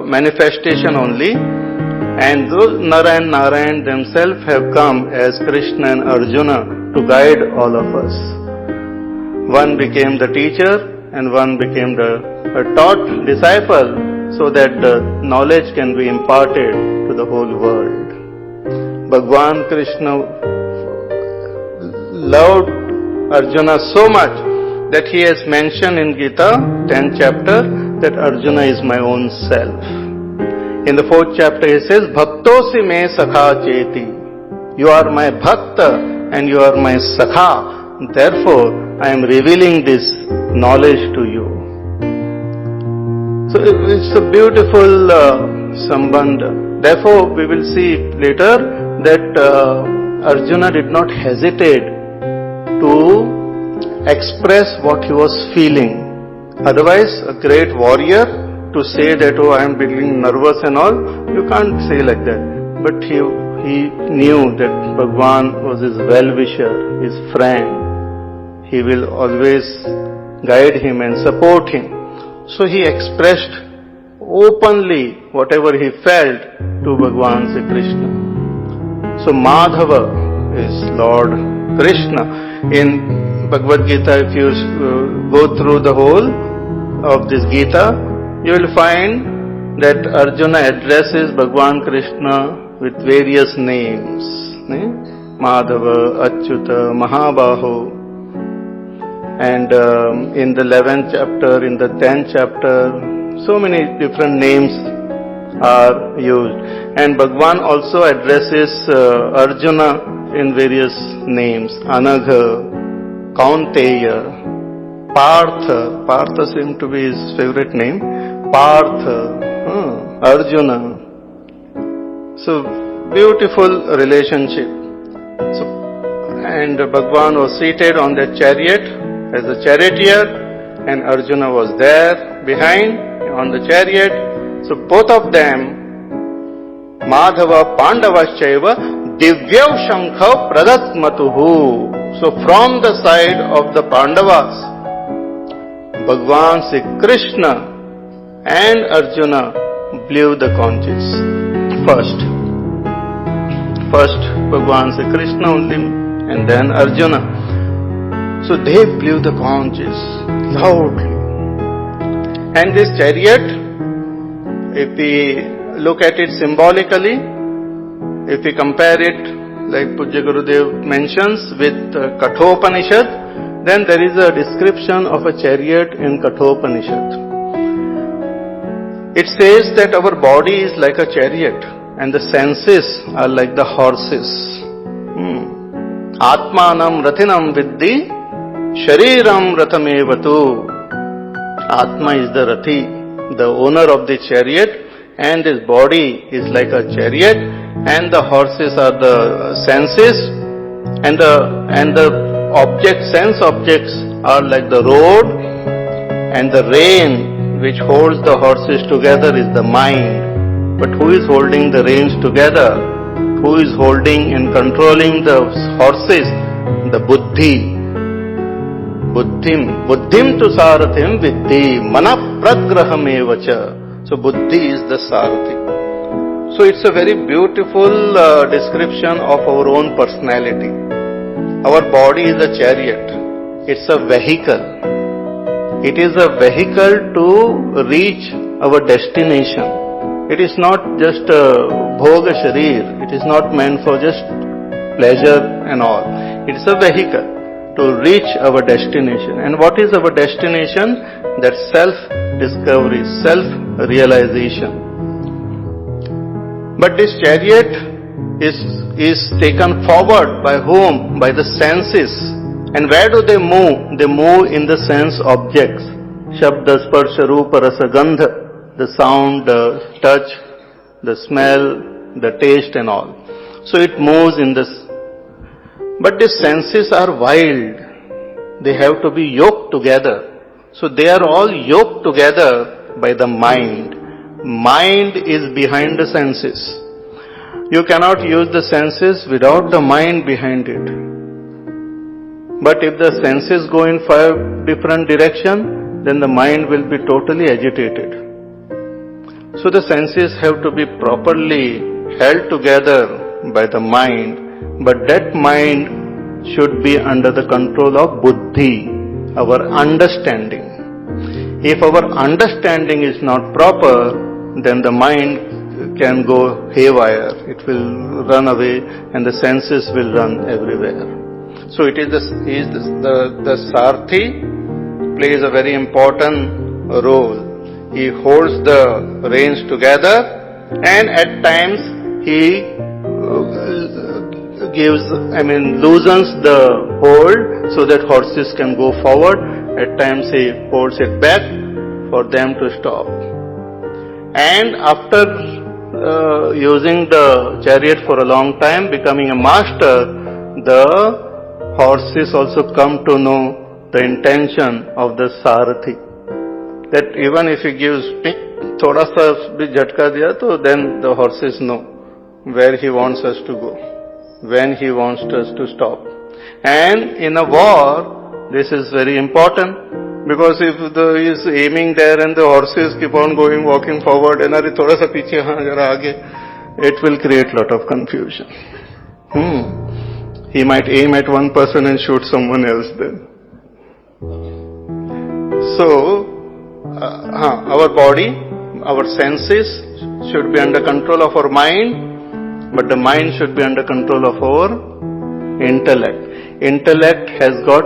manifestation only, and those Nara and Narayana themselves have come as Krishna and Arjuna to guide all of us. One became the teacher and one became the taught disciple, so that the knowledge can be imparted to the whole world. Bhagwan Krishna loved Arjuna so much that he has mentioned in Gita, 10th chapter, that Arjuna is my own self. In the 4th chapter he says, Bhaktosi me sakha cheti. You are my bhakta and you are my sakha. Therefore, I am revealing this knowledge to you. So it's a beautiful sambandha. Therefore, we will see later that Arjuna did not hesitate to express what he was feeling. Otherwise, a great warrior to say that, oh, I am feeling nervous and all, you can't say like that. But he knew that Bhagwan was his well-wisher, his friend. He will always guide him and support him. So he expressed openly whatever he felt to Bhagwan Sri Krishna. So Madhava is Lord Krishna. In Bhagavad Gita, if you go through the whole of this Gita, you will find that Arjuna addresses Bhagwan Krishna with various names. Madhava, Achyuta, Mahabaho. And in the 11th chapter, in the 10th chapter, so many different names are used. And Bhagwan also addresses Arjuna in various names. Anagha, Kaunteya, Partha. Partha seemed to be his favorite name. Partha, Arjuna. So, beautiful relationship. So, and Bhagwan was seated on the chariot as a charioteer, and Arjuna was there behind on the chariot. So both of them, Madhava Pandavaschaiva Divyav Shankha Pradatmatuhu. So from the side of the Pandavas, Bhagwan Sri Krishna and Arjuna blew the conches. First Bhagwan Sri Krishna only, and then Arjuna. So they blew the conches loudly. And this chariot, if we look at it symbolically, if we compare it, like Pujya Gurudev mentions, with Kathopanishad, then there is a description of a chariot in Kathopanishad. It says that our body is like a chariot and the senses are like the horses. Atmanam rathinam viddhi Shariram Rathamevatu. Atma is the Rathi, the owner of the chariot, and his body is like a chariot, and the horses are the senses, and the objects, sense objects are like the road, And the rein which holds the horses together is the mind. But who is holding the reins together? Who is holding and controlling the horses? The buddhi. Buddhim tu sarathim viddhi mana pragraham evacha. So buddhi is the sarathi. So it's a very beautiful description of our own personality. Our body is a chariot. It's a vehicle. It is a vehicle to reach our destination. It is not just a bhoga sharir. It is not meant for just pleasure and all. It is a vehicle to reach our destination. And what is our destination? That self-discovery, self-realization. But this chariot is taken forward by whom? By the senses. And where do they move? They move in the sense objects. Shabda, sparsha, rupa, rasa, gandha. The sound, the touch, the smell, the taste and all. So it moves in this. But the senses are wild. They have to be yoked together. So they are all yoked together by the mind. Mind is behind the senses. You cannot use the senses without the mind behind it. But if the senses go in 5 different directions, then the mind will be totally agitated. So the senses have to be properly held together by the mind, but that mind should be under the control of buddhi, our understanding. If our understanding is not proper, then the mind can go haywire. It will run away and the senses will run everywhere. So it is the Sarthi plays a very important role. He holds the reins together and at times he loosens the hold so that horses can go forward. At times he holds it back for them to stop. And after using the chariot for a long time, becoming a master, the horses also come to know the intention of the Sarathi. That even if he gives thoda sa bhi jhatka diya, to then the horses know where he wants us to go, when he wants us to stop. And in a war, this is very important. Because if he is aiming there and the horses keep on going, walking forward, and thoda sa piche, jara aage, it will create lot of confusion. He might aim at one person and shoot someone else then. So, our body, our senses should be under control of our mind, but the mind should be under control of our intellect. Intellect has got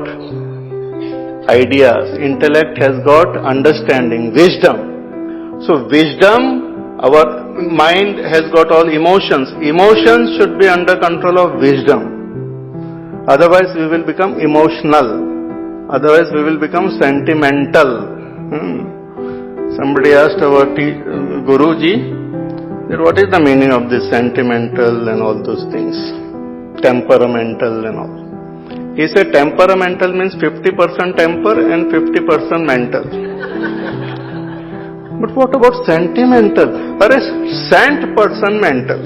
ideas. Intellect has got understanding, wisdom. So wisdom, our mind has got all emotions. Emotions should be under control of wisdom. Otherwise we will become emotional. Otherwise we will become sentimental. Somebody asked our Guruji that what is the meaning of this sentimental and all those things, temperamental and all. He said temperamental means 50% temper and 50% mental. But what about sentimental? Or a sant person mental.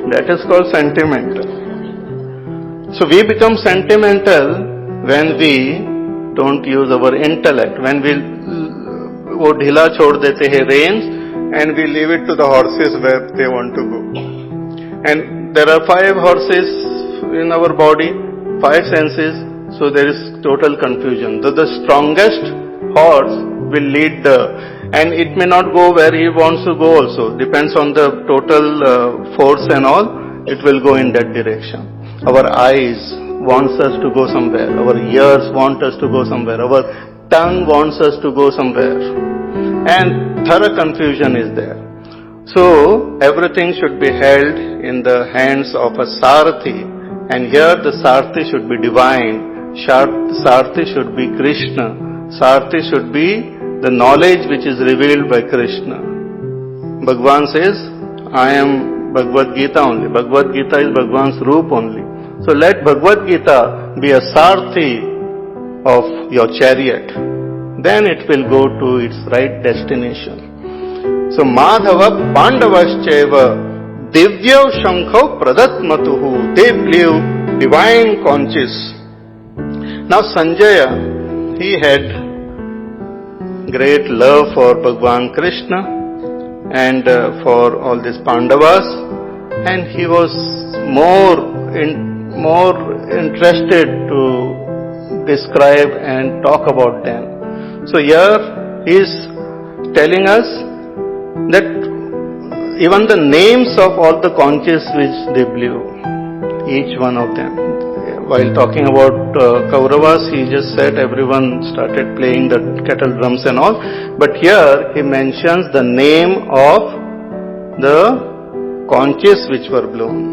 That is called sentimental. So we become sentimental when we don't use our intellect. When we wo dhila chhod dete hai reins and we leave it to the horses where they want to go. And there are 5 horses in our body, 5 senses, so there is total confusion. The strongest horse will lead and it may not go where he wants to go also. Depends on the total force and all, it will go in that direction. Our eyes wants us to go somewhere. Our ears want us to go somewhere. Our tongue wants us to go somewhere. And thorough confusion is there. So, everything should be held in the hands of a Sarathi. And here the Sarathi should be divine. Sarathi should be Krishna. Sarathi should be the knowledge which is revealed by Krishna. Bhagavan says, I am Bhagavad Gita only. Bhagavad Gita is Bhagavan's roop only. So let Bhagavad Gita be a Sarathi of your chariot, then it will go to its right destination. So Madhava Pandavascheva Divya Shankho Pradatmatuhu, they blew divine conches. Now Sanjaya, he had great love for Bhagwan Krishna and for all these Pandavas, and he was more interested to describe and talk about them. So here he is telling us that even the names of all the conches which they blew, each one of them. While talking about Kauravas, he just said everyone started playing the kettle drums and all. But here he mentions the name of the conches which were blown.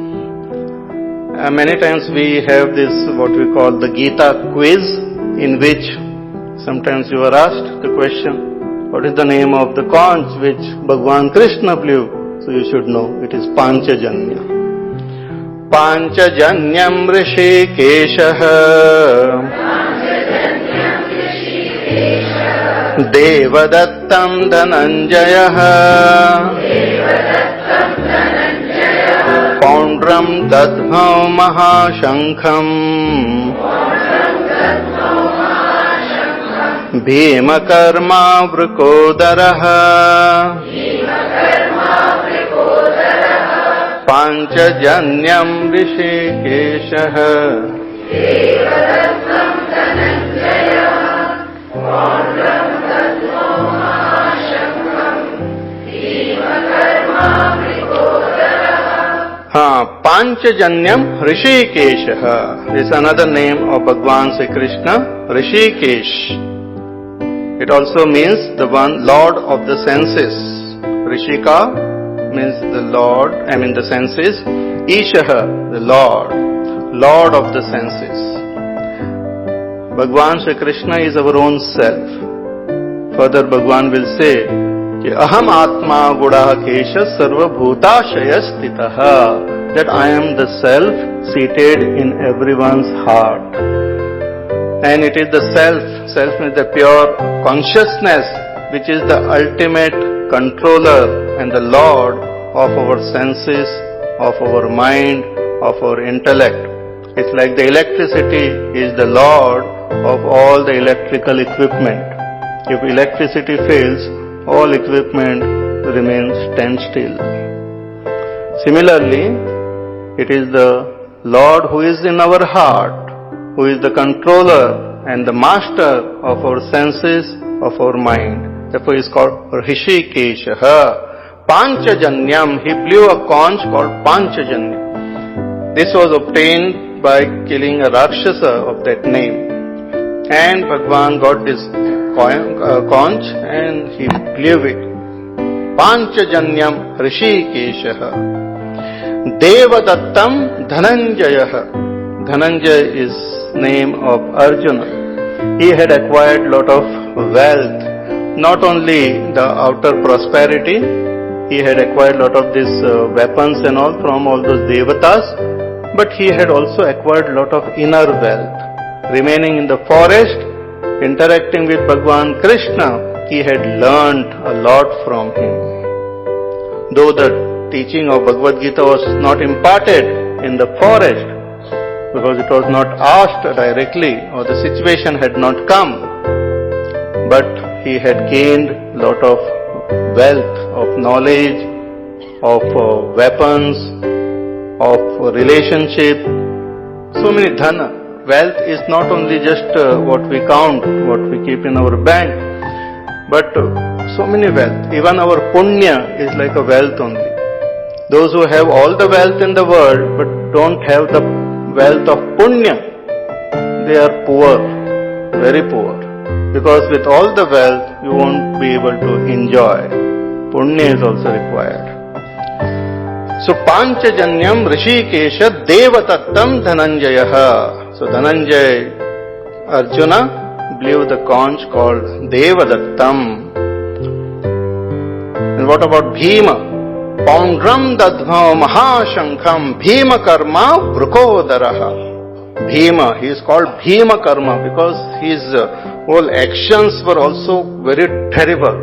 Many times we have this what we call the Gita quiz, in which sometimes you are asked the question, what is the name of the conch which Bhagwan Krishna blew? So you should know, it is Panchajanya. Panchajanyam Rishikeshaha Devadattam Dhananjayaha Paundram Dadbhav Mahashankham Bhima Karma Vrikodaraha Panchajanyam Rishikeshaha. Panchajanyam Rishikeshaha. This is another name of Bhagwan Sri Krishna, Rishikesh. It also means the one Lord of the senses. Rishika means the Lord, the senses. Ishaha, the Lord of the senses. Bhagwan Sri Krishna is our own self. Further, Bhagwan will say, Aham Atma Gudaha Kesha Sarva Bhutashaya Stitaha, that I am the self seated in everyone's heart. And it is the self means the pure consciousness, which is the ultimate controller and the Lord of our senses, of our mind, of our intellect. It's like the electricity is the Lord of all the electrical equipment. If electricity fails, all equipment remains standstill. Similarly, it is the Lord who is in our heart, who is the controller and the master of our senses, of our mind. Therefore, he is called Rishikeshaha. Panchajanyam, he blew a conch called Panchajanya. This was obtained by killing a Rakshasa of that name. And Bhagwan got this conch and he blew it. Panchajanyam Rishikeshaha. Devadattam Dhananjayaha. Dhananjaya is name of Arjuna. He had acquired lot of wealth. Not only the outer prosperity, he had acquired lot of these weapons and all from all those devatas, but he had also acquired lot of inner wealth. Remaining in the forest, interacting with Bhagwan Krishna, he had learnt a lot from him. Though the teaching of Bhagavad Gita was not imparted in the forest, because it was not asked directly or the situation had not come, but he had gained lot of wealth, of knowledge, of weapons, of relationship, so many dhana. Wealth is not only just what we count, what we keep in our bank, but so many wealth. Even our punya is like a wealth only. Those who have all the wealth in the world but don't have the wealth of punya, they are poor, very poor. Because with all the wealth, you won't be able to enjoy. Punya is also required. So, Panchajanyam Rishikesha Devatattam Dhananjayaha. So, Dhananjaya, Arjuna blew the conch called Devadattam. And what about Bhima? Paundram Dadbhav Mahashankham Bhima Karma Vrikodaraha. Bhima. He is called Bhima Karma because his whole actions were also very terrible.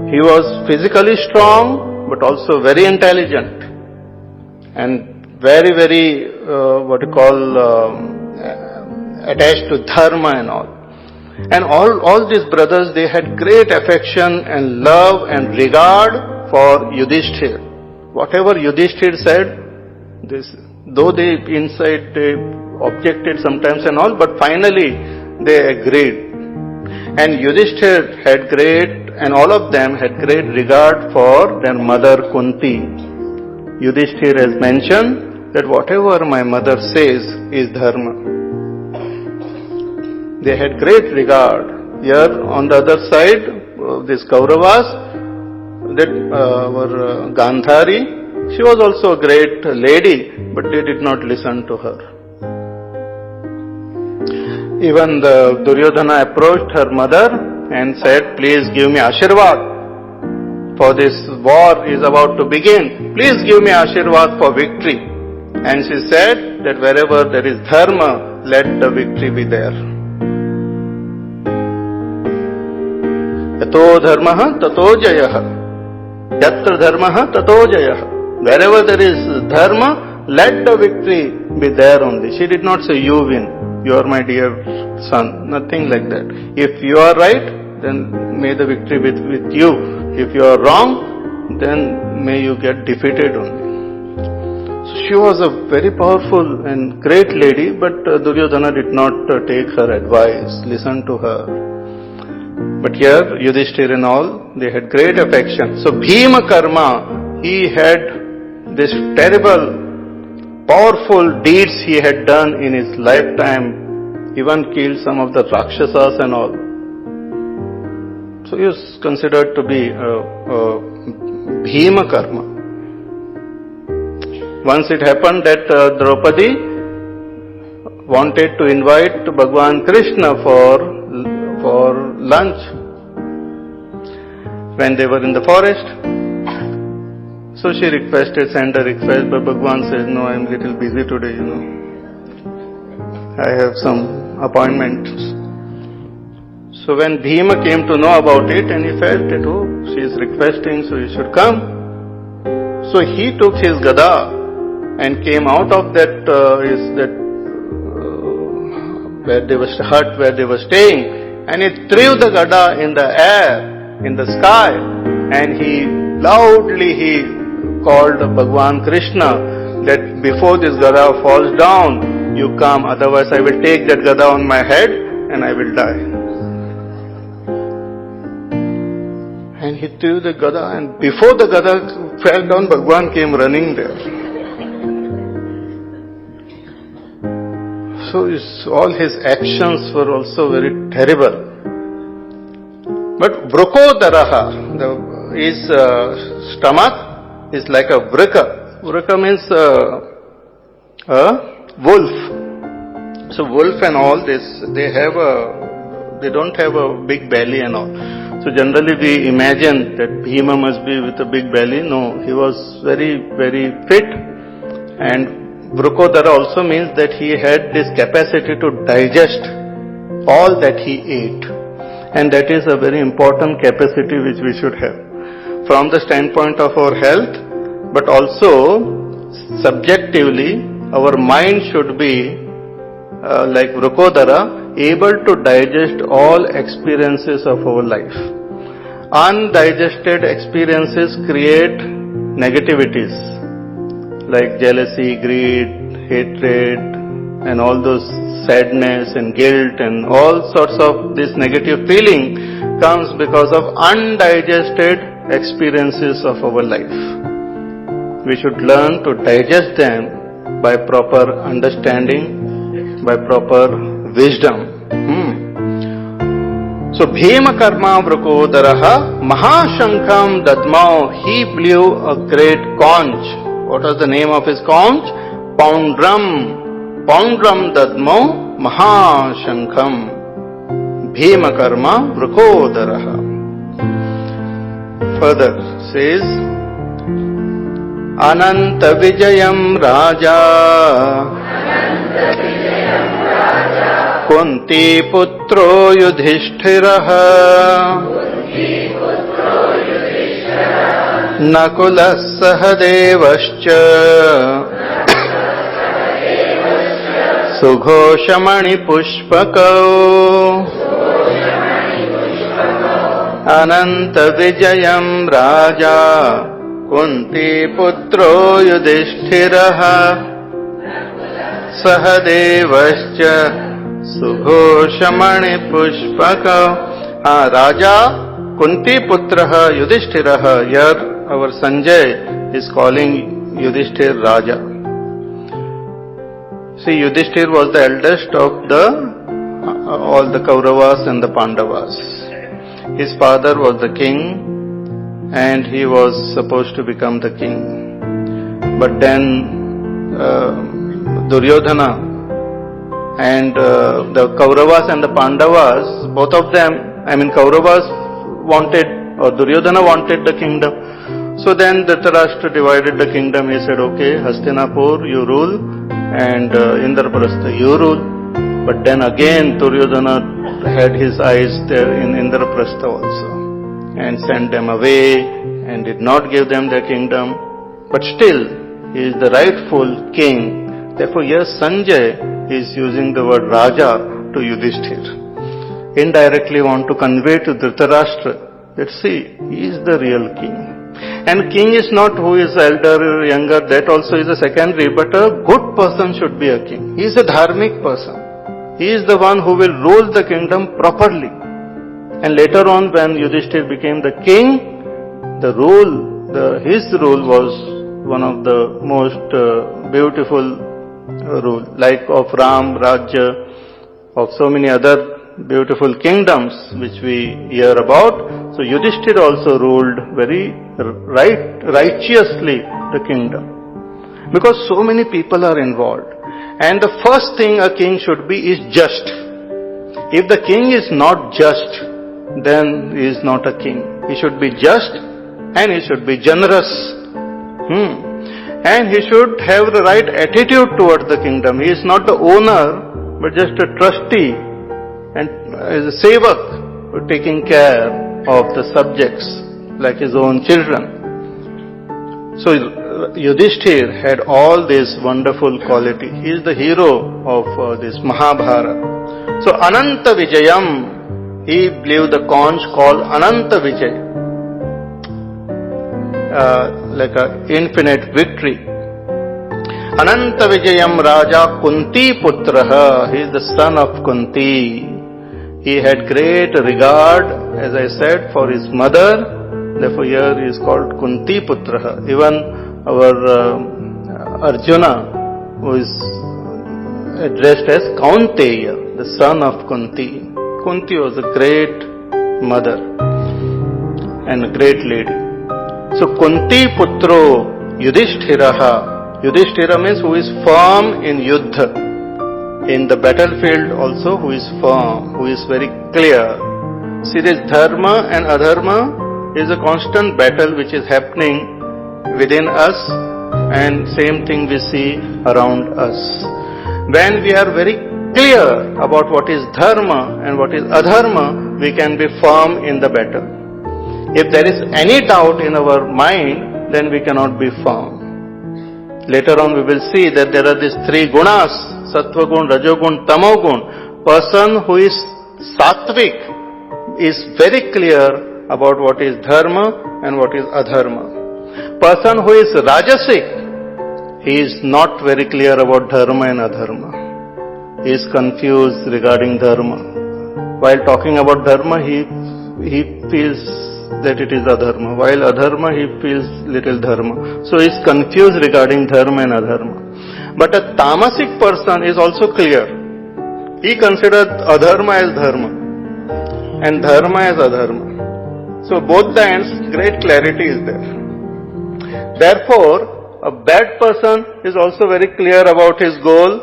He was physically strong but also very intelligent and very, very attached to dharma and all. And all these brothers, they had great affection and love and regard for Yudhishthir. Whatever Yudhishthir said, though they inside they objected sometimes and all, but finally they agreed. And Yudhishthir had and all of them had great regard for their mother Kunti. Yudhishthir has mentioned that whatever my mother says is dharma. They had great regard. Here on the other side, these Kauravas, that were Gandhari, she was also a great lady, but they did not listen to her. Even the Duryodhana approached her mother and said, please give me Ashirvad, for this war is about to begin. Please give me Ashirvad for victory. And she said that wherever there is dharma, let the victory be there. Yato dharmaha tato jayaha. Yatra dharmaha tato jayaha. Wherever there is dharma, let the victory be there only. She did not say, you win, you are my dear son. Nothing like that. If you are right, then may the victory be with you. If you are wrong, then may you get defeated only. So she was a very powerful and great lady, but Duryodhana did not take her advice, listen to her. But here, Yudhishthir and all, they had great affection. So Bhima Karma, he had this terrible, powerful deeds he had done in his lifetime, even killed some of the Rakshasas and all. So he was considered to be Bhima Karma. Once it happened that Draupadi wanted to invite Bhagwan Krishna for lunch when they were in the forest. So she sent a request, but Bhagwan says, no, I am little busy today, I have some appointments. So when Bhima came to know about it, and he felt that, she is requesting, so you should come. So he took his gada and came out of that hut where they were staying, and he threw the gada in the air, in the sky, and he loudly called Bhagwan Krishna that before this gada falls down, you come, otherwise I will take that gada on my head and I will die. And he threw the gada, and before the gada fell down, Bhagwan came running there. So all his actions were also very terrible. But Vrukodaraha, his stomach is like a vrika. Vrika means a wolf. So wolf and all this, they don't have a big belly and all. So generally we imagine that Bhima must be with a big belly. No, he was very, very fit. And Vrukodara also means that he had this capacity to digest all that he ate. And that is a very important capacity which we should have from the standpoint of our health, but also subjectively our mind should be like Vrukodara, able to digest all experiences of our life. Undigested experiences create negativities like jealousy, greed, hatred, and all those sadness and guilt and all sorts of this negative feeling comes because of undigested experiences of our life. We should learn to digest them by proper understanding, by proper wisdom. So Bhima Karma Vrukodaraha Mahashankham Dadmao, he blew a great conch. What was the name of his conch? Poundram. Poundram Dadmao Mahashankham. Bhima Karma Vrukodaraha. Further says, Ananta Vijayam Raja Kunti putro Yudhishthiraha Nakulas Sahadevascha Sughoshamani Pushpakau Ananta Vijayam Raja Kunti putro Yudhishthiraha Sahadevascha Sughoshamani Pushpakau. Raja Kunti putraha Yudhishthiraha. Here our Sanjay is calling Yudhishthir Raja. See, Yudhishthir was the eldest of all the Kauravas and the Pandavas. His father was the king and he was supposed to become the king. But then Duryodhana and the Kauravas and the Pandavas, both of them, Kauravas wanted, or Duryodhana wanted the kingdom. So then Dhritarashtra divided the kingdom. He said, okay, Hastinapur you rule and Indraprastha you rule. But then again Duryodhana had his eyes there in Indraprastha also and sent them away and did not give them their kingdom. But still he is the rightful king. Therefore here Sanjay is using the word Raja to Yudhishthir. Indirectly want to convey to Dhritarashtra that see, he is the real king. And king is not who is elder or younger, that also is a secondary, but a good person should be a king. He is a dharmic person. He is the one who will rule the kingdom properly. And later on when Yudhishthir became the king, his rule was one of the most beautiful rule, like of Ram, Rajya, of so many other beautiful kingdoms which we hear about. So Yudhishthir also ruled very righteously the kingdom. Because so many people are involved. And the first thing a king should be is just. If the king is not just, then he is not a king. He should be just and he should be generous. And he should have the right attitude towards the kingdom. He is not the owner, but just a trustee and is a sevak taking care of the subjects like his own children. So Yudhishthir had all this wonderful quality. He is the hero of this Mahabharata. So Ananta Vijayam, he blew the conch called Ananta Vijay, like an infinite victory. Ananta Vijayam Raja Kunti Putraha, he is the son of Kunti. He had great regard, as I said, for his mother. Therefore here he is called Kunti Putraha. Even our Arjuna, who is addressed as Kaunteya, the son of Kunti. Kunti was a great mother and a great lady. So Kunti Putro Yudhishthiraha. Yudhishthira means who is firm in Yuddha. In the battlefield also who is firm, who is very clear. See, this dharma and adharma is a constant battle which is happening within us, and same thing we see around us. When we are very clear about what is dharma and what is adharma, we can be firm in the battle. If there is any doubt in our mind, then we cannot be firm. Later on we will see that there are these three gunas, sattva gun, rajogun, tamogun. Person who is sattvic is very clear about what is dharma and what is adharma. Person who is rajasic, he is not very clear about dharma and adharma. He is confused regarding dharma. While talking about dharma, he feels that it is adharma. While adharma, he feels little dharma. So he is confused regarding dharma and adharma. But a tamasic person is also clear. He considers adharma as dharma and dharma as adharma. So both the ends, great clarity is there. Therefore, a bad person is also very clear about his goal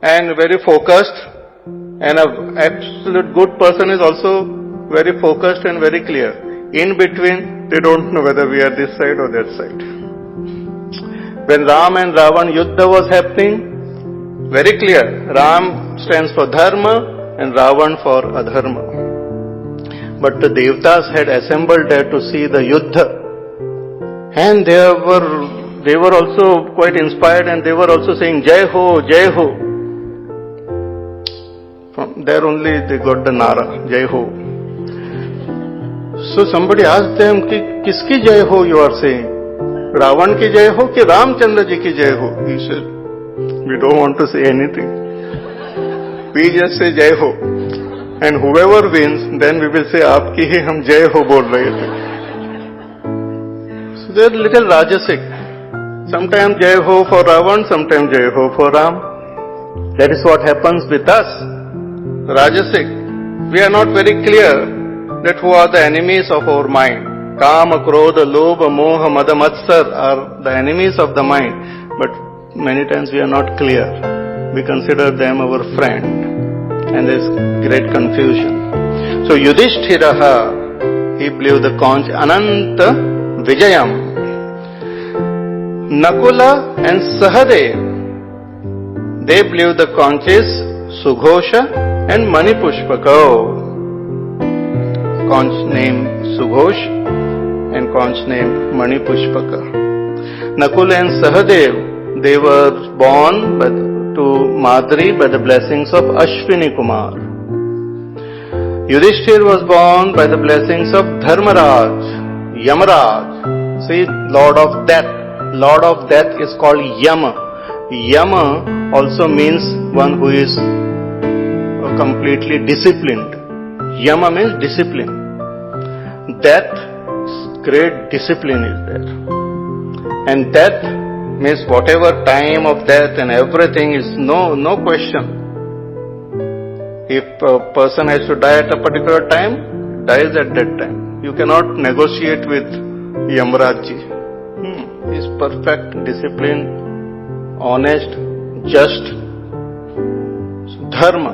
and very focused, and an absolute good person is also very focused and very clear. In between, they don't know whether we are this side or that side. When Ram and Ravan Yuddha was happening, very clear. Ram stands for dharma, and Ravan for adharma. But the Devtas had assembled there to see the Yuddha, and they were also quite inspired, and they were also saying Jai Ho, Jai Ho. From there only they got the Nara, Jai Ho. So somebody asked them, Kiski Jai Ho you are saying? Ravan ki Jai Ho ki Ramchandra ji ki Jai Ho? He said, we don't want to say anything. We just say Jai Ho. And whoever wins, then we will say, Aapki hi hum Jai Ho bol rahe the. So they are little Rajasic. Sometimes Jai Ho for Ravan, sometimes Jai Ho for Ram. That is what happens with us. Rajasic. We are not very clear that who are the enemies of our mind. Kama, Krodha, Lobha, Moha, Mada, Matsar are the enemies of the mind. But many times we are not clear. We consider them our friend. And there is great confusion. So Yudhishthiraha, he blew the conch Ananta Vijayam. Nakula and Sahadev, they blew the conches Sughosha and Manipushpaka. Conch named Sughosh and conch named Manipushpaka. Nakula and Sahadev, they were born to Madri by the blessings of Ashwini Kumar. Yudhishthir was born by the blessings of Dharmaraj, Yamaraj. See, Lord of Death. Lord of Death is called Yama. Yama also means one who is completely disciplined. Yama means discipline. Death, great discipline is there. And death means whatever time of death and everything is no question. If a person has to die at a particular time, dies at that time. You cannot negotiate with Yamrajji. He is perfect, disciplined, honest, just. Dharma.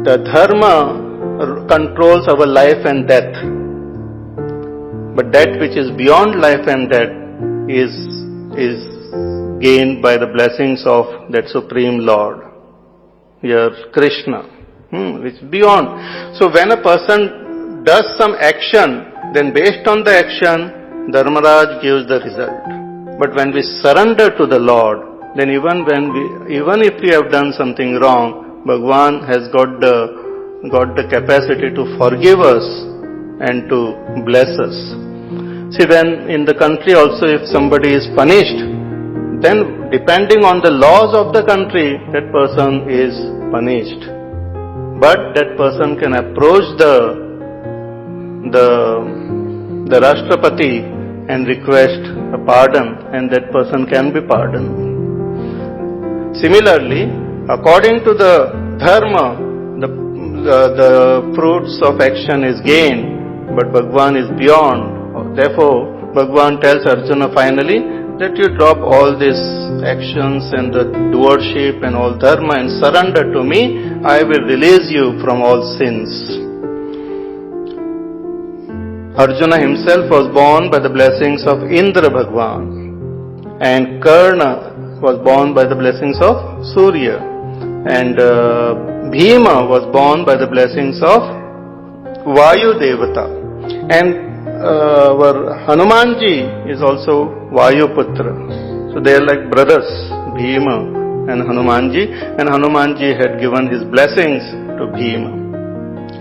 The dharma controls our life and death. But that which is beyond life and death is gained by the blessings of that Supreme Lord, your Krishna, which is beyond. So when a person does some action, then based on the action, Dharmaraj gives the result. But when we surrender to the Lord, then even if we have done something wrong, Bhagwan has got the capacity to forgive us and to bless us. See, when in the country also if somebody is punished, then depending on the laws of the country, that person is punished. But that person can approach the Rashtrapati and request a pardon, and that person can be pardoned. Similarly, according to the dharma, the fruits of action is gained, but Bhagwan is beyond. Therefore, Bhagwan tells Arjuna finally that you drop all these actions and the doership and all dharma and surrender to me. I will release you from all sins. Arjuna himself was born by the blessings of Indra Bhagwan, and Karna was born by the blessings of Surya, and Bhima was born by the blessings of Vayu Devata, and our Hanumanji is also Vayu Putra. So they are like brothers, Bhima and Hanumanji had given his blessings to Bhima.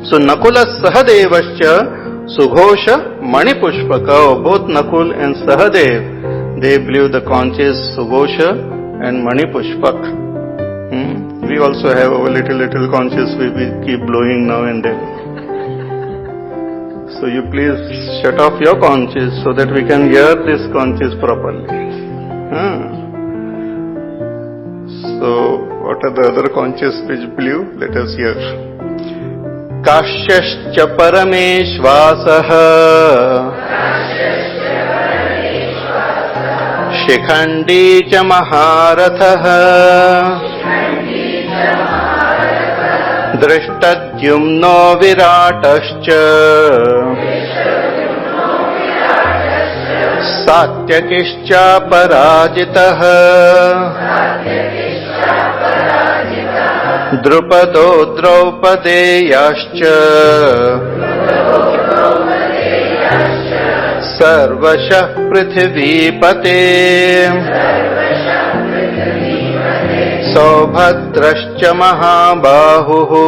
So Nakula Sahadevascha Sughosha Manipushpaka, both Nakul and Sahadev, they blew the conches Sughosha and Manipushpak. We also have our little conches we keep blowing now and then. So you please shut off your conches so that we can hear these conches properly. So what are the other conches which blew? Let us hear. Kashyascha Parameshvasaha Shikhandi cha Maharathaha Drishtadyumno Viratascha Satyakischa Parajitaha Drupado Draupadeyascha Sarvashah Prithivipate Saubhadrascha Mahabahuhu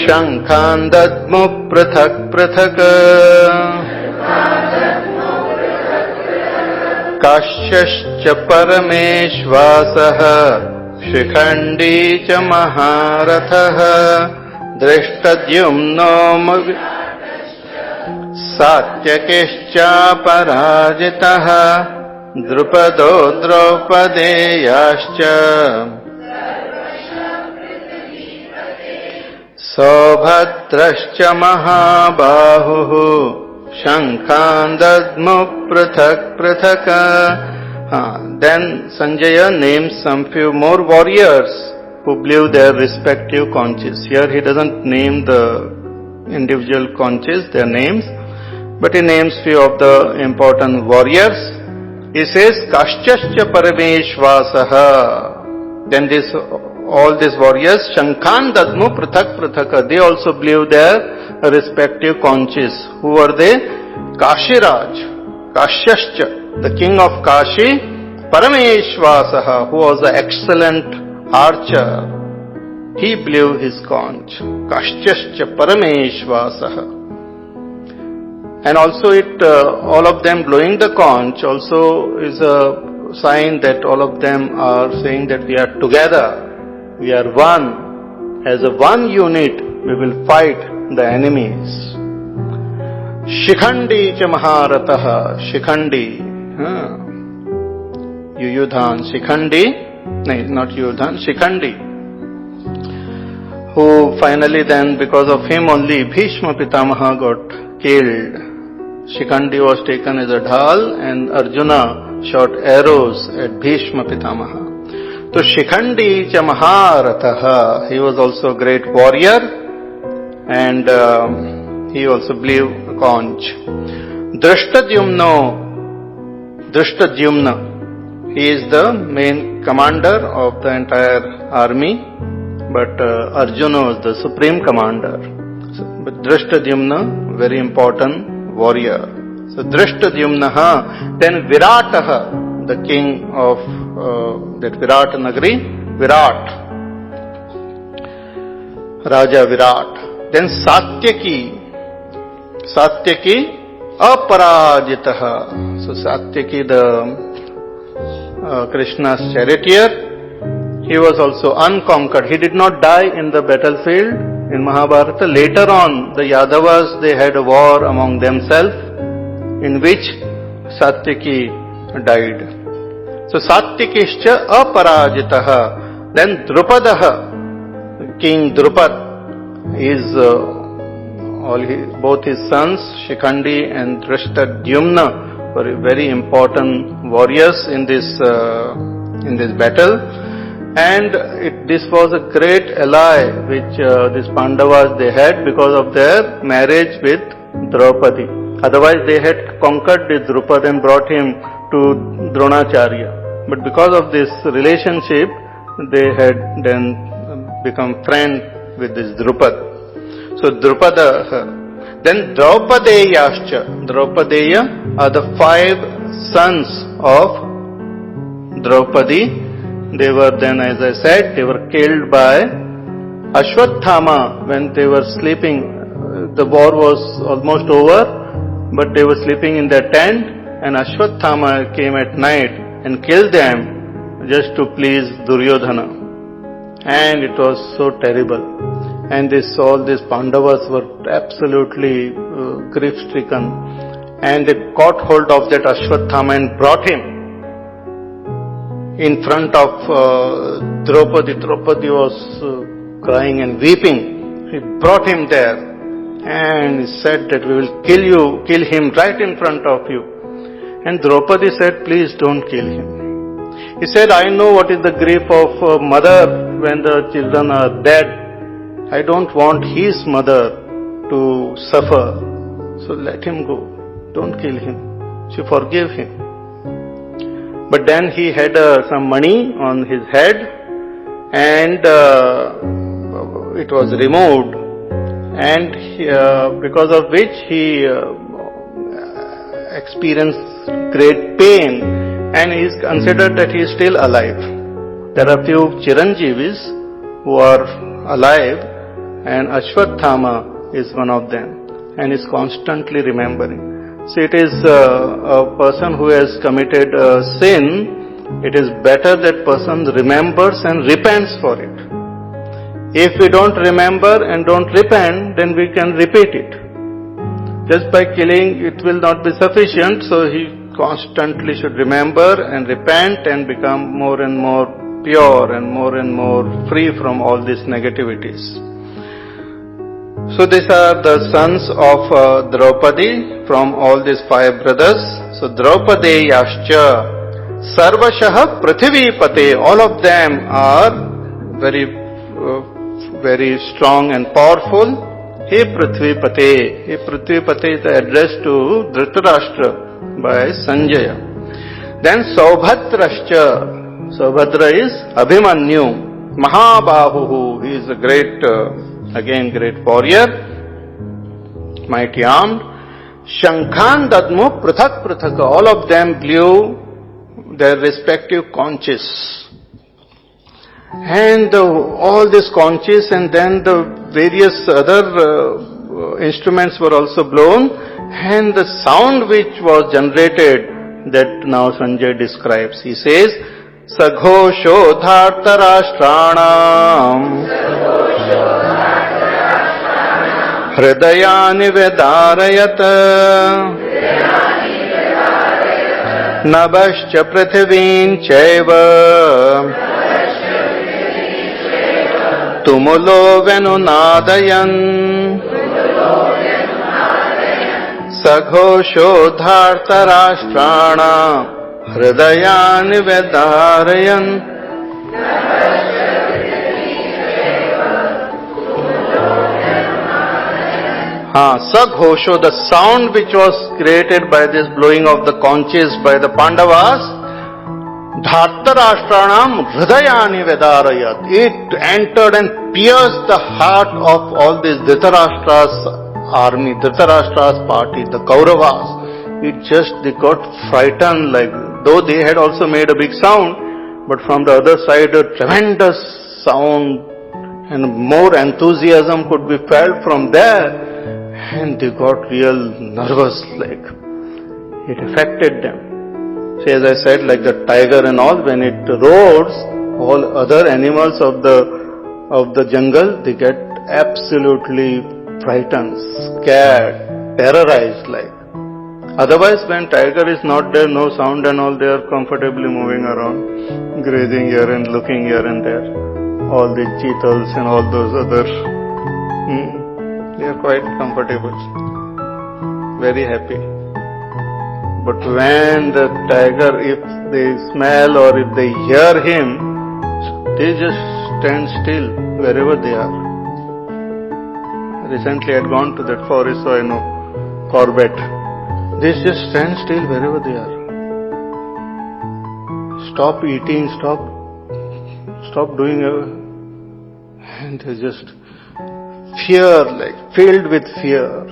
Shankhan Dadmu Prithak Prithak Kashyascha Parameshvasaha Shikhandi cha Maharathaha Drishtadyumno Satyakishcha Parajitaha Drupado Draupadeyascha Saubhadrascha Mahabahuhu Shankhan Dadmu Prithak Prithaka. Then Sanjaya names some few more warriors who blew their respective conches. Here he doesn't name the individual conches, their names, but he names few of the important warriors. He says, Kaschascha Parameshvasaha. Then all these warriors, Shankhan Dadmu Prithak Prithaka, they also blew their respective conches. Who were they? Kashiraj, Kashyascha, the king of Kashi, Parameshvasaha, who was an excellent archer. He blew his conch. Kaschascha Parameshvasaha. And also all of them blowing the conch also is a sign that all of them are saying that we are together, we are one. As a one unit, we will fight the enemies. Shikhandi cha Maharataha. Shikhandi. Yuyudhan. Shikhandi. No, not Yuyudhan. Shikhandi. Who finally then, because of him only, Bhishma Pitamaha got killed. Shikhandi was taken as a dhal and Arjuna shot arrows at Bhishma Pitamaha. So Shikhandi cha Maharataha, he was also a great warrior and he also blew a conch. Drishtadyumna, he is the main commander of the entire army, but Arjuna was the supreme commander. But Drishtadyumna, very important warrior. So Drishtadyumnaha, then Virataha, the king of that Virat Nagari, Virat, Raja Virat. Then Satyaki Aparajitaha. So Satyaki, the Krishna's charioteer, he was also unconquered. He did not die in the battlefield in Mahabharata. Later on, the Yadavas, they had a war among themselves in which Satyaki died. So Satyakishcha Aparajitaha. Then Drupadaha, King Drupad, is both his sons Shikhandi and Drishtadyumna were very important warriors in this battle, and this was a great ally which these Pandavas they had because of their marriage with Draupadi. Otherwise they had conquered the Drupad and brought him to Dronacharya. But because of this relationship, they had then become friends with this Drupad. So Drupada, then Draupadeyascha. Draupadeya are the 5 sons of Draupadi. They were then, as I said, they were killed by Ashwathama when they were sleeping. The war was almost over, but they were sleeping in their tent, and Ashwathama came at night and killed them just to please Duryodhana. And it was so terrible. And all these Pandavas were absolutely grief-stricken. And they caught hold of that Ashwathama and brought him in front of Draupadi. Draupadi was crying and weeping. He brought him there and he said that we will kill him right in front of you. And Draupadi said, please don't kill him. He said, I know what is the grief of a mother when the children are dead. I don't want his mother to suffer. So let him go. Don't kill him. She forgave him. But then he had some money on his head, and it was removed, and because of which he experienced great pain, and he is considered that he is still alive. There are few Chiranjeevis who are alive, and Ashwathama is one of them, and is constantly remembering. So it is a person who has committed a sin, it is better that person remembers and repents for it. If we don't remember and don't repent, then we can repeat it. Just by killing, it will not be sufficient, so he constantly should remember and repent and become more and more pure and more free from all these negativities. So these are the sons of Draupadi from all these 5 brothers. So Draupadi Yascha Sarvashah Prithivipate, all of them are very strong and powerful. He Prithvipate. He Prithvipate is addressed to Dhritarashtra by Sanjaya. Then Saubhadrashcha. Saubhadra is Abhimanyu. Mahabahuhu. He is a great warrior, mighty armed. Shankhan Dadmu Prathak Prathak. All of them blew their respective conches. And all these conches and then the various other instruments were also blown, and the sound which was generated, that now Sanjay describes. He says, Saghosho dhartarashranam Hridayani vedarayat Nabascha prithivin chaiva Tumulo venunadayan Saghosho dhartarashtrana Hridayani vedarayan. Saghosho, the sound which was created by this blowing of the conches by the Pandavas, Dhartarashtanam Hridayani Vedarayat. It entered and pierced the heart of all this Dhritarashtra's army, Dhritarashtra's party, the Kauravas. They got frightened, like though they had also made a big sound, but from the other side a tremendous sound and more enthusiasm could be felt from there. And they got real nervous, like it affected them. See, as I said, like the tiger and all, when it roars, all other animals of the jungle, they get absolutely frightened, scared, terrorized, like. Otherwise, when tiger is not there, no sound and all, they are comfortably moving around, grazing here and looking here and there. All the cheetahs and all those other, they are quite comfortable, very happy. But when the tiger, if they smell or if they hear him, they just stand still wherever they are. Recently I had gone to that forest, so I know, Corbett. They just stand still wherever they are. Stop eating, stop doing, and they just fear, like filled with fear.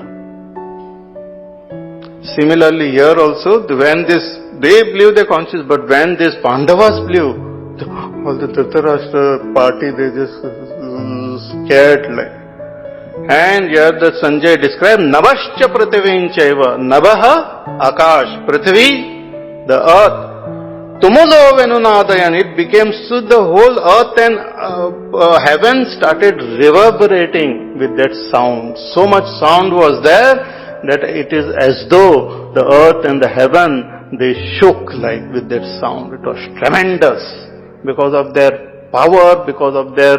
Similarly, here also, when they blew the conches, but when this Pandavas blew, all the Dhritarashtra party, they just scared, like. And here the Sanjay described Navascha Prithivin Chaiva. Navaha, Akash, Prithvi, the earth. Tumulo Venunadayan, it became so the whole earth and heaven started reverberating with that sound. So much sound was there that it is as though the earth and the heaven, they shook like with that sound. It was tremendous because of their power, because of their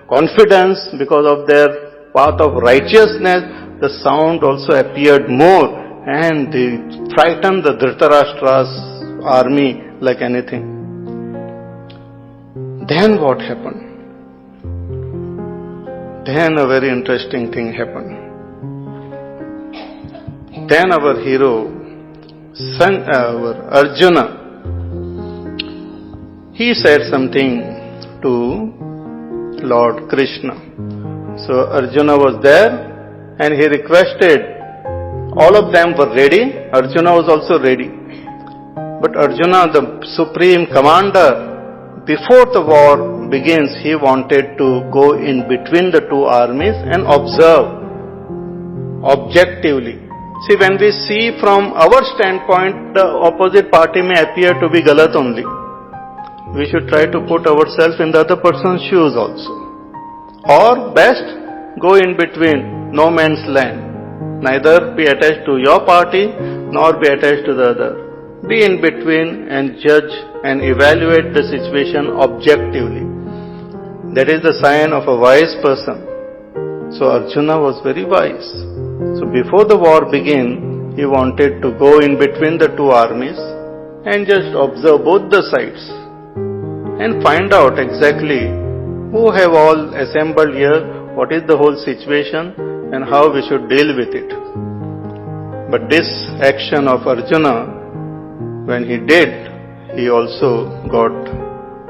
confidence, because of their path of righteousness. The sound also appeared more, and they frightened the Dhritarashtra's army like anything. Then what happened? Then a very interesting thing happened. Then our hero, our Arjuna, he said something to Lord Krishna. So Arjuna was there and he requested. All of them were ready. Arjuna was also ready. But Arjuna, the supreme commander, before the war begins, he wanted to go in between the two armies and observe objectively. See, when we see from our standpoint, the opposite party may appear to be galat only. We should try to put ourselves in the other person's shoes also. Or best, go in between, no man's land. Neither be attached to your party, nor be attached to the other. Be in between and judge and evaluate the situation objectively. That is the sign of a wise person. So Arjuna was very wise. So before the war began, he wanted to go in between the two armies and just observe both the sides and find out exactly who have all assembled here, what is the whole situation and how we should deal with it. But this action of Arjuna, when he did, he also got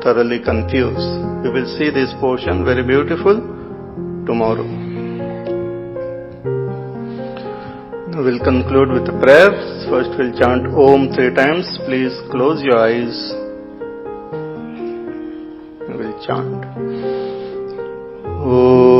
thoroughly confused. We will see this portion, very beautiful, tomorrow. We will conclude with a prayer. First we'll chant Om 3 times. Please close your eyes. We will chant. Om.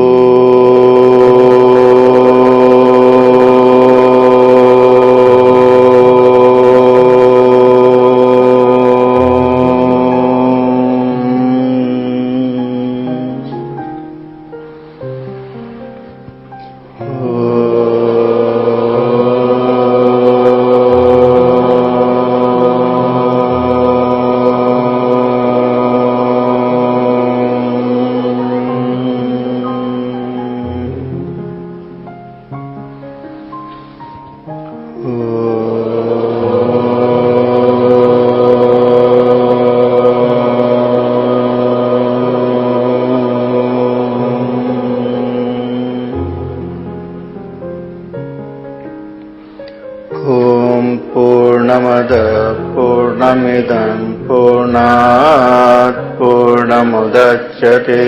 Purnamidam Purnat Purnamudachyate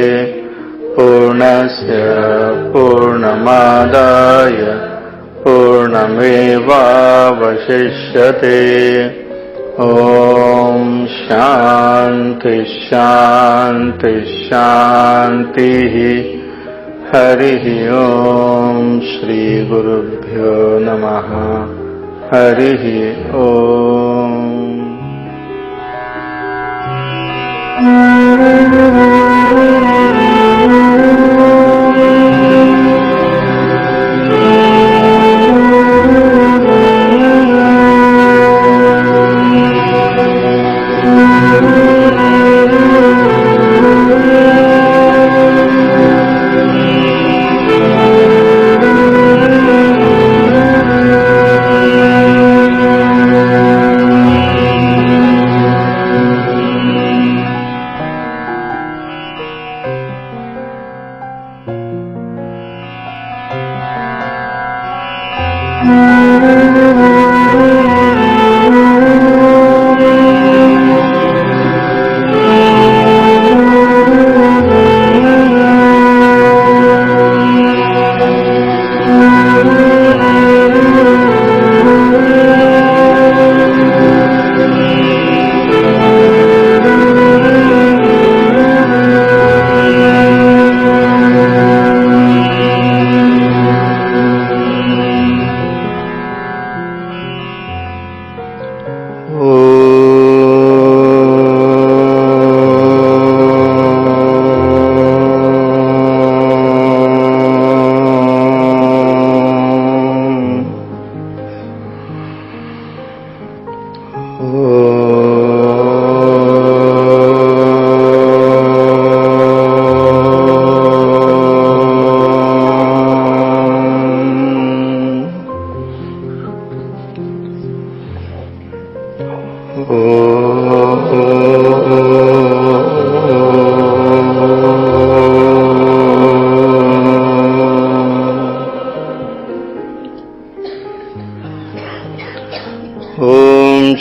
Purnasya Purnamadaya Purnameva Vashishyate. Om Shanti Shanti Shanti. Harihi Om Shri Gurubhyo Namaha. Harihi Om.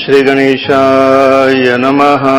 Shri Ganeshaya Namaha.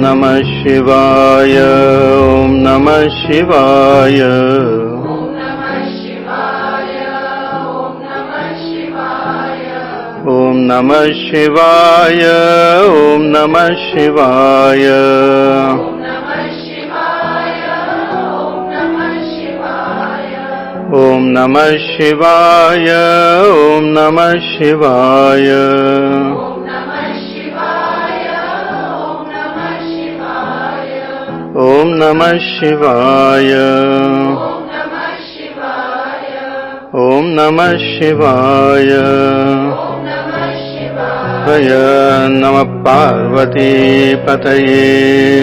Namah Shivaya, Om Namah Shivaya. Om Namah Shivaya, Om Namah Shivaya. Om Namah Shivaya, Om Namah Shivaya. Om Namah Shivaya. Om Namah Shivaya. Haya Namah Parvati Pataye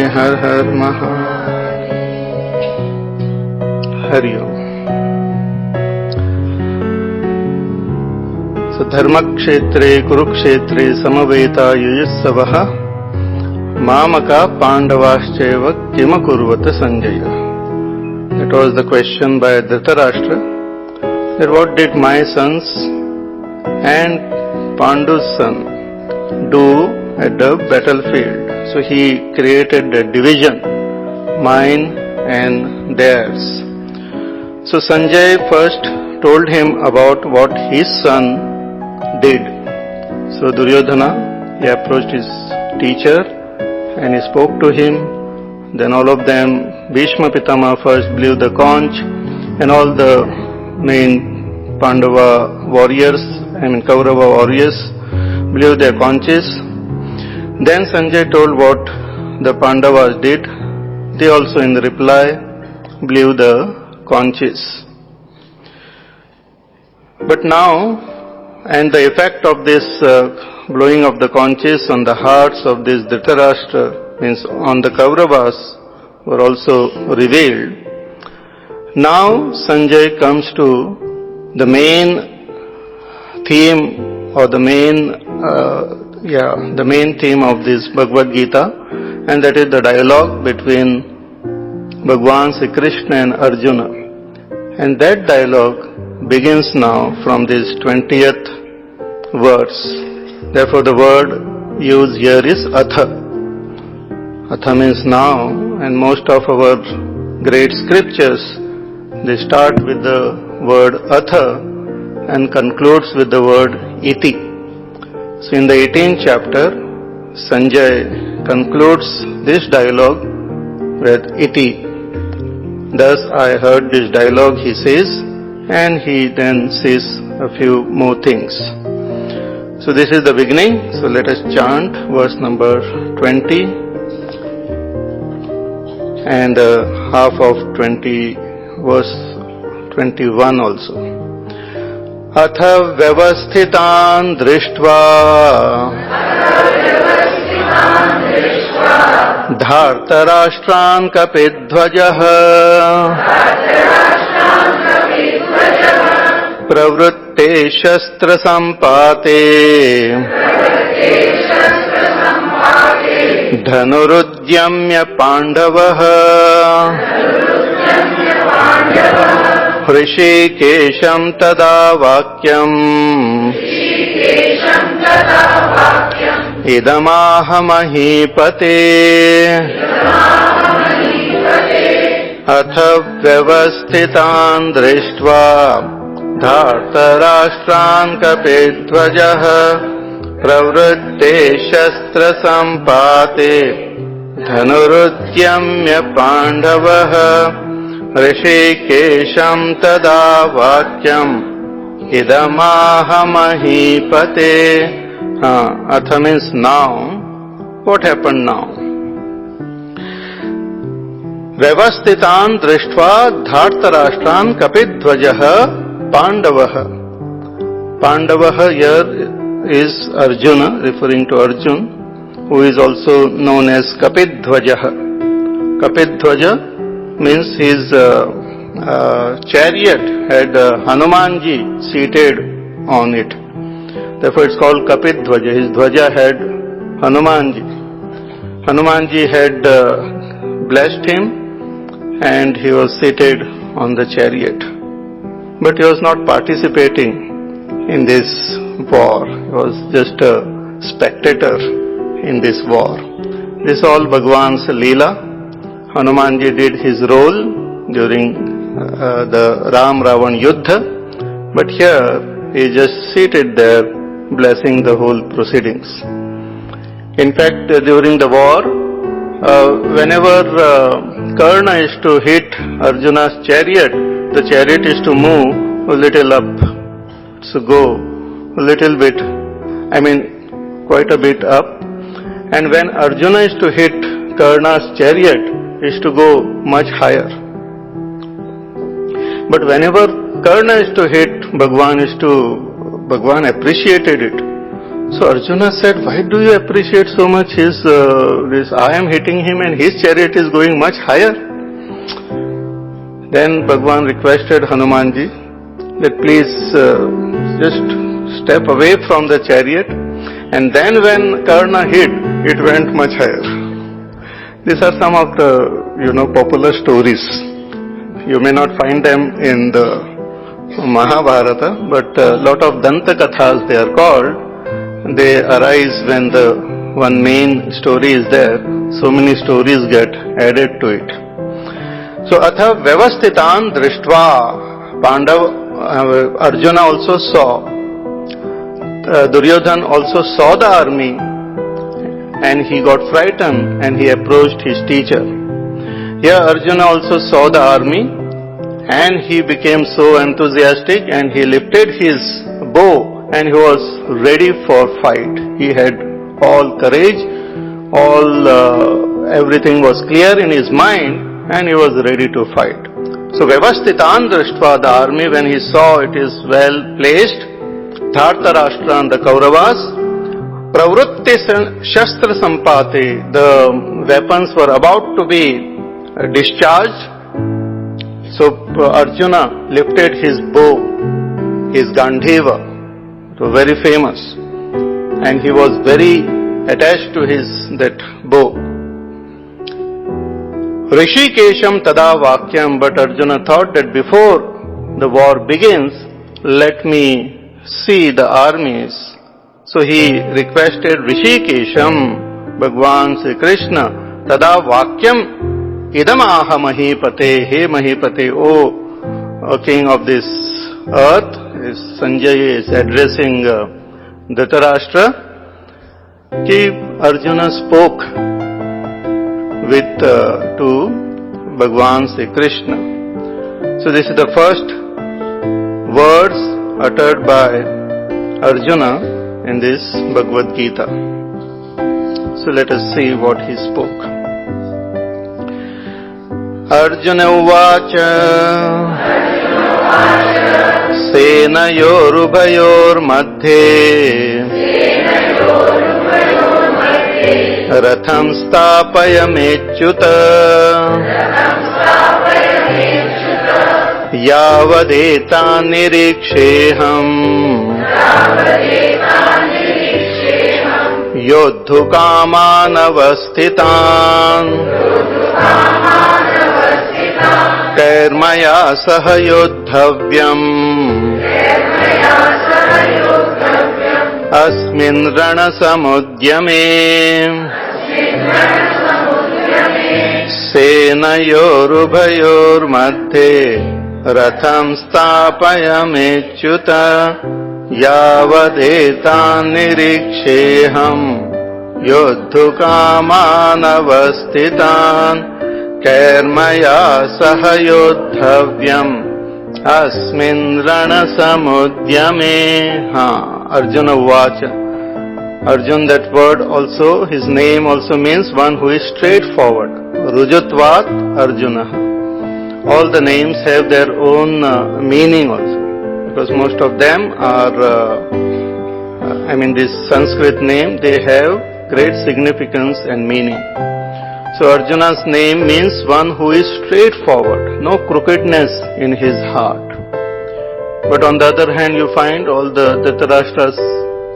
Har Har Mahadev. Hari Om. So Dharma Kshetre Kurukshetre Samaveta Yujissavaha Mamaka Pandavascheva Kima Kurvata Sanjaya. That was the question by Dhritarashtra, that what did my sons and Pandu's son do at the battlefield? So he created a division, mine and theirs. So Sanjay first told him about what his son did. So Duryodhana, he approached his teacher and he spoke to him. Then all of them, Bhishma Pitama first blew the conch, and all the main Pandava warriors, Kaurava warriors, blew their conches. Then Sanjay told what the Pandavas did. They also in the reply blew the conches. But now, and the effect of this blowing of the conches on the hearts of this Dhritarashtra, means on the Kauravas, were also revealed. Now Sanjay comes to the main theme, or the main theme of this Bhagavad Gita, and that is the dialogue between Bhagwan Sri Krishna and Arjuna. And that dialogue begins now from this 20th verse. Therefore the word used here is Atha. Atha means now, and most of our great scriptures, they start with the word Atha and concludes with the word Iti. So in the 18th chapter, Sanjay concludes this dialogue with Iti. Thus I heard this dialogue, he says, and he then says a few more things. So this is the beginning. So let us chant verse number 20 and half of 20, verse 21 also. Atha vyavasthitan drishtva dhartarashtran kapidvajah pravrutte shastra sampate dhanurudyamya pandavah hrishikesham tada vakyam idamahamahipate atha vyavasthitan drishtva dhartarashtran kapidvajah pravrutte shastra sampate dhanurudyamya pandavah hrishikesham tada vakyam idamahamahipate. Atha means now. What happened now? Vyavasthitan drishtva dhartarashtran kapidvajah pandavah. Pandavah here is Arjuna, referring to Arjuna, who is also known as Kapidvajah. Kapidvajah means his chariot had Hanumanji seated on it. Therefore it's called Kapidvajah. His Dvaja had Hanumanji. Hanumanji had blessed him and he was seated on the chariot. But he was not participating in this war. He was just a spectator in this war. This all Bhagwan's Leela. Hanumanji did his role during the Ram-Ravan Yuddha, but here he is just seated there blessing the whole proceedings. In fact, during the war, whenever Karna is to hit Arjuna's chariot, the chariot is to move a little up, so go a little bit, quite a bit up. And when Arjuna is to hit Karna's chariot, is to go much higher. But whenever Karna is to hit, Bhagwan appreciated it. So Arjuna said, why do you appreciate so much his, I am hitting him and his chariot is going much higher? Then Bhagwan requested Hanumanji that please just step away from the chariot, and then when Karna hit, it went much higher. These are some of the, popular stories. You may not find them in the Mahabharata, but a lot of Danta Kathas they are called. They arise when the one main story is there. So many stories get added to it. So, atha vyavastitan drishtva, Arjuna also saw, Duryodhan also saw the army, and he got frightened and he approached his teacher. Here Arjuna also saw the army and he became so enthusiastic and he lifted his bow and he was ready for fight. He had all courage, everything was clear in his mind and he was ready to fight. So Vyavastitan Drishtva, the army, when he saw it is well placed, Dhartarashtra and the Kauravas, Pravrutti Shastra Sampate, the weapons were about to be discharged. So Arjuna lifted his bow, his Gandhiva, it was very famous, and he was very attached to that bow. Rishikesham tada vakyam, but Arjuna thought that before the war begins, let me see the armies. So he requested Rishikesham, Bhagwan Sri Krishna, tada vakyam idam aha mahipate, he mahipate, O king of this earth. Sanjay is addressing Dhritarashtra, ki Arjuna spoke to Bhagwan Sri Krishna. So this is the first words uttered by Arjuna in this Bhagavad Gita. So let us see what he spoke. Arjuna uvacha senayorubhayor madhye ratham stapayamechyuta yavadeta niriksheham yodhukamanavasthitan कर्मया सह योद्धव्यम् अस्मिन् रणसमुद्यमे सेनयोरुभयोर्मध्ये रथं स्थापयाम्यच्युत यावदेतान् निरीक्षेऽहम् योद्धुकामानवस्थितान् कर्मया सह योद्धव्यम् अस्मिन् रणसमुद्यमे. Arjuna Uvacha. Arjuna, that word also, his name also means one who is straightforward. Rujutvat Arjuna. All the names have their own meaning also, because most of them are, this Sanskrit name, they have great significance and meaning. So Arjuna's name means one who is straightforward, no crookedness in his heart. But on the other hand, you find all the Dhritarashtra's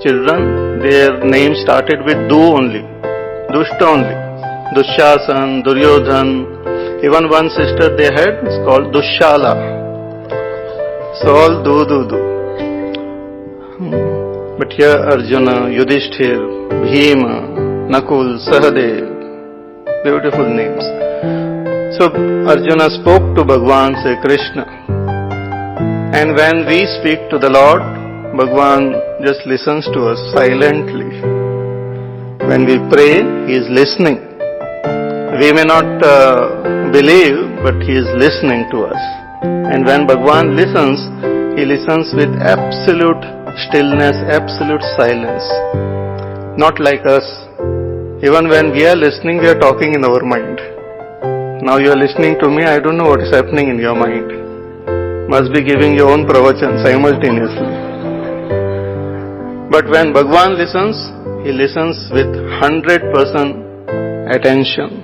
children, their name started with Du only, Dushta only. Dushyasan, Duryodhan, even one sister they had, it's called Dushala. So all Du. But here Arjuna, Yudhishthir, Bhima, Nakul, Sahadev, beautiful names. So Arjuna spoke to Bhagwan Sri Krishna. And when we speak to the Lord, Bhagwan just listens to us silently. When we pray, He is listening. We may not believe, but He is listening to us. And when Bhagwan listens, He listens with absolute stillness, absolute silence. Not like us. Even when we are listening, we are talking in our mind. Now you are listening to me, I don't know what is happening in your mind. Must be giving your own pravachan simultaneously. But when Bhagwan listens, He listens with 100% attention.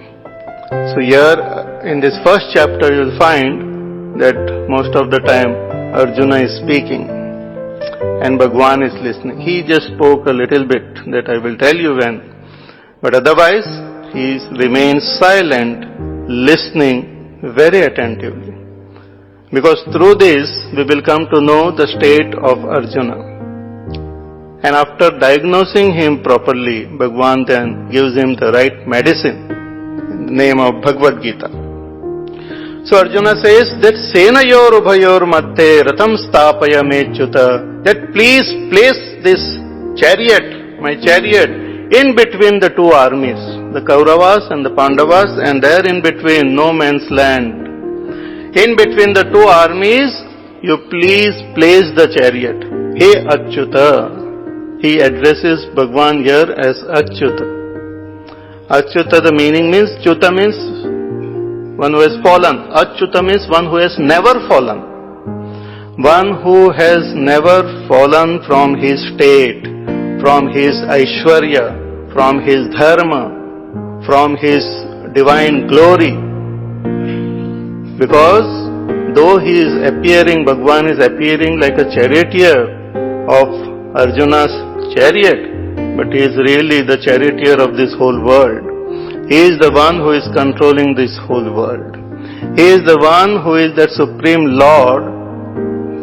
So here in this first chapter you will find that most of the time Arjuna is speaking and Bhagwan is listening. He just spoke a little bit that I will tell you when. But otherwise he remains silent, listening very attentively. Because through this we will come to know the state of Arjuna. And after diagnosing him properly, Bhagwan then gives him the right medicine in the name of Bhagavad Gita. So Arjuna says that Senayor Ubhayor Madhye Ratam Stapaya Mechyuta, that please place this chariot, my chariot, in between the two armies, the Kauravas and the Pandavas, and there in between no man's land. In between the two armies, you please place the chariot. Hey Achyuta. He addresses Bhagwan here as Achyuta. Achyuta, the meaning means, Chuta means one who has fallen. Achyuta means one who has never fallen. One who has never fallen from his state, from his Aishwarya, from his dharma, from his divine glory. Because though he is appearing, Bhagwan is appearing like a charioteer of Arjuna's chariot, but he is really the charioteer of this whole world. He is the one who is controlling this whole world. He is the one who is that supreme Lord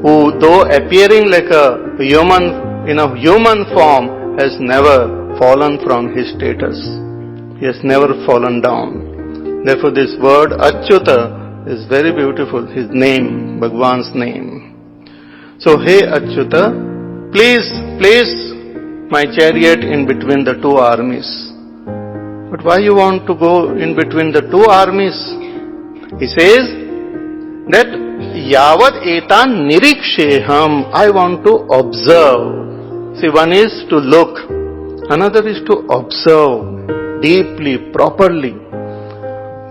who, though appearing like a human, in a human form, has never fallen from his status. He has never fallen down. Therefore this word Achyuta is very beautiful, his name, Bhagwan's name. So, hey Achyuta, please place my chariot in between the two armies. But why you want to go in between the two armies? He says that Yavad etan niriksheham, I want to observe. See, one is to look, another is to observe deeply, properly.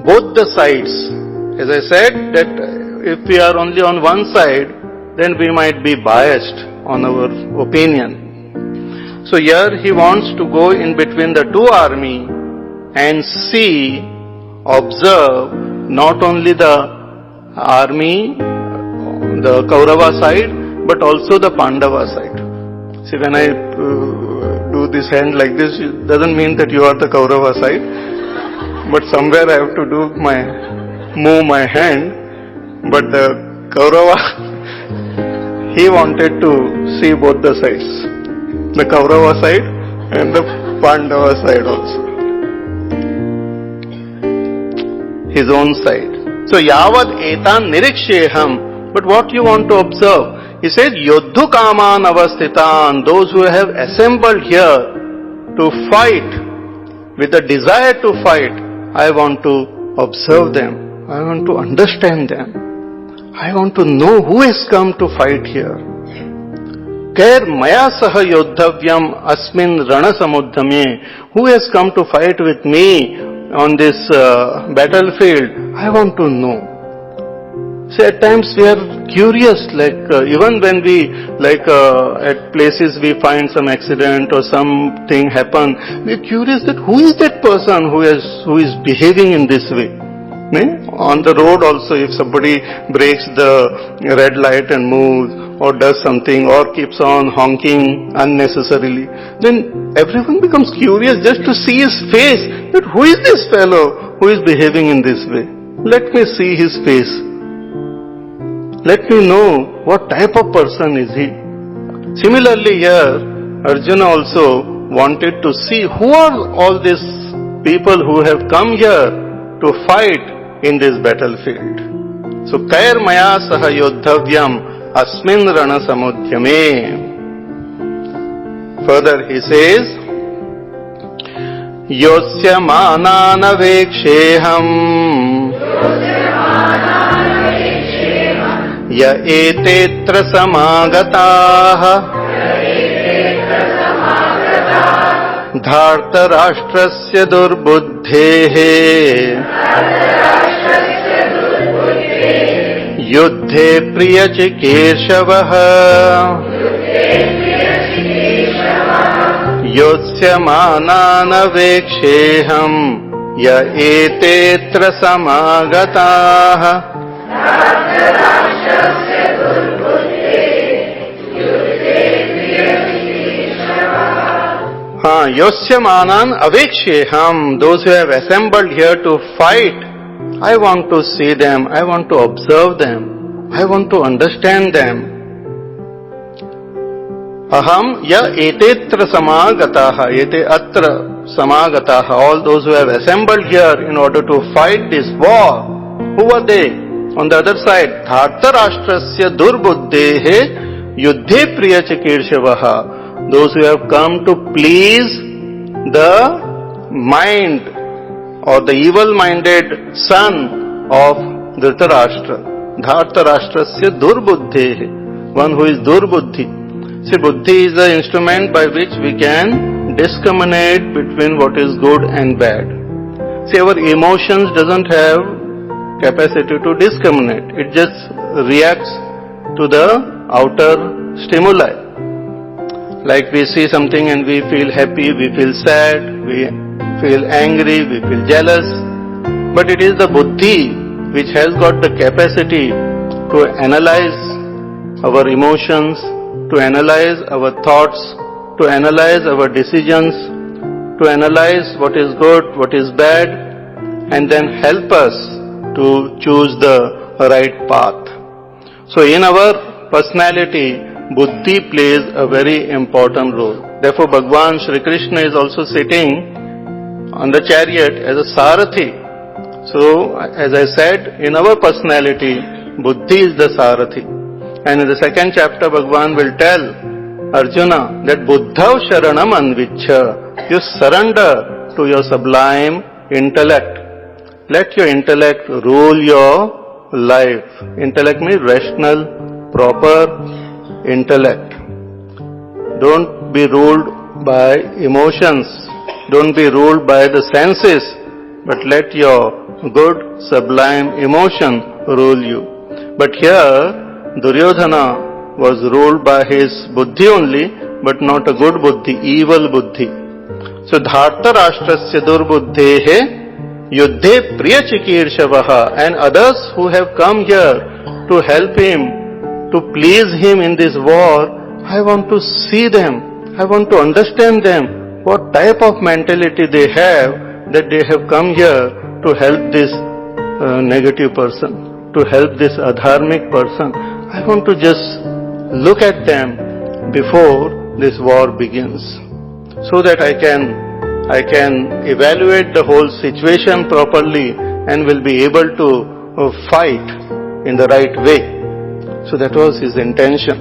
Both the sides. As I said, that if we are only on one side, then we might be biased on our opinion. So here he wants to go in between the two armies and see, observe not only the army, the Kaurava side, but also the Pandava side. See, when I do this hand like this, it doesn't mean that you are the Kaurava side, but somewhere I have to move my hand, but the Kaurava, he wanted to see both the sides, the Kaurava side and the Pandava side also, his own side. So, Yavad etan niriksheham, but what you want to observe? He said, Yodhu kaman avasthitan, those who have assembled here to fight, with a desire to fight, I want to observe them, I want to understand them. I want to know who has come to fight here. Kair maya saha yodhavyam asmin rana samudhame. Who has come to fight with me on this battlefield? I want to know. See, at times we are curious, like even when we, at places we find some accident or something happen, we are curious that who is that person who is behaving in this way. On the road also, if somebody breaks the red light and moves or does something or keeps on honking unnecessarily, then everyone becomes curious just to see his face, that who is this fellow who is behaving in this way? Let me see his face. Let me know what type of person is he. Similarly here, Arjuna also wanted to see who are all these people who have come here to fight in this battlefield. So, kair maya saha yodhavyam asmin rana samudhyame. Further he says, yosya mananaveksheham ya etetra samagataha dhartarashtrasya durbuddhehe युद्धे प्रियचिकीर्षवः योत्स्यमानानवेक्षेऽहम् य एतेऽत्र समागताः. Yosyamanan aviksheham, those who have assembled here to fight, I want to see them, I want to observe them, I want to understand them. Aham ya etetra samagataha, ete atra samagataha, all those who have assembled here in order to fight this war. Who are they? On the other side, dhartarashtrasya durbuddhehe yuddhe priyachikirshevaha, those who have come to please the mind or the evil-minded son of Dhritarashtra. Dhartarashtrasya durbuddhehe, one who is durbuddhi. See, buddhi is the instrument by which we can discriminate between what is good and bad. See, our emotions doesn't have capacity to discriminate. It just reacts to the outer stimuli. Like we see something and we feel happy, we feel sad, we feel angry, we feel jealous. But it is the buddhi which has got the capacity to analyze our emotions, to analyze our thoughts, to analyze our decisions, to analyze what is good, what is bad, and then help us to choose the right path. So in our personality, buddhi plays a very important role. Therefore, Bhagavan Shri Krishna is also sitting on the chariot as a sarathi. So, as I said, in our personality, buddhi is the sarathi. And in the second chapter, Bhagavan will tell Arjuna that buddhav sharanam anvichya, you surrender to your sublime intellect. Let your intellect rule your life. Intellect means rational, proper intellect. Don't be ruled by emotions. Don't be ruled by the senses. But let your good, sublime emotion rule you. But here, Duryodhana was ruled by his buddhi only, but not a good buddhi, evil buddhi. So, dhartarashtrasya durbuddhehe yuddhe priyachikirshevaha, and others who have come here to help him, to please him in this war, I want to see them, I want to understand them, what type of mentality they have, that they have come here to help this negative person, to help this adharmic person. I want to just look at them before this war begins, so that I can evaluate the whole situation properly and will be able to fight in the right way. So that was his intention.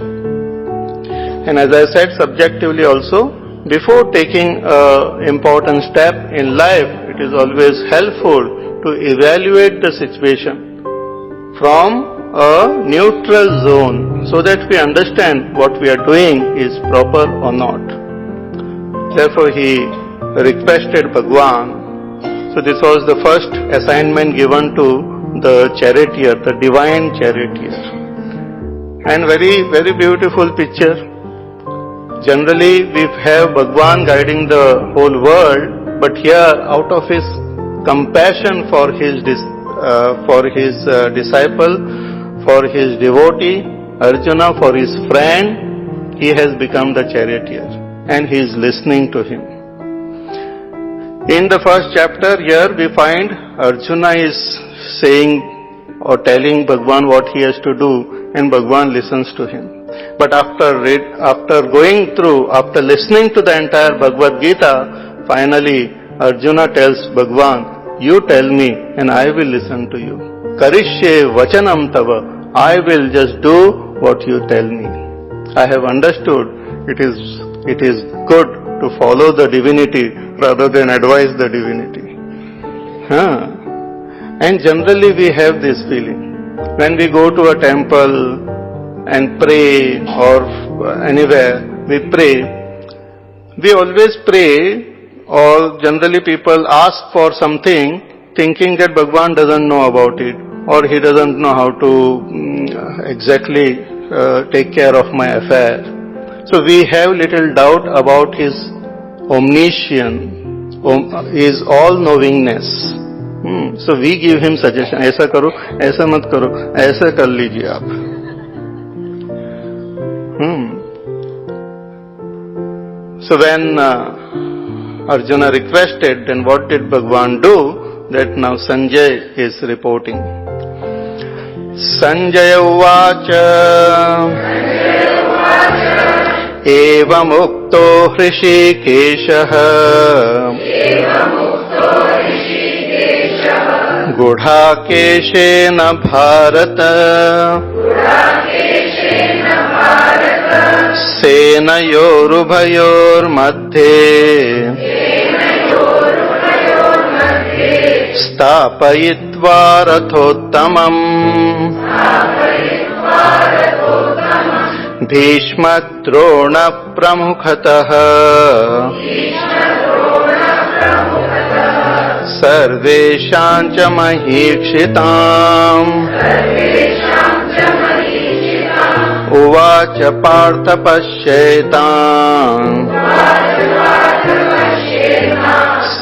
And as I said, subjectively also, before taking an important step in life, it is always helpful to evaluate the situation from a neutral zone, so that we understand what we are doing is proper or not. Therefore he requested Bhagwan. So this was the first assignment given to the charioteer, the divine charioteer. And very, very beautiful picture. Generally we have Bhagwan guiding the whole world, but here out of his compassion for his disciple, for his devotee, Arjuna, for his friend, he has become the charioteer and he is listening to him. In the first chapter here we find Arjuna is saying or telling Bhagwan what he has to do, and Bhagwan listens to him. But after listening to the entire Bhagavad Gita, finally Arjuna tells Bhagwan, you tell me and I will listen to you. Karishye vachanam tava, I will just do what you tell me. I have understood it is good to follow the divinity rather than advise the divinity. And generally we have this feeling. When we go to a temple and pray or anywhere, we pray. We always pray, or generally people ask for something thinking that Bhagwan doesn't know about it, or he doesn't know how to exactly take care of my affair. So we have little doubt about his omniscience, his all-knowingness. So we give him suggestion, ऐसा करो, ऐसा मत करो, ऐसा कर लीजिए आप. So when Arjuna requested, then what did Bhagwan do? That now Sanjay is reporting. Sanjaya uvacha evam ukto hrishikeshah gudhakeshena bharata senayorubhayor madhye स्थापयित्वा रथोत्तमम् भीष्मद्रोण प्रमुखतः सर्वेषां च महीक्षिताम् उवाच पार्थ पश्येताम्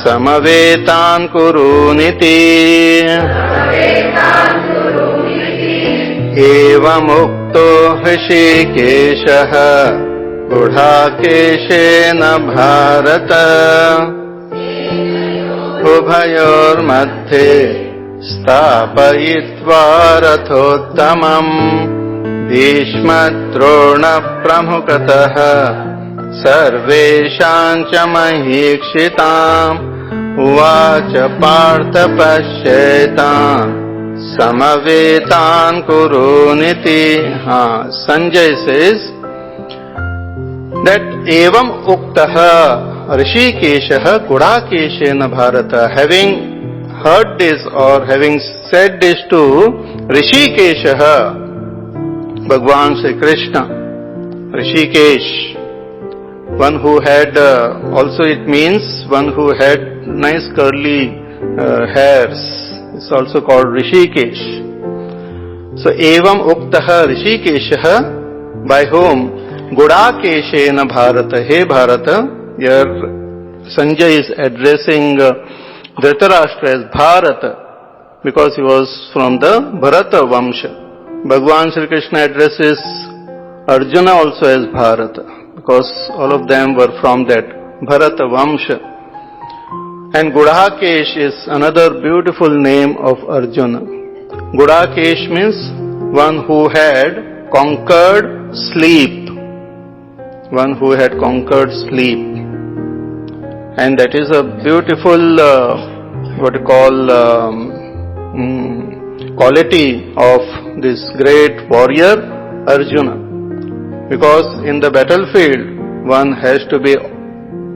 समवेतान् कुरूनिति एवमुक्तो ऋषिकेशः गुढाकेशेन भारत उभयोर्मध्ये स्थापयित्वा रथोत्तमम् भीष्मद्रोणप्रमुखतः सर्वेषां च महीक्षिताम् उवाच Partha पश्येतान् समवेतान् कुरूनिति. Sanjay says that evam uktaha Rishikeshah Gudakeshena Bharata. Having heard this or having said this to Rishikeshah, Bhagwan Sri Krishna, Rishikesh, one who had, also it means one who had nice curly hairs. It's also called Rishikesh. So, evam uktaha Rishikeshah, by whom? Gudakeshena Bharata. Hey Bharata, here Sanjay is addressing Dhritarashtra as Bharata, because he was from the Bharata Vamsha. Bhagwan Sri Krishna addresses Arjuna also as Bharata, because all of them were from that Bharata Vamsha. And Gudakesh is another beautiful name of Arjuna. Gudakesh means one who had conquered sleep. One who had conquered sleep. And that is a beautiful, what you call, quality of this great warrior, Arjuna. Because in the battlefield, one has to be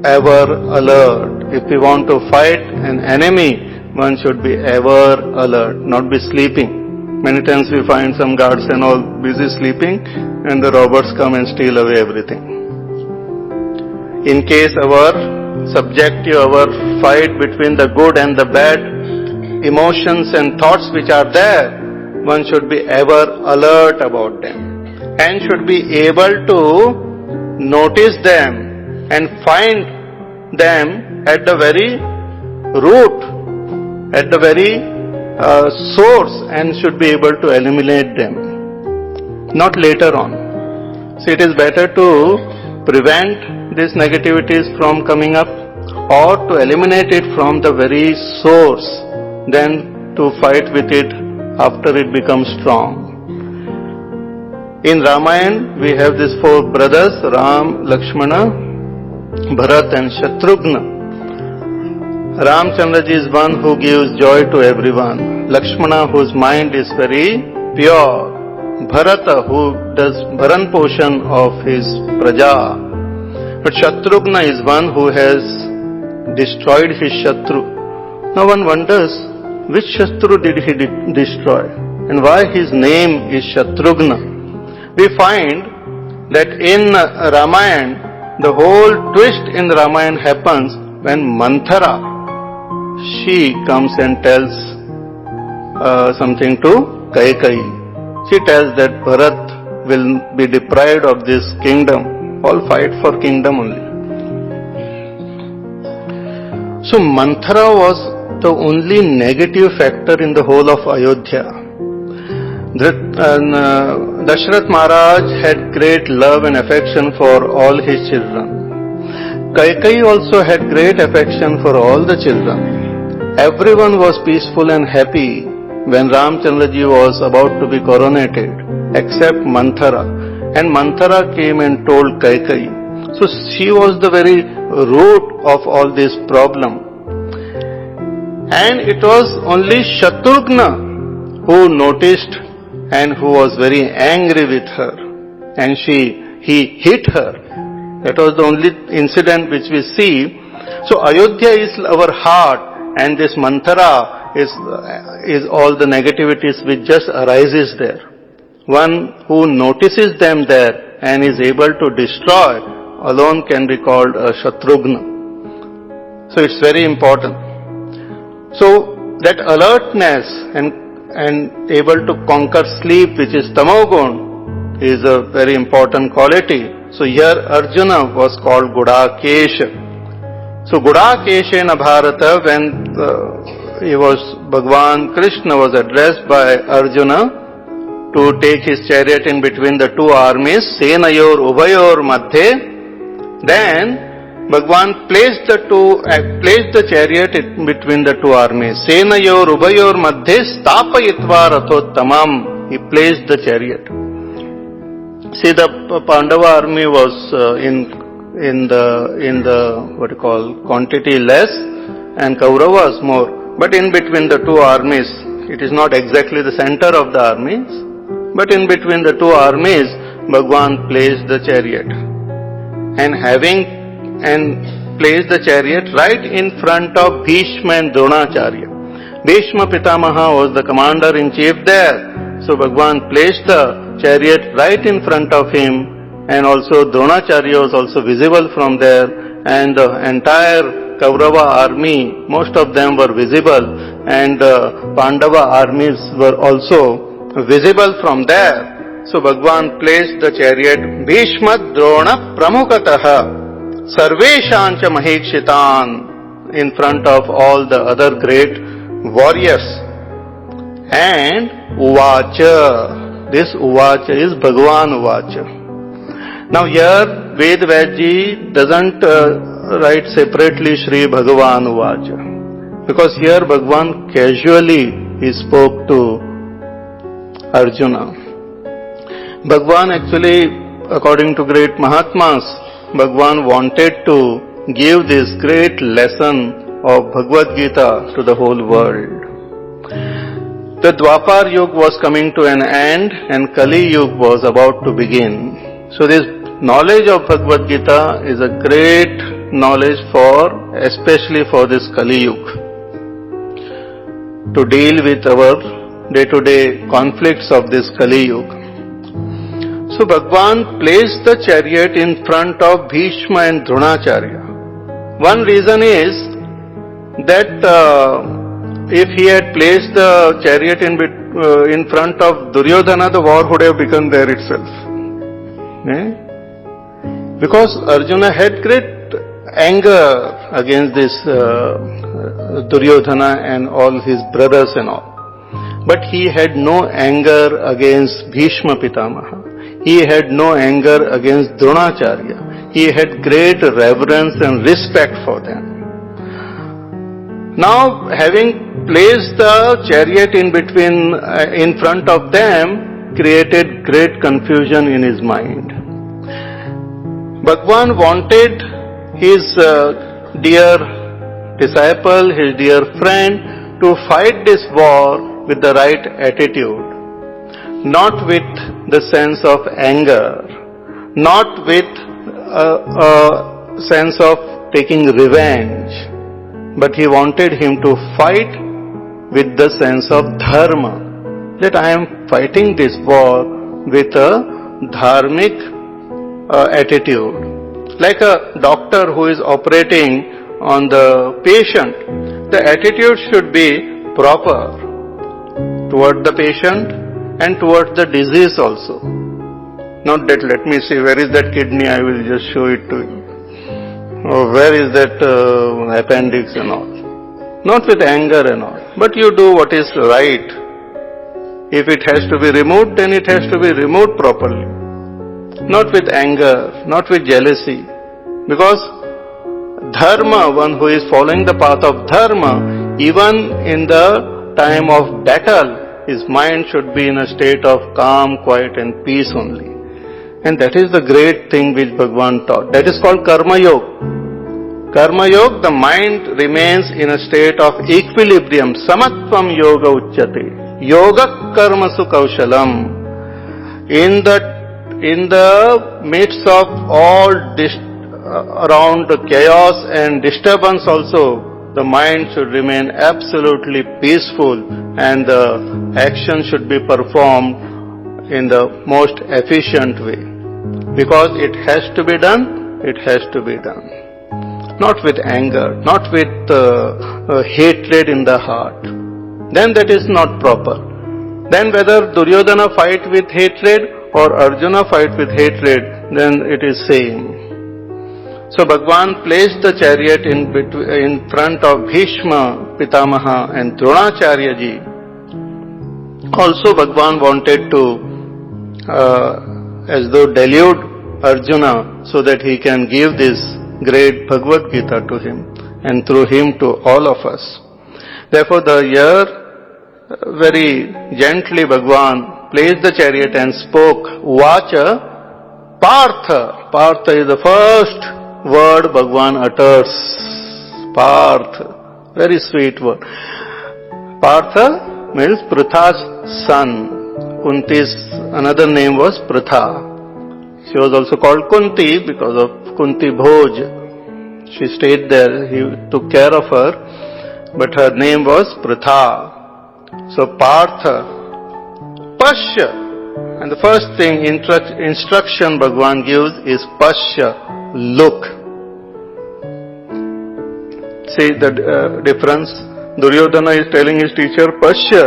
ever alert. If we want to fight an enemy, one should be ever alert, not be sleeping. Many times we find some guards and all busy sleeping, and the robbers come and steal away everything. In case our fight between the good and the bad emotions and thoughts which are there, one should be ever alert about them and should be able to notice them and find them at the very root, at the very source, and should be able to eliminate them, not later on. So it is better to prevent these negativities from coming up or to eliminate it from the very source than to fight with it after it becomes strong. In Ramayana, we have these four brothers, Ram, Lakshmana, Bharat and Shatrughna. Ramchandraji is one who gives joy to everyone. Lakshmana, whose mind is very pure. Bharata, who does Bharan Poshan of his Praja. But Shatrughna is one who has destroyed his Shatru. Now one wonders, which Shatru did he destroy? And why his name is Shatrughna? We find that in Ramayana, the whole twist in the Ramayana happens when Manthara, she comes and tells something to Kaikeyi. She tells that Bharat will be deprived of this kingdom. All fight for kingdom only. So Manthara was the only negative factor in the whole of Ayodhya. Dashrath Maharaj had great love and affection for all his children. Kaikeyi also had great affection for all the children. Everyone was peaceful and happy when Ramchandraji was about to be coronated, except Manthara. And Manthara came and told Kaikeyi. So she was the very root of all this problem. And it was only Shatrughna who noticed and who was very angry with her. And he hit her. That was the only incident which we see. So Ayodhya is our heart, and this Manthara is all the negativities which just arises there. One who notices them there and is able to destroy alone can be called a Shatrughna. So it's very important. So that alertness and able to conquer sleep, which is tamogun, is a very important quality. So here Arjuna was called Gudakesha. So Gudakeshena Bharata, when Bhagavan Krishna was addressed by Arjuna to take his chariot in between the two armies, Senayor Ubayor Madhe, then Bhagavan placed the chariot in between the two armies. Senayor Ubayor Madhe Stapayitva Rathottamam. He placed the chariot. See, the Pandava army was in the what you call quantity less, and Kauravas more. But in between the two armies, it is not exactly the center of the armies, but in between the two armies, Bhagavan placed the chariot. And placed the chariot right in front of Bhishma and Dronacharya. Bhishma Pitamaha was the commander-in-chief there. So Bhagavan placed the chariot right in front of him, and also Dronacharya was also visible from there, and the entire Kaurava army, most of them were visible, and the Pandava armies were also visible from there. So Bhagavan placed the chariot Bhishma Drona Pramukataha Sarveshancha Mahekshitan in front of all the other great warriors. And Uvacha, this Uvacha is Bhagavan Uvacha. Now here Ved Vaidji doesn't write separately Shri Bhagavan Uvacha, because here Bhagavan casually he spoke to Arjuna. Bhagavan actually, according to great Mahatmas, Bhagavan wanted to give this great lesson of Bhagavad Gita to the whole world. The Dwapar Yuga was coming to an end and Kali Yuga was about to begin. So this knowledge of Bhagavad Gita is a great knowledge especially for this Kali Yuga, to deal with our day-to-day conflicts of this Kali Yuga. So Bhagavan placed the chariot in front of Bhishma and Dronacharya. One reason is that if he had placed the chariot in front of Duryodhana, the war would have begun there itself. Because Arjuna had great anger against this Duryodhana and all his brothers and all. But he had no anger against Bhishma Pitamaha. He had no anger against Dronacharya. He had great reverence and respect for them. Now, having placed the chariot in front of them, created great confusion in his mind. Bhagavan wanted his dear disciple, his dear friend, to fight this war with the right attitude, not with the sense of anger, not with a sense of taking revenge, but he wanted him to fight with the sense of dharma, that I am fighting this war with a dharmic attitude. Like a doctor who is operating on the patient, the attitude should be proper toward the patient and toward the disease also. Not that, let me see, where is that kidney, I will just show it to you. Or where is that appendix and all. Not with anger and all, but you do what is right. If it has to be removed, then it has to be removed properly. Not with anger, not with jealousy. Because dharma, one who is following the path of dharma, even in the time of battle, his mind should be in a state of calm, quiet and peace only. And that is the great thing which Bhagavan taught. That is called Karma Yoga. Karma Yoga, the mind remains in a state of equilibrium. Samatvam Yoga Uchyate. Yoga Karmasu Kaushalam. In the midst of all around the chaos and disturbance also, the mind should remain absolutely peaceful and the action should be performed in the most efficient way. Because it has to be done, it has to be done. Not with anger, not with hatred in the heart. Then that is not proper. Then whether Duryodhana fight with hatred or Arjuna fight with hatred, then it is same. So Bhagavan placed the chariot in front of Bhishma, Pitamaha and Dronacharya ji. Also Bhagavan wanted to as though delude Arjuna so that he can give this great Bhagavad Gita to him and through him to all of us. Therefore very gently Bhagavan placed the chariot and spoke, Vacha Partha. Partha is the first word Bhagavan utters. Partha. Very sweet word. Partha means Pritha's son. Kunti's another name was Pritha. She was also called Kunti because of Kunti Bhoj. She stayed there, he took care of her, but her name was Pritha. So Partha, Pashya. And the first thing instruction Bhagavan gives is Pashya, look. See the difference? Duryodhana is telling his teacher Pashya.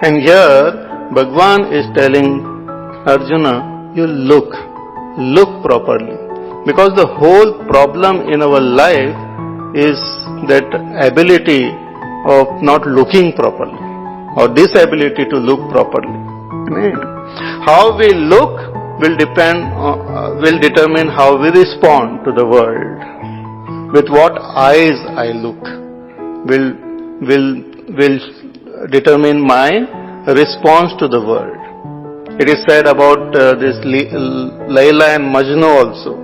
And here Bhagavan is telling Arjuna, you look properly. Because the whole problem in our life is that ability of not looking properly or disability to look properly. How we look will determine how we respond to the world. With what eyes I look will determine my response to the world. It is said about this Layla and Majnu also,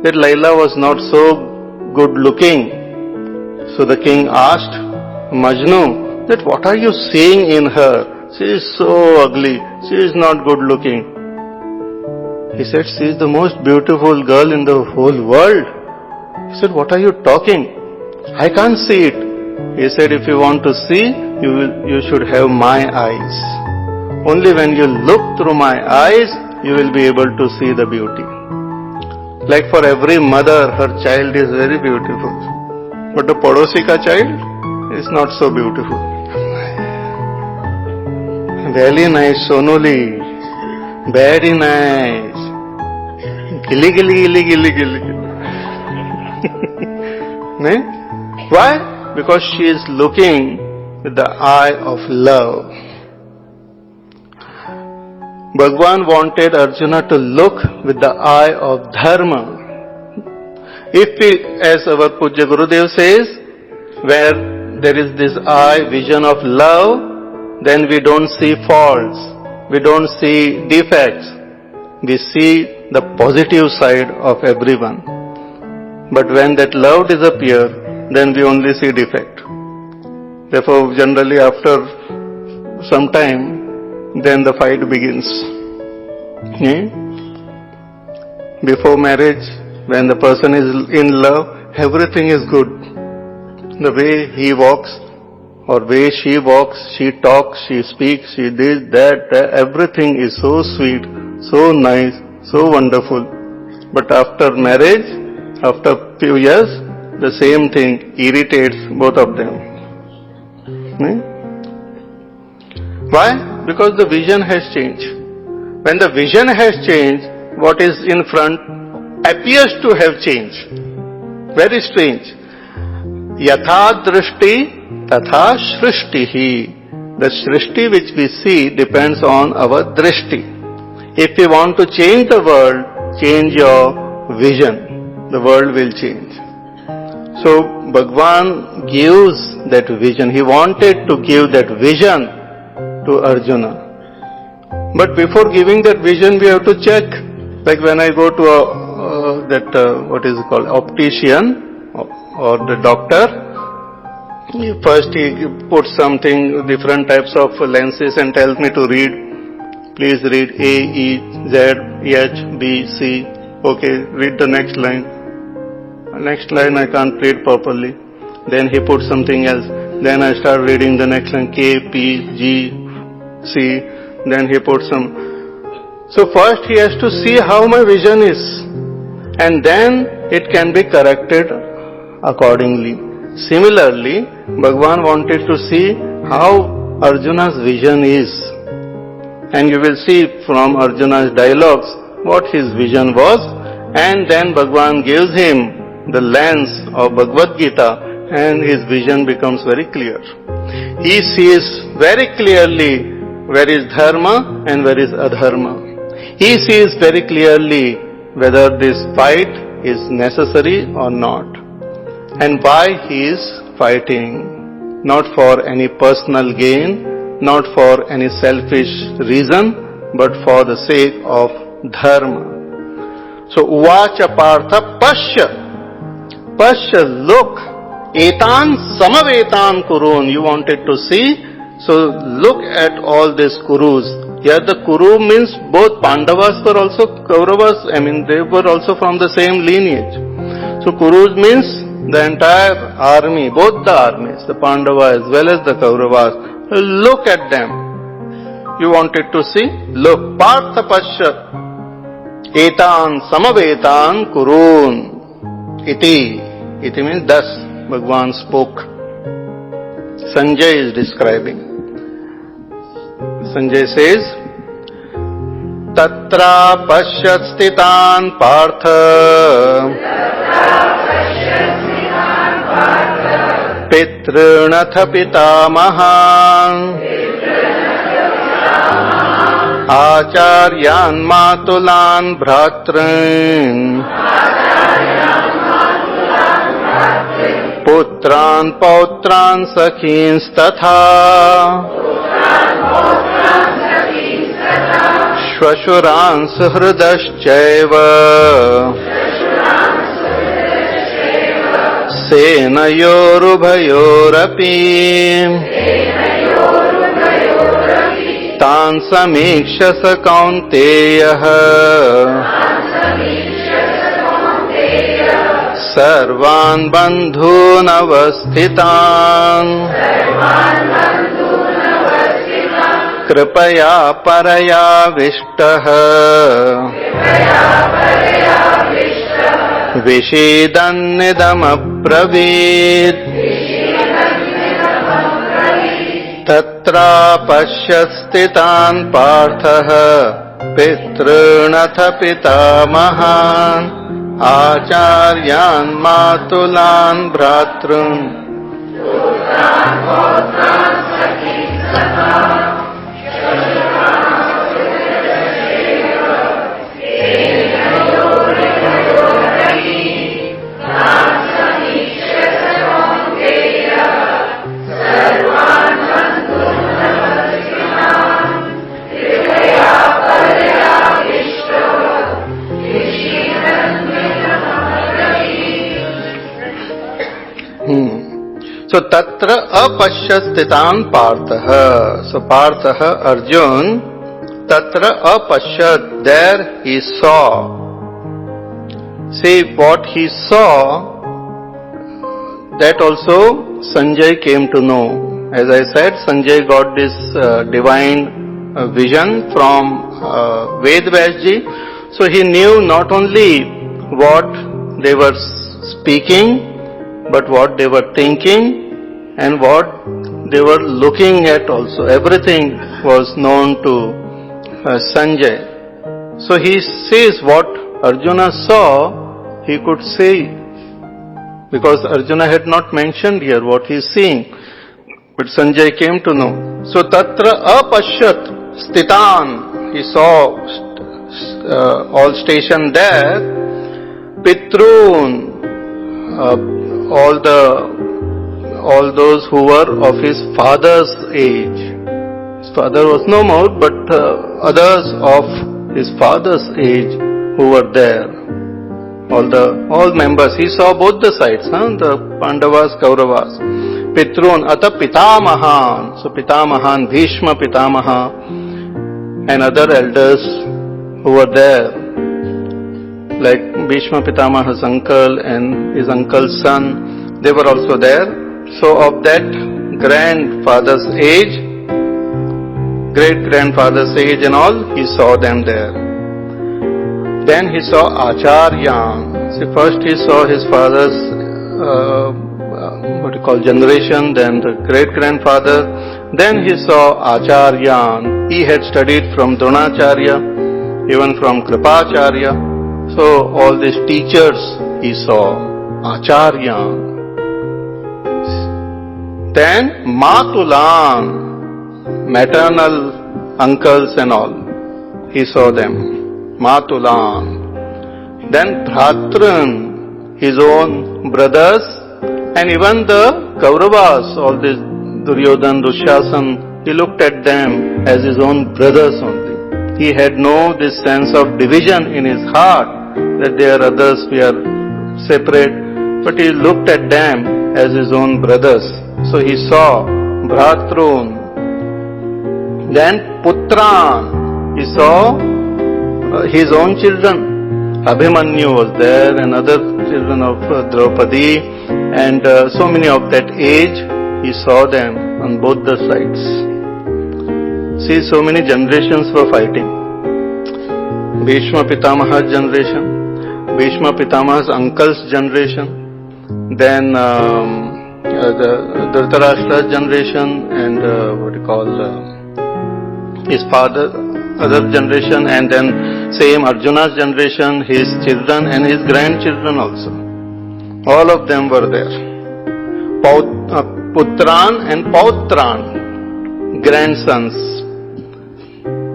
that Layla was not so good looking. So the king asked Majnu that what are you seeing in her? She is so ugly, she is not good looking. He said, she is the most beautiful girl in the whole world. He said, what are you talking? I can't see it. He said, if you want to see, you should have my eyes. Only when you look through my eyes, you will be able to see the beauty. Like for every mother, her child is very beautiful. But the Padosi ka child is not so beautiful. Very nice, Sonuli. Very nice. Gilly, gilly, gilly, gilly, gilly. Why? Because she is looking with the eye of love. Bhagavan wanted Arjuna to look with the eye of dharma. If we, as our Pujya Gurudev says, where there is this eye, vision of love, then we don't see faults, we don't see defects, we see the positive side of everyone. But when that love disappears, then we only see defect. Therefore, generally after some time, then the fight begins. Before marriage, when the person is in love, everything is good. The way he walks or way she walks, she talks, she speaks, she this, that, everything is so sweet, so nice, so wonderful. But after marriage, after few years, the same thing irritates both of them. Why? Because the vision has changed. When the vision has changed, what is in front appears to have changed. Very strange. Yatha drishti tatha shrishtihi. The shrishti which we see depends on our drishti. If you want to change the world, change your vision. The world will change. So Bhagwan gives that vision. He wanted to give that vision to Arjuna. But before giving that vision, we have to check. Like when I go to what is it called, optician or the doctor, first he puts something, different types of lenses and tells me to read. Please read A, E, Z, H, B, C. Okay, read the next line. Next line I can't read properly. Then he puts something else. Then I start reading the next line, K, P, G, C. Then he puts some. So first he has to see how my vision is. And then it can be corrected accordingly. Similarly, Bhagwan wanted to see how Arjuna's vision is. And you will see from Arjuna's dialogues what his vision was. And then Bhagwan gives him the lens of Bhagavad Gita and his vision becomes very clear. He sees very clearly where is dharma and where is adharma. He sees very clearly whether this fight is necessary or not and why he is fighting. Not for any personal gain, not for any selfish reason, but for the sake of dharma. So, uvacha partha pasya. Pasya, look, etan samavetan kurun, you wanted to see, so look at all these kurus. Here the kuru means both Pandavas were also Kauravas, they were also from the same lineage. So kurus means the entire army, both the armies, the Pandavas as well as the Kauravas. Look at them. You wanted to see? Look, partha pasya, etan samavetan kurun. Iti means thus Bhagwan spoke. Sanjay is describing. Sanjay says, Tatra pashyat stitan partha pitrunatha pitamahan acharyan matulan bhratrin Putran pautran sakhins tatha Shvashuran suhridaschaiva Senayorubhayorapi Tan samiksha sakaunteyaha Sarvan bandhun avasthitan Kripaya paraya vishtaha Vishidan nidam apravid Tatra pasyasthitan parthaha Pitrunatha pitamahan Acharyan matulan bhratrun So tatra apashyastitan partha. So partha, Arjun, tatra apashyat, there he saw. See, what he saw, that also Sanjay came to know. As I said, Sanjay got this divine vision from Ved Vyasji. So he knew not only what they were speaking, but what they were thinking and what they were looking at also. Everything was known to Sanjay. So he says what Arjuna saw, he could say, because Arjuna had not mentioned here what he is seeing, but Sanjay came to know. So tatra apashyat stitan, he saw all stationed there, pitrun, all those who were of his father's age. His father was no more, but others of his father's age who were there. All members. He saw both the sides, the Pandavas, Kauravas. Pitrun, ata pitamahan. So pitamahan, Bhishma Pitamaha, and other elders who were there, like Bhishma Pitamaha's uncle and his uncle's son, they were also there. So of that grandfather's age, great-grandfather's age and all, he saw them there. Then he saw Acharyan. See, first he saw his father's generation, then the great-grandfather. Then he saw Acharyan. He had studied from Dronacharya, even from Kripacharya. So all these teachers he saw, Acharyan. Then Matulan, maternal uncles and all, he saw them. Matulan. Then Bhratran, his own brothers, and even the Kauravas, all these Duryodhan, Dushasan, he looked at them as his own brothers only. He had no this sense of division in his heart that they are others, we are separate, but he looked at them as his own brothers. So he saw Bhratrun. Then Putran, he saw his own children. Abhimanyu was there and other children of Draupadi, and so many of that age, he saw them on both the sides. See, so many generations were fighting. Bhishma Pitamaha's generation, Bhishma Pitamaha's uncle's generation, then the Dhritarashtra's generation, and his father, other generation, and then same Arjuna's generation, his children and his grandchildren also. All of them were there. Putran and Pautran, grandsons,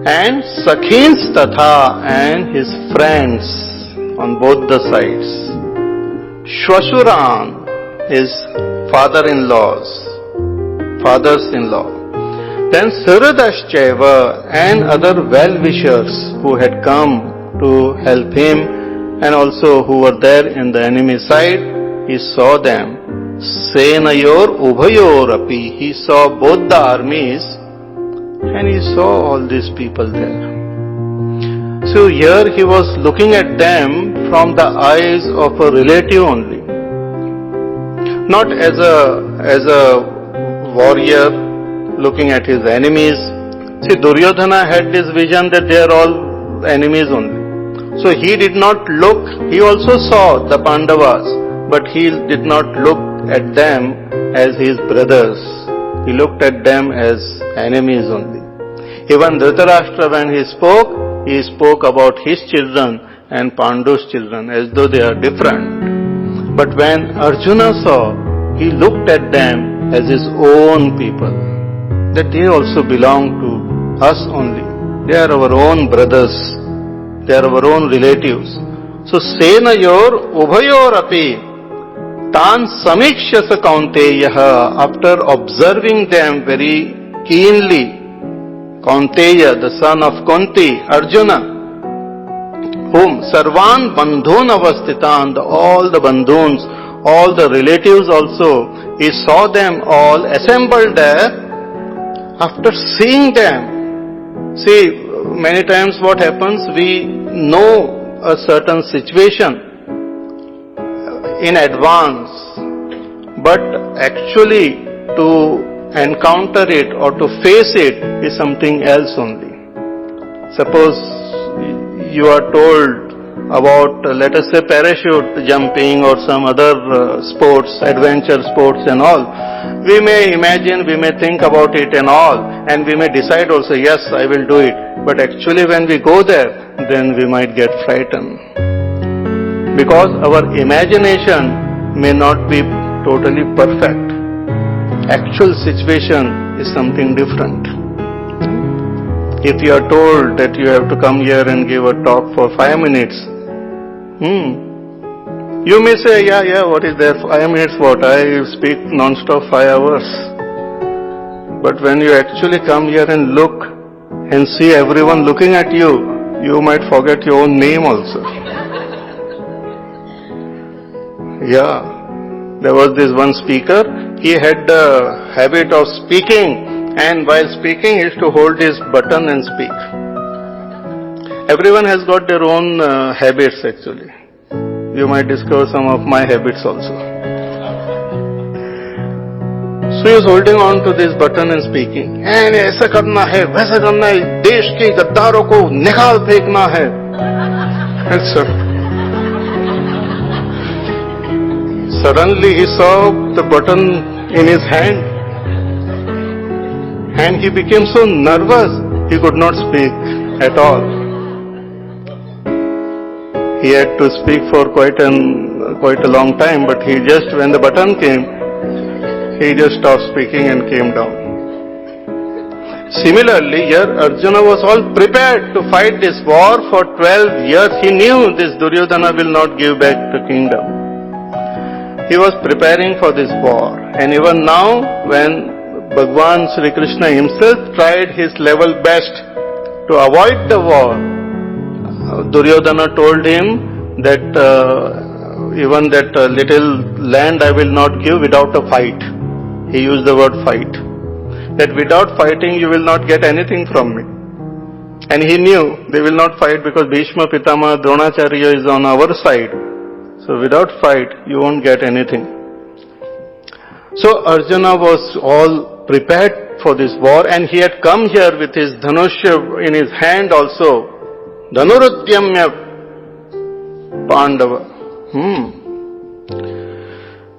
and Sakhins Tatha and his friends on both the sides. Shwashuran, his fathers-in-law. Then Siradascheva and other well-wishers who had come to help him and also who were there in the enemy side, he saw them. Senayor Ubhayor api, he saw both the armies and he saw all these people there. So here he was looking at them from the eyes of a relative only, not as a warrior looking at his enemies. See, Duryodhana had this vision that they are all enemies only. So he did not look, he also saw the Pandavas, but he did not look at them as his brothers. He looked at them as enemies only. Even Dhritarashtra, when he spoke about his children and Pandu's children as though they are different. But when Arjuna saw, he looked at them as his own people, that they also belong to us only. They are our own brothers. They are our own relatives. So, Senayor Ubhayor api Tan Samikshasa Kaunteyaha, after observing them very keenly, Kaunteya, the son of Kunti, Arjuna, whom Sarvan Bandhun Avastitan, all the Bandhuns all the relatives also. He saw them all assembled there. After seeing them, see, many times what happens, we know a certain situation in advance, but actually to encounter it or to face it is something else only. Suppose you are told about, let us say, parachute jumping or some other sports, adventure sports and all. We may imagine, we may think about it and all, and we may decide also, yes, I will do it. But actually when we go there, then we might get frightened. Because our imagination may not be totally perfect. Actual situation is something different. If you are told that you have to come here and give a talk for 5 minutes, you may say, yeah, what is there? 5 minutes what? I speak non-stop 5 hours. But when you actually come here and look and see everyone looking at you, you might forget your own name also. Yeah, there was this one speaker, he had the habit of speaking, and while speaking he used to hold his button and speak. Everyone has got their own habits actually. You might discover some of my habits also. So he was holding on to this button and speaking. And ऐसा करना है, वैसा करना है, देश के गद्दारों को निकाल फेंकना है. Suddenly he saw the button in his hand. And he became so nervous, he could not speak at all. He had to speak for quite a long time, but he just, when the button came, he just stopped speaking and came down. Similarly, here Arjuna was all prepared to fight this war for 12 years. He knew this Duryodhana will not give back the kingdom. He was preparing for this war. And even now, when Bhagwan Sri Krishna himself tried his level best to avoid the war, Duryodhana told him that even that little land I will not give without a fight. He used the word fight. That without fighting you will not get anything from me. And he knew they will not fight because Bhishma Pitama Dronacharya is on our side. So without fight you won't get anything. So Arjuna was all prepared for this war, and he had come here with his dhanushya in his hand also. Dhanurudyamya Pandava.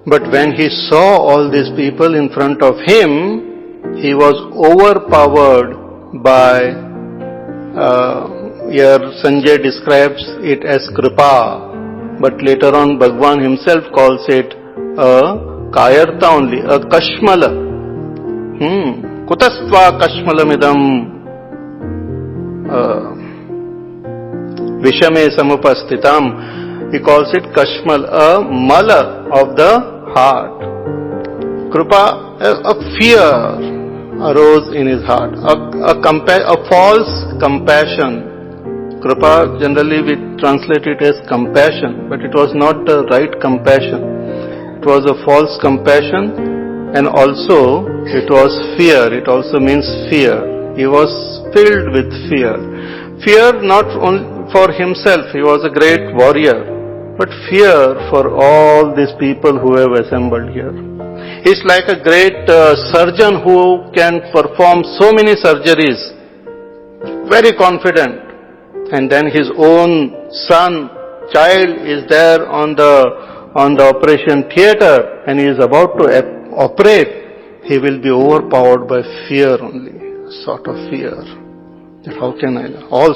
But when he saw all these people in front of him, he was overpowered by, here Sanjay describes it as kripa, but later on Bhagwan himself calls it a kayarta only, a kashmala. Kutastva kashmalamidam Vishame samupastitam. He calls it kashmal, a mala of the heart. Krupa, a fear arose in his heart, a false compassion. Krupa generally we translate it as compassion, but it was not the right compassion. It was a false compassion, and also it was fear. It also means fear. He was filled with fear. Fear not only for himself, he was a great warrior, but fear for all these people who have assembled here. He's like a great surgeon who can perform so many surgeries, very confident, and then his own child is there on the operation theatre and he is about to operate. He will be overpowered by fear only, sort of fear. How can I? All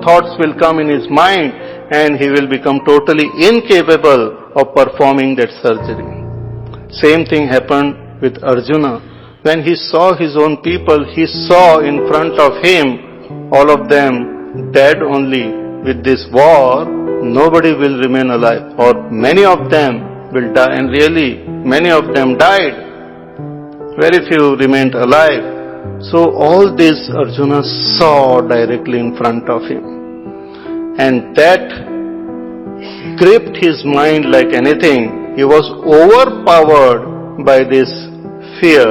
thoughts will come in his mind and he will become totally incapable of performing that surgery. Same thing happened with Arjuna. When he saw his own people, he saw in front of him all of them dead only. With this war, nobody will remain alive, or many of them will die, and really many of them died. Very few remained alive. So all this Arjuna saw directly in front of him. And that gripped his mind like anything. he was overpowered by this fear.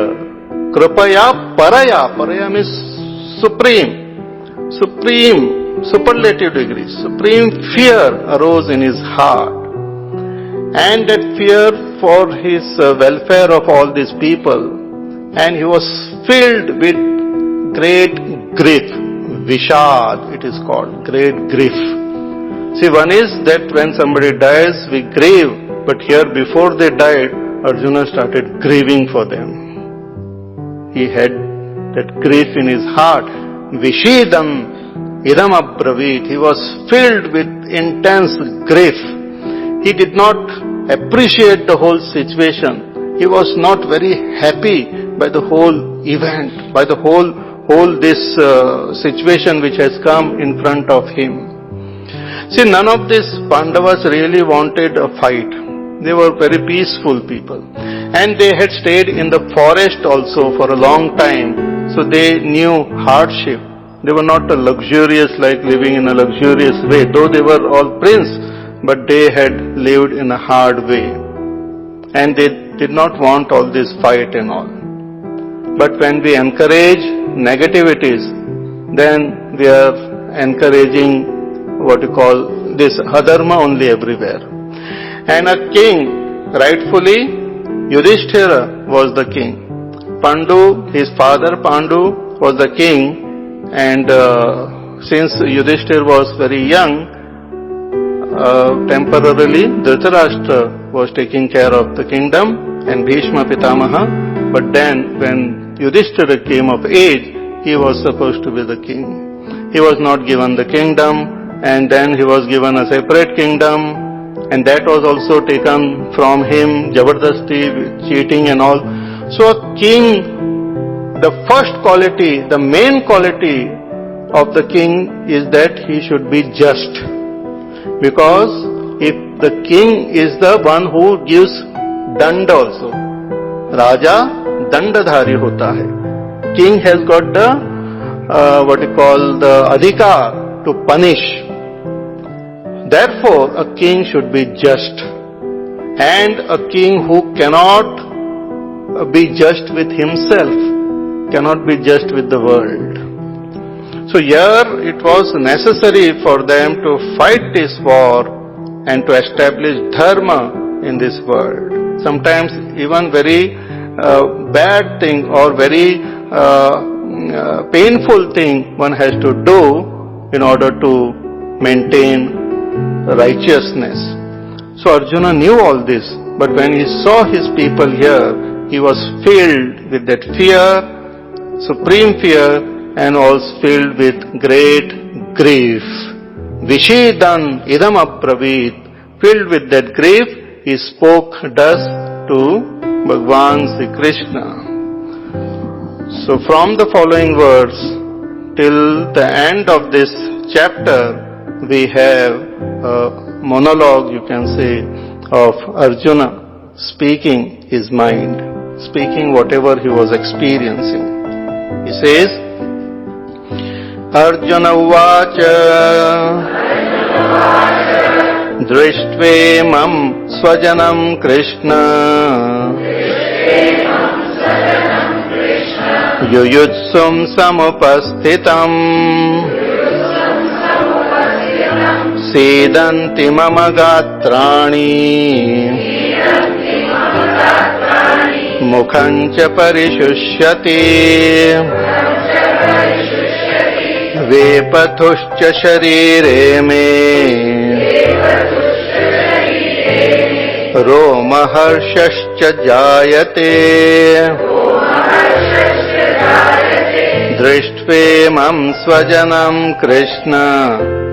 Kripaya paraya. Paraya means supreme, superlative degree. Supreme fear arose in his heart. And that fear for his welfare of all these people. And he was filled with great grief. Vishad, it is called, great grief. See, one is that when somebody dies, we grieve. But here, before they died, Arjuna started grieving for them. He had that grief in his heart. Vishidam idam abravit. He was filled with intense grief. He did not appreciate the whole situation. He was not very happy by the whole event, by the whole this situation which has come in front of him. See, none of these Pandavas really wanted a fight. They were very peaceful people. And they had stayed in the forest also for a long time. So they knew hardship. They were not luxurious like living in a luxurious way. Though they were all prince, but they had lived in a hard way. And they did not want all this fight and all. But when we encourage negativities, then we are encouraging what you call this adharma only everywhere. And a king, rightfully, Yudhishthira was the king. Pandu, his father Pandu was the king, and since Yudhishthira was very young, temporarily Dhritarashtra was taking care of the kingdom and Bhishma Pitamaha, but then when Yudhishthira came of age, he was supposed to be the king. He was not given the kingdom, and then he was given a separate kingdom, and that was also taken from him, jabardasti, cheating and all. So a king, the first quality, the main quality of the king is that he should be just. Because if the king is the one who gives dand also, Raja dandadhari hota hai. King has got the the adhikar to punish. Therefore, a king should be just. And a king who cannot be just with himself, cannot be just with the world. So here it was necessary for them to fight this war and to establish dharma in this world. Sometimes even very bad thing or very painful thing one has to do in order to maintain righteousness. So Arjuna knew all this, but when he saw his people here, he was filled with that fear, supreme fear, and was filled with great grief. Vishidan idam abravit. Filled with that grief, he spoke thus to Bhagwan Sri Krishna. So from the following words till the end of this chapter, we have a monologue, you can say, of Arjuna speaking his mind, speaking whatever he was experiencing. He says, Arjuna Uvacha Drishtve Swajanam Krishna Yuyutsum Samupasthitam Sedanti Mama Gatrani Mukhancha Parishushyati Vepatushcha Sharire Me Roma Harshascha Jayate Drishtve Swajanam Krishna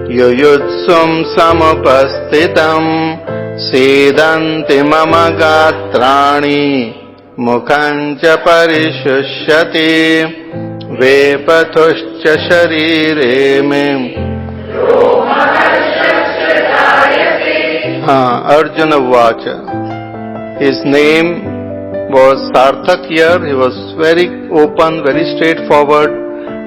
Yuyutsum Samupastitam Sedanti Mama Gatrani Mukhancha Parishushyati Vepatushcha Sharire Me. Arjuna Vacha. His name was Sarthak here. He was very open, very straightforward,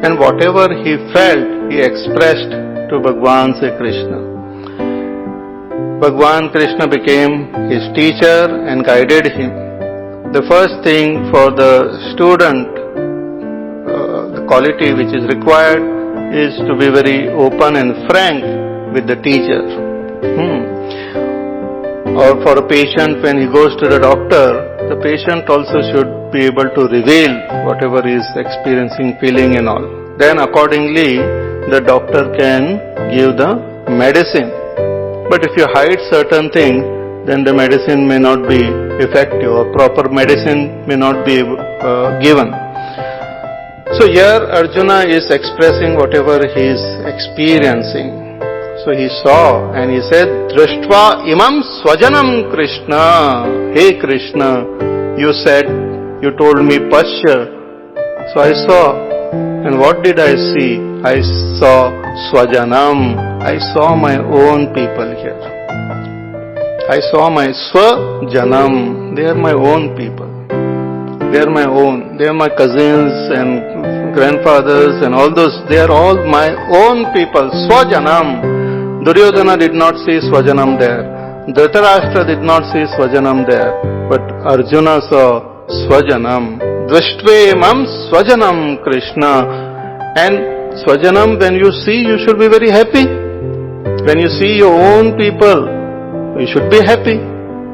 and whatever he felt, he expressed to Bhagwan Sri Krishna. Bhagwan Krishna became his teacher and guided him. The first thing for the student, the quality which is required is to be very open and frank with the teacher. Or for a patient, when he goes to the doctor, the patient also should be able to reveal whatever he is experiencing, feeling and all. Then accordingly, the doctor can give the medicine. But if you hide certain things, then the medicine may not be effective or proper medicine may not be given. So here Arjuna is expressing whatever he is experiencing. So he saw and he said, Drashtva imam swajanam Krishna. Hey Krishna, you said, you told me Pashya. So I saw. And what did I see? I saw swajanam. I saw my own people here. I saw my swajanam. They are my own people. They are my own. They are my cousins and grandfathers and all those. They are all my own people. Swajanam. Duryodhana did not see Swajanam there. Dhritarashtra did not see Swajanam there. But Arjuna saw Swajanam. Dvashtve Swajanam Krishna. And Swajanam, when you see, you should be very happy. When you see your own people, you should be happy.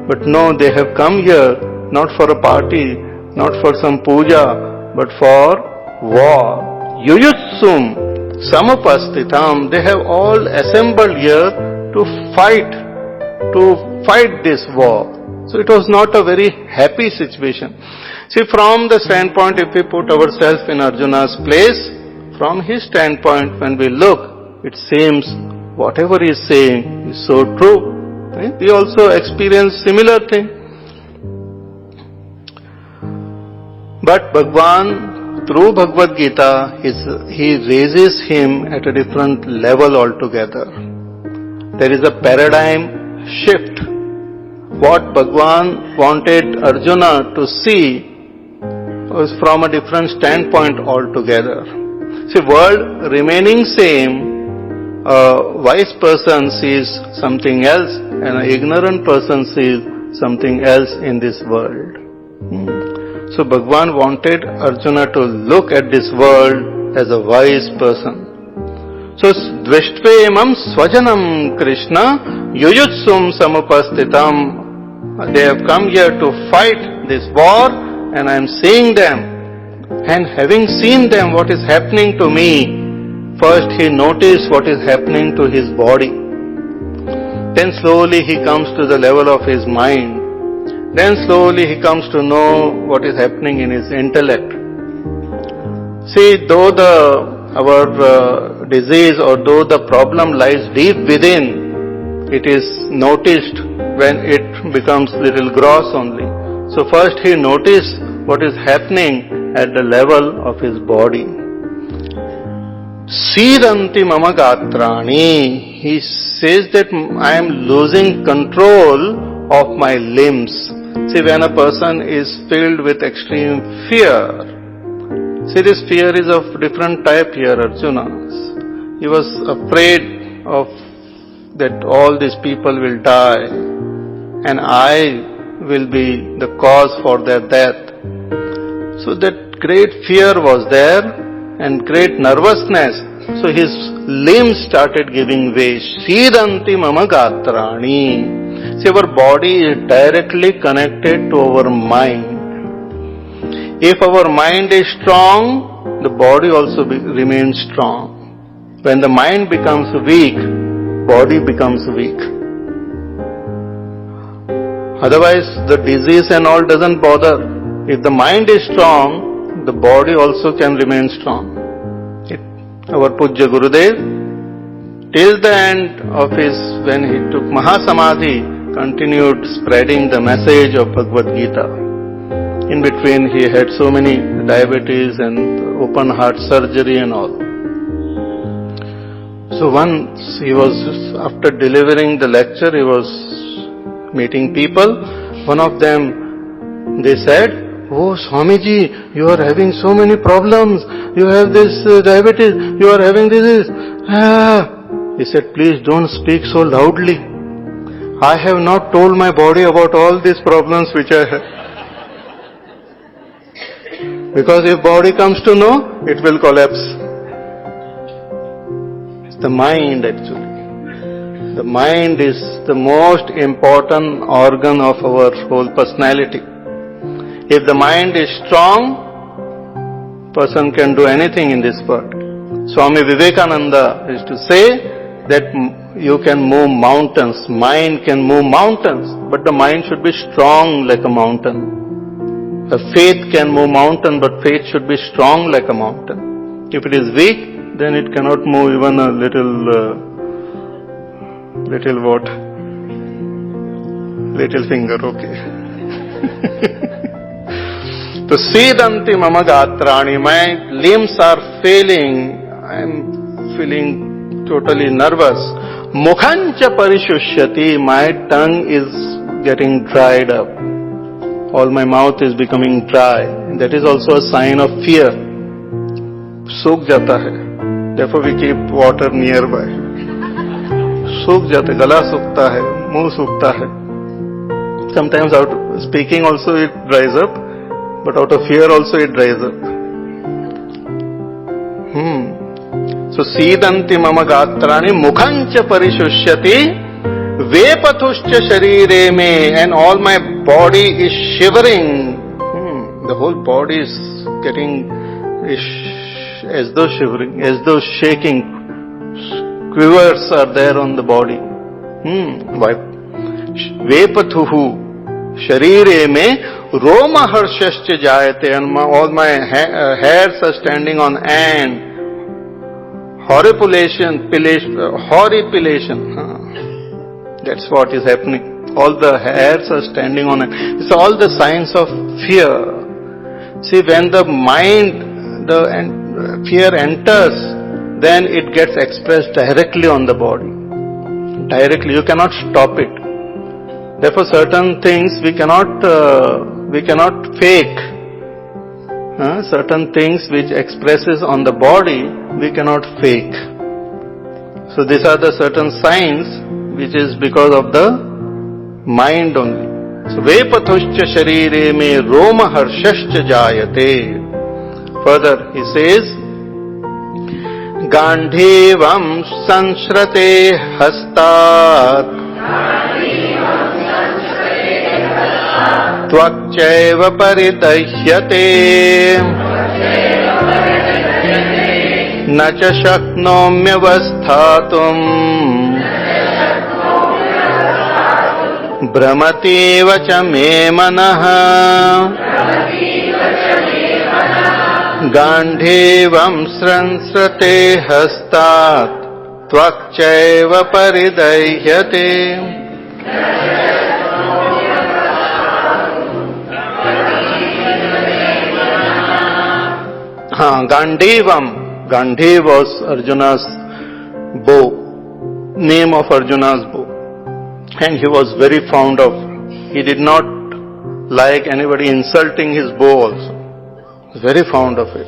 But no, they have come here not for a party, not for some puja, but for war. Yuyutsum Samapastitam, they have all assembled here to fight this war. So it was not a very happy situation. See, from the standpoint, if we put ourselves in Arjuna's place, from his standpoint, when we look, it seems whatever he is saying is so true. We also experience similar thing. But Bhagwan, through Bhagavad Gita, he raises him at a different level altogether. There is a paradigm shift. What Bhagwan wanted Arjuna to see was from a different standpoint altogether. See, world remaining same, a wise person sees something else and an ignorant person sees something else in this world. So Bhagwan wanted Arjuna to look at this world as a wise person. So Dvashtve imam swajanam Krishna yuyutsum samapastitam. They have come here to fight this war and I am seeing them. And having seen them, what is happening to me, first he noticed what is happening to his body. Then slowly he comes to the level of his mind. Then slowly he comes to know what is happening in his intellect. See, though our disease or though the problem lies deep within, it is noticed when it becomes little gross only. So first he noticed what is happening at the level of his body. Sidanti mama gatrani. He says that I am losing control of my limbs. See, when a person is filled with extreme fear, see, this fear is of different type here, Arjuna. He was afraid of that all these people will die and I will be the cause for their death. So that great fear was there and great nervousness. So his limbs started giving way. Sidanti mama gatrani. See, our body is directly connected to our mind. If our mind is strong, the body also remains strong. When the mind becomes weak, body becomes weak. Otherwise, the disease and all doesn't bother. If the mind is strong, the body also can remain strong. Our Pujya Gurudev, till the end of when he took Mahasamadhi, continued spreading the message of Bhagavad Gita. In between he had so many diabetes and open heart surgery and all. So once he was, after delivering the lecture, he was meeting people. One of them, they said, "Oh Swamiji, you are having so many problems. You have this diabetes, you are having this. He said, "Please don't speak so loudly. I have not told my body about all these problems which I have. Because if body comes to know, it will collapse. It's the mind actually. The mind is the most important organ of our whole personality. If the mind is strong, person can do anything in this world. Swami Vivekananda used to say that you can move mountains, mind can move mountains, but the mind should be strong like a mountain. A faith can move mountain, but faith should be strong like a mountain. If it is weak, then it cannot move even a little what? Little finger, okay. So, Sidanti mama gatrani, my limbs are failing, I am feeling totally nervous. Mukhancha parishushati, my tongue is getting dried up. All my mouth is becoming dry. And that is also a sign of fear. Sukh jata hai. Therefore we keep water nearby. Sukh jata hai, gala sukta hai, muh sukta hai. Sometimes out of speaking also it dries up, but out of fear also it dries up. So, Sidanti mama gatrani mukhancha parishushati vepathuscha sharire me, and all my body is shivering. The whole body is getting as though shivering, as though shaking. Quivers are there on the body. Vepathuhu sharire me roma harshascha jayate, and all my hairs are standing on end. Horripilation. That's what is happening. All the hairs are standing on it. It's all the signs of fear. See, when the mind, fear enters, then it gets expressed directly on the body. Directly, you cannot stop it. Therefore, certain things we cannot fake. Certain things which expresses on the body, we cannot fake. So these are the certain signs which is because of the mind only. So vepathuscha sharire me roma harshascha jayate. Further he says, Gandhivam sanshrate hastat Tvakchaiva paridahyate Nacha shaknomyavasthatum Brahmativa cha me manaha Gandhivam sransrate hastat Tvakchaiva paridahyate. Gandhivam. Gandhi was Arjuna's bow, name of Arjuna's bow. And he was very fond of, he did not like anybody insulting his bow also. He was very fond of it.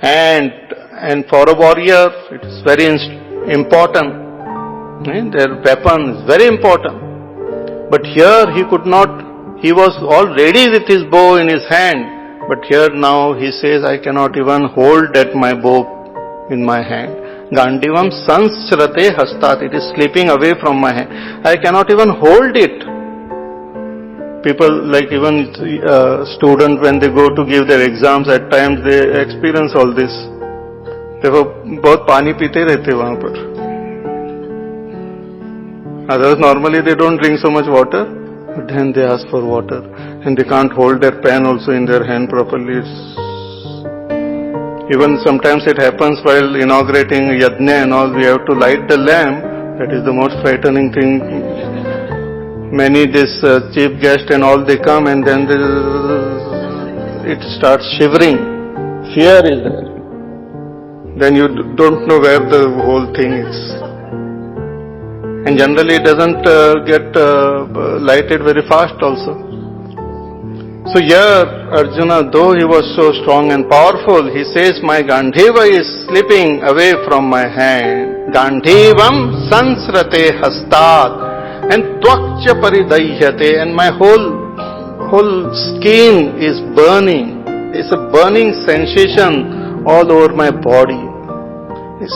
And for a warrior, it is very important. Their weapon is very important. But here he could not, he was already with his bow in his hand. But here now he says, I cannot even hold that my bow in my hand. Gandhivam sansrate hastat. It is slipping away from my hand. I cannot even hold it. People, like even students, when they go to give their exams, at times they experience all this. देखो बहुत पानी पीते रहते वहाँ पर. Others normally they don't drink so much water, but then they ask for water, and they can't hold their pen also in their hand properly. Even sometimes it happens while inaugurating yajna and all, we have to light the lamp. That is the most frightening thing. Many this chief guest and all, they come and then it starts shivering. Fear is there. Then you don't know where the whole thing is. And generally it doesn't get lighted very fast also. So here Arjuna, though he was so strong and powerful, he says, my Gandhiva is slipping away from my hand. Gandhivam sansrate hastat. and tvakcha paridahyate, and my whole skin is burning. It's a burning sensation all over my body. A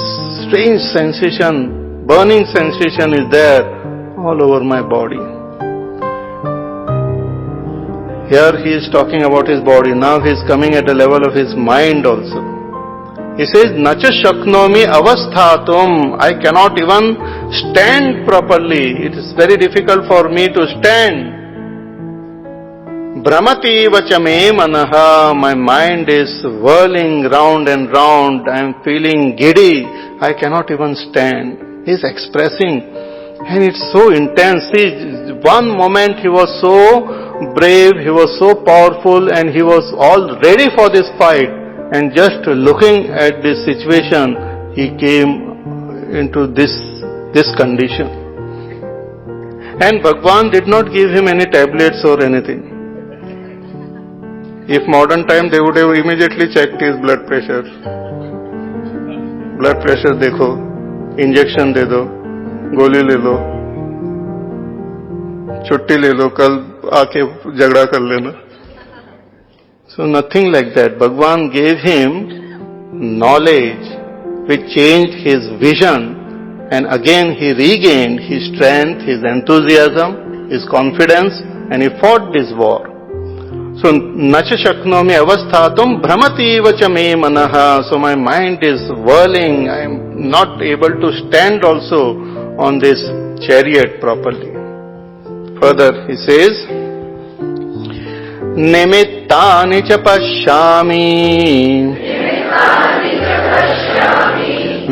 strange sensation, burning sensation is there all over my body. Here he is talking about his body. Now he is coming at the level of his mind also. He says, Nacha shaknomi avasthatum. I cannot even stand properly. It is very difficult for me to stand. Brahmati vachame manaha. My mind is whirling round and round. I am feeling giddy. I cannot even stand. He is expressing. And it's so intense. See, one moment he was so brave, he was so powerful, and he was all ready for this fight. And just looking at this situation, he came into this condition. And Bhagwan did not give him any tablets or anything. If modern time, they would have immediately checked his blood pressure. Blood pressure देखो, injection दे दो, गोली ले लो, छुट्टी ले लो, कल आके झगड़ा कर लेना. So nothing like that. Bhagwan gave him knowledge which changed his vision, and again he regained his strength, his enthusiasm, his confidence, and he fought this war. So nacha shaknomi avasthatum bhramati vacha me manaha. So my mind is whirling. I am not able to stand also on this chariot properly. Further he says, Nimittani cha pashyami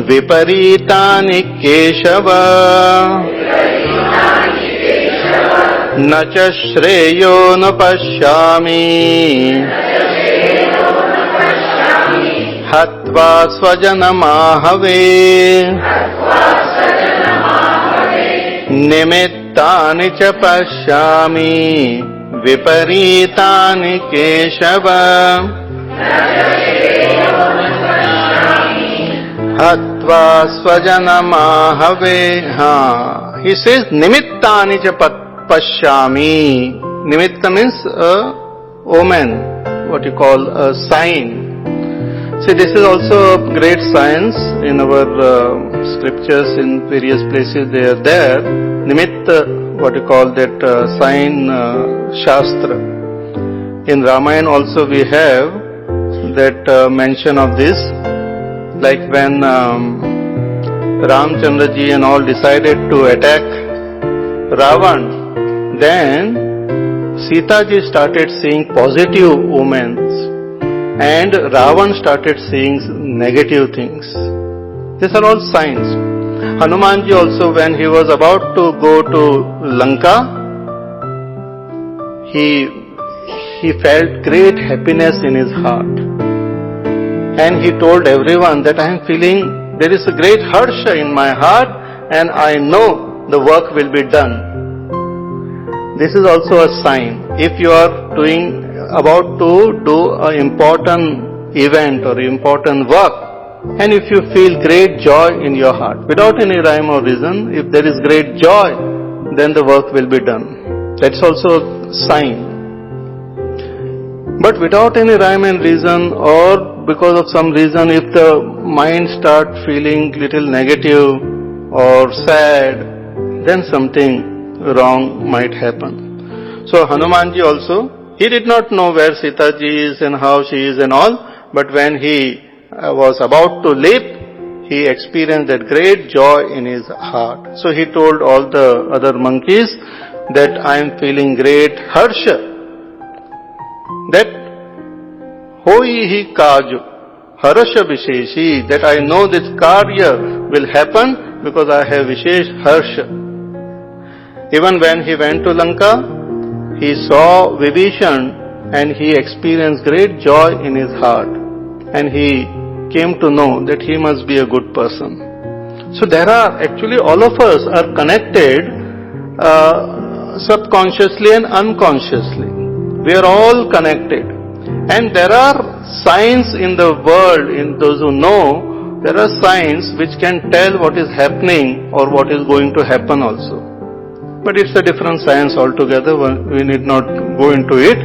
viparitani keshava na cha shreyo na pashyami hatva svajana mahave nimittani cha pashyami viparitani keshava hatva svajana mahave. He says nimittani cha pashyami. Nimitta means a omen, what you call a sign. See, this is also a great science in our scriptures. In various places they are there. Nimitta, what you call that sign shastra. In Ramayana also we have that mention of this, like when Ramchandra ji and all decided to attack Ravan, then Sita ji started seeing positive omens and Ravan started seeing negative things. These are all signs. Hanumanji also, when he was about to go to Lanka, he felt great happiness in his heart. And he told everyone that I am feeling, there is a great harsha in my heart and I know the work will be done. This is also a sign. If you are about to do an important event or important work, and if you feel great joy in your heart, without any rhyme or reason, if there is great joy, then the work will be done. That's also a sign. But without any rhyme and reason, or because of some reason, if the mind starts feeling little negative or sad, then something wrong might happen. So Hanumanji also, he did not know where Sita ji is and how she is and all, but when he was about to leap, he experienced that great joy in his heart. So he told all the other monkeys that I am feeling great harsha, that hoi hi kaj harsha visheshi, that I know this karya will happen because I have vishesh harsha. Even when he went to Lanka, he saw Vibhishan and he experienced great joy in his heart, and he came to know that he must be a good person. So there are actually, all of us are connected subconsciously and unconsciously. We are all connected. And there are signs in the world, in those who know, there are signs which can tell what is happening or what is going to happen also. But it's a different science altogether. We need not go into it.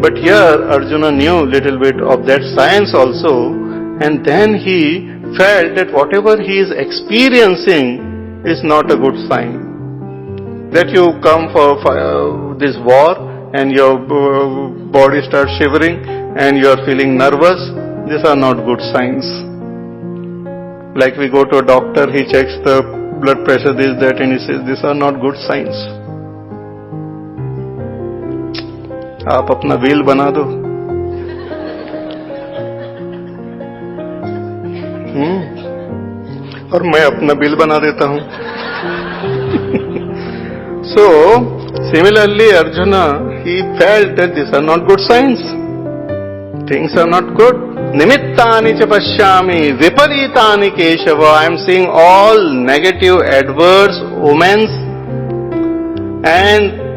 But here Arjuna knew little bit of that science also, and then he felt that whatever he is experiencing is not a good sign. That you come for this war and your body starts shivering and you are feeling nervous, these are not good signs. Like we go to a doctor, he checks the blood pressure, this, that, and he says, these are not good signs. आप अपना wheel बना दो. और मैं अपना bill बना देता हूं. So, similarly, Arjuna, he felt that these are not good signs. Things are not good. Nimittani cha pashyami viparitani Keshava. I am seeing all negative, adverse omens, and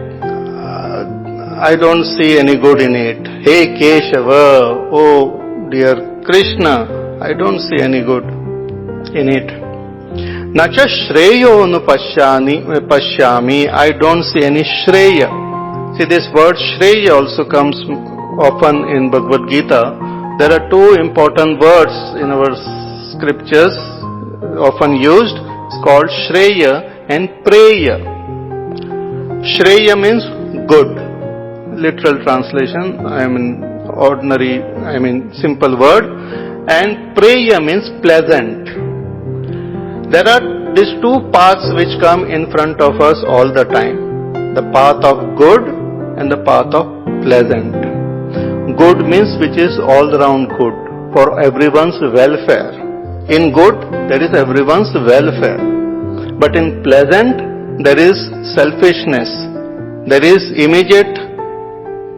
I don't see any good in it. Hey Keshava, oh dear Krishna, I don't see any good in it. Nacha shreyo nu pashyami, I don't see any shreya. See, this word shreya also comes often in Bhagavad Gita. There are two important words in our scriptures often used. It's called shreya and preya. Shreya means good. Literal translation, simple word. And preya means pleasant. There are these two paths which come in front of us all the time. The path of good and the path of pleasant. Good means which is all round good, for everyone's welfare. In good, there is everyone's welfare. But in pleasant, there is selfishness. There is immediate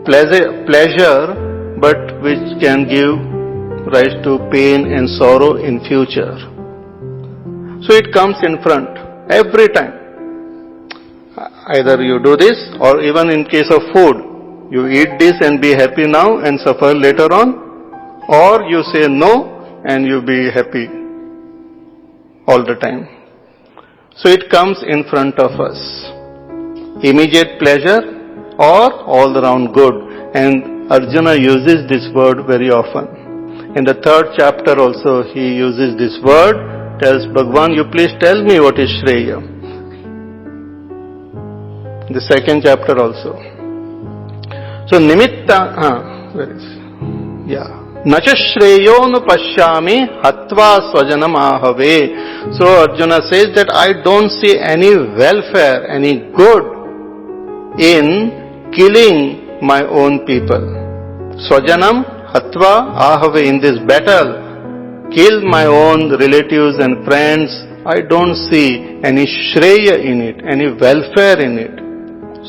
pleasure, but which can give rise to pain and sorrow in future. So it comes in front every time. Either you do this, or even in case of food, you eat this and be happy now and suffer later on, or you say no and you be happy all the time. So it comes in front of us. Immediate pleasure or all around good. And Arjuna uses this word very often. In the 3rd chapter also he uses this word, tells Bhagwan, you please tell me what is Shreya. The 2nd chapter also. So Nimitta, where is it? Yeah. Nacha Shreyo nu pashyami hatva swajanam ahave. So Arjuna says that I don't see any welfare, any good in killing my own people. Swajanam hatva ahave, in this battle, kill my own relatives and friends. I don't see any shreya in it, any welfare in it.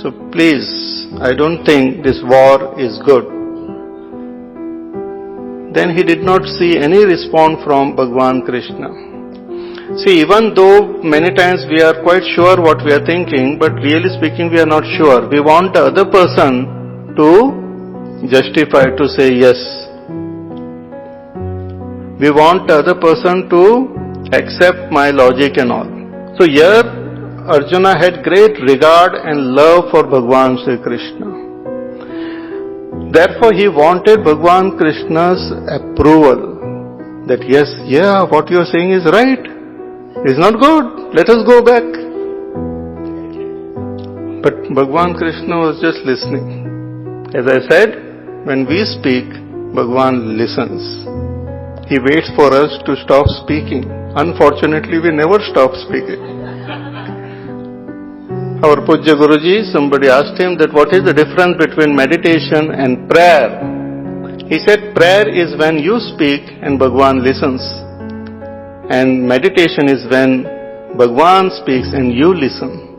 So please, I don't think this war is good. Then he did not see any response from Bhagwan Krishna. See, even though many times we are quite sure what we are thinking, but really speaking we are not sure. We want the other person to justify, to say yes. We want the other person to accept my logic and all. So here Arjuna had great regard and love for Bhagwan Sri Krishna. Therefore he wanted Bhagwan Krishna's approval. That yes, what you are saying is right. It's not good. Let us go back. But Bhagwan Krishna was just listening. As I said, when we speak, Bhagwan listens. He waits for us to stop speaking. Unfortunately, we never stop speaking. Our Pujya Guruji, somebody asked him that what is the difference between meditation and prayer? He said prayer is when you speak and Bhagwan listens. And meditation is when Bhagwan speaks and you listen.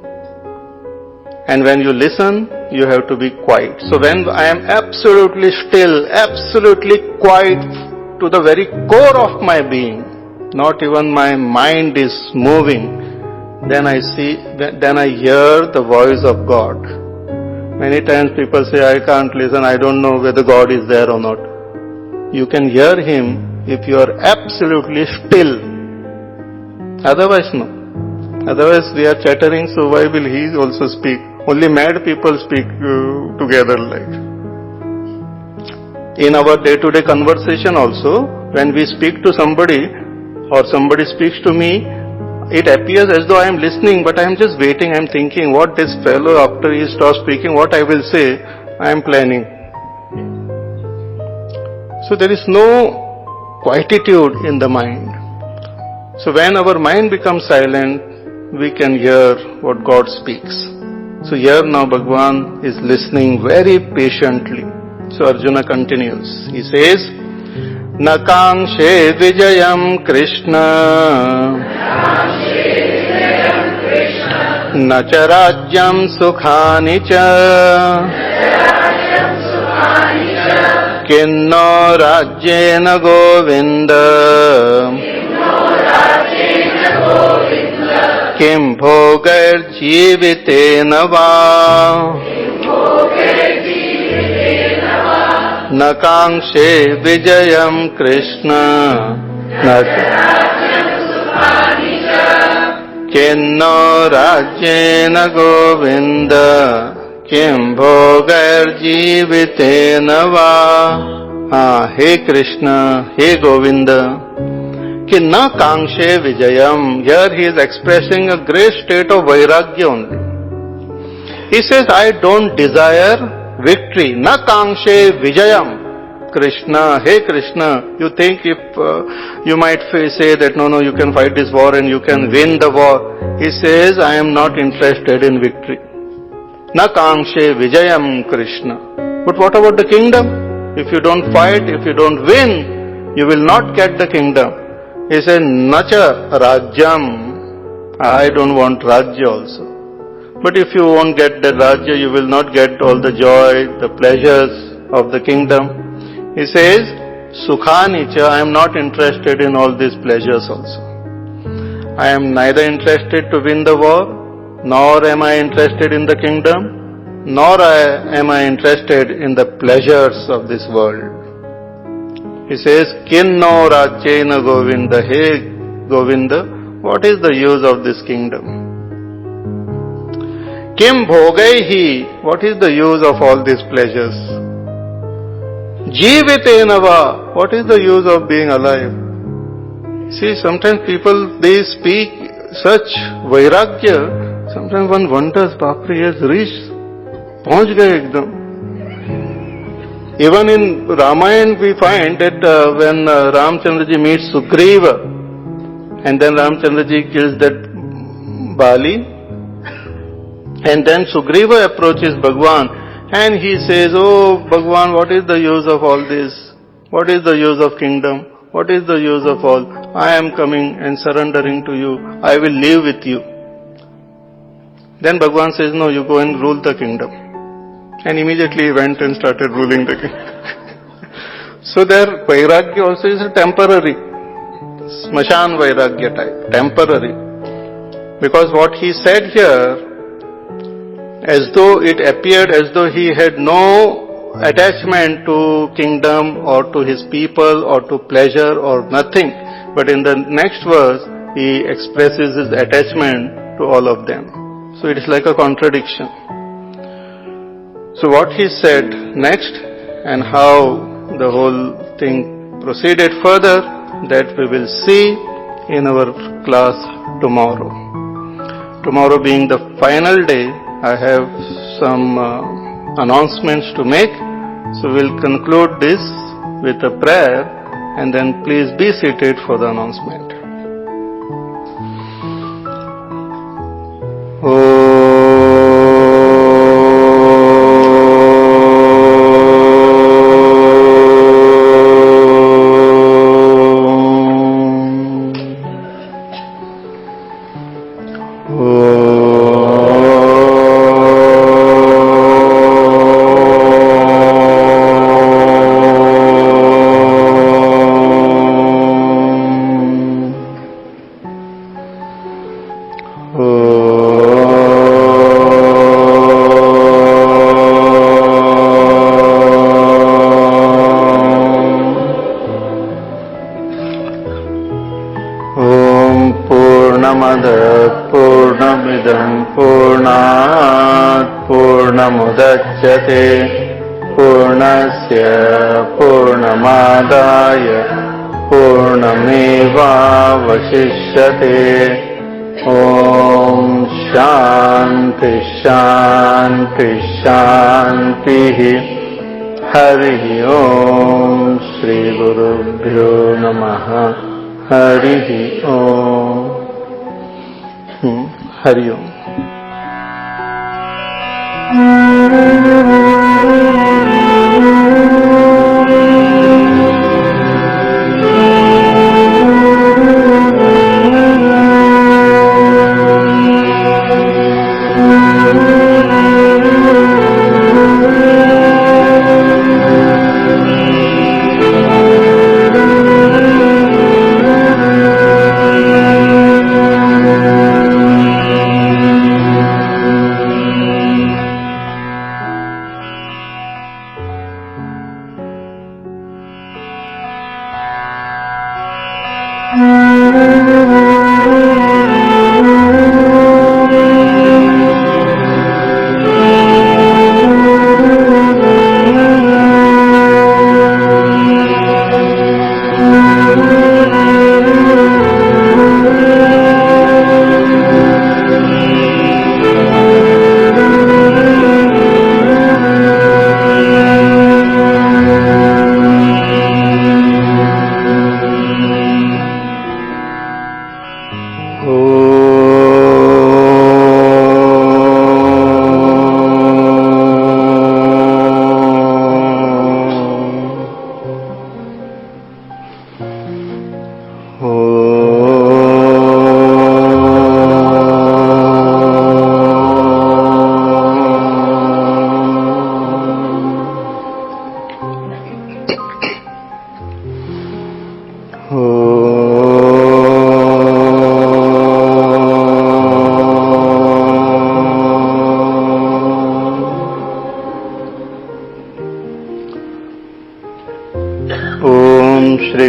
And when you listen, you have to be quiet. So when I am absolutely still, absolutely quiet to the very core of my being, not even my mind is moving, then I hear the voice of God. Many times people say, I can't listen, I don't know whether God is there or not. You can hear Him if you are absolutely still. Otherwise, no. Otherwise we are chattering, so why will he also speak? Only mad people speak together like. In our day-to-day conversation also, when we speak to somebody or somebody speaks to me, it appears as though I am listening, but I am just waiting, I am thinking what this fellow, after he stops speaking, what I will say, I am planning. So there is no quietude in the mind. So when our mind becomes silent, we can hear what God speaks. So here now Bhagavan is listening very patiently. So Arjuna continues. He says, Na kangshe vijayam Krishna, na cha rajyam sukhani cha, kinno rajyena govinda, kim bhogair jivitena va. Na kangshe vijayam Krishna, na kinno rajyena govinda, kim bhogair jivitena va. Hey Krishna, hey Govinda, ki na kangshe vijayam. Here he is expressing a great state of vairagya only. He says, I don't desire victory. Na kangshe vijayam. Krishna, hey Krishna, you think if you might say that no, you can fight this war and you can win the war. He says, I am not interested in victory. Na kangshe vijayam Krishna. But what about the kingdom? If you don't fight, if you don't win, you will not get the kingdom. He said, Nacha rajyam. I don't want rajya also. But if you won't get the rajya, you will not get all the joy, the pleasures of the kingdom. He says, Sukhani cha, I am not interested in all these pleasures also. I am neither interested to win the war, nor am I interested in the kingdom, nor am I interested in the pleasures of this world. He says, Kinno rajyena govinda, hey Govinda, what is the use of this kingdom? Kim bhogaihi, what is the use of all these pleasures? Jivitena va, what is the use of being alive? See, sometimes people, they speak such vairagya, sometimes one wonders, Bapre, he has reached, pahunch gaye ekdam. Even in Ramayana we find that when Ramchandraji meets Sugriva, and then Ramchandraji kills that Bali, and then Sugriva approaches Bhagwan and he says, oh Bhagwan, what is the use of all this? What is the use of kingdom? What is the use of all? I am coming and surrendering to you. I will live with you. Then Bhagwan says, no, you go and rule the kingdom. And immediately he went and started ruling the kingdom. So their vairagya also is a temporary, smashan vairagya type, temporary. Because what he said here, as though it appeared as though he had no attachment to kingdom or to his people or to pleasure or nothing. But in the next verse, he expresses his attachment to all of them. So it is like a contradiction. So what he said next and how the whole thing proceeded further, that we will see in our class tomorrow. Tomorrow being the final day, I have some announcements to make. So we'll conclude this with a prayer and then please be seated for the announcement. Purnamada इदं पूर्णात् पूर्णमुदच्यते पूर्णस्य पूर्णमादाय पूर्णमेवावशिष्यते। ॐ शान्ति शान्ति शान्तिः। हरिः ॐ श्री गुरुभ्यो नमः। हरिः ॐ। हरि ओम।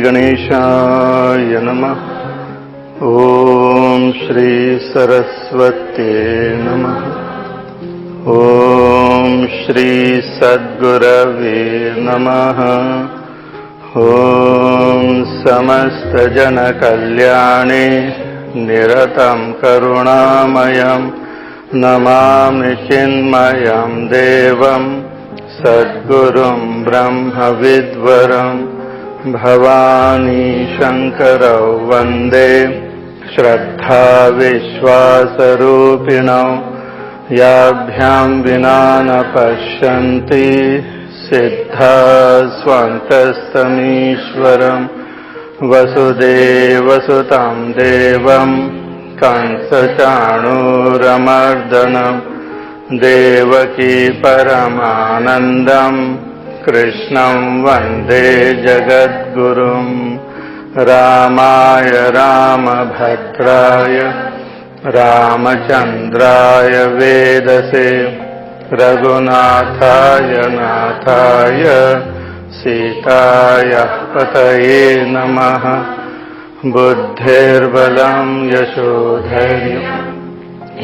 गणेशाय नमः। ओम श्री सरस्वती नमः। ओम श्री सद्गुरवे नमः। ओम समस्त जन कल्याणे निरतं करुणामयं नमामि चिन्मयं देवं सद्गुरुं ब्रह्मविद्वरम् भवानी शंकरौ वंदे श्रद्धा विश्वासरूपिणौ याभ्यां विना न पश्यन्ति सिद्धा स्वान्तस्तमीश्वरं वसुदेवसुतं देवं कंसचाणूरमर्दनं देवकी परमानन्दम् कृष्णं वन्दे जगद्गुरुं रामाय रामभद्राय रामचन्द्राय वेदसे रघुनाथाय नाथाय सीताय पतये नमः। बुद्धिर्बलं यशोधैर्यं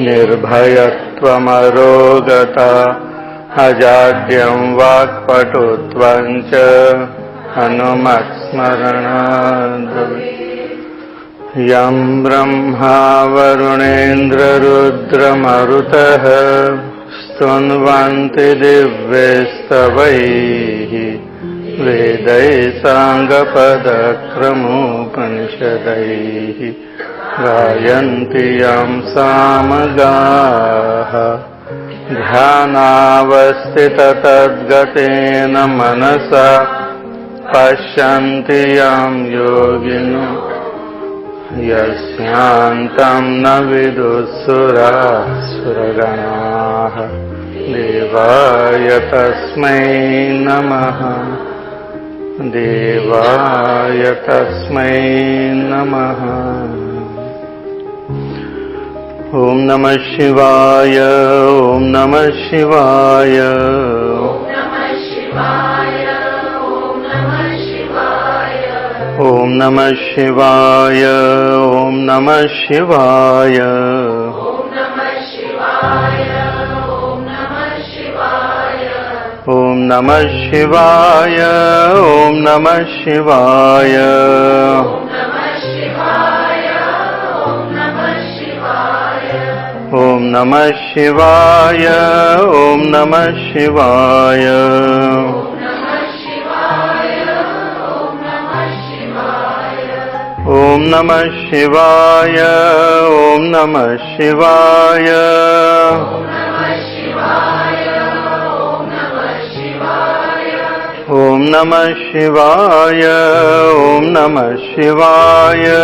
निर्भयत्वमरोगता अजाड्यं वाक्पटुत्वं च हनुमत्स्मरणात् यं ब्रह्मा वरुणेन्द्ररुद्रमरुतः स्तुन्वन्ति दिव्यैस्तवैः वेदैः साङ्गपदक्रमोपनिषदैः गायन्ति यं सामगाः ध्यानावस्थिततद्गतेन मनसा पश्यन्ति यं योगिनो यस्यान्तं न विदुःसुरासुरगणाः देवाय तस्मै नमः। देवाय तस्मै नमः। ओम नमः शिवाय। ओम नमः शिवाय। ओम नमः शिवाय। ओम नमः शिवाय। ओम नमः शिवाय। Om Namah Shivaya, Om Namah Shivaya. Om Namah Shivaya, Om Namah Shivaya. Om Namah Shivaya, Om Namah Shivaya. Om Namah Shivaya, Om Namah Shivaya. Om Namah Shivaya, Om Namah Shivaya.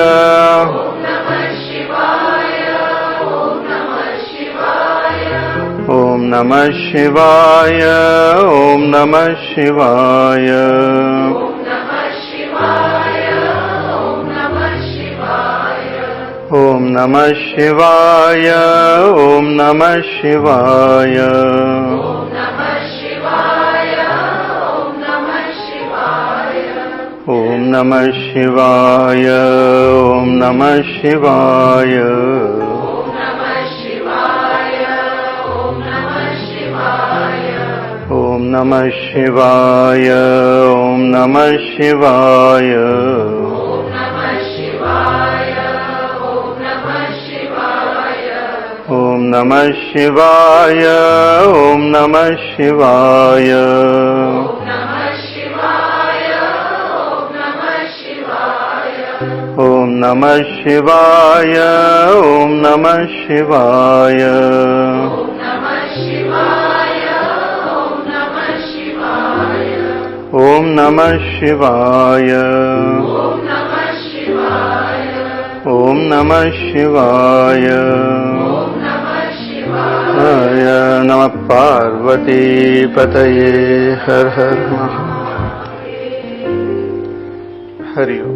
Om Namah Shivaya, Om Namah Shivaya. Om Namah Shivaya, Om Namah Shivaya. Om Namah Shivaya, Om Namah Shivaya. Om Namah Shivaya, Om Namah Shivaya. Om Namah Shivaya, Om Namah Shivaya. Om Namah Shivaya. Om Namah Shivaya. Hare Namah Parvati Pataye Har Har Mahadev. Hari Om.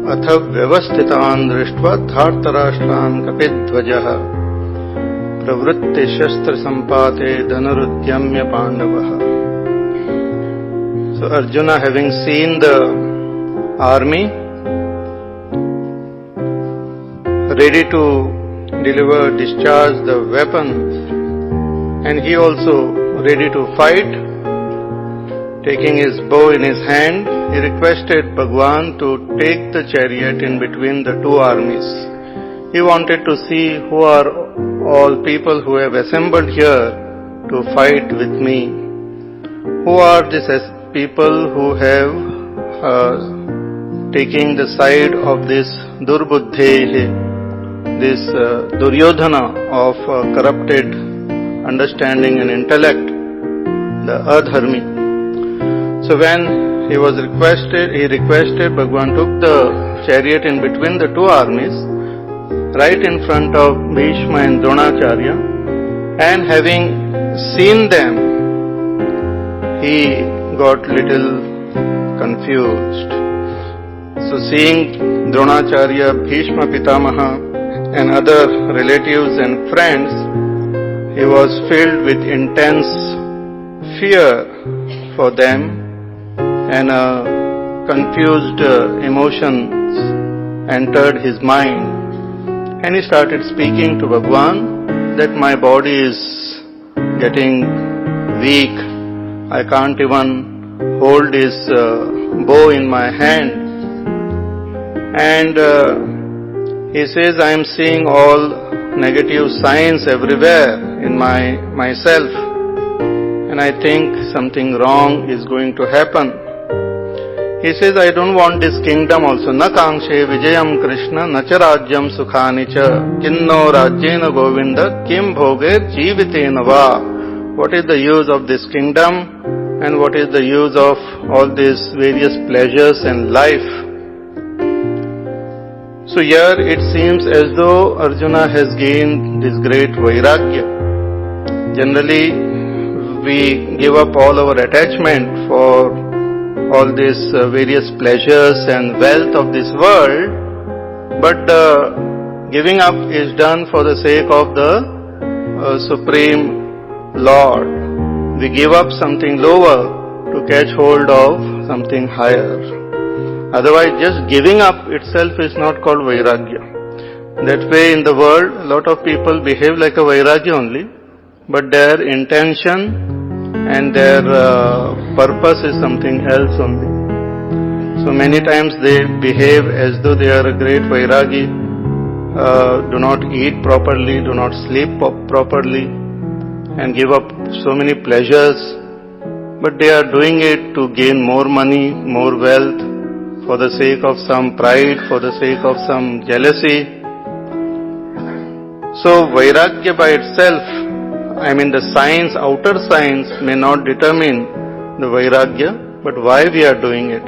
अथ व्यवस्थितान् दृष्ट्वा धार्तराष्ट्रान् कपिध्वजः प्रवृत्ते शस्त्र संपाते धनुरुद्यम्य पांडवः. So Arjuna, having seen the army ready to discharge the weapons, and he also ready to fight, taking his bow in his hand, he requested Bhagwan to take the chariot in between the two armies. He wanted to see who are all people who have assembled here to fight with me. Who are these people who have taken the side of this Durbuddhe, this Duryodhana of corrupted understanding and intellect, the adharmi. So when he requested, Bhagwan took the chariot in between the two armies, right in front of Bhishma and Dronacharya, and having seen them, he got little confused. So seeing Dronacharya, Bhishma Pitamaha and other relatives and friends, he was filled with intense fear for them, and confused emotions entered his mind, and he started speaking to Bhagwan that my body is getting weak, I can't even hold his bow in my hand, and he says, I am seeing all negative signs everywhere in myself, and I think something wrong is going to happen. He says, I don't want this kingdom also. Na kangshe vijayam Krishna, na cha rajyam sukhani cha, kinno rajyena govinda, kim bhoger jivitena va. What is the use of this kingdom, and what is the use of all these various pleasures and life? So here it seems as though Arjuna has gained this great vairagya. Generally, we give up all our attachment for all these various pleasures and wealth of this world, but giving up is done for the sake of the Supreme Lord. We give up something lower to catch hold of something higher. Otherwise, just giving up itself is not called Vairagya. That way in the world, a lot of people behave like a Vairagya only, but their intention and their purpose is something else only. So many times they behave as though they are a great Vairagi, do not eat properly, do not sleep properly, and give up so many pleasures, but they are doing it to gain more money, more wealth, for the sake of some pride, for the sake of some jealousy. So Vairagya by itself, the signs, outer signs may not determine the Vairagya, but why we are doing it.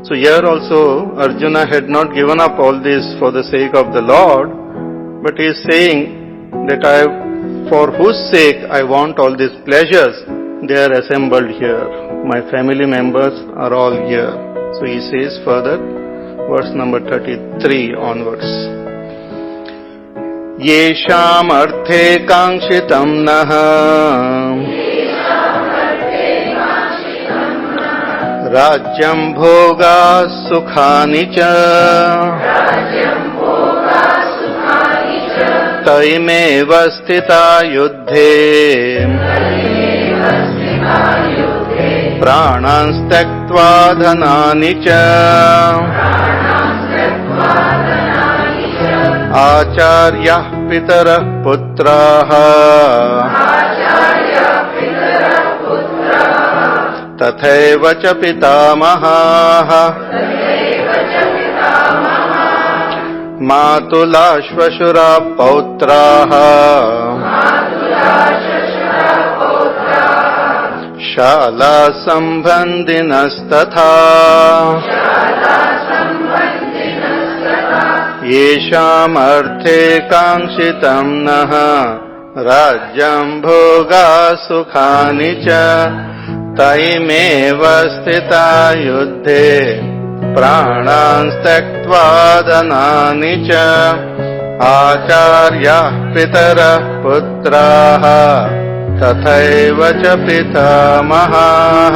So here also Arjuna had not given up all this for the sake of the Lord, but he is saying that for whose sake I want all these pleasures, they are assembled here. My family members are all here. So he says further, verse number 33 onwards. येषाम् अर्थे काङ्क्षितं नः राज्यं भोगाः सुखानि च तैमेव स्थिता युद्धे प्राणान् त्यक्त्वा धनानि च आचार्याः पितरः पुत्राः तथैव च पितामहाः मातुलाश्वशुराः पौत्राः शाला सम्बन्धिनस्तथा येषाम् अर्थे काङ्क्षितं नः राज्यं भोगाः सुखानि च तैमेव स्थिता युद्धे प्राणान् त्यक्त्वा धनानि च आचार्याः पितरः पुत्राः तथैव च पितामहाः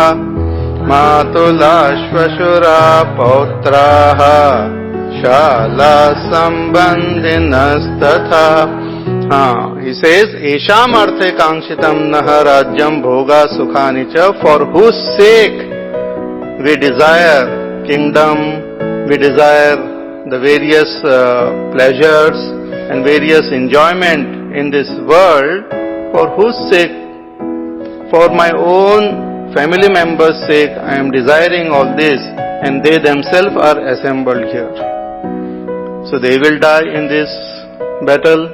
मातुलाश्वशुराः पौत्राः शाला सम्बन्धिनस्तथा. He says, Esham arthe kangshitam naha rajyam bhoga sukhani cha, for whose sake we desire kingdom, we desire the various pleasures and various enjoyment in this world, for whose sake, for my own family members' sake, I am desiring all this, and they themselves are assembled here. So they will die in this battle.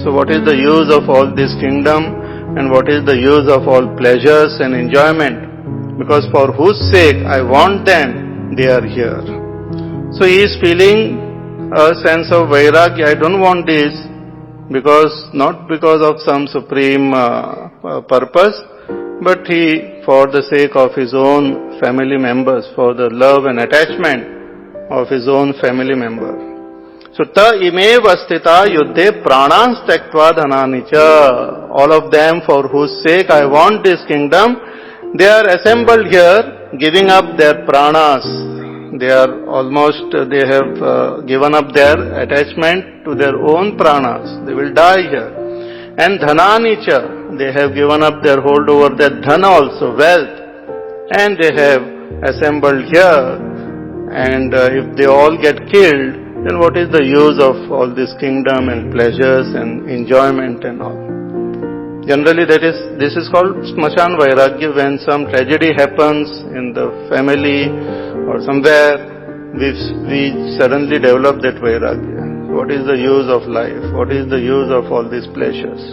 So what is the use of all this kingdom, and what is the use of all pleasures and enjoyment? Because for whose sake I want them, they are here. So he is feeling a sense of Vairagya. I don't want this, not because of some supreme purpose, but for the sake of his own family members, for the love and attachment of his own family member. So ta imev astita yuddhe pranans tyaktva dhanani cha. All of them for whose sake I want this kingdom, they are assembled here, giving up their pranas. They have given up their attachment to their own pranas. They will die here. And dhanani cha, they have given up their hold over their dhana also, wealth. And they have assembled here. And if they all get killed, then what is the use of all this kingdom and pleasures and enjoyment and all? Generally this is called Smashan Vairagya. When some tragedy happens in the family or somewhere, we suddenly develop that Vairagya. What is the use of life? What is the use of all these pleasures?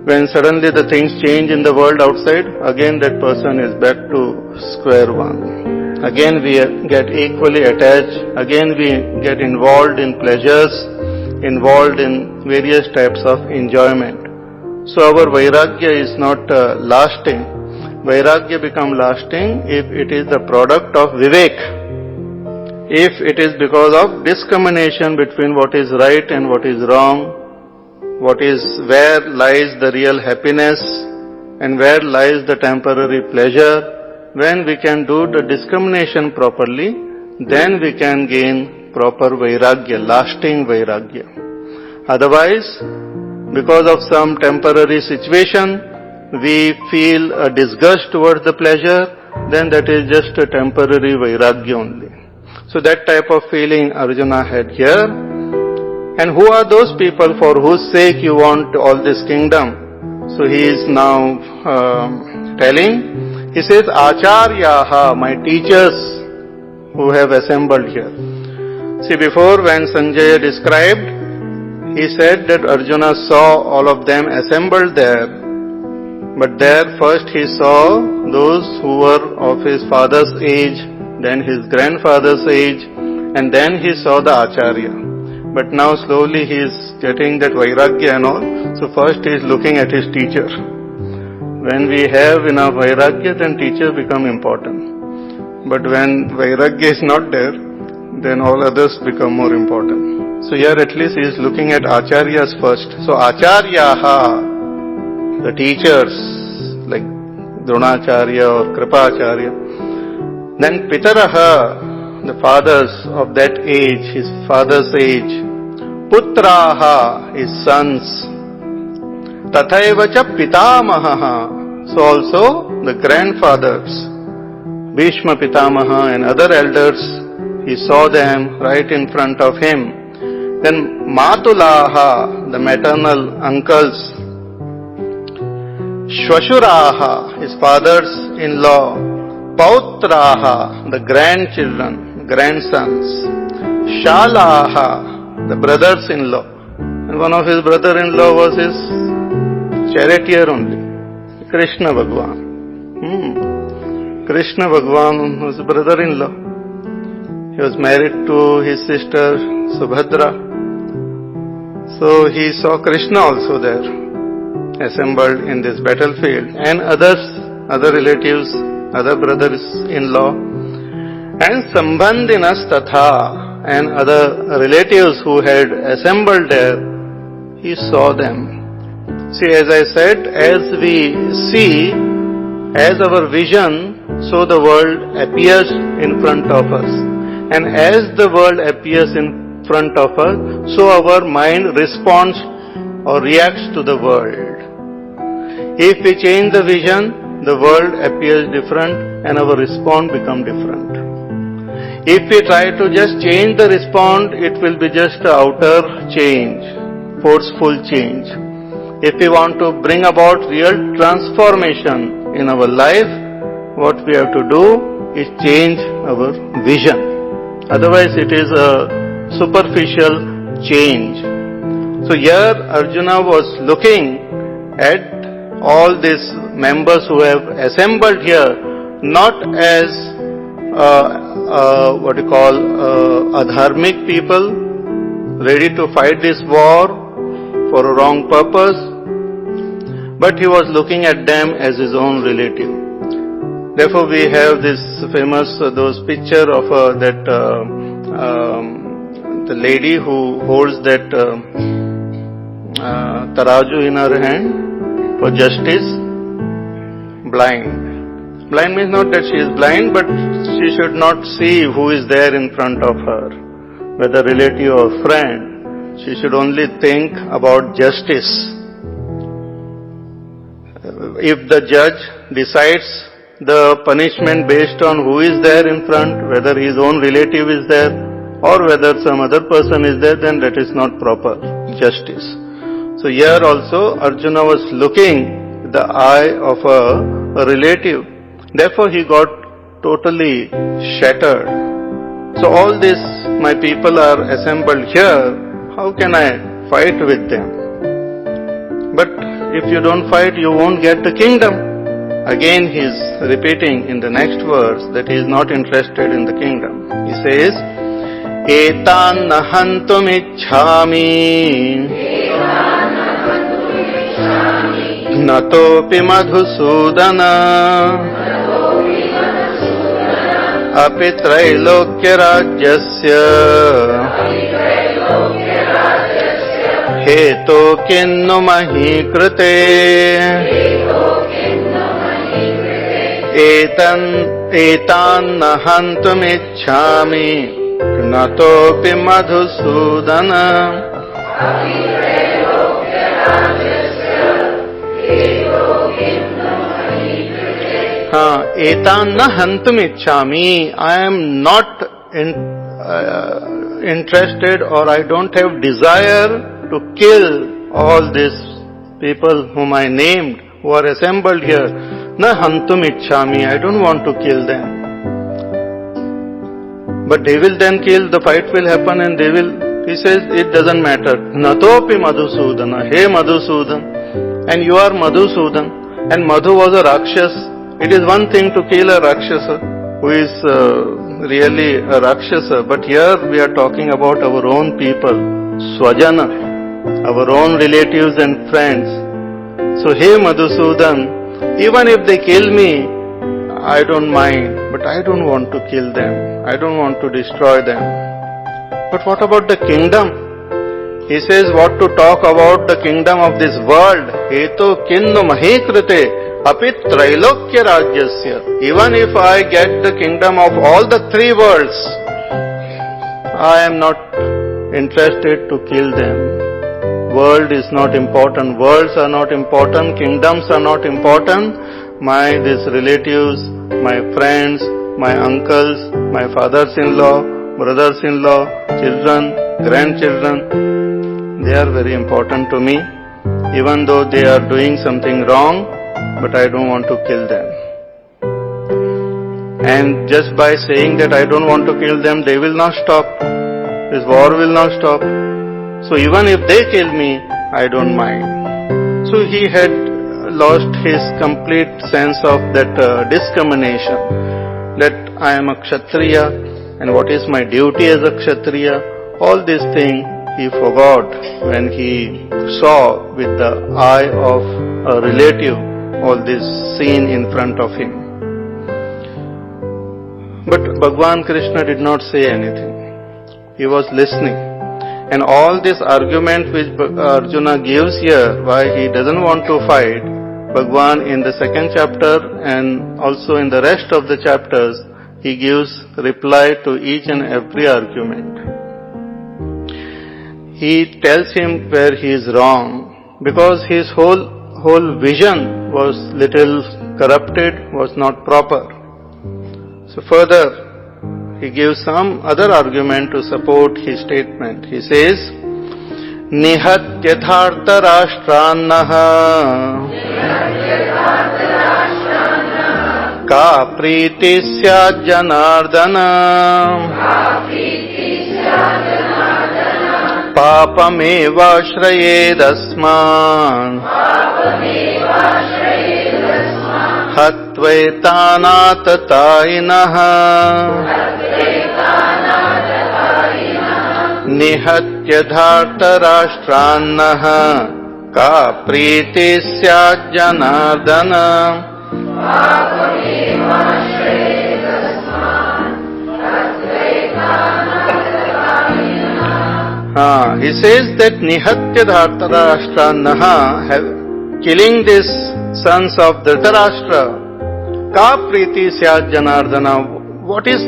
When suddenly the things change in the world outside, again that person is back to square one. Again we get equally attached, again we get involved in pleasures, involved in various types of enjoyment. So our Vairagya is not lasting. Vairagya becomes lasting if it is the product of Vivek. If it is because of discrimination between what is right and what is wrong, where lies the real happiness, and where lies the temporary pleasure. When we can do the discrimination properly, then we can gain proper vairagya, lasting vairagya. Otherwise, because of some temporary situation, we feel a disgust towards the pleasure, then that is just a temporary vairagya only. So that type of feeling Arjuna had here. And who are those people for whose sake you want all this kingdom? So he is now telling, he says, Acharyaha, my teachers who have assembled here. See, before when Sanjaya described, he said that Arjuna saw all of them assembled there. But there first he saw those who were of his father's age, then his grandfather's age, and then he saw the Acharya. But now slowly he is getting that vairagya and all. So first he is looking at his teacher. When we have enough vairagya, then teacher become important. But when vairagya is not there, then all others become more important. So here at least he is looking at Acharyas first. So Acharyaha, the teachers like Dronacharya or Kripacharya. Then Pitaraha, the fathers of that age, his father's age. Putraha, his sons. Tathaivacha Pitamaha, so also the grandfathers. Bhishma Pitamaha and other elders, he saw them right in front of him. Then Matulaha, the maternal uncles. Shvashuraha, his fathers-in-law. Pautraha, the grandchildren, grandsons. Shalaha, the brothers-in-law. And one of his brother-in-law was his charioteer only, Krishna Bhagwan. Krishna Bhagwan was brother-in-law. He was married to his sister Subhadra. So he saw Krishna also there, assembled in this battlefield, and other relatives, other brothers-in-law, and Sambandhinas tatha, and other relatives who had assembled there, he saw them. See, as I said, as we see, as our vision, so the world appears in front of us. And as the world appears in front of us, so our mind responds or reacts to the world. If we change the vision, the world appears different and our response becomes different. If we try to just change the response, it will be just an outer change, forceful change. If we want to bring about real transformation in our life, what we have to do is change our vision. Otherwise it is a superficial change. So here Arjuna was looking at all these members who have assembled here, not as adharmic people ready to fight this war for a wrong purpose, but he was looking at them as his own relative. Therefore we have this famous those picture of the lady who holds that taraju in her hand for justice, blind. Blind means not that she is blind, but she should not see who is there in front of her, whether relative or friend. She should only think about justice. If the judge decides the punishment based on who is there in front, whether his own relative is there or whether some other person is there, then that is not proper justice. So here also Arjuna was looking with the eye of a relative. Therefore he got totally shattered. So all this, my people are assembled here, how can I fight with them? But if you don't fight, you won't get the kingdom. Again he is repeating in the next verse that he is not interested in the kingdom. He says, Etan nahantum ichhami natopi madhusudana api trailokya rajyasya heto kinnu mahi krite एतान् न हन्तुमिच्छामि नतोऽपि मधुसूदन एतान् न हन्तुमिच्छामि. I am not interested, or I don't have desire to kill all these people whom I named, who are assembled here. Na hantum ichchami, I don't want to kill them. But they will then kill, the fight will happen, and they will, he says, it doesn't matter. Natopi Madhusudana, hey Madhusudan, and you are Madhusudan, and Madhu was a Rakshas. It is one thing to kill a Rakshasa, who is really a Rakshasa, but here we are talking about our own people, Swajana, our own relatives and friends. So, hey Madhusudan, even if they kill me, I don't mind, but I don't want to kill them. I don't want to destroy them. But what about the kingdom? He says what to talk about the kingdom of this world. Heto kinnu mahekrite apit trailokya rajyasya. Even if I get the kingdom of all the three worlds, I am not interested to kill them. World is not important, worlds are not important, kingdoms are not important. These relatives, my friends, my uncles, my fathers-in-law, brothers-in-law, children, grandchildren, they are very important to me, even though they are doing something wrong, but I don't want to kill them. And just by saying that I don't want to kill them, they will not stop. This war will not stop. So even if they kill me, I don't mind. So he had lost his complete sense of that discrimination, that I am a Kshatriya and what is my duty as a Kshatriya. All these things he forgot when he saw with the eye of a relative all this scene in front of him. But Bhagwan Krishna did not say anything. He was listening. And all this argument which Arjuna gives here, why he doesn't want to fight, Bhagwan in the second chapter and also in the rest of the chapters, he gives reply to each and every argument. He tells him where he is wrong, because his whole vision was little corrupted, was not proper. So further, he gives some other argument to support his statement. He says, Nihatyathartha rashtranaha ka priti syat janardana papameva shrayedasman hatvaitanatatayinaha निहत्य राष्ट्रान्नः का प्रीति स्यात् Janardan. He says that nihatya dhritarashtranaha, killing these sons of Dhritarashtra, ka priti syat janardana. What is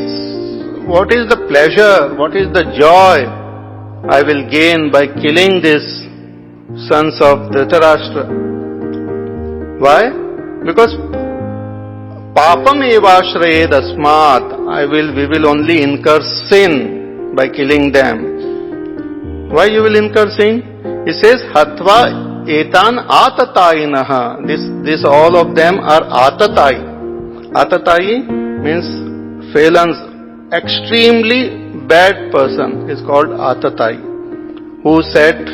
the pleasure, what is the joy I will gain by killing these sons of Dhritarashtra? Why? Because papam evashrayed asmat, we will only incur sin by killing them. Why you will incur sin? He says, hatva etan atatayinaha. This all of them are atatai. Atatai means felons, extremely bad person is called atatai. Who said,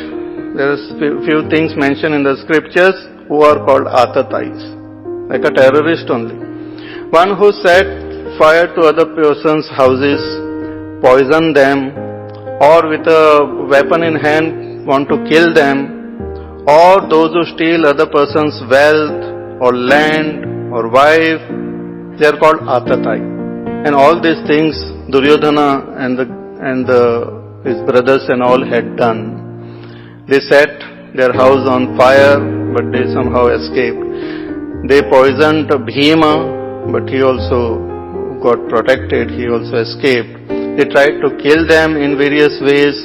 there is few things mentioned in the scriptures who are called atatais, like a terrorist only. One who set fire to other person's houses, poison them, or with a weapon in hand want to kill them, or those who steal other person's wealth or land or wife, they are called atatai. And all these things Duryodhana and his brothers and all had done. They set their house on fire, but they somehow escaped. They poisoned Bhima but he also got protected, he also escaped. They tried to kill them in various ways,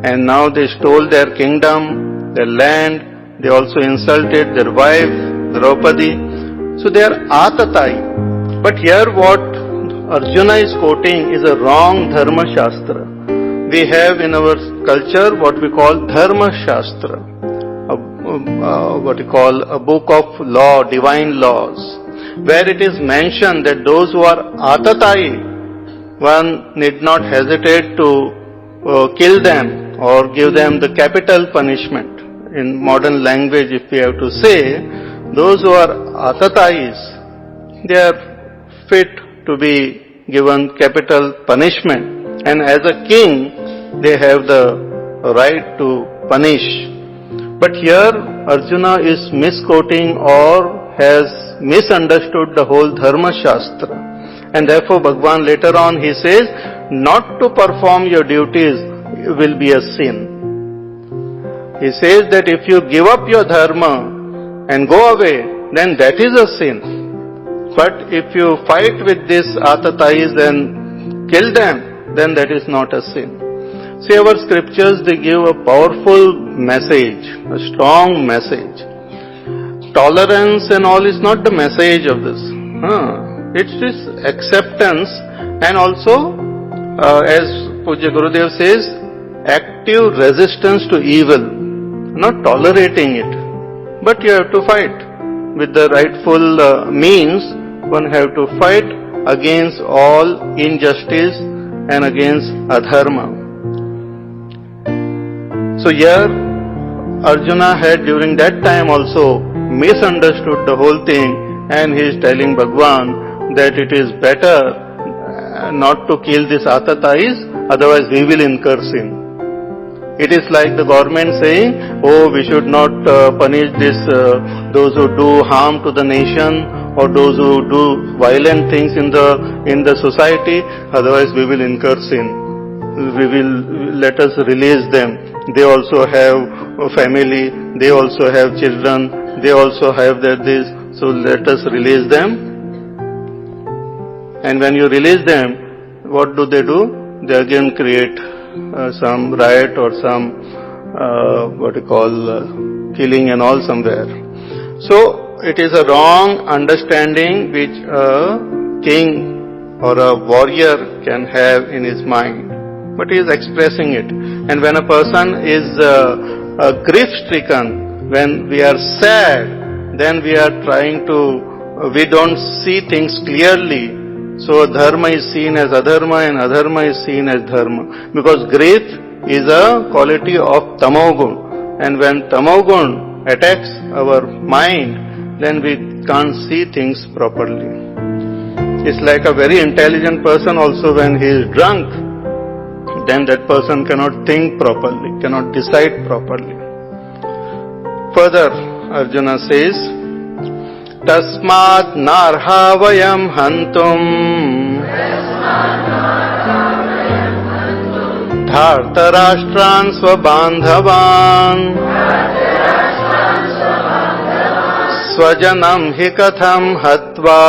and now they stole their kingdom, their land. They also insulted their wife, Draupadi. So they are atatai. But here what Arjuna is quoting is a wrong Dharma Shastra. We have in our culture what we call Dharma Shastra, what we call a book of law, divine laws, where it is mentioned that those who are atatai, one need not hesitate to kill them or give them the capital punishment. In modern language, if we have to say, those who are atatais, they are fit to be given capital punishment, and as a king they have the right to punish. But here Arjuna is misquoting or has misunderstood the whole Dharma Shastra, and therefore Bhagavan later on he says, not to perform your duties will be a sin. He says that if you give up your dharma and go away, then that is a sin. But if you fight with these atatais and kill them, then that is not a sin. See, our scriptures, they give a powerful message, a strong message. Tolerance and all is not the message of this. It's this acceptance, and also, as Pujya Gurudev says, active resistance to evil. Not tolerating it, but you have to fight. With the rightful means, one have to fight against all injustice and against adharma. So here, Arjuna had during that time also misunderstood the whole thing, and he is telling Bhagavan that it is better not to kill these atatais, otherwise we will incur sin. It is like the government saying, oh, we should not punish those who do harm to the nation or those who do violent things in the society, otherwise we will incur sin. Let us release them. They also have a family, they also have children, they also have this, so let us release them. And when you release them, what do? They again create some riot or some killing and all somewhere. So it is a wrong understanding which a king or a warrior can have in his mind, but he is expressing it. And when a person is grief-stricken, when we are sad, then we are we don't see things clearly. So dharma is seen as adharma and adharma is seen as dharma. Because grief is a quality of tamogun. And when tamogun attacks our mind, then we can't see things properly. It's like a very intelligent person also, when he is drunk, then that person cannot think properly, cannot decide properly. Further, Arjuna says, Tasmat narha vayam hantum dhartarashtran svabandhavan swajanam hi katham hatva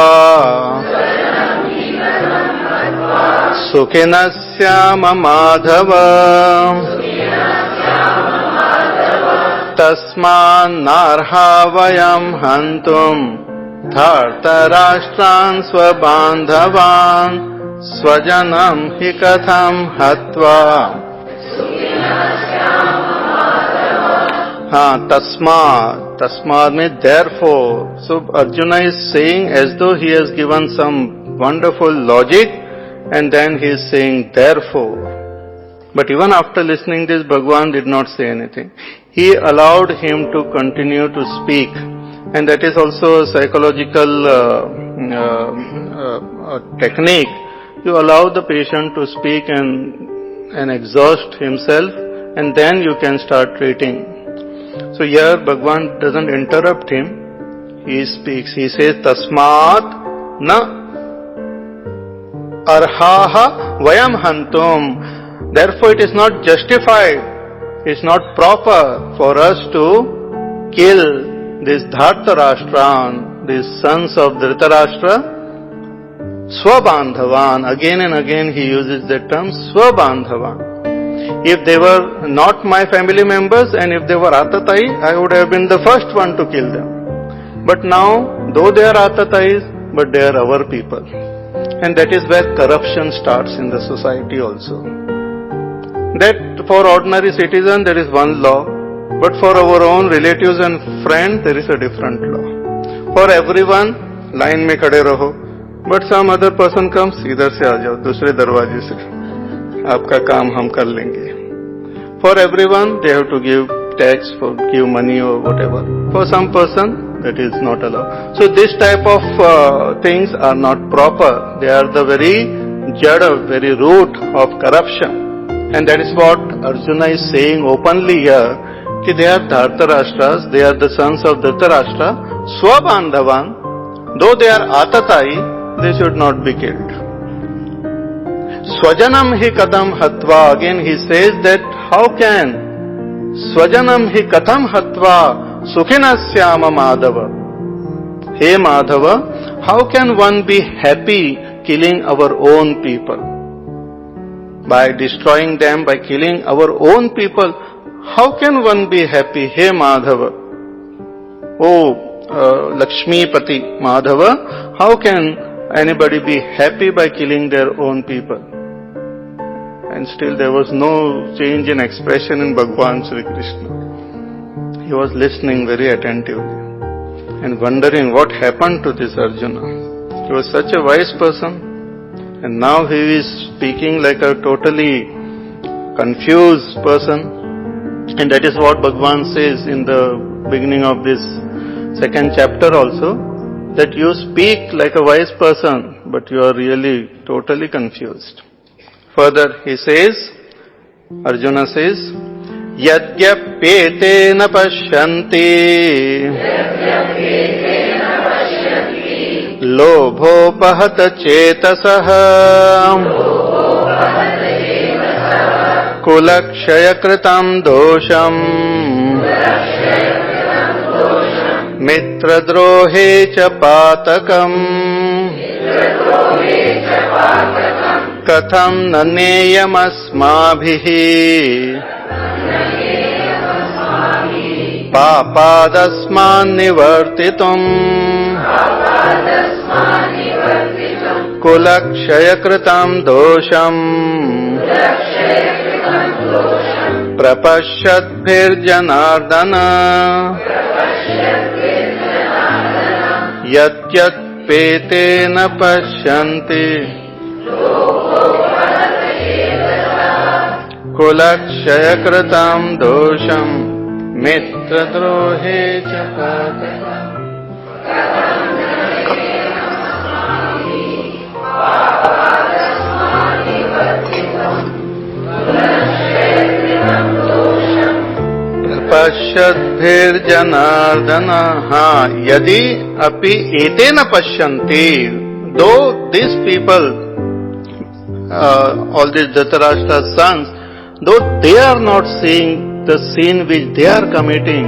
sukinasyama madhava tasman narha vayam hantum dhartarashtran svabandhavan swajanam hi katham hatva. Tasmad means therefore. So Arjuna is saying as though he has given some wonderful logic, and then he is saying therefore. But even after listening this, Bhagavan did not say anything. He allowed him to continue to speak, and that is also a psychological technique. You allow the patient to speak and exhaust himself, and then you can start treating. So here Bhagavan doesn't interrupt him. He speaks. He says, Tasmat na arhaha vayam hantum. Therefore it is not justified, it is not proper for us to kill this Dhartarashtran. these sons of Dhritarashtra, Swabandhavan, again and again he uses the term Swabandhavan. If they were not my family members and if they were Atatai, I would have been the first one to kill them. But now, though they are Atatais, but they are our people. And that is where corruption starts in the society also. That for ordinary citizen there is one law, but for our own relatives and friends there is a different law. For everyone, line mein khade raho. But some other person comes, इधर से आ जाओ, दूसरे दरवाजे से, आपका काम हम कर लेंगे. For everyone, they have to give tax, give money or whatever. For some person, that is not allowed. So this type of things are not proper. They are the very jada, very root of corruption. And that is what Arjuna is saying openly here, that they are Dhartarashtras, they are the sons of Dhritarashtra, Swabandhavan, though they are Atatai, they should not be killed. Swajanam hi kadam hatva. Again he says that how can Swajanam hi kadam hatva sukhinasyama Madhava. Hey Madhava, how can one be happy killing our own people? By destroying them, by killing our own people, how can one be happy? Hey Madhava. Oh Lakshmipati Madhava, how can anybody be happy by killing their own people? And still there was no change in expression in Bhagwan Sri Krishna. He was listening very attentively and wondering what happened to this Arjuna. He was such a wise person and now he is speaking like a totally confused person. And that is what Bhagwan says in the beginning of this second chapter also, that you speak like a wise person, but you are really totally confused. Further, he says, Arjuna says, Yadyapetena pashyanti lobhopahata chetasaha kulakshaya kritam dosham Mitradrohe cha patakam katham naneyam asmabhihi papadasman nivartitum kulakshaya kritam dosham prapashyadbhir janardana Yatyat petena pashyanti kulakshaya kritam dosham mitra drohe cha Pashyadbhir janardana. Yadi api etena pashyanti. Though these people, all these Dhritarashtra's sons, though they are not seeing the sin which they are committing,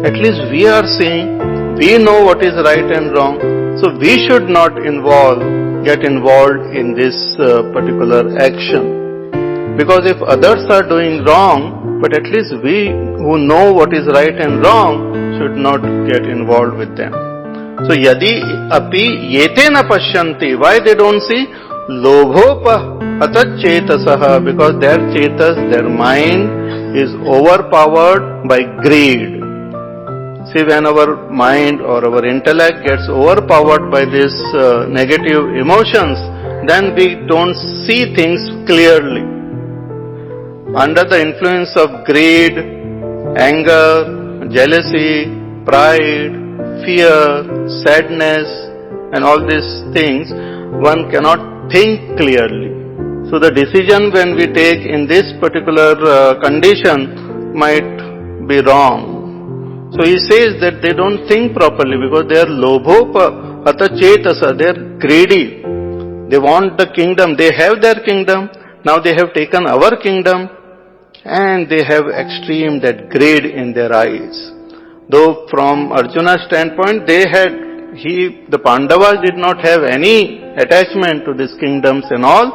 at least we are seeing, we know what is right and wrong. So we should not get involved in this particular action. Because if others are doing wrong, but at least we who know what is right and wrong should not get involved with them. So yadi api yetena pashyanti. Why they don't see? Lobhopa atat chetasaha. Because their chetas, their mind is overpowered by greed. See, when our mind or our intellect gets overpowered by these negative emotions, then we don't see things clearly. Under the influence of greed, anger, jealousy, pride, fear, sadness, and all these things, one cannot think clearly. So the decision when we take in this particular condition might be wrong. So he says that they don't think properly because they are lobhopa ata chetasa, they are greedy. They want the kingdom, they have their kingdom, now they have taken our kingdom. And they have extreme that greed in their eyes. Though from Arjuna's standpoint, they had the Pandavas did not have any attachment to these kingdoms and all,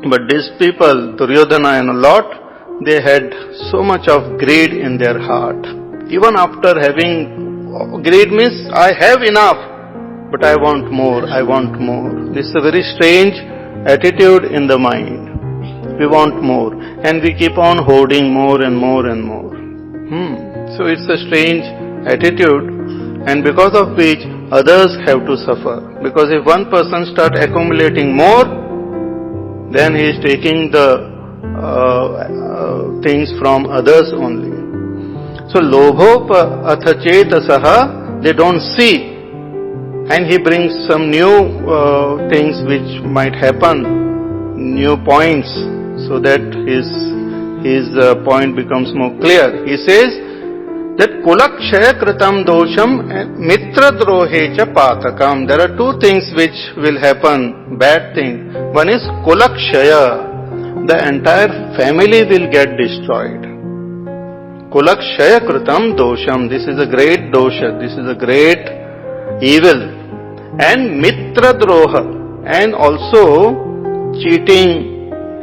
but these people, Duryodhana and a lot, they had so much of greed in their heart. Even after having greed means, I have enough, but I want more, I want more. This is a very strange attitude in the mind. We want more, and we keep on hoarding more and more and more. So it's a strange attitude, and because of which others have to suffer. Because if one person starts accumulating more, then he is taking the things from others only. So lobhopa athachetasaha, they don't see, and he brings some new things which might happen, new points, so that his point becomes more clear. He says that kulakshaya kritam dosham and mitra drohe cha patakam. There are two things which will happen, bad thing. One is kulakshaya. The entire family will get destroyed. Kulakshaya kritam dosham. This is a great dosha. This is a great evil. And mitra droha. And also cheating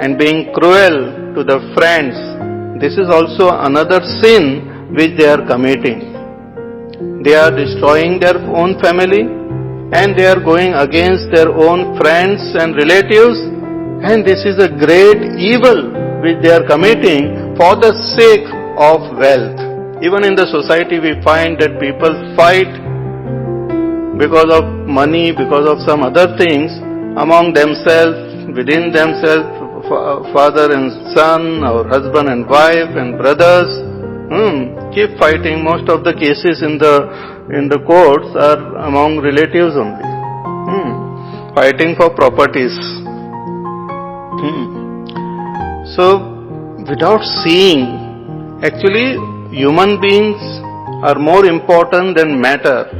and being cruel to the friends. This is also another sin which they are committing. They are destroying their own family and they are going against their own friends and relatives, and this is a great evil which they are committing for the sake of wealth. Even in the society we find that people fight because of money, because of some other things among themselves, within themselves, father and son, or husband and wife and brothers, keep fighting. Most of the cases in the courts are among relatives only, fighting for properties. So, without seeing, actually human beings are more important than matter.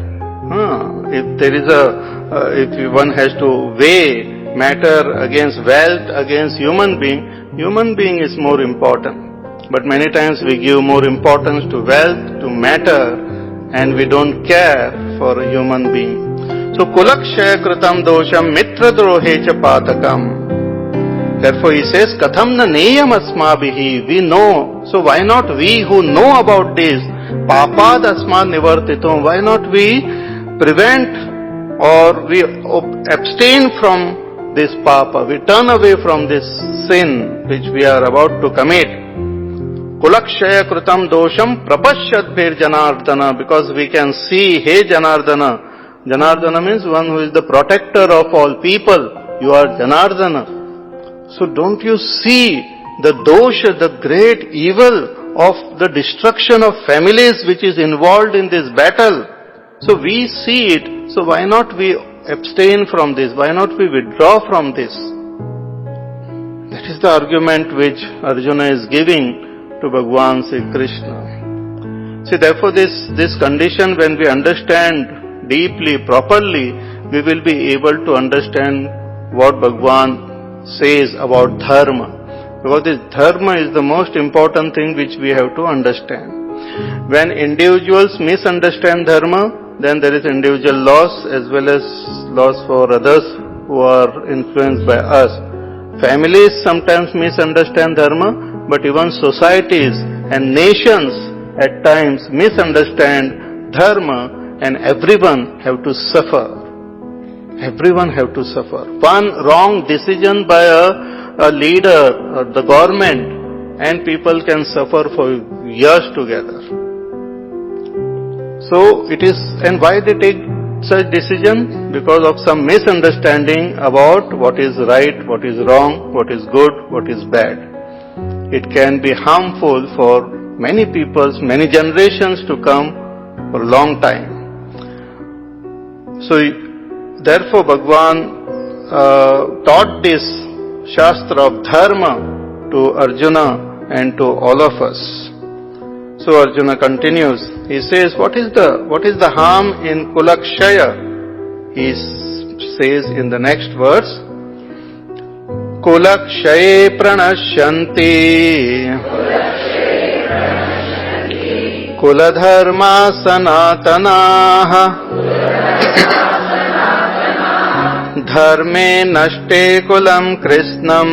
If there is if one has to weigh matter against wealth, against human being is more important. But many times we give more importance to wealth, to matter, and we don't care for a human being. So, kulakshaya kritam dosham mitra drohe cha patakam. Therefore he says, katham na neyam asmabihi. We know. So why not we who know about this? Papad asmad nivartitom. Why not we prevent or we abstain from this papa? We turn away from this sin which we are about to commit. Kulakshaya kritam dosham prapashyadbhir janardana. Because we can see, hey Janardana. Janardana means one who is the protector of all people. You are Janardana. So don't you see the dosha, the great evil of the destruction of families which is involved in this battle? So we see it, so why not we abstain from this? Why not we withdraw from this? That is the argument which Arjuna is giving to Bhagavan Sri Krishna. See, therefore this condition, when we understand deeply, properly, we will be able to understand what Bhagavan says about dharma. Because this dharma is the most important thing which we have to understand. When individuals misunderstand dharma, then there is individual loss as well as loss for others who are influenced by us. Families sometimes misunderstand dharma, but even societies and nations at times misunderstand dharma, and everyone have to suffer. Everyone have to suffer. One wrong decision by a leader or the government, and people can suffer for years together. So it is, and why they take such decision? Because of some misunderstanding about what is right, what is wrong, what is good, what is bad. It can be harmful for many peoples, many generations to come, for a long time. So therefore, Bhagavan taught this Shastra of Dharma to Arjuna and to all of us. So Arjuna continues. He says, what is the harm in Kulakshaya? He says in the next verse, Kulakshaye pranashyanti Kuladharma sanatanaha Dharme nashte kulam krishnam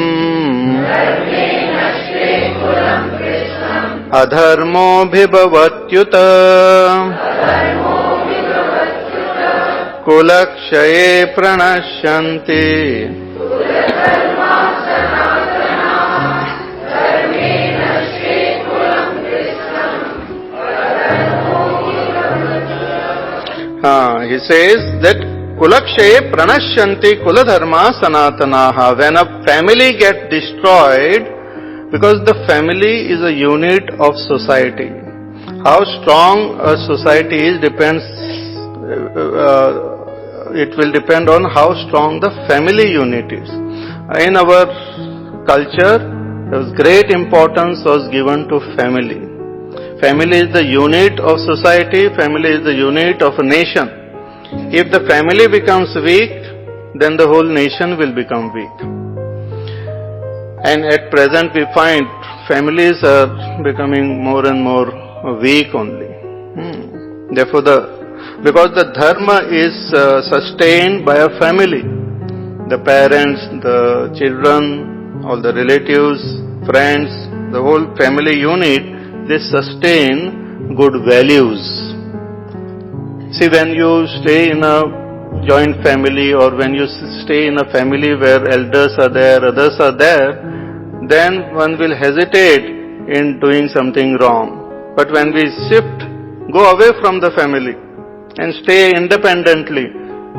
adharmo bhibhavatyuta kulakshaye pranashyanti he says that kulakshaye pranashyanti kuladharma sanatanaha. When a family gets destroyed, because the family is a unit of society. How strong a society is depends, it will depend on how strong the family unit is. In our culture, there was great importance was given to family. Family is the unit of society, family is the unit of a nation. If the family becomes weak, then the whole nation will become weak. And at present we find families are becoming more and more weak only. Therefore because the dharma is sustained by a family. The parents, the children, all the relatives, friends, the whole family unit, they sustain good values. See, when you stay in a joint family or when you stay in a family where elders are there, others are there, then one will hesitate in doing something wrong. But when we go away from the family and stay independently,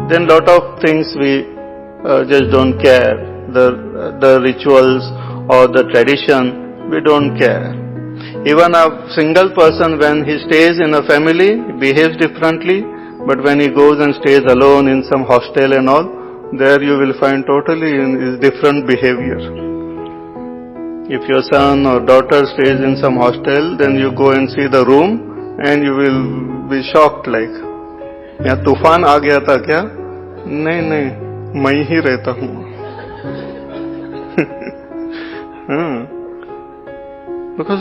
then lot of things we just don't care. The rituals or the tradition, we don't care. Even a single person, when he stays in a family, behaves differently, but when he goes and stays alone in some hostel and all, there you will find totally different behavior. If your son or daughter stays in some hostel, then you go and see the room and you will be shocked like, यहाँ तूफान आ गया था क्या? नहीं, मैं ही रहता हूँ. Because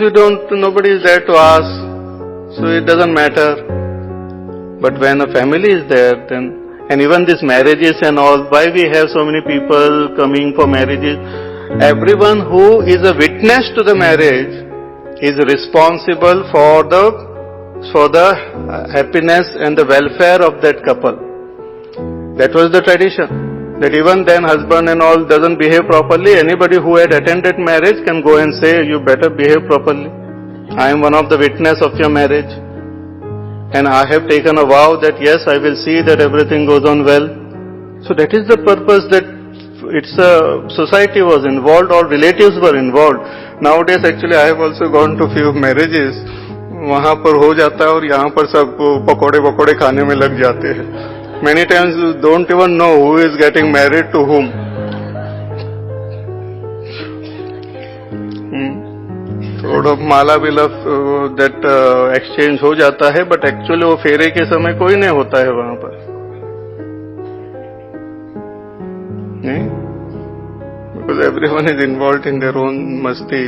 nobody is there to ask, so it doesn't matter. But when a family is there, then, and even these marriages and all, why we have so many people coming for marriages? Everyone who is a witness to the marriage is responsible for the happiness and the welfare of that couple. That was the tradition. That even then husband and all doesn't behave properly, anybody who had attended marriage can go and say, you better behave properly. I am one of the witness of your marriage. And I have taken a vow that yes, I will see that everything goes on well. So that is the purpose, that it's a society was involved or relatives were involved. Nowadays actually I have also gone to few marriages. वहाँ पर हो जाता है और यहाँ पर सब पकोड़े खाने में लग जाते हैं. Many times you don't even know who is getting married to whom. थोड़ा माला बिला that exchange हो जाता है, but actually वो फेरे के समय कोई नहीं होता है वहाँ पर. नहीं? Because everyone is involved in their own masti.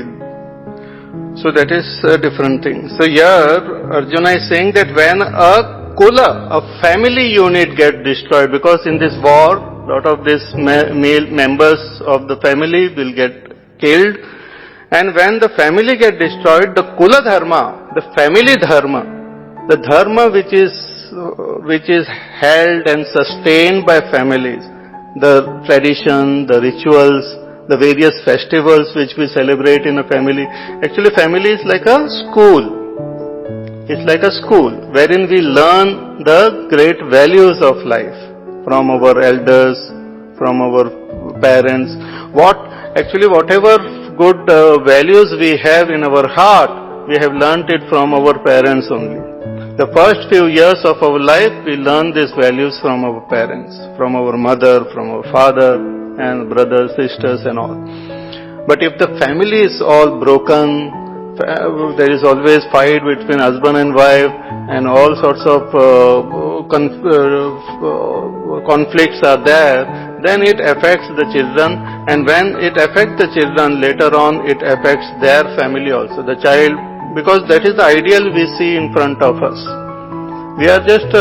So that is a different thing. So here Arjuna is saying that when a kula, a family unit gets destroyed, because in this war, lot of these male members of the family will get killed, and when the family gets destroyed, the kula dharma, the family dharma, the dharma which is held and sustained by families, the tradition, the rituals, the various festivals which we celebrate in a family. Actually, family is like a school. It's like a school wherein we learn the great values of life from our elders, from our parents. Whatever good values we have in our heart, we have learnt it from our parents only. The first few years of our life, we learn these values from our parents, from our mother, from our father, and brothers, sisters and all. But if the family is all broken, there is always fight between husband and wife and all sorts of conflicts are there, then it affects the children, and when it affects the children, later on it affects their family also, the child, because that is the ideal we see in front of us. We are just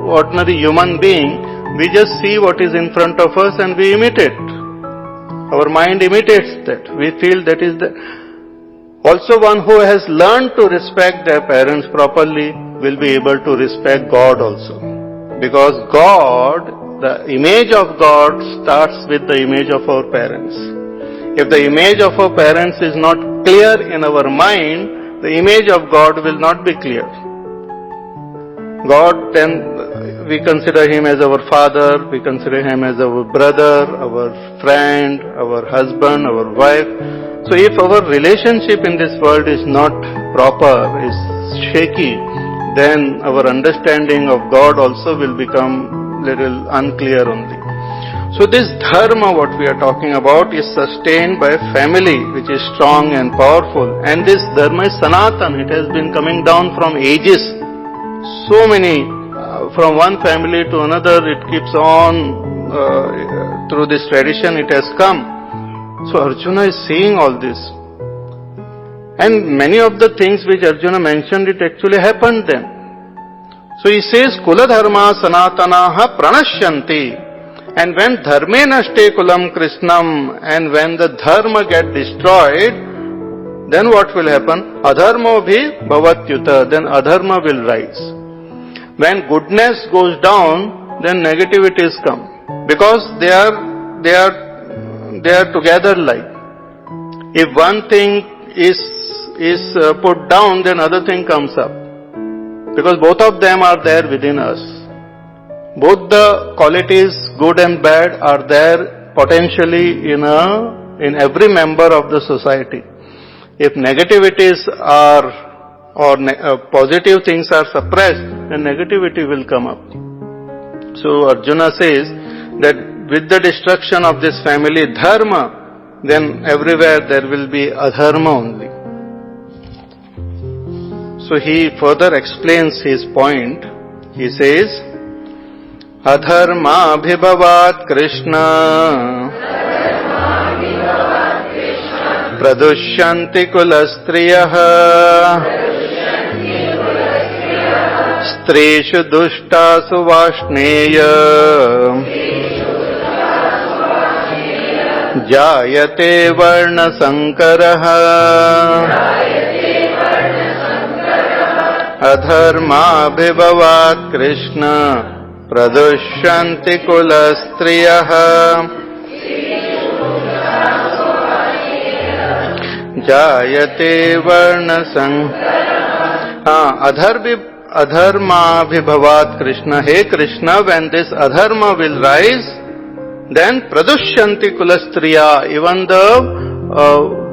ordinary human being, we just see what is in front of us and we imitate. Our mind imitates that. We feel that is the... Also, one who has learned to respect their parents properly will be able to respect God also. Because God, the image of God starts with the image of our parents. If the image of our parents is not clear in our mind, the image of God will not be clear. God, then we consider Him as our father, we consider Him as our brother, our friend, our husband, our wife. So if our relationship in this world is not proper, is shaky, then our understanding of God also will become little unclear only. So this dharma, what we are talking about, is sustained by family, which is strong and powerful. And this dharma is sanatan. It has been coming down from ages. So many, from one family to another, it keeps on through this tradition it has come. So Arjuna is seeing all this. And many of the things which Arjuna mentioned, it actually happened then. So he says, Kula dharma sanatanaha pranashyanti. And when dharme nashte kulam krishnam, and when the dharma get destroyed, then what will happen? Adharma bhi bhavatyuta, then adharma will rise. When goodness goes down, then negativities come. Because they are together like. If one thing is put down, then other thing comes up. Because both of them are there within us. Both the qualities, good and bad, are there potentially in every member of the society. If negativities are, or positive things are suppressed, then negativity will come up. So Arjuna says that with the destruction of this family dharma, then everywhere there will be adharma only. So he further explains his point. He says, Adharma bhibhavat Krishna pradushyanti kulastriyah streshu dushtasu vashneya jayate varna sankarah Adharma bhibhavat Krishna pradushyanti kulastriyah jayate varna adharma bhibhavat Krishna. Hey Krishna, when this adharma will rise, then pradushyanti kulastriya, even the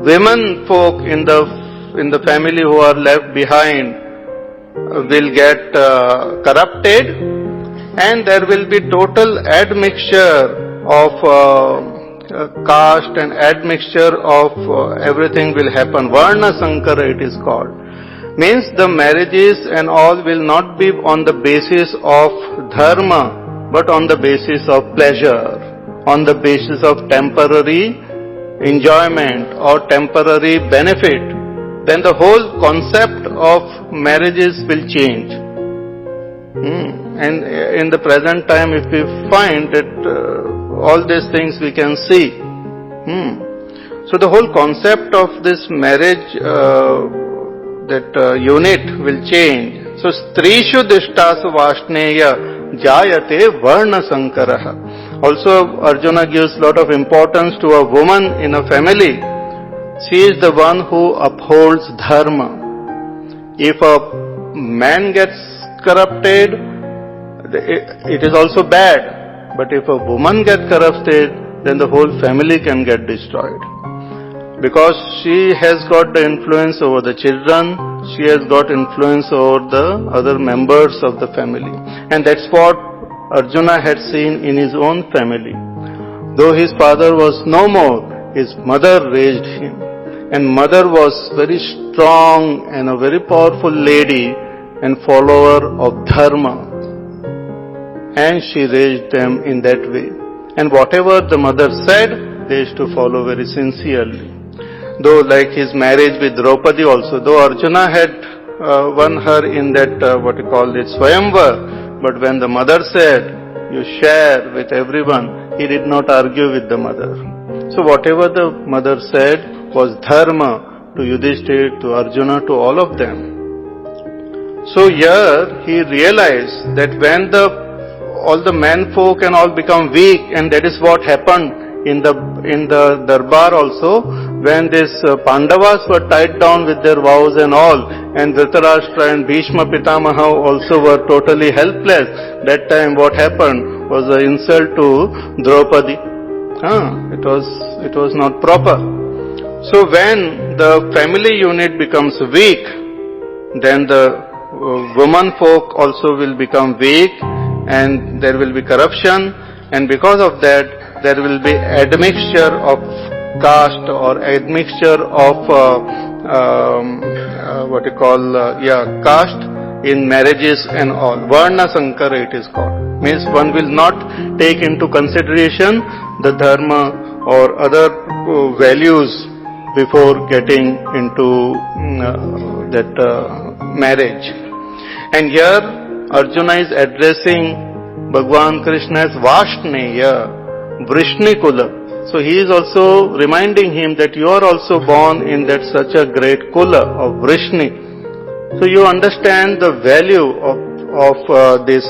women folk in the family who are left behind will get corrupted, and there will be total admixture of caste and admixture of everything will happen. Varna Sankara it is called. Means the marriages and all will not be on the basis of dharma, but on the basis of pleasure, on the basis of temporary enjoyment or temporary benefit. Then the whole concept of marriages will change. And in the present time, if we find that all these things we can see. So the whole concept of this marriage, that unit will change. So strishu dishtasu vashneya jayate varna sankaraha. Also Arjuna gives lot of importance to a woman in a family. She is the one who upholds dharma. If a man gets corrupted, it is also bad. But if a woman gets corrupted, then the whole family can get destroyed. Because she has got the influence over the children, she has got influence over the other members of the family. And that's what Arjuna had seen in his own family. Though his father was no more, his mother raised him. And mother was very strong and a very powerful lady and follower of dharma. And she raised them in that way. And whatever the mother said, they used to follow very sincerely. Though like his marriage with Draupadi also, though Arjuna had won her in that, Swayamvar, But when the mother said, you share with everyone, he did not argue with the mother. So whatever the mother said was dharma to Yudhishthira, to Arjuna, to all of them. So here he realized that when all the menfolk and all become weak, and that is what happened in the darbar also, when these Pandavas were tied down with their vows and all, and Dhritarashtra and Bhishma Pitamaha also were totally helpless. That time what happened was an insult to Draupadi. It was not proper. So when the family unit becomes weak, then the woman folk also will become weak, and there will be corruption, and because of that there will be admixture of caste or admixture of caste in marriages and all. Varna Sankara it is called. Means one will not take into consideration the dharma or other values before getting into that marriage. And here Arjuna is addressing Bhagwan Krishna as Vashneya, Vrishnikula. So he is also reminding him that you are also born in that such a great kula of Vrishni. So you understand the value of this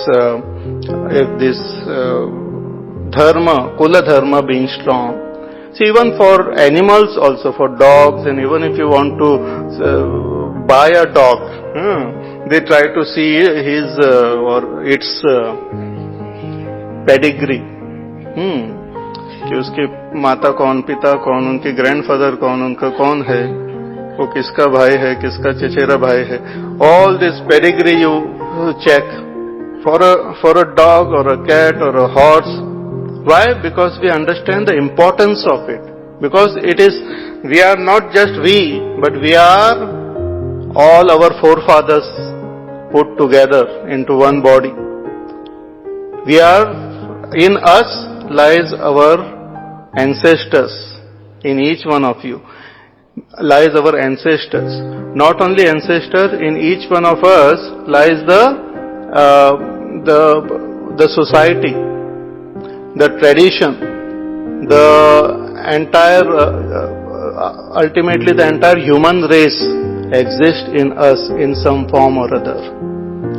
dharma, kula dharma being strong. See, even for animals also, for dogs, and even if you want to buy a dog, they try to see his or its pedigree. कि उसकी माता कौन, पिता कौन, उनकी grandfather कौन, उनका कौन है, वो किसका भाई है, किसका चचेरा भाई है. All this pedigree you check for a dog or a cat or a horse. Why? Because we understand the importance of it. Because we are not just we, but we are all our forefathers put together into one body. In us lies our ancestors. In each one of you lies our ancestors. Not only ancestors, in each one of us lies the society, the tradition, the entire, ultimately the entire human race exists in us in some form or other.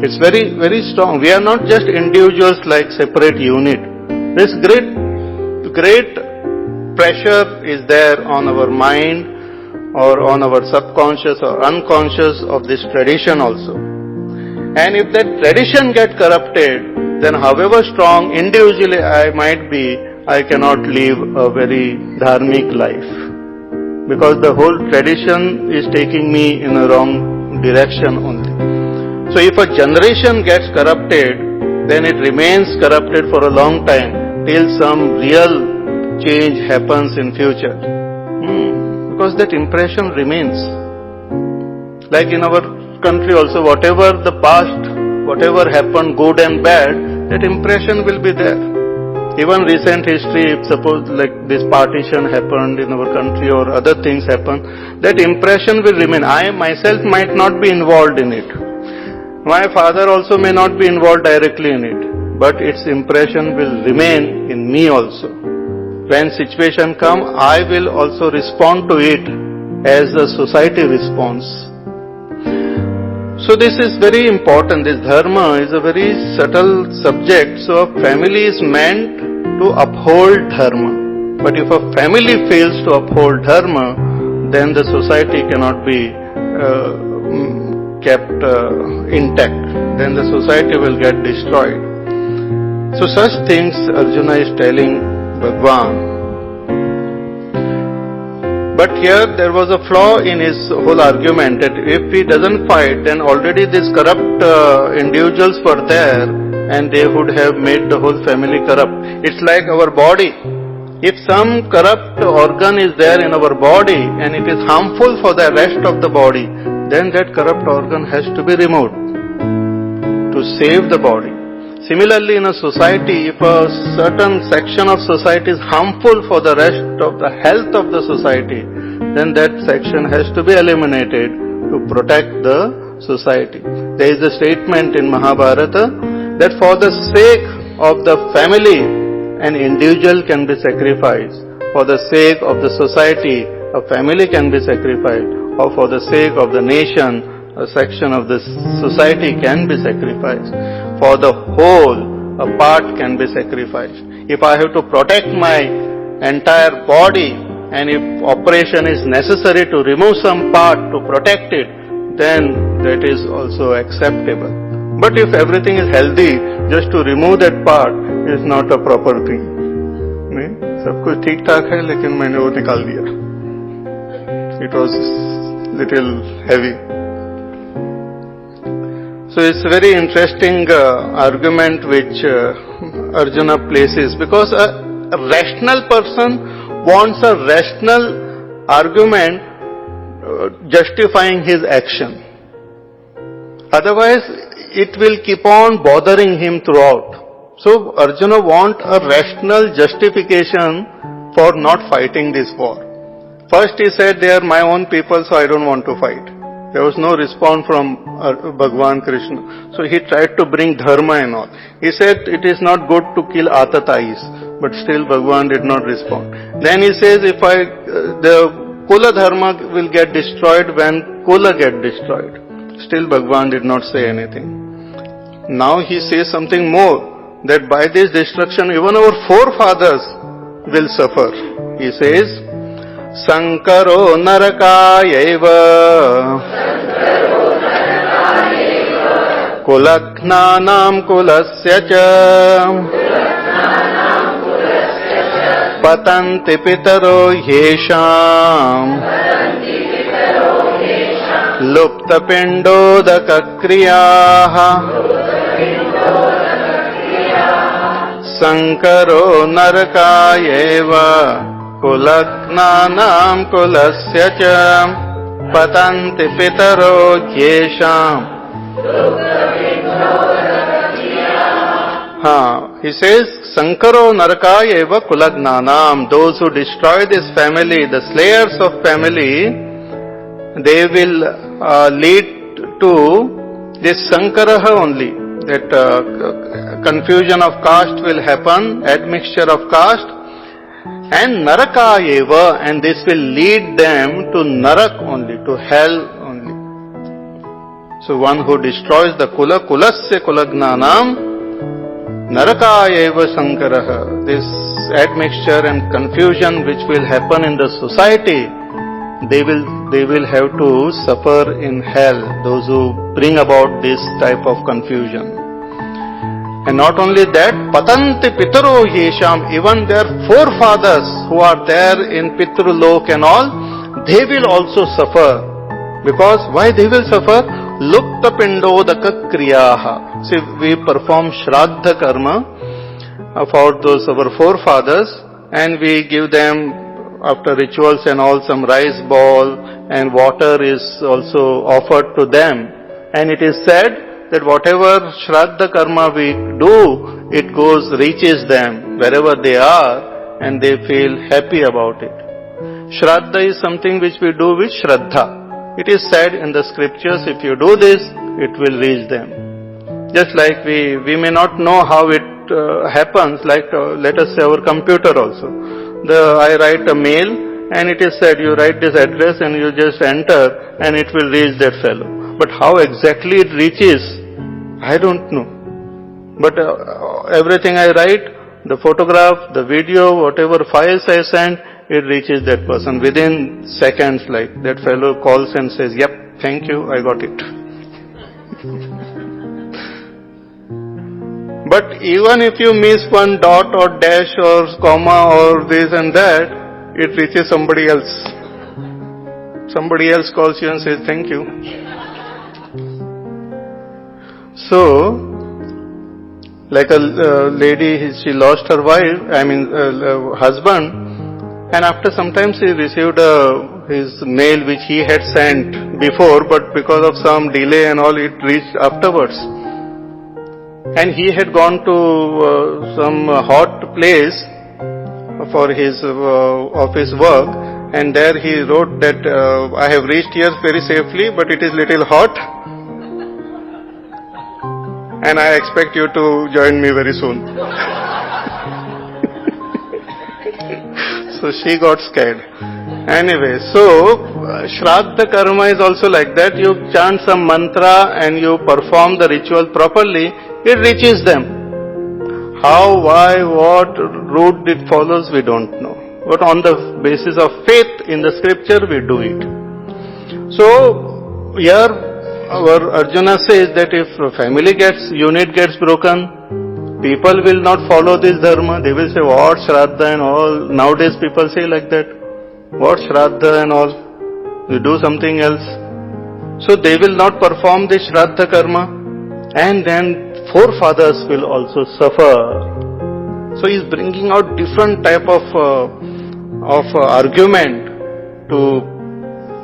It's very, very strong. We are not just individuals like separate unit. This great pressure is there on our mind or on our subconscious or unconscious of this tradition also. And if that tradition gets corrupted, then however strong individually I might be, I cannot live a very dharmic life. Because the whole tradition is taking me in a wrong direction only. So if a generation gets corrupted, then it remains corrupted for a long time till some real change happens in future. Because that impression remains. Like in our country also, whatever the past, whatever happened, good and bad, that impression will be there. Even recent history, suppose like this partition happened in our country or other things happened, that impression will remain. I myself might not be involved in it. My father also may not be involved directly in it, but its impression will remain in me also. When situation comes, I will also respond to it as the society responds. So this is very important. This dharma is a very subtle subject. So a family is meant to uphold dharma. But if a family fails to uphold dharma, then the society cannot be kept intact. Then the society will get destroyed. So such things Arjuna is telling Bhagwan. But here there was a flaw in his whole argument, that if he doesn't fight, then already these corrupt individuals were there and they would have made the whole family corrupt. It's like our body. If some corrupt organ is there in our body and it is harmful for the rest of the body, then that corrupt organ has to be removed to save the body. Similarly, in a society, if a certain section of society is harmful for the rest of the health of the society, then that section has to be eliminated to protect the society. There is a statement in Mahabharata that for the sake of the family, an individual can be sacrificed. For the sake of the society, a family can be sacrificed. Or for the sake of the nation, a section of the society can be sacrificed. For the whole, a part can be sacrificed. If I have to protect my entire body, and if operation is necessary to remove some part to protect it, then that is also acceptable. But if everything is healthy, just to remove that part is not a proper thing. नहीं, सब कुछ ठीक ठाक है, लेकिन मैंने वो निकाल दिया. It was little heavy. So it's very interesting argument which Arjuna places, because a rational person wants a rational argument justifying his action. Otherwise, it will keep on bothering him throughout. So Arjuna wants a rational justification for not fighting this war. First he said, they are my own people, so I don't want to fight. There was no response from Bhagavan Krishna. So he tried to bring dharma and all. He said, it is not good to kill atatais. But still Bhagavan did not respond. Then he says, the Kula dharma will get destroyed when Kula get destroyed. Still Bhagavan did not say anything. Now he says something more, that by this destruction even our forefathers will suffer. He says, Sankaro narakayeva Kulagnanam kulasya cha Patanti pitaro yesham Lupta pindodaka kriyaha Sankaro narakayeva Kulagnanam kulasya cha Patanti pitaro yesham. He says, Sankaro narakaya eva kulagnanam. Those who destroy this family, the slayers of family, they will lead to this Sankaraha only. That confusion of caste will happen, admixture of caste. And narakaya eva, and this will lead them to narak only, to hell only. So one who destroys the kula, kulasya kulagnanam, narakaya eva sankaraha. This admixture and confusion which will happen in the society, they will have to suffer in hell, those who bring about this type of confusion. And not only that, patanti pitaro yesham, even their forefathers who are there in Pitrulok and all, they will also suffer. Because why they will suffer? Lupta pindodaka kriyaha. See, we perform shraddha karma for those our forefathers, and we give them, after rituals and all, some rice ball, and water is also offered to them. And it is said that whatever shraddha karma we do, it reaches them wherever they are, and they feel happy about it. Shraddha is something which we do with shraddha. It is said in the scriptures, if you do this, it will reach them. Just like we may not know how it happens, like let us say our computer also. I write a mail, and it is said you write this address and you just enter, and it will reach that fellow. But how exactly it reaches, I don't know. But everything I write, the photograph, the video, whatever files I send, it reaches that person within seconds. Like that fellow calls and says, yep, thank you, I got it. But even if you miss one dot or dash or comma or this and that, it reaches somebody else. Somebody else calls you and says thank you. So, like a lady, she lost her husband, and after some time she received his mail which he had sent before, but because of some delay and all, it reached afterwards. And he had gone to some hot place for his office work, and there he wrote that I have reached here very safely, but it is little hot. and I expect you to join me very soon. So she got scared. Anyway, so Shraddha karma is also like that. You chant some mantra and you perform the ritual properly, it reaches them. How, why, what route it follows, we don't know. But on the basis of faith in the scripture, we do it. So, here our Arjuna says that if family unit gets broken, people will not follow this dharma. They will say, what Shraddha and all. Nowadays people say like that. What Shraddha and all. You do something else. So they will not perform this Shraddha karma. And then forefathers will also suffer. So he is bringing out different type of argument to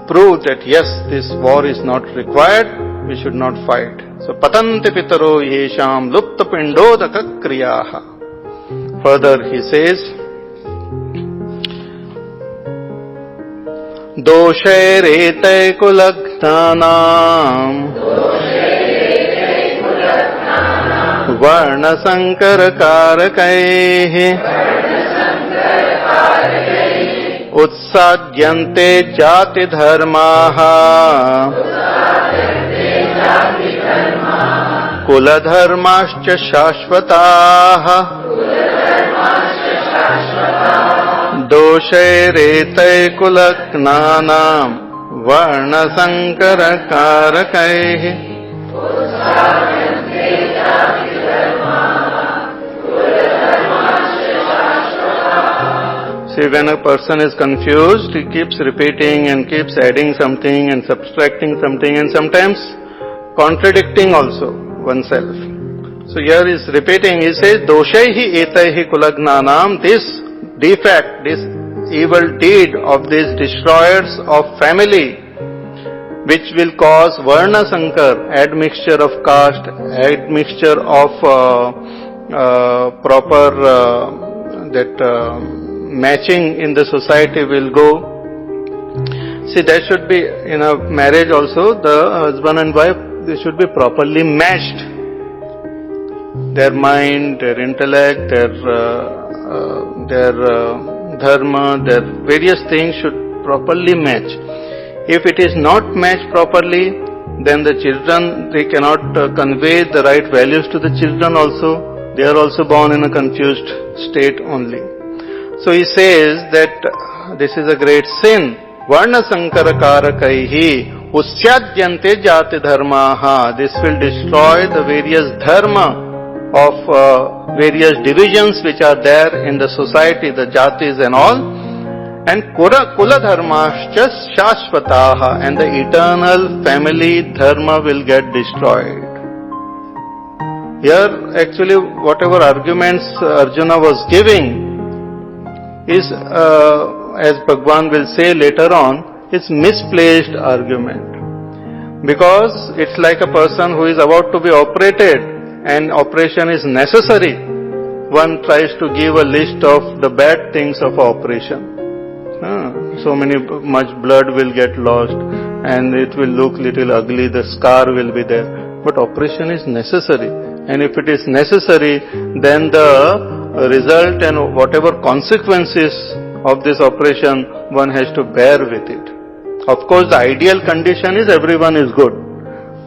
prove that yes, this war is not required, we should not fight. So patanti pitaro yesham lupta pindodaka kriyaha. Further he says, doshairete kulagdhanam varna sankara karakaihi उत्साद्यन्ते जाति धर्माः कुल धर्माश्च शाश्वताः दोषैरेतै कुलज्ञानां वर्णसंकरकारकैः See, when a person is confused, he keeps repeating and keeps adding something and subtracting something and sometimes contradicting also oneself. So here he is repeating, he says, Doshaihi etaihi kulagnanam, this defect, this evil deed of these destroyers of family, which will cause varna sankar, admixture of caste, admixture of matching in the society will go. See, that should be in a marriage also, the husband and wife, they should be properly matched. Their mind, their intellect, their dharma, their various things should properly match. If it is not matched properly, then the children, they cannot convey the right values to the children also. They are also born in a confused state only. So he says that this is a great sin. Varna sankara karakaihi usyadyante jati dharmaha. This will destroy the various dharma of various divisions which are there in the society, the jatis and all. And kula dharmascha shashvataha. And the eternal family dharma will get destroyed. Here actually whatever arguments Arjuna was giving is, as Bhagwan will say later on, is misplaced argument. Because it's like a person who is about to be operated and operation is necessary. One tries to give a list of the bad things of operation. So much blood will get lost and it will look little ugly, the scar will be there. But operation is necessary. And if it is necessary, then the result and whatever consequences of this operation, one has to bear with it. Of course, the ideal condition is everyone is good.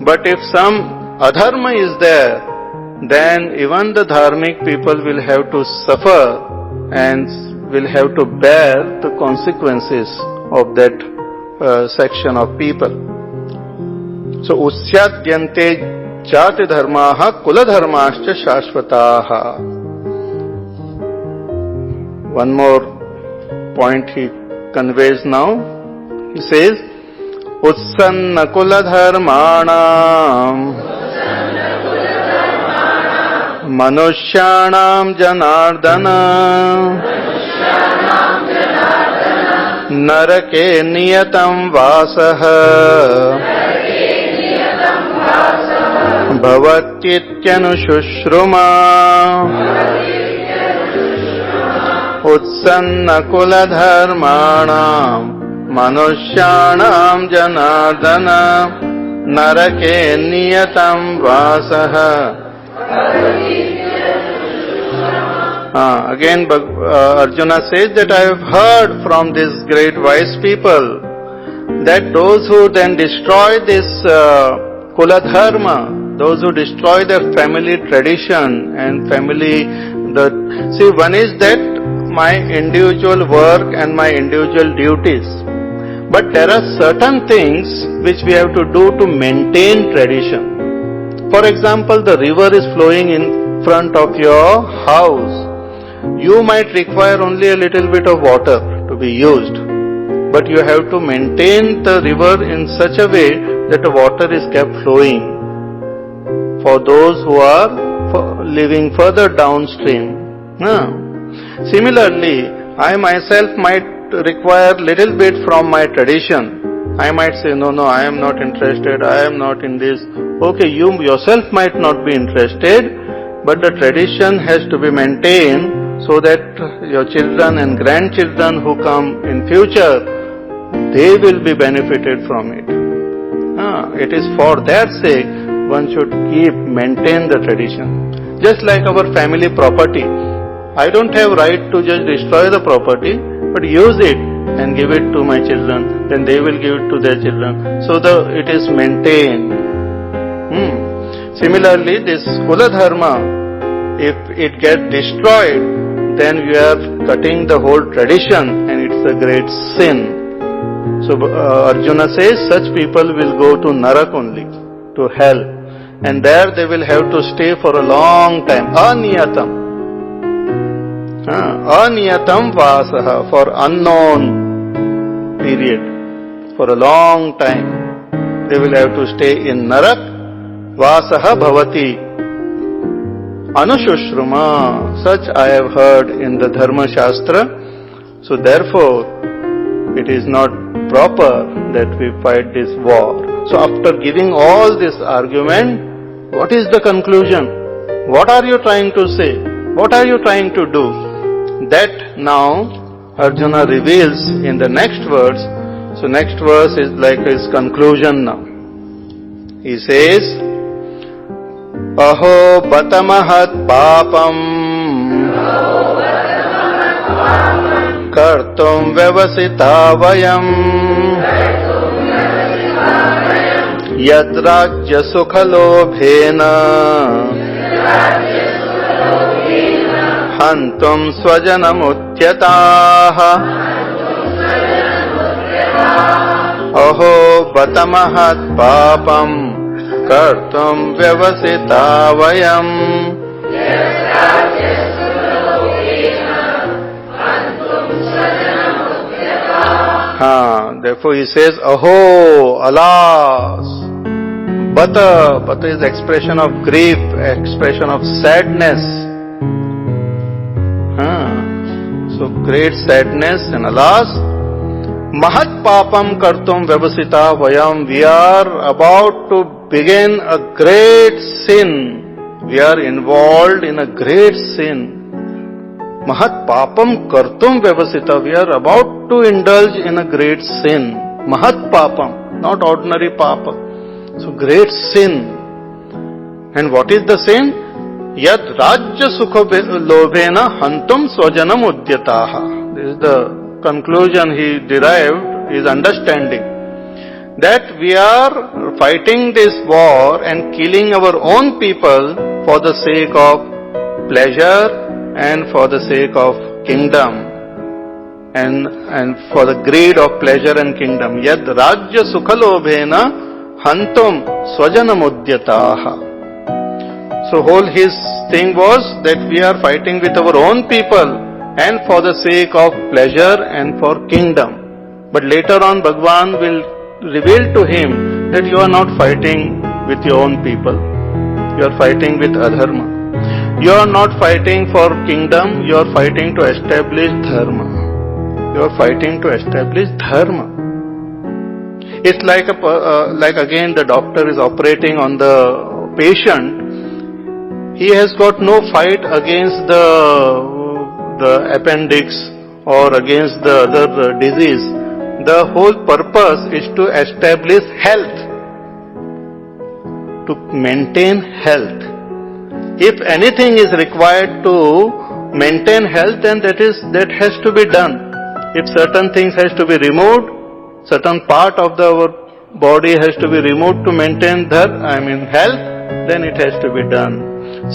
But if some adharma is there, then even the dharmic people will have to suffer and will have to bear the consequences of that section of people. So, usyadyante jati dharmaha kula dharmascha shashvataha. One more point he conveys now. He says, Utsanna kula dharmanam manushyanam janardana narake niyatam vasaha bhavatityanushruma Utsanna kula dharmanam manushyanam janardana narake niyatam vasaha Again Arjuna says that I have heard from these great wise people that those who then destroy this kula dharma, those who destroy their family tradition and one is that my individual work and my individual duties, but there are certain things which we have to do to maintain tradition. For example, the river is flowing in front of your house. You might require only a little bit of water to be used, but you have to maintain the river in such a way that the water is kept flowing for those who are living further downstream. Similarly, I myself might require little bit from my tradition. I might say, no, I am not interested, I am not in this. Okay, you yourself might not be interested, but the tradition has to be maintained so that your children and grandchildren who come in future, they will be benefited from it. It is for their sake one should maintain the tradition. Just like our family property. I don't have right to just destroy the property, but use it and give it to my children. Then they will give it to their children. So it is maintained. Similarly, this kula dharma, if it gets destroyed, then we are cutting the whole tradition and it's a great sin. So Arjuna says such people will go to Narak only, to hell. And there they will have to stay for a long time. Aniyatam. Aniyatam vasaha, for unknown period. For a long time. They will have to stay in Narak. Vasaha bhavati. Anushruma. Such I have heard in the Dharma Shastra. So therefore, it is not proper that we fight this war. So after giving all this argument, what is the conclusion? What are you trying to say? What are you trying to do? That now Arjuna reveals in the next verse. So next verse is like his conclusion now. He says, Aho batamahat papam kartum vyavasita vayam yadrajya sukhalobhena hantum swajanamudhyataha aho batamahat papam kartum vyavasita vayam. Therefore he says, aho, alas. Bata is expression of grief, expression of sadness. So great sadness and alas. Mahat papam kartum vyavasita vayam. We are about to begin a great sin. We are involved in a great sin. Mahat papam kartum vyavasita. We are about to indulge in a great sin. Mahat papam, not ordinary papa. So great sin. And what is the sin? Yad rajya sukha lobhena hantum swajanam udyataha. This is the conclusion he derived, his understanding. That we are fighting this war and killing our own people for the sake of pleasure and for the sake of kingdom and for the greed of pleasure and kingdom. Yad rajya sukhalobhena hantum swajanamudyataha. So whole his thing was that we are fighting with our own people and for the sake of pleasure and for kingdom. But later on Bhagavan will reveal to him that you are not fighting with your own people. You are fighting with adharma. You are not fighting for kingdom, you are fighting to establish dharma. You are fighting to establish dharma. It's like again the doctor is operating on the patient. He has got no fight against the appendix or against the other disease. The whole purpose is to establish health, to maintain health. If anything is required to maintain health, then that has to be done. If certain things has to be removed, certain part of our body has to be removed to maintain health, then it has to be done.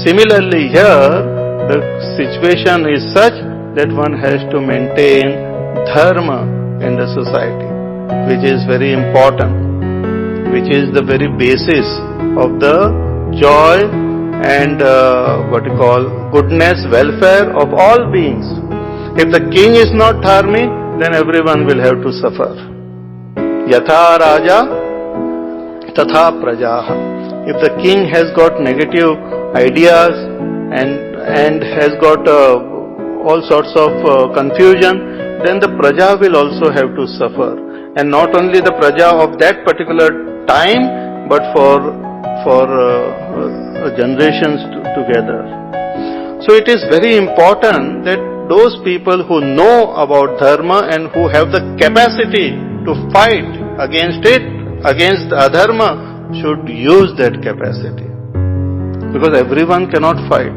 Similarly here, the situation is such that one has to maintain dharma in the society, which is very important, which is the very basis of the joy and goodness, welfare of all beings. If the king is not dharmic, then everyone will have to suffer. Yatha raja, tatha prajaha. If the king has got negative ideas and has got all sorts of confusion, then the praja will also have to suffer. And not only the praja of that particular time, but for generations together. So it is very important that those people who know about dharma and who have the capacity to fight against it, against adharma, should use that capacity. Because everyone cannot fight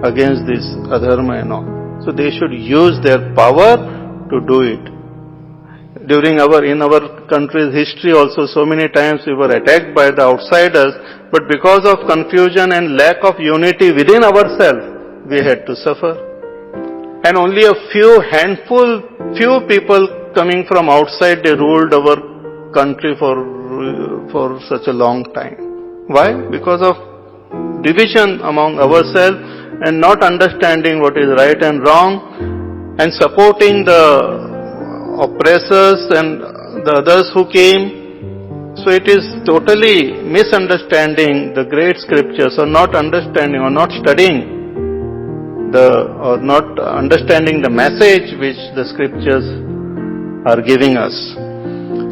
against this adharma and all. So they should use their power to do it. In our country's history also, so many times we were attacked by the outsiders, but because of confusion and lack of unity within ourselves, we had to suffer. And only a few people coming from outside, they ruled our country for such a long time. Why? Because of division among ourselves and not understanding what is right and wrong, and supporting the oppressors and the others who came. So it is totally misunderstanding the great scriptures, or not understanding or not studying or not understanding the message which the scriptures are giving us.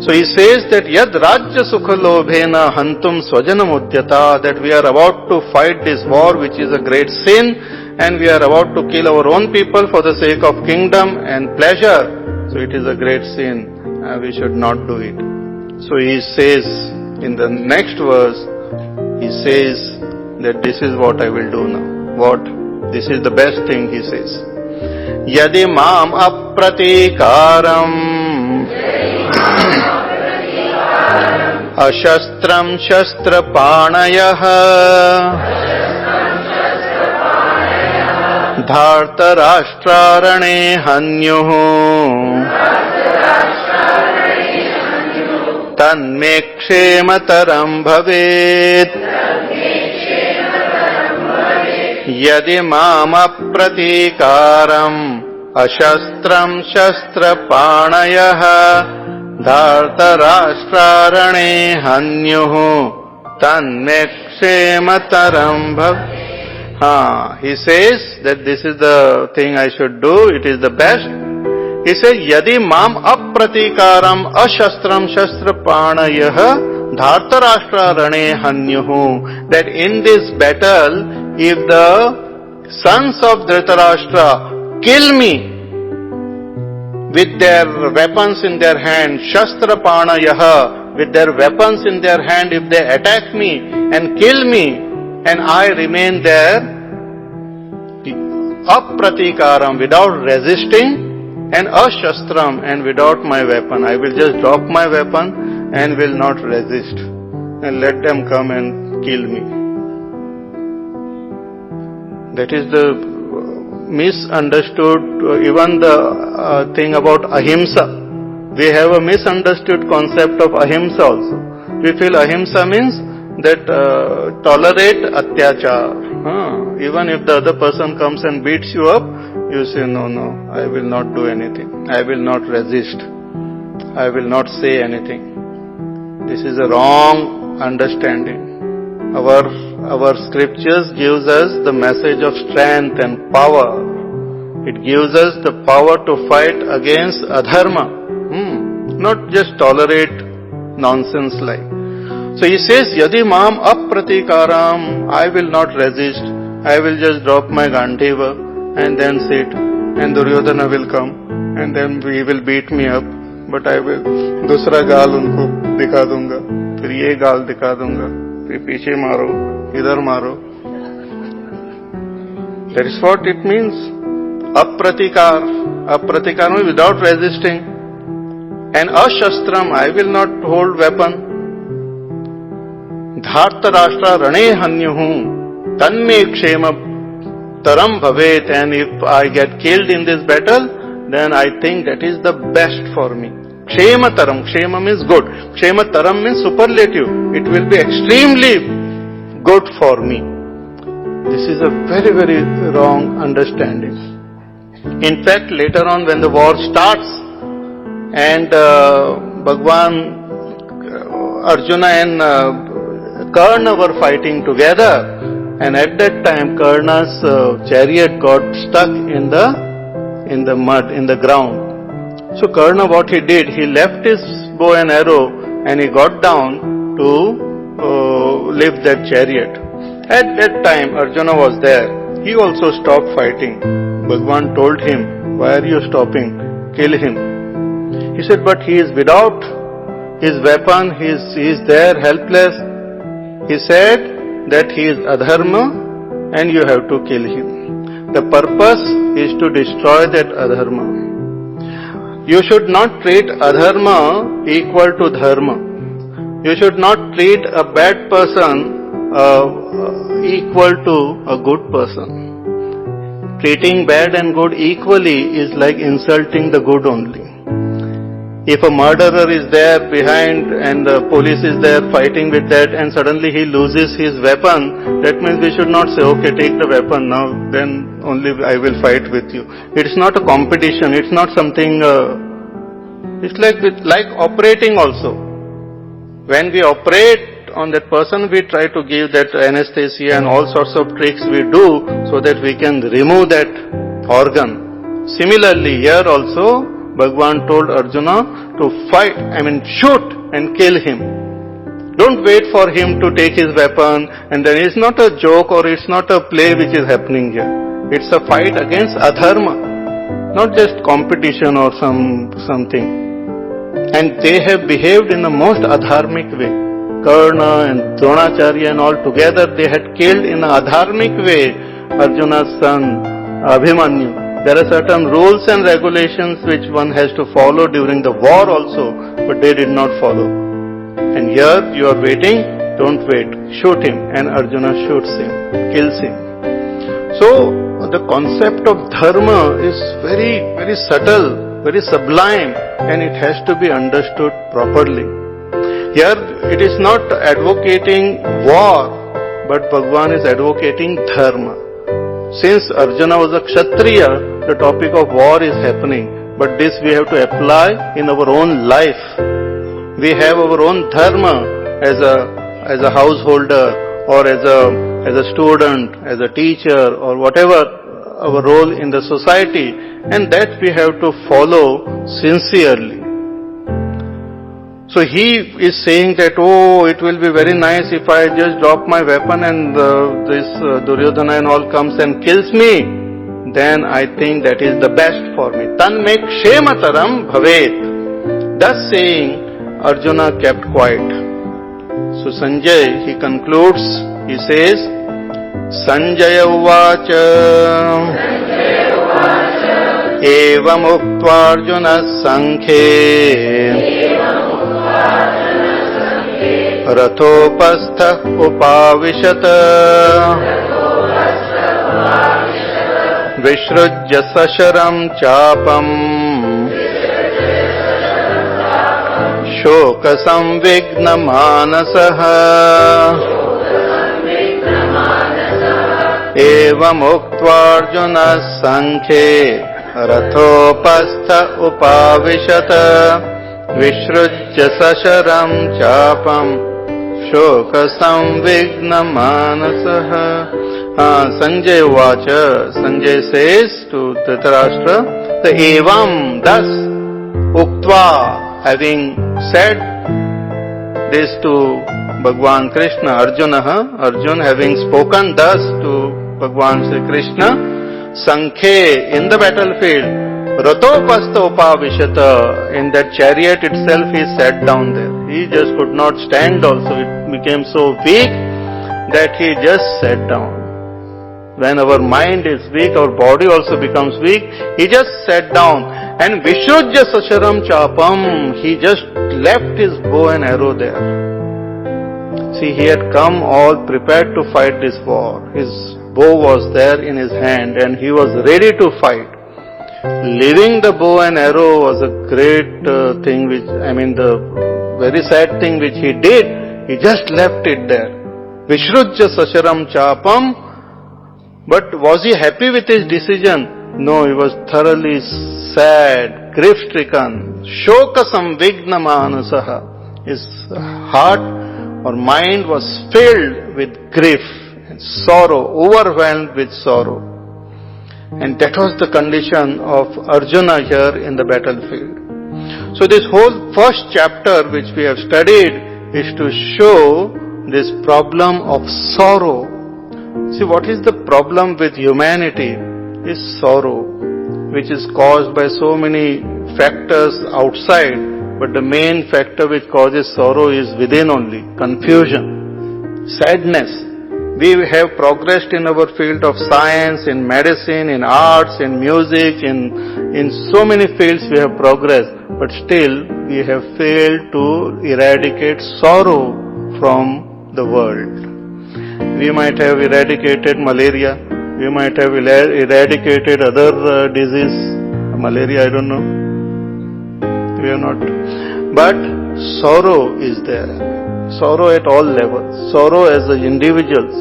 So he says that yad rajya sukha lobhena hantum swajanam udyata, that we are about to fight this war which is a great sin, and we are about to kill our own people for the sake of kingdom and pleasure. So it is a great sin, and we should not do it. So he says in the next verse, he says that this is what I will do now. What? This is the best thing, he says. Yadi mam apratikaram ashastram shastra panayah dharta rashtrarane hanyuh tanme kshemataram bhavet yadi mam apratikaram ashastram shastra panayah dharta rashtrarane hanyuh tanme kshemataram bhavet. He says that this is the thing I should do, it is the best. He says, yadi mam apratikaram ashastram shastra panayah dharta rashtra rane hanyuh, that in this battle, if the sons of Dhritarashtra kill me with their weapons in their hand, shastra panayah, with their weapons in their hand, if they attack me and kill me, and I remain there, apratikaram, without resisting, and ashastram, and without my weapon. I will just drop my weapon and will not resist, and let them come and kill me. That is the misunderstood, even the thing about ahimsa. We have a misunderstood concept of ahimsa also. We feel ahimsa means that tolerate atyachar. Even if the other person comes and beats you up, you say, no, I will not do anything. I will not resist. I will not say anything. This is a wrong understanding. Our scriptures gives us the message of strength and power. It gives us the power to fight against adharma. Not just tolerate nonsense like. So he says, yadi mam apratikaram, I will not resist. I will just drop my gandiva and then sit. And Duryodhana will come and then he will beat me up. But I will दूसरा गाल उनको दिखा दूंगा, फिर ये गाल दिखा दूंगा, फिर पीछे मारो, इधर मारो. That is what it means. Apratikar. Apratikar means without resisting. And ashastram, I will not hold weapon. Dharta rashtra rane hanyuhu. Tanme kshema taram bhavet. And if I get killed in this battle, then I think that is the best for me. Kshema taram. Kshema means good. Kshema taram means superlative. It will be extremely good for me. This is a very, very wrong understanding. In fact, later on when the war starts and Bhagwan, Arjuna and Karna were fighting together, and at that time Karna's chariot got stuck in the mud, in the ground. So Karna, what he did, he left his bow and arrow and he got down to lift that chariot. At that time Arjuna was there. He also stopped fighting. Bhagwan told him, why are you stopping? Kill him. He said, but he is without his weapon, he is there helpless. He said that he is adharma and you have to kill him. The purpose is to destroy that adharma. You should not treat adharma equal to dharma. You should not treat a bad person equal to a good person. Treating bad and good equally is like insulting the good only. If a murderer is there behind and the police is there fighting with that and suddenly he loses his weapon, that means we should not say, okay, take the weapon now, then only I will fight with you. It's not a competition, it's not something, it's like operating also. When we operate on that person, we try to give that anesthesia and all sorts of tricks we do so that we can remove that organ. Similarly, here also, Bhagwan told Arjuna to fight, shoot and kill him. Don't wait for him to take his weapon, and then it's not a joke or it's not a play which is happening here. It's a fight against adharma, not just competition or something. And they have behaved in the most adharmic way. Karna and Dronacharya and all together, they had killed in an adharmic way Arjuna's son Abhimanyu. There are certain rules and regulations which one has to follow during the war also, but they did not follow. And here you are waiting, don't wait, shoot him, and Arjuna shoots him, kills him. So the concept of dharma is very, very subtle, very sublime, and it has to be understood properly. Here it is not advocating war, but Bhagwan is advocating dharma. Since Arjuna was a Kshatriya, the topic of war is happening, but this we have to apply in our own life. We have our own dharma as a householder or as a student, as a teacher or whatever our role in the society, and that we have to follow sincerely. So he is saying that, it will be very nice if I just drop my weapon and this Duryodhana and all comes and kills me, then I think that is the best for me. Tanme kshemataram bhavet. Thus saying, Arjuna kept quiet. So Sanjay, he concludes, he says, Sanjaya uvacha evam uktva Arjuna sankhe Rathopastha upavishata Vishrujya sasharam chapam Shoka samvigna manasaha Evam uktva Arjuna sankhe Rathopastha upavishata Vishrujya sasharam chapam Shoka samvigna manasaha. Sanjay Vacha, Sanjay says to Dhritarashtra, the evam, thus, uktva, having said this to Bhagwan Krishna, Arjuna having spoken thus to Bhagwan Sri Krishna, Sankhe, in the battlefield, Ratopastha upavishata, in that chariot itself he sat down there. He just could not stand also. It became so weak that he just sat down. when our mind is weak, our body also becomes weak. He just sat down and Vishrujya Sacharam Chapam, he just left his bow and arrow there. See, he had come all prepared to fight this war. His bow was there in his hand and he was ready to fight. Leaving the bow and arrow was a great thing, the very sad thing which he did. He just left it there. Vishrujya Sacharam Chapam. But was he happy with his decision? No, he was thoroughly sad, grief-stricken. Shoka samvigna manasaha. His heart or mind was filled with grief and sorrow, overwhelmed with sorrow. And that was the condition of Arjuna here in the battlefield. So this whole first chapter which we have studied is to show this problem of sorrow. See, what is the problem with humanity is sorrow, which is caused by so many factors outside, but the main factor which causes sorrow is within only, confusion, sadness. We have progressed in our field of science, in medicine, in arts, in music, in so many fields we have progressed, but still we have failed to eradicate sorrow from the world. We might have eradicated malaria, we might have eradicated other disease, malaria I don't know, we have not. But sorrow is there, sorrow at all levels, sorrow as individuals,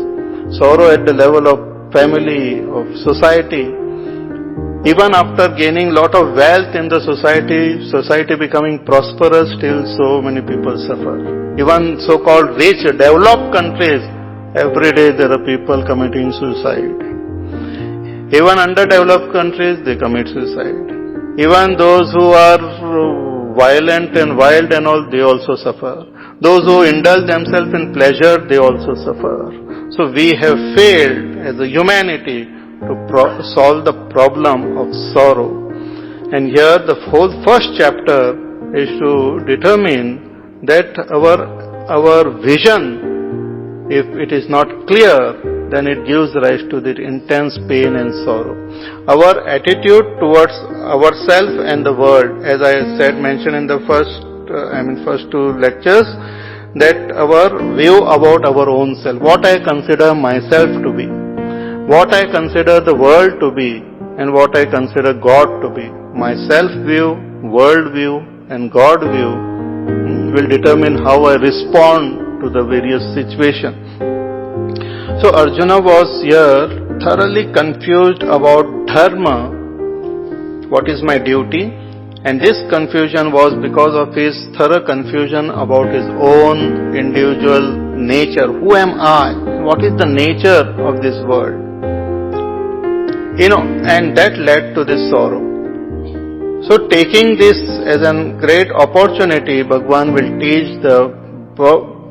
sorrow at the level of family, of society. Even after gaining lot of wealth in the society becoming prosperous, still so many people suffer. Even so-called rich, developed countries, every day there are people committing suicide. Even underdeveloped countries, they commit suicide. Even those who are violent and wild and all, they also suffer. Those who indulge themselves in pleasure, they also suffer. So we have failed as a humanity to solve the problem of sorrow. And here the whole first chapter is to determine that our vision, if it is not clear, then it gives rise to the intense pain and sorrow. Our attitude towards ourselves and the world, as I mentioned in the first two lectures, that our view about our own self, what I consider myself to be, what I consider the world to be, and what I consider God to be. My self-view, world-view, and God-view will determine how I respond to the various situations. So Arjuna was here thoroughly confused about dharma, what is my duty, and this confusion was because of his thorough confusion about his own individual nature. Who am I? What is the nature of this world? And that led to this sorrow. So taking this as a great opportunity, Bhagwan will teach the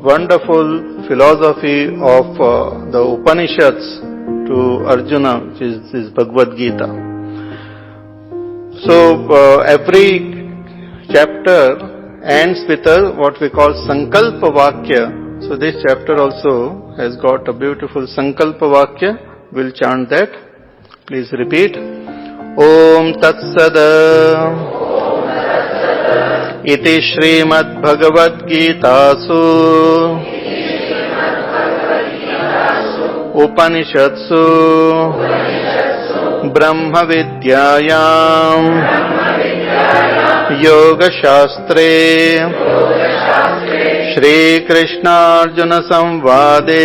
wonderful philosophy of the Upanishads to Arjuna, which is this Bhagavad Gita. So every chapter ends with what we call Sankalpa Vakya. So this chapter also has got a beautiful Sankalpa Vakya. We'll chant that. Please repeat. Om Tat Sada Iti Srimad Bhagavad Gitasu Upanishatsu Brahma Vidyayam Yoga Shastre Shri Krishna Arjuna Samvade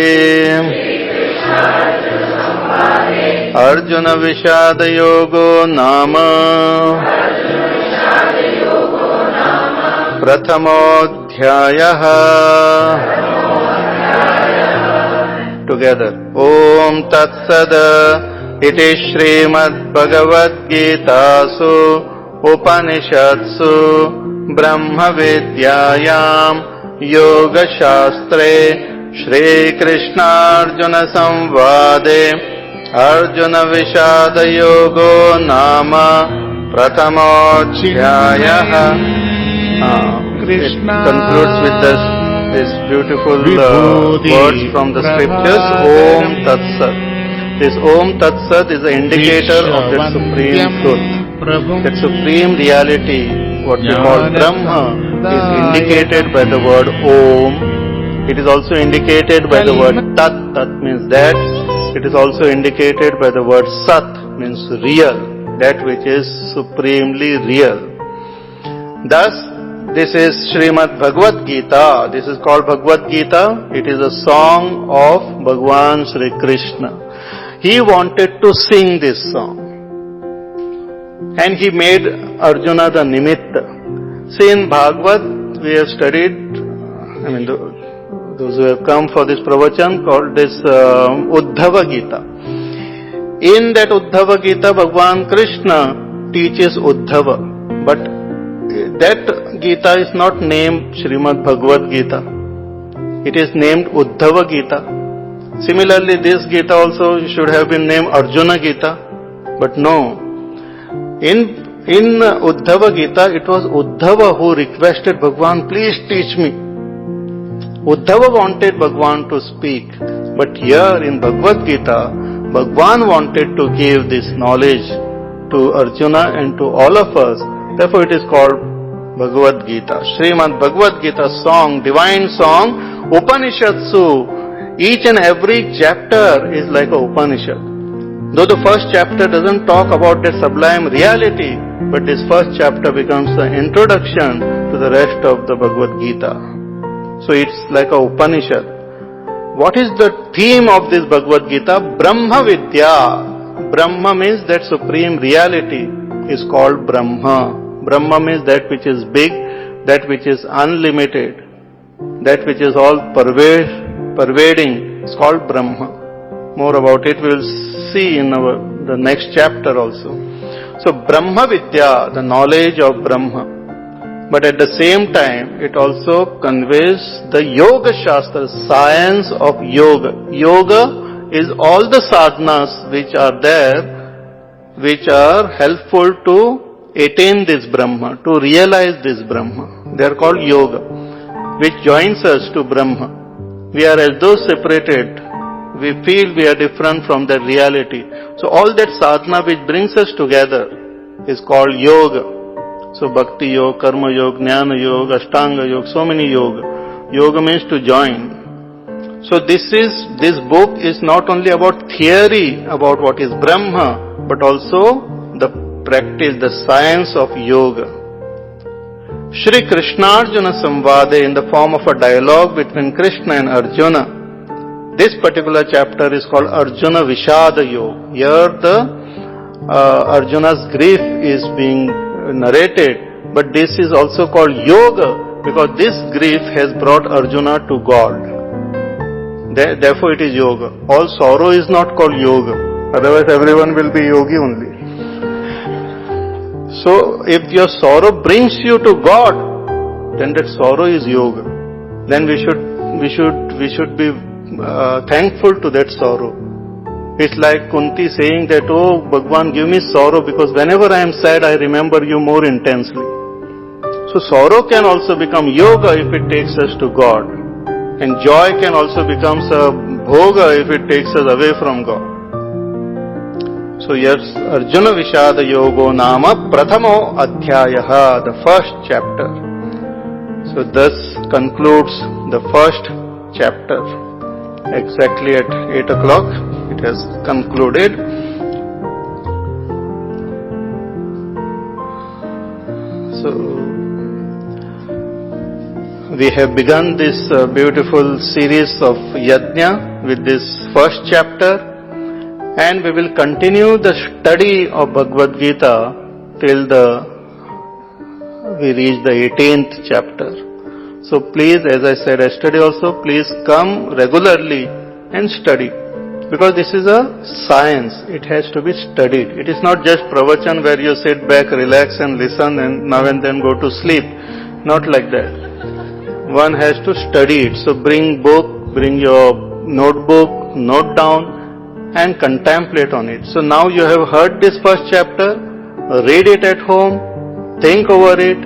Arjuna Vishada Yoga Nama Prathamodhyayaha. Together. Om Tat Sada Iti Srimad Bhagavad Gitasu Upanishatsu Brahma Vidyayam Yoga Shastre Shri Krishna Arjuna Samvade Arjuna Vishada Yoga Nama Prathamodhyayaha. It concludes with this beautiful words from the scriptures. Om Tat Sat. This Om Tat Sat is an indicator of that supreme truth. That supreme reality, what we call Brahma, is indicated by the word Om. It is also indicated by the word Tat. Tat means that. It is also indicated by the word Sat, means real, that which is supremely real. Thus, this is Srimad Bhagavad Gita. This is called Bhagavad Gita. It is a song of Bhagwan Sri Krishna. He wanted to sing this song. And he made Arjuna the Nimitta. See, in Bhagavad, we have studied, those who have come for this pravachan, called this Uddhava Gita. In that Uddhava Gita, Bhagwan Krishna teaches Uddhava. But that Gita is not named Srimad Bhagavad Gita. It is named Uddhava Gita. Similarly, this Gita also should have been named Arjuna Gita. But no. In Uddhava Gita, it was Uddhava who requested Bhagwan, please teach me. Uddhava wanted Bhagwan to speak. But here in Bhagavad Gita, Bhagwan wanted to give this knowledge to Arjuna and to all of us. Therefore it is called Bhagavad Gita. Srimad Bhagavad Gita song, divine song, Upanishadsu. Each and every chapter is like a Upanishad. Though the first chapter doesn't talk about that sublime reality, but this first chapter becomes the introduction to the rest of the Bhagavad Gita. So it's like a Upanishad. What is the theme of this Bhagavad Gita? Brahma Vidya. Brahma means that supreme reality is called Brahma. Brahma means that which is big, that which is unlimited, that which is all pervading. It's called Brahma. More about it we will see in the next chapter also. So Brahma Vidya, the knowledge of Brahma. But at the same time, it also conveys the Yoga Shastra, science of Yoga. Yoga is all the sadhanas which are there, which are helpful to attain this Brahma, to realize this Brahma. They are called Yoga, which joins us to Brahma. We are as though separated. We feel we are different from that reality. So all that sadhana which brings us together is called Yoga. So Bhakti Yoga, Karma Yoga, Jnana Yoga, Ashtanga Yoga, so many Yoga. Yoga means to join. So this book is not only about theory about what is Brahma, but also the practice, the science of Yoga. Shri Krishna-Arjuna Samvade, in the form of a dialogue between Krishna and Arjuna. This particular chapter is called Arjuna Vishada Yoga. Here Arjuna's grief is being narrated, but this is also called Yoga because this grief has brought Arjuna to God. Therefore it is Yoga. All sorrow is not called Yoga. Otherwise everyone will be Yogi only. So if your sorrow brings you to God, then that sorrow is Yoga. Then we should be thankful to that sorrow. It's like Kunti saying that, oh Bhagwan, give me sorrow because whenever I am sad, I remember you more intensely. So sorrow can also become yoga if it takes us to God. And joy can also become a bhoga if it takes us away from God. So yes, Arjuna Vishada Yoga Nama Prathamo Adhyayaha, the first chapter. So thus concludes the first chapter. Exactly at 8 o'clock. It has concluded. So, we have begun this beautiful series of Yajna with this first chapter, and we will continue the study of Bhagavad Gita till we reach the 18th chapter. So please, as I said yesterday also, please come regularly and study. Because this is a science, it has to be studied. It is not just pravachan where you sit back, relax and listen and now and then go to sleep. Not like that. One has to study it. So bring book, bring your notebook, note down and contemplate on it. So now you have heard this first chapter, read it at home, think over it,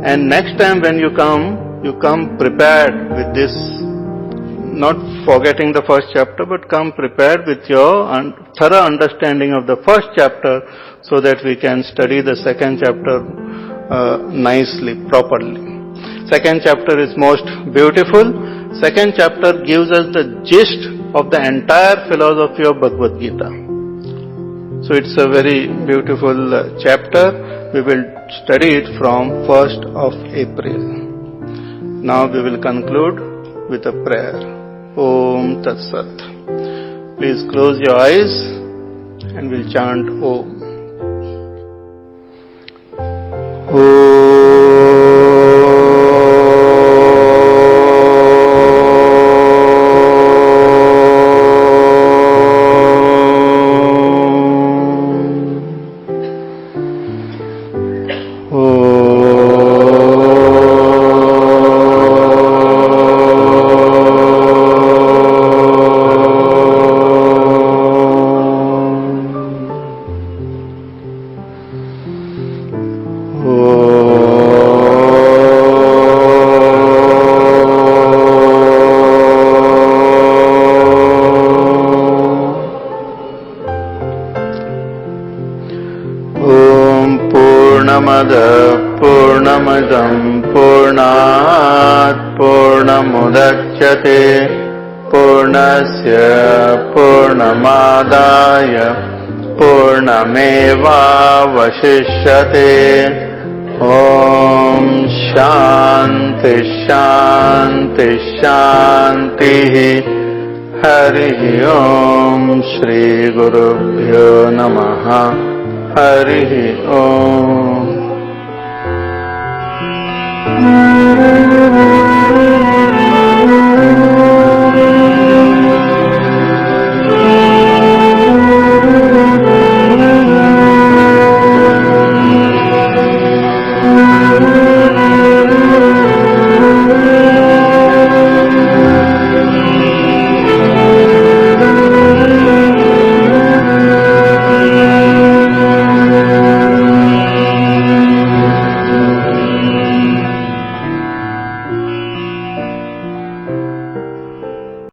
and next time when you come prepared with this not forgetting the first chapter, but come prepared with your thorough understanding of the first chapter so that we can study the second chapter nicely, properly. Second chapter is most beautiful. Second chapter gives us the gist of the entire philosophy of Bhagavad Gita. So it's a very beautiful chapter. We will study it from 1st of April. Now we will conclude with a prayer. Om Tat Sat. Please close your eyes and we'll chant Om. Purnamidam Purnat Purnamudachyate Purnasya Purnamadaya Purnameva Vashishyate. Om Shanti Shanti Shanti. Hari Om Shri Gurubhyo Namaha. Hari Om.